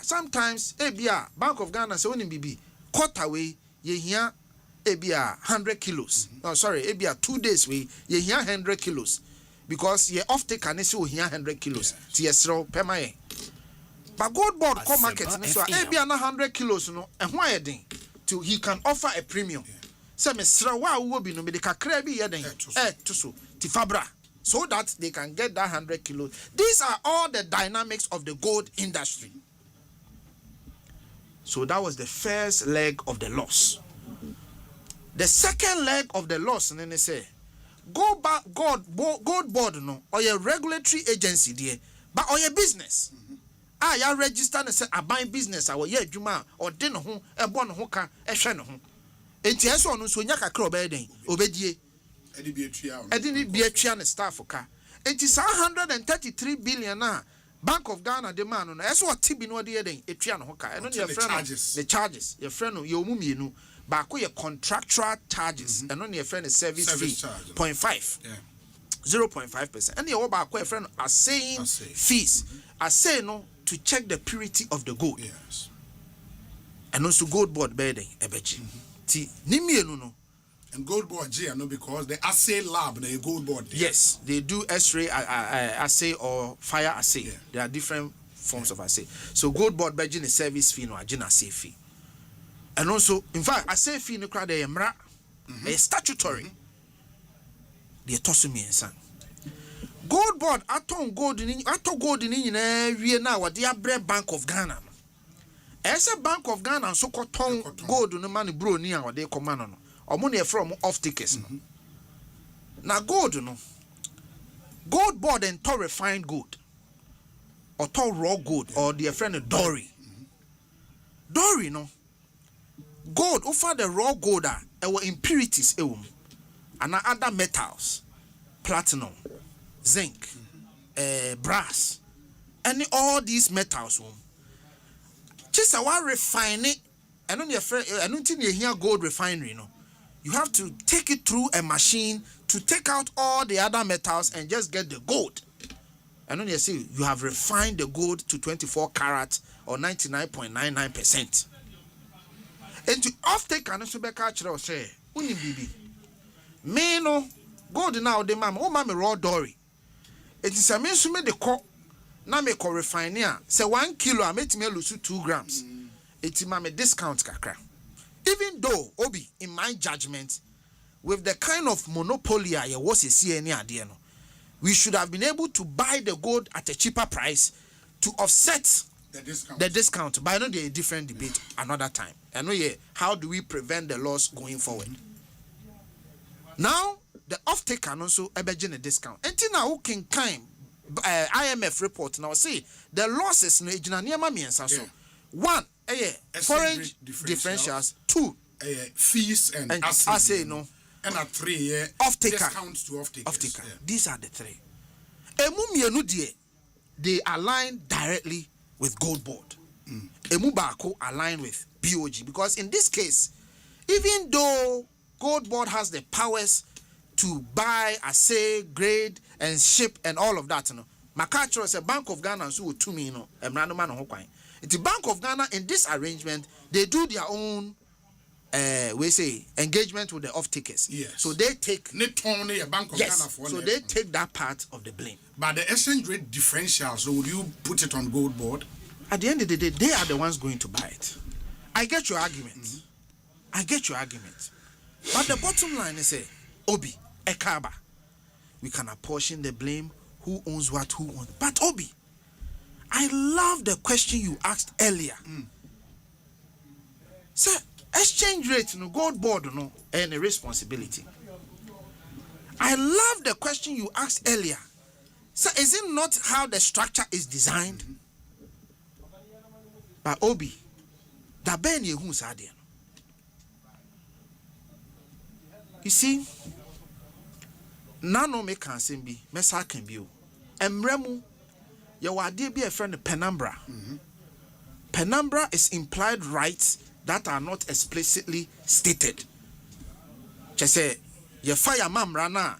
sometimes, Ebia, Bank of Ghana, say, only BB, cut away, ye here. Ebia 100 kilos. Oh, sorry, Ebia 2 days we ye here 100 kilos. Because ye off take an issue here 100 kilos. Tiesro pemaye. But gold board come market so Ebia na 100 kilos no and why den till he can offer a premium. Say me sra wa wo bi no me de kakra bi ye den to so ti fabra so that they can get that 100 kilos. These are all the dynamics of the gold industry. So that was the first leg of the loss. The second leg of the loss, and then they say, gold board no, or your regulatory agency there, but or your business. You register and say, I buy business, I will hear Juma or dinner home, a bon hoka, a shan home. And yes, on so nyaka crow bedding, obedie. I didn't be a trian staff for car. It is 133 billion now. Bank of Ghana demand on as what Tibi no dear a trian hoka. And on your friend the charges, your friend your mummy back your contractual charges, and on your friend service fee 0.5. 0.5%. And your back friend are saying fees. I say no to check the purity of the gold. Yes. And also gold board bedding ebechi. Ti nimi no. And gold board G no because the assay lab the gold board. Yes, they do X-ray assay or fire assay. Yeah. There are different forms of assay. So gold board bedding is service fee no agina assay fee. And also, in fact, assay fee no crowd emra a statutory. They toss me and son. Gold board aton gold in we now what the bread Bank of Ghana. As a Bank of Ghana so cotton gold no money bro near what they command on. Or money from off tickets. Now gold no. Gold board and to refined gold. Or to raw gold or their friend Dory. Dory no. Gold offer the raw gold were impurities and other metals. Platinum, zinc, brass, and all these metals. Just a while refine it, and on your friend, I don't think you hear gold refinery. No, you have to take it through a machine to take out all the other metals and just get the gold. And when you see you have refined the gold to 24 karat or 99.99%. And to offtake and also be catcher say, "Uni bibi, me no." Gold now the mama, oh mama raw dory. It is a means to make the co na me co refiner. Say 1 kilo I made me lose 2 grams. It's mama discount kakra. Even though Obi, in my judgment, with the kind of monopoly I was a CNA idea, we should have been able to buy the gold at a cheaper price to offset the discount. But I know there is a different debate another time. I know how do we prevent the loss going forward? Now the off-take can also a discount. Until now, who can kind IMF report now say the losses no so 1 foreign differentials, 2 fees and assay no, and 3 off-taker discounts to off-takers. Yeah. These are the 3. They align directly with gold board. Emubako align with BOG because in this case, even though gold board has the powers to buy, assay, grade, and ship, and all of that. Makacho is a Bank of Ghana, so to me, it's the Bank of Ghana in this arrangement. They do their own, engagement with the off-takers. Yes. So they take. Only a Bank of Ghana for so they take that part of the blame. But the exchange rate differential, so would you put it on gold board? At the end of the day, they are the ones going to buy it. I get your argument. But the bottom line is, Obi, Ekaba, we can apportion the blame, who owns what, who owns. But Obi, I love the question you asked earlier. Sir, exchange rate, gold board, and a responsibility. I love the question you asked earlier. Sir, is it not how the structure is designed? But Obi, that ben who's idea. You see, nano me can sing be, mesa can be. Emremu, your idea be a friend of Penumbra. Penumbra is implied rights that are not explicitly stated. Just say, your fire mamrana.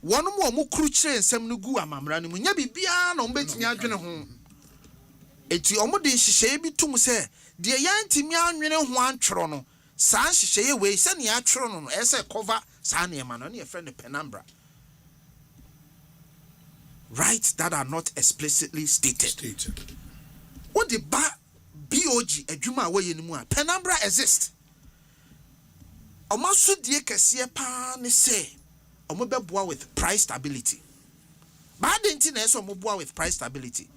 One more mu crucial and some nugu mamrani, when you be beyond on betting your dinner home. It's your mother, she say be to say, dear young Timian, one trono. San she way, send your trono as a cover, Sanya man, only a friend of Penumbra. Rights that are not explicitly stated. What the BOG, a Juma way anymore. Penumbra exists. Almost so dear Cassia Pan say, with price stability. Bad internet so mobile with price stability.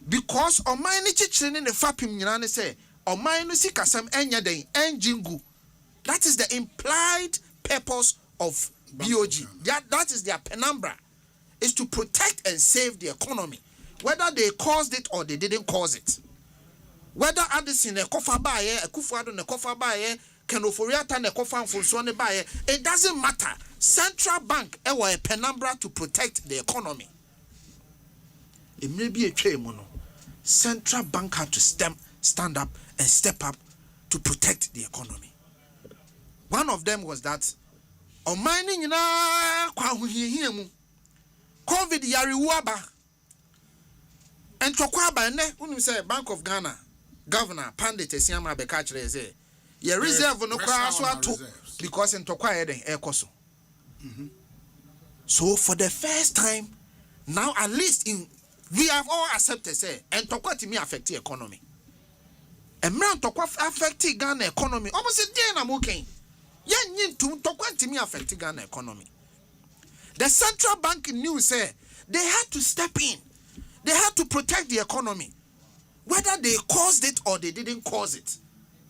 Because on my niche in the fapim nyina say on my no sikasam enya den enjingu. That is the implied purpose of BOG. That is their penumbra, is to protect and save the economy, whether they caused it or they didn't cause it. Whether Addison a kofa baye, a Kufuado ne kofa baye, Kenoforiata ne kofa Fonsone baye, it doesn't matter. Central Bank a penumbra to protect the economy. It may be a mono. Central Bank had to stand up and step up to protect the economy. One of them was that on mining na COVID yari waba and tokwaba ne when you say Bank of Ghana Governor Pandit Esiama Bekachre say ye reserve no kwa so ato because in tokwa eden ekoso. So for the first time now, at least we have all accepted say and tokwa to me affect the economy. And man tokwa affect Ghana economy almost a day na moking. Affect Ghana economy. The central bank knew say they had to step in. They had to protect the economy. Whether they caused it or they didn't cause it,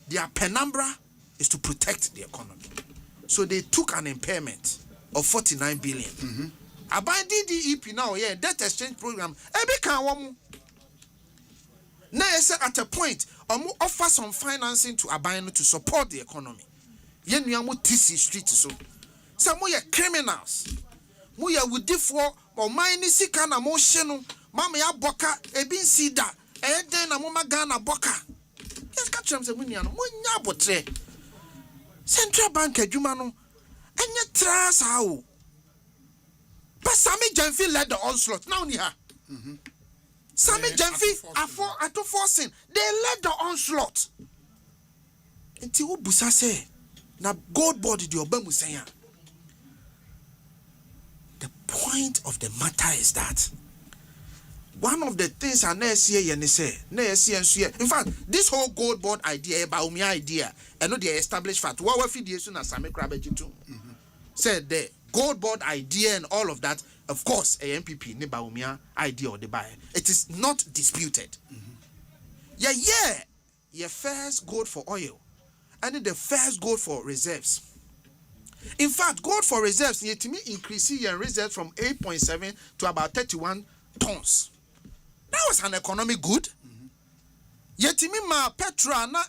their penumbra is to protect the economy. So they took an impairment of 49 billion. About DDEP now, debt exchange program. Now at a point, offer some financing to Abino to support the economy. Yen yamu tisi street so. Some more criminals. Muya wudi for or mine sika na mo shenu. Mama ya boka ebin sida. Den na mama Ghana boka. Yes, catch them se munya no. Munya botre. Central Bank adwuma no. Enye trasa how. But Sami Jenfi led the onslaught. Now ni ha. Sami Jenfi ato forcing. They led the onslaught. Enti wo busa say na gold body the obemu saying. The point of the matter is that one of the things I never see and say, in fact, this whole gold board idea about me idea, and not the established fact. What we feed soon as Sami Krabeji too said the gold board idea and all of that. Of course, a MPP ne Baumia idea or the buyer. It is not disputed. Yeah, first gold for oil. And the first gold for reserves. In fact, gold for reserves need to me increase your reserves from 8.7 to about 31 tons. That was an economic good. Yet me ma petra na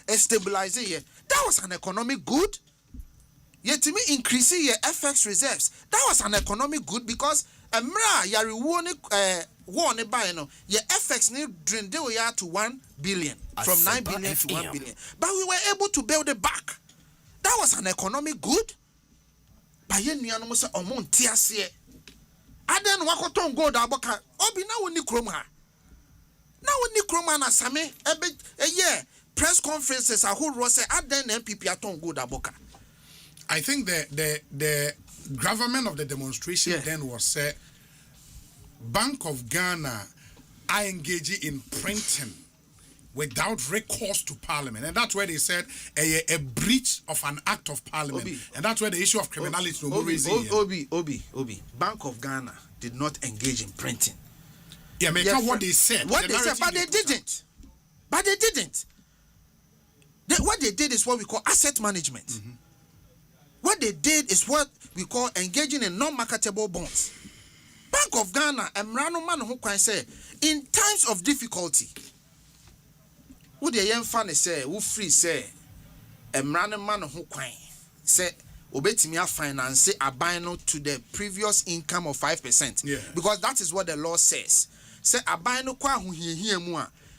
stabilize here. That was an economic good. Yet me increase your FX reserves. That was an economic good because mra yari won buy no your FX need drain to 1 billion from 9 billion to 1 billion. But we were able to build it back. That was an economic good. But yen nuano mo se omon tiasie. Aden wakoton gold aboka. Obi na woni krom ha. Na woni krom na same press conferences ahoro say aden MPP aton gold aboka. I think the government of the demonstration then was Bank of Ghana are engaging in printing without recourse to Parliament, and that's where they said a breach of an act of Parliament, and that's where the issue of criminality Obi. Bank of Ghana did not engage in printing. Yeah, what they said. But they didn't. What they did is what we call asset management. What they did is what we call engaging in non-marketable bonds. Bank of Ghana, Emrano man who can say, in times of difficulty, who the young fan say, who free say, Emrano man who can say, Obetimia finance a bino to the previous income of 5%. Yeah. Because that is what the law says. Say a bino kwa hu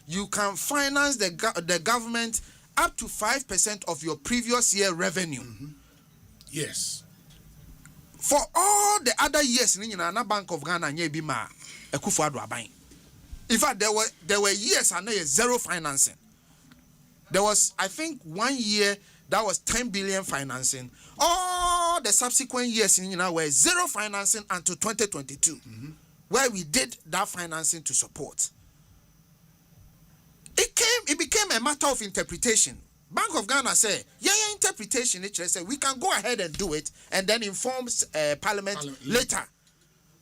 you can finance the government up to 5% of your previous year revenue. Yes. For all the other years, na Bank of Ghana nye bi ma Akufo-Addo aban. In fact, there were years and zero financing. There was, I think, 1 year that was 10 billion financing. All the subsequent years, were zero financing until 2022, where we did that financing to support. It became a matter of interpretation. Bank of Ghana said, interpretation, it said we can go ahead and do it and then inform Parliament later.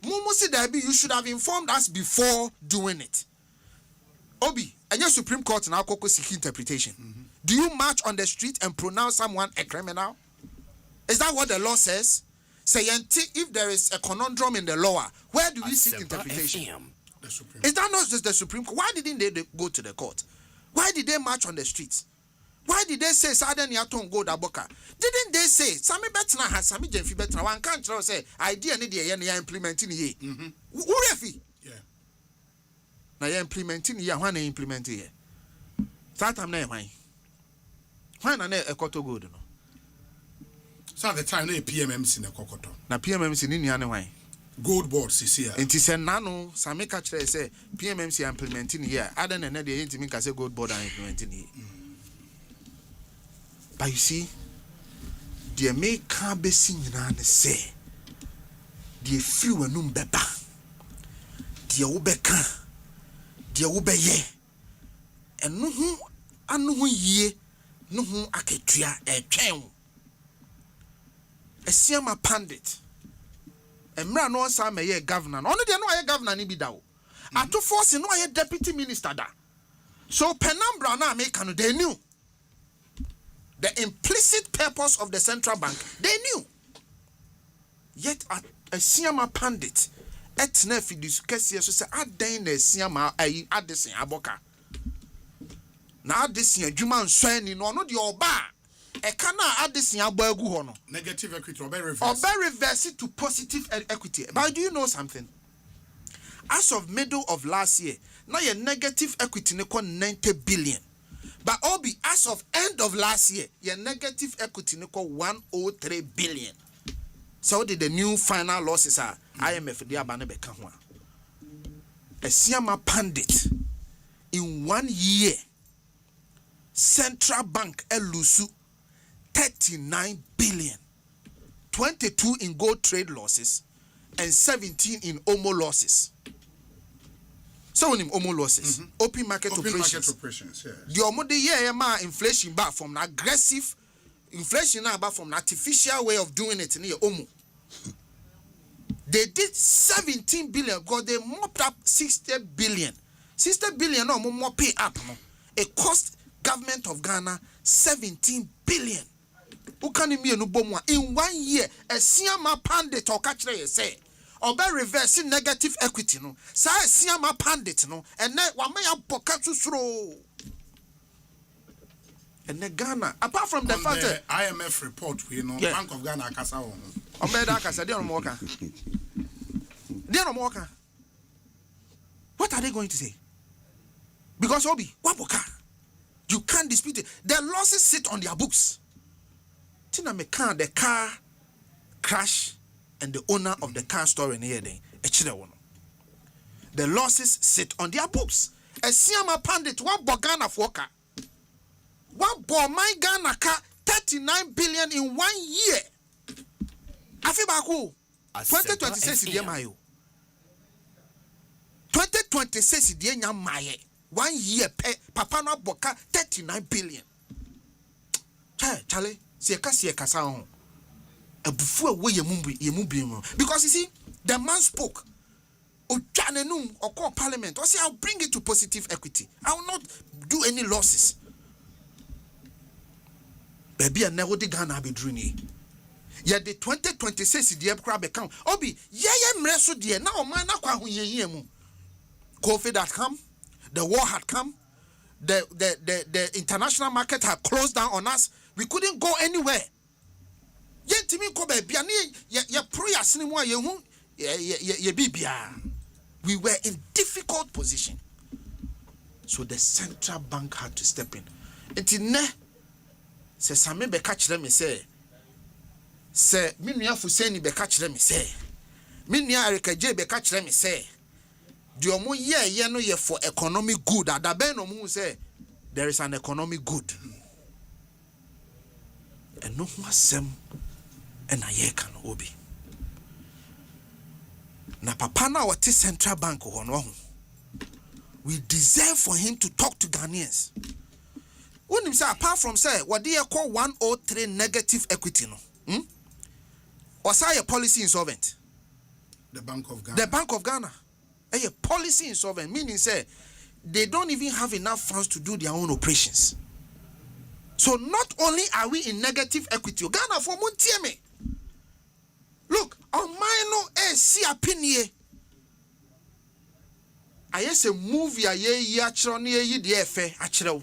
Mumu Dabi, you should have informed us before doing it. Obi, and your Supreme Court now Koko seek interpretation. Do you march on the street and pronounce someone a criminal? Is that what the law says? Say, if there is a conundrum in the law, where do we seek interpretation? Is that not just the Supreme Court? Why didn't they go to the court? Why did they march on the streets? Why did they say Saden Yaton go Daboka? Didn't they say Sami Betna has Sami Jenfi Betna? One can't say idea need the implementing ye. Urefi. Yeah. Now you're implementing ye, when implementing ye. That time never. When I a koto good no. So at the time they PMMC in the Kokoto. Na PMMC ni ane why? Gold board CC. And he said nano Sami Kachre say PMMC implementing here. Other than that they ain't me say gold board are implementing here. But you see, the may can't be seen and say, the few and beba, the ubeka, the ubeye, and no who, and no ye, no who aketria a chen. A siama pandit, a man no some a governor, only they know a governor ni bidao. At to force no a deputy minister da. So Penambra na make an they knew. The implicit purpose of the central bank, they knew. Yet a Siama pandit, etne fidus kesi so say aden na Siama adesen aboka. Na adesen adwuma nswan no de oba e kana adesen abo agu ho no. Negative equity or reverse it to positive equity. But do you know something? As of middle of last year, now your negative equity ne 90 billion. But Obi, as of end of last year, your negative equity equal 103 billion. So did the new final losses are IMF the Abanebeka. A Siama pandit in 1 year, Central Bank elusu 39 billion, 22 in gold trade losses, and 17 in OMO losses. So when OMO losses, open market operations. Yeah. The OMO the year inflation back from an aggressive inflation now back from an artificial way of doing it in the OMO. They did 17 billion because they mopped up 60 billion. 60 billion no more pay up. No. It cost government of Ghana 17 billion. Who can you no bomwa in 1 year? A Siama pandit or catch say. Or by reversing negative equity, no. Sa Siama pandit, no. And then one may have pokatu throw. And then Ghana, apart from the fact that IMF report, we know Bank of Ghana Kasa on. Kasa, they don't work. They don't work. What are they going to say? Because Obi, Waboka, you can't dispute it. Their losses sit on their books. Tina me car, the car crash. And the owner of the car store in here, the losses sit on their books. A Siama pandit, one Bogana Foka, one my Ghana car, 39 billion in 1 year. Afibaku, 2026 is the Mayo. 2026 is the Maye. 1 year, Papa no Boka, 39 billion. Charlie, sieka sound. Because you see, the man spoke. Or call parliament. Or say, I'll bring it to positive equity. I will not do any losses. Baby, I never did Ghana be doing. Yet the 2026 the crab account. Obi, mreso dear. Now man COVID had come, the war had come, the international market had closed down on us. We couldn't go anywhere. We were in difficult position. So the central bank had to step in. Etine se same be catch them say minua Fuseni be catch them say minua Erikaje be catch them say the omo ye no ye for economic good. Adabe no mu say there is an economic good. And no masem and I can Obi. Na papa na wati central bank ho. We deserve for him to talk to Ghanaians. When him say apart from say what they call 103 negative equity no. Or say your policy insolvent. The Bank of Ghana. The Bank of Ghana. A policy insolvent, meaning say they don't even have enough funds to do their own operations. So not only are we in negative equity, Ghana for Muntieme. Look, on my no see opinion. I yes a movie a ye achro ne ye de efe achro.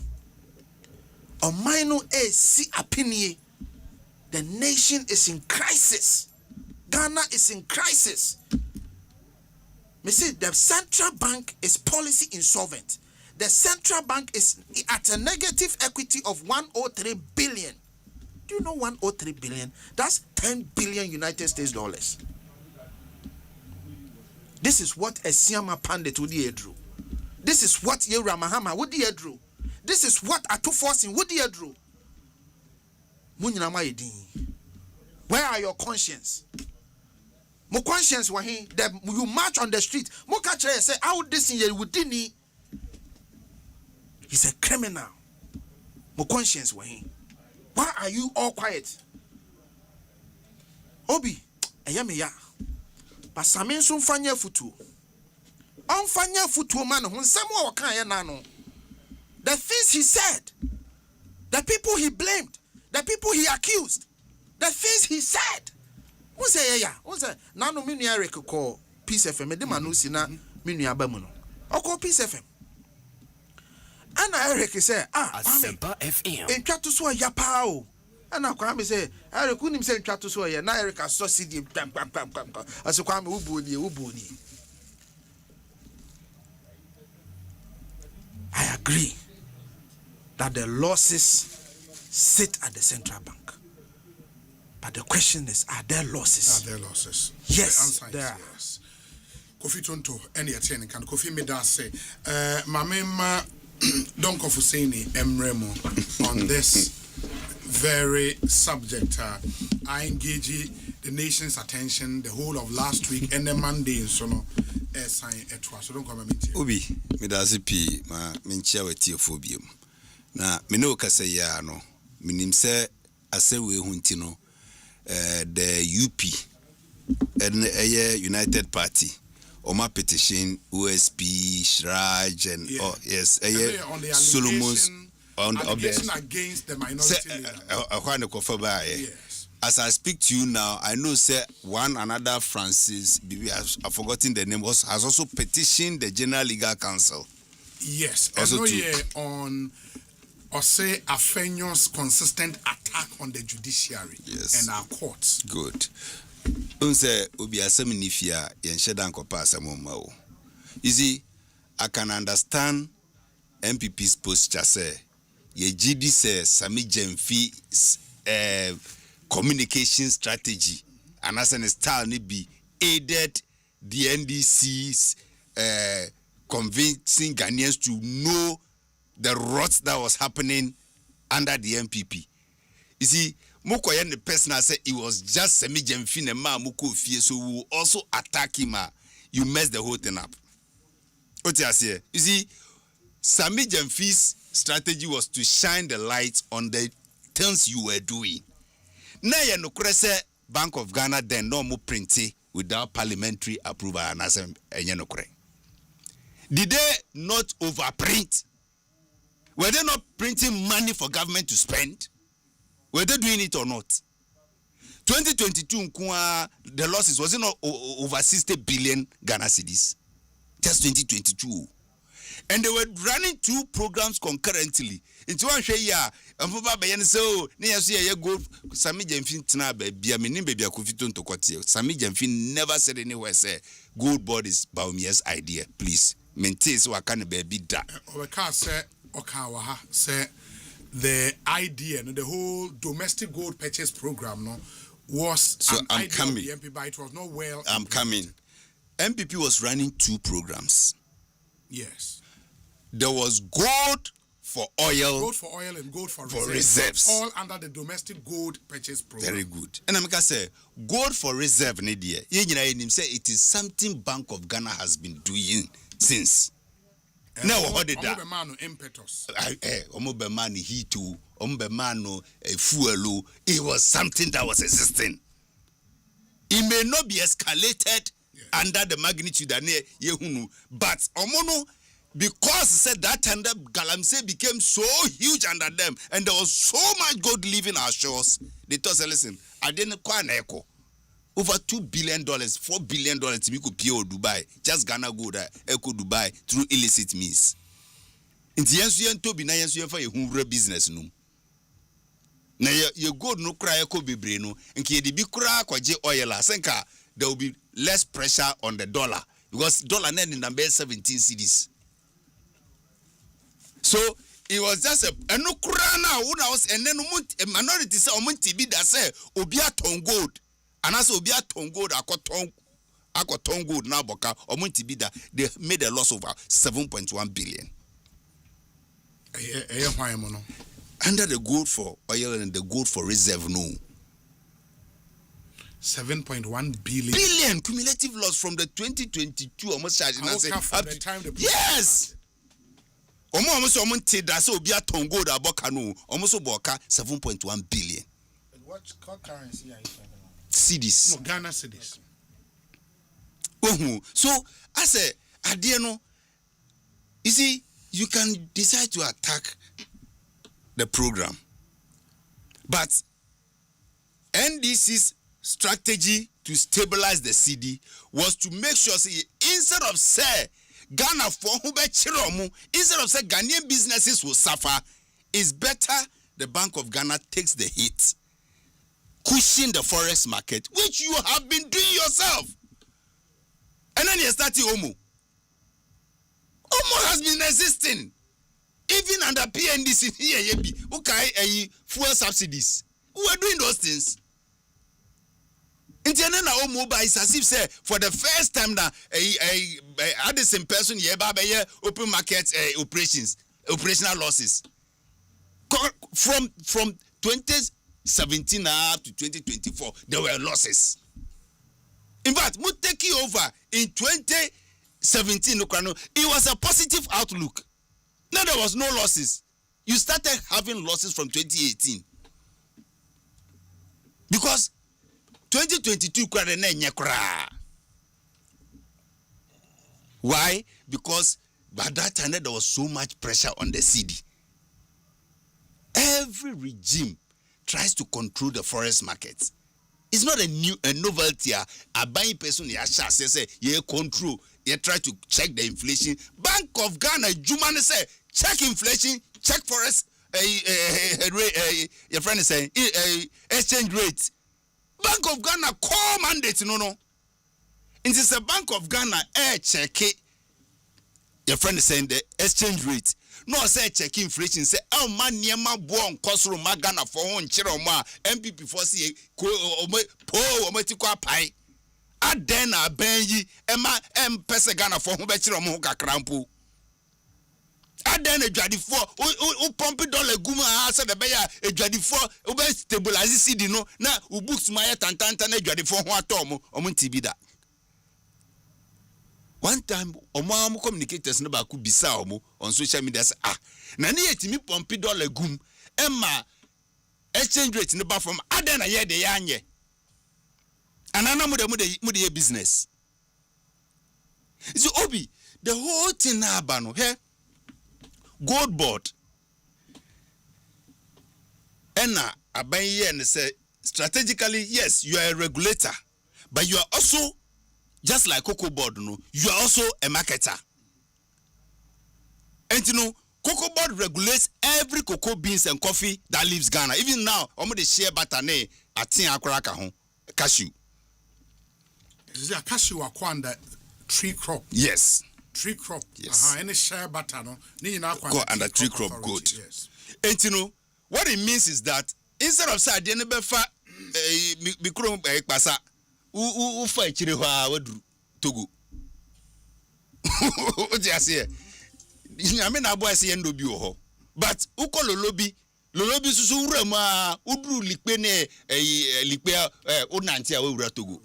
On my no see opinion. The nation is in crisis. Ghana is in crisis. Me see the central bank is policy insolvent. The central bank is at a negative equity of 103 billion. Do you know 103 billion? That's 10 billion United States dollars. This is what Asempa Pandit would drew. This is what Yera Mahama would drew. This is what Atuforsin would drew. Where are your conscience? My conscience was here that you march on the street. Mo catch say how this in you within he. He's a criminal. My conscience was here. Why are you all quiet? Obi, ayamiya. But Samin soon fanya futu. On fanya futu man who someone can nano. The things he said, the people he blamed, the people he accused, the things he said. Who say yeah? Who say nano minu Eric call Peace FM? Me de manusi na minu abamuno. O call Peace FM. And Eric say Asempa FM. En twa to so ya pa o. And Kwame say Eric unim say twa to so ya na Eric asosidi pam. Aso Kwame uboni. I agree that the losses sit at the central bank. But the question is, are there losses? Are there losses? Yes, the answer there are. Yes. Kofi Tonto, any attending can Kofi Meda say, Mamema don't Kofuseni Emremo on this very subject. I engage the nation's attention the whole of last week and the Monday in Sono. So don't come and Ubi, Medazipi, ma minchia wetiophobia. Na mino kasaya no, minim se asewe huntino. The UP and a United Party or my petition USP Shraj and yes Solomon's on the allegation against the minority leader. As I speak to you now, I know say one another Francis I've forgotten the name has also petitioned the General Legal Council. Yes, also on or say Afenyo's consistent attack on the judiciary and our courts. Good. Unse ubi aseminifia yensheda nkopa asamomao. You see, I can understand MPP's posture say ye GD say Sami Jemfi's communication strategy and as an style ni be aided the NDC's convincing Ghanaians to know the rot that was happening under the MPP. You see, Mokoyen the person said it was just Semi Jemfine ma Moko Fie, so we will also attack him. You mess the whole thing up. What you say? You see, Sami Jemfi's strategy was to shine the light on the things you were doing. Now you know, Bank of Ghana then no more printing without parliamentary approval and did they not overprint? Were they not printing money for government to spend? Were they doing it or not? 2022, the losses was it not over 60 billion Ghana cedis? Just 2022. And they were running two programs concurrently. Into one share, and Papa Bayan so near see a go Sami Jemfin Tnabe, Biamini Baby Akufiton to Kotia. Sami Jemfin never said anywhere, say, good board is Baumia's idea. Please maintain so I can't be that. Okawaha say the idea, the whole domestic gold purchase program, was so an idea of the MP, but it was not well. I'm coming. MPP was running two programs. Yes. There was gold for oil. Gold for oil and gold for reserves. All under the domestic gold purchase program. Very good. And I'm going to say, gold for reserve, Nadia. Say it is something Bank of Ghana has been doing since. Now, what did that? Impetus. Omobemano heat, Omobemano fuel. It was something that was existing. It may not be escalated under the magnitude that yehunu. But omono, because said that time that Galamsey became so huge under them, and there was so much gold leaving our shores, they told us, listen, I didn't quite echo. Over $2 billion, $4 billion to be could PO Dubai, just Ghana go there, echo Dubai through illicit means. In the end, to be nice for a hungry business. No, now you go no cry echo be brain, and the big cry oil, there will be less pressure on the dollar because dollar net in number 17 cedis. So it was just a no crana who was and then a minority say TB that say Obia ton gold. And as Obia ton gold, I got ton gold now boka or TB that they made a loss of 7.1 billion. Under the gold for oil and the gold for reserve, no. 7.1 billion cumulative loss from the 2022 almost charging. Yes. Almost that so be a tongo da bokano almost boka 7.1 billion. What currency are you talking about? Cedis. No, Ghana cedis. So I say Adieno, you see, you can decide to attack the program, but NDC's strategy to stabilize the CD was to make sure say instead of say Ghana for who be chiromu, instead of say Ghanaian businesses will suffer, it's better the Bank of Ghana takes the hit, cushion the forex market, which you have been doing yourself. And then you start Omo. Omo has been existing. Even under PNDC here, okay, fuel subsidies. We are doing those things. International Omo is as if say for the first time that Addison person here open market operations, operational losses. From 2017 up to 2024, there were losses. In fact, Muteki over in 2017, it was a positive outlook. Now there was no losses. You started having losses from 2018. Because 2022 why? Because by that time there was so much pressure on the CD. Every regime tries to control the forex markets. It's not a novelty. A buying person say control. You try to check the inflation. Bank of Ghana, Jumane say check inflation, check forex. Your friend is saying exchange rate. Bank of Ghana call mandate no. It is a Bank of Ghana check it. Your friend is saying the exchange rate. No say check inflation. Say man niema bon kosro magana for on chiro ma MPP for see po ometiko pai. Aden abenyi ema pese Ghana for ho be chiro mo kakrampo. Aden edwadi for o pump dollar guma say the beya edwadi for o be stabilize CD no na u books ma ya tantanta na edwadi for ho atom omunti da. One time, Omo communicators no baku bisa omo on social media say na ne yetimi pompi dollar gum emma exchange rate no ba from aden na ye de yanye anana mu de business. So Obi, the whole thing na aba no he gold board ena aban ye ne say strategically yes you are a regulator but you are also just like Cocoa Board, no, you are also a marketer. And you know, Cocoa Board regulates every cocoa beans and coffee that leaves Ghana. Even now, almost the share batane at Tiakraka cashew. Is a cashew under tree crop? Yes. Tree crop. Yes. Any share batano. Go under tree crop good. Yes. And you know, what it means is that instead of saying the nebefa mikro pasa. U fight chire hwa wadu Togo. O ti ase. Nyame na abo ase endo bi ho. But uko lolobi susu wura ma udru likpe ne likpe onanti a wura Togo.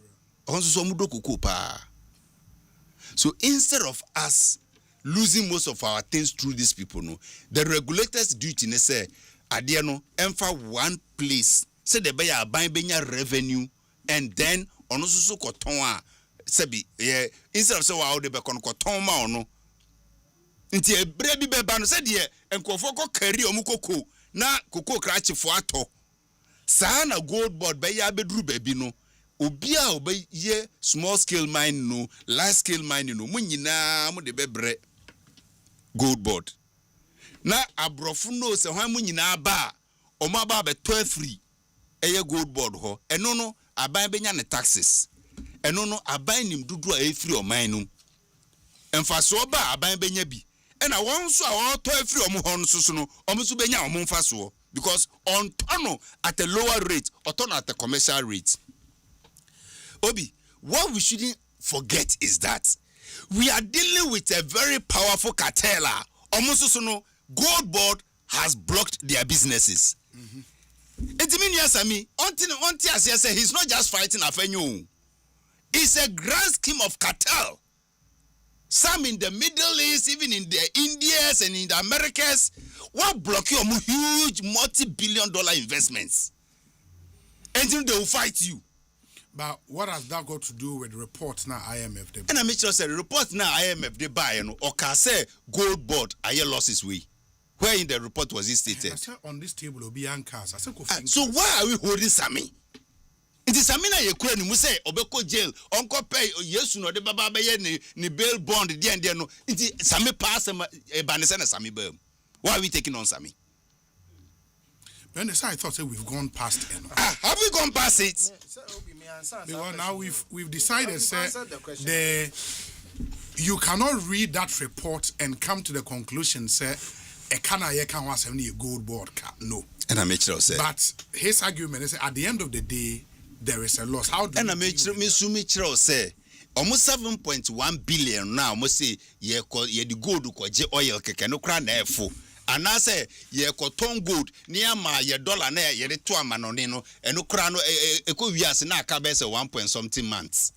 On so mu dokoko pa. So instead of us losing most of our things through these people no, the regulators duty ne say ade no emfa one place say the beya ban benya revenue and then ono susu koton a sebi instead of say wa de be kon ko ton ma ono nti ebre bi be ba no se de enkofo ko carry omu koko na koko krachefo ato saa na gold board be ya beduru ba bi no obi a obe ye small scale mine no large scale mine no munyina mu de bebre gold board na abrofo no se hwan munyina ba o ma ba be 12 eye gold board ho eno no aban benya ne taxes eno no aban nim dudu a efiri o man no emfaso ba aban benya bi ena won so a won to efiri o mo ho no so no o mo so benya o mo mfaso because on tono at a lower rate or turn at a commercial rate. Obi, what we shouldn't forget is that we are dealing with a very powerful cartel. Almost so no gold board has blocked their businesses. It means yes, I mean, he's not just fighting Afenyo. It's a grand scheme of cartel. Some in the Middle East, even in the Indias and in the Americas, what block your huge multi-billion-dollar investments? And then they will fight you. But what has that got to do with reports now IMF? And I make sure say reports now IMF they buy or can say gold board aye losses way. Where in the report was it stated? I said on this table will be anchors. So why are we holding Sami? It is Samina Yekura ni say obeko jail onko pay yesu no de baba be ni bail bond there no. It Sami pass e banese na Sami bail. Why are we taking on Sami? When I thought we've gone past it. Have we gone past it? Because now we've decided you cannot read that report and come to the conclusion say a gold board no. And I make sure say. But his argument is at the end of the day there is a loss. How do and I make sure say almost 7.1 billion now must say ye the gold ko je oil keke no kra na efo. And I say, ye cotton gold near my ye dollar na ye to a manonino, and no crown a co vias na cabes 1 point something months.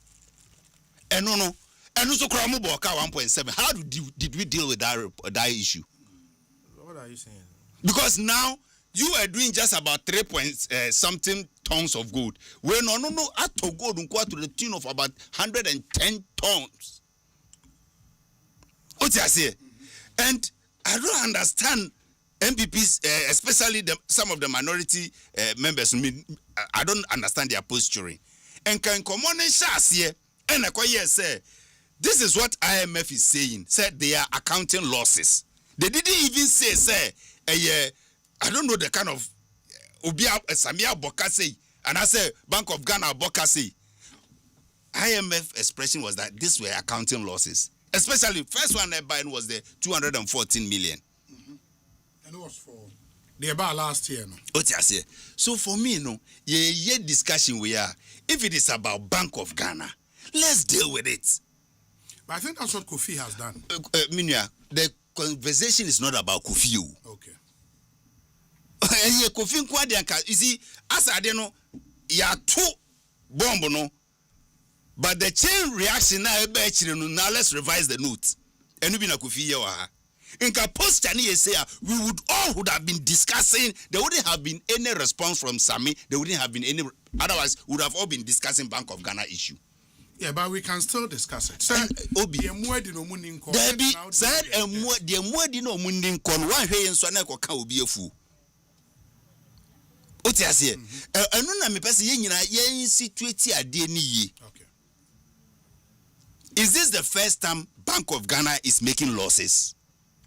And no, and also Kramubo 1.7. How did we deal with that issue? What are you saying? Because now you are doing just about 3 point something tons of gold. When no, at to gold to the tune of about 110 tons. What I say? And I don't understand MPPs, especially some of the minority members. I don't understand their posturing. And can come on and here and say this is what IMF is saying. Said they are accounting losses. They didn't even say I don't know the kind of Samia Bokase and I say Bank of Ghana Bokase. IMF expression was that these were accounting losses. Especially, first one I buying was the 214 million. And it was for the about last year, no? What I say? So for me, no, ye discussion we are. If it is about Bank of Ghana, let's deal with it. But I think that's what Kofi has done. Minya, the conversation is not about Kofi. Okay. And Kofi Nkwadianka, you see, as I don't know, ya two bomb no. But the chain reaction now let's revise the note. And we na Kofi yawa. In post say we would have been discussing. There wouldn't have been any response from Sami. There wouldn't have been any. Otherwise, we would have all been discussing Bank of Ghana issue. Yeah, but we can still discuss it. Sir, Obi. Debi said the mwedi no mundi kon one hwe nso na koka obi afu. Oti ase. Enu na me pese ye nyina ye situate ade ni yi. Okay. Is this the first time Bank of Ghana is making losses?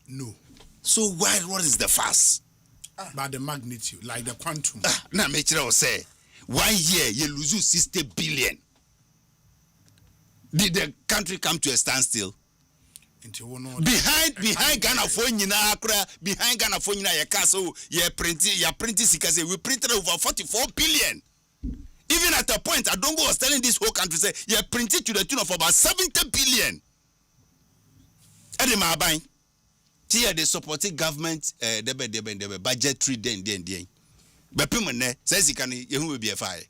No. So what is the fuss? By the magnitude, like the quantum. Now, make sure I say, 1 year you lose 60 billion. Did the country come to a standstill? Behind Ghana for behind Ghana for your castle, you printing because we printed over 44 billion. Even at a point, Adongo was telling this whole country, say, you printed to the tune of about 70 billion. Edema buying. Here they supporting government the budgetary den. But people says he can will be a fire.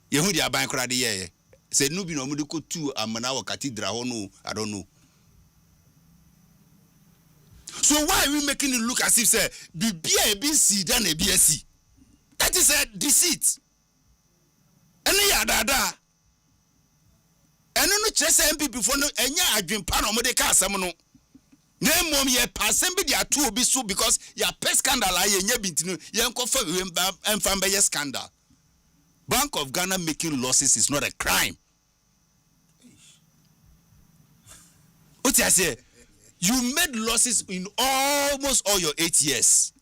You dia ban crowd here. Say no be no mudu to Amanawa Cathedral no, I don't know. So why are we making it look as if say BC than a BSC? That is a deceit. ɛno no kyerɛ sɛ MPP for no ɛnya adwempa no mo de ka asɛm no na mmom yɛ pasɛm bi de ato obi so because yɛ pɛ scandal a yɛ nya binti no yɛn kɔfa ɛmfa mbɛyɛ scandal. Bank of Ghana making losses is not a crime. What I say, you made losses in almost all your 8 years.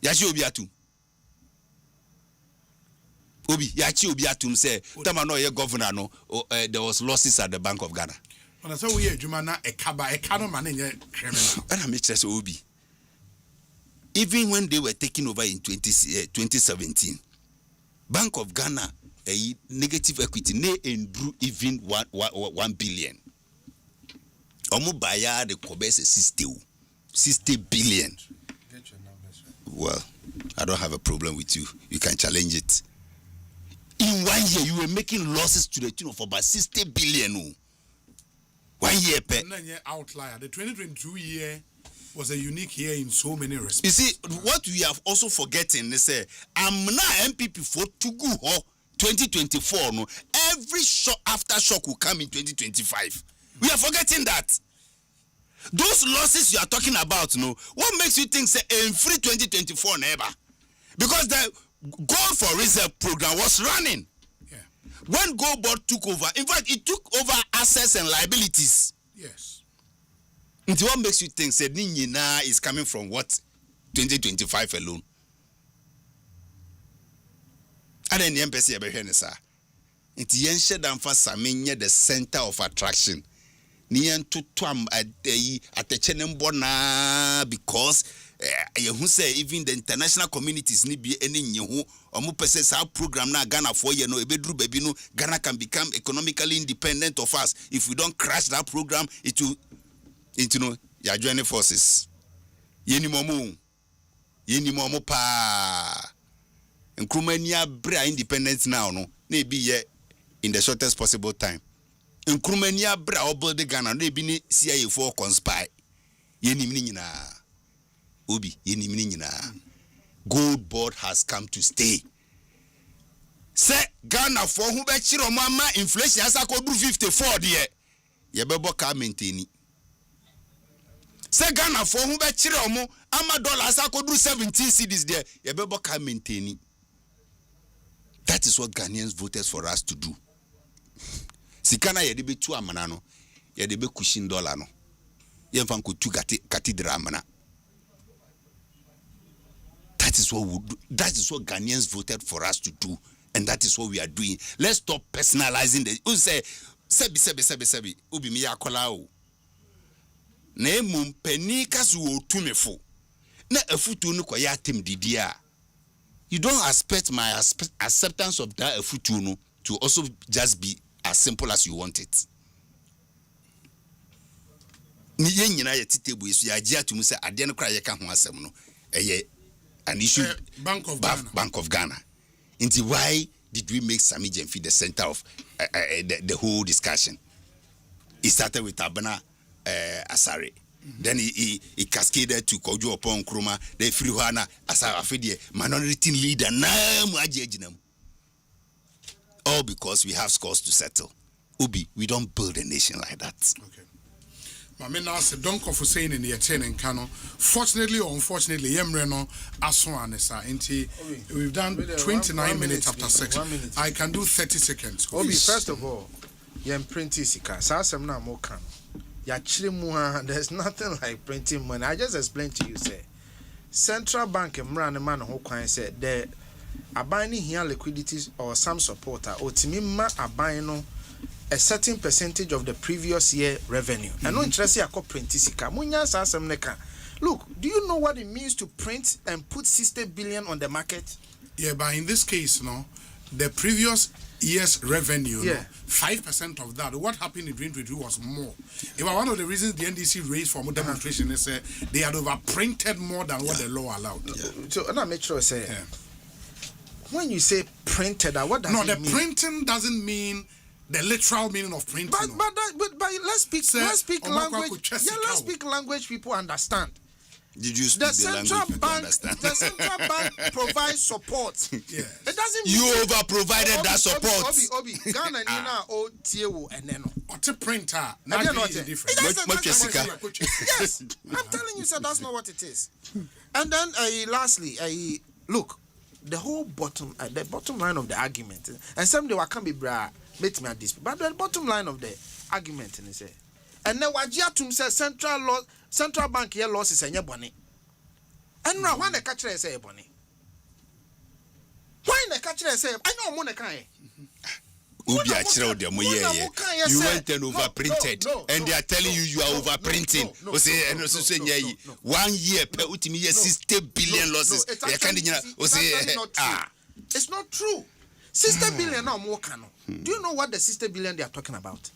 Yachi Obiatum. Yachi Obiatum say, Tamano ye governor no, there was losses at the Bank of Ghana. When I say we Jumana a cano man in criminal. And I make sense Obi. Even when they were taking over in 2017, Bank of Ghana a negative equity and drew even 1 billion. Omo baya the Kobese 60 billion. Get your numbers right. Well, I don't have a problem with you. You can challenge it. In 1 year, you were making losses to the tune of about 60 billion. 1 year per. Outlier. The 2022 year was a unique year in so many respects. You see, what we have also forgetting is I'm now MPP for to go 2024. No, every aftershock will come in 2025. We are forgetting that. Those losses you are talking about, no, what makes you think say in free 2024 never? Because the goal for reserve program was running. Yeah. When Gold Board took over, in fact, it took over assets and liabilities. Yes. And what makes you think say Ninyina is coming from what 2025 alone? And then the embassy sir. It yenshed and for Saminya the center of attraction. Nian to twam at the Chenemborna because who say even the international communities need be any new or more percent our program now Ghana for you know a bedroom baby no Ghana can become economically independent of us. If we don't crash that program, it will into no ya joining forces. Yeni momu pa Nkrumania bra independence now no maybe ye in the shortest possible time. Nkrumania bra obo de Ghana no ebi ni CIA for conspire. Yenim ni nyina. Obi yenim ni nyina. Gold Board has come to stay. Say Ghana for who be chiro mama inflation asa ko do 54 there. Ye bebo ka maintain. Say Ghana for who be chiro mo ama dollar asa ko do 17 cedis there. Ye bebo ka maintain. That is what Ghanaians voted for us to do. Sikana yedebe tu amana no yedebe kushin dollar no yemfa ko tu cathedral amana. That is what Ghanaians voted for us to do, and that is what we are doing. Let's stop personalizing the who say sebi ubi mi yakola o na emum pani kaso wo tumefo na afutu no koya atem didia. You don't expect my acceptance of that afutu no to also just be as simple as you want it. Ni yenyina ye titebu esu ya gia tumu se ade no kra ye ka ho asem no an issue Bank of Ghana. Into why did we make Sami Jemfi the center of the whole discussion? It started with Abana Asare. Then he cascaded to Kojo upon Kruma, the Friwana Asafidi, minority leader, all because we have scores to settle. Ubi, we don't build a nation like that. Okay. Mame now say don't for saying in the chain and cano. Fortunately or unfortunately, Yemreno Aswanesa. We've done 29 minutes after 6. I can do 30 seconds. Obi, first of all, Yem printing sika. Sasem na mo kan. There's nothing like printing money. I just explained to you, say Central Bank Mran man who can say the abiding here liquidities or some supporter or timima abino a certain percentage of the previous year revenue. And no interest here print sika. Munya sasem neka. Look, do you know what it means to print and put 60 billion on the market? Yeah, but in this case, no, the previous year's revenue, yeah. 5% of that. What happened in 2022 was more. If one of the reasons the NDC raised for more demonstration is they had overprinted more than what the law allowed. So, and I make sure say, when you say printed, what does it mean? No, the printing doesn't mean the literal meaning of printing. But let's speak language. Yeah, let's speak language people understand. Did you speak the language to understand? The central bank provides support. Yeah. It doesn't You mean over provided that support. Obi, Ghana ni na o tie and then Or printer. Not different. Yes, I'm telling you, sir, that's not what it is. And then, lastly, look, the whole bottom line of the argument, and some they can be bra, make me at this, but the bottom line of the argument is say, and now what Jatum says central bank here losses and your bonnet. And now when the catcher say bonnet, why the catcher say, I know money can. You went and overprinted, and they are telling you are overprinting. 1 year per 60 billion losses. It's not true. 60 billion no more can. Do you know what the 60 billion they are talking about?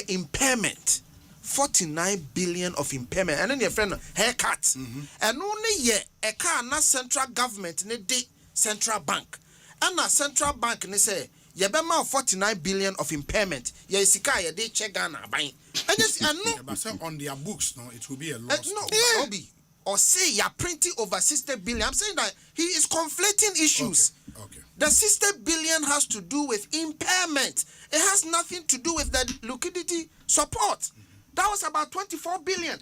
Impairment. 49 billion of impairment, and then your friend haircut. And only a car not central government ne de central bank, and a central bank ne say. Yabema 49 billion of impairment. Sika they check Ghana buying. And yes, and no. But on their books, no, it will be a loss. Obi. Or say you're printing over 60 billion. I'm saying that he is conflating issues. Okay. The 60 billion has to do with impairment. It has nothing to do with the liquidity support. That was about 24 billion.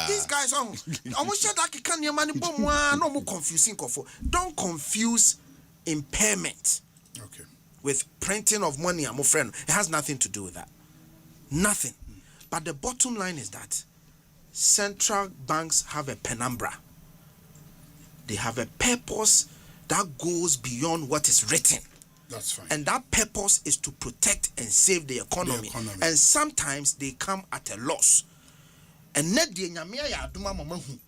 These guys don't confuse impairment with printing of money, I'm friend. It has nothing to do with that. Nothing. But the bottom line is that central banks have a penumbra. They have a purpose that goes beyond what is written. That's fine. And that purpose is to protect and save the economy. And sometimes they come at a loss. And net the nyamia ya aduma mama hu.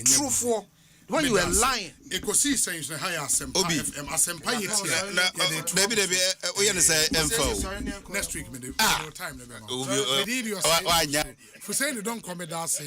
True for when you are lying. Ekosi saying na higher Asempa FM Asempa yetia. Maybe we say info. Next week me time. For saying you don't come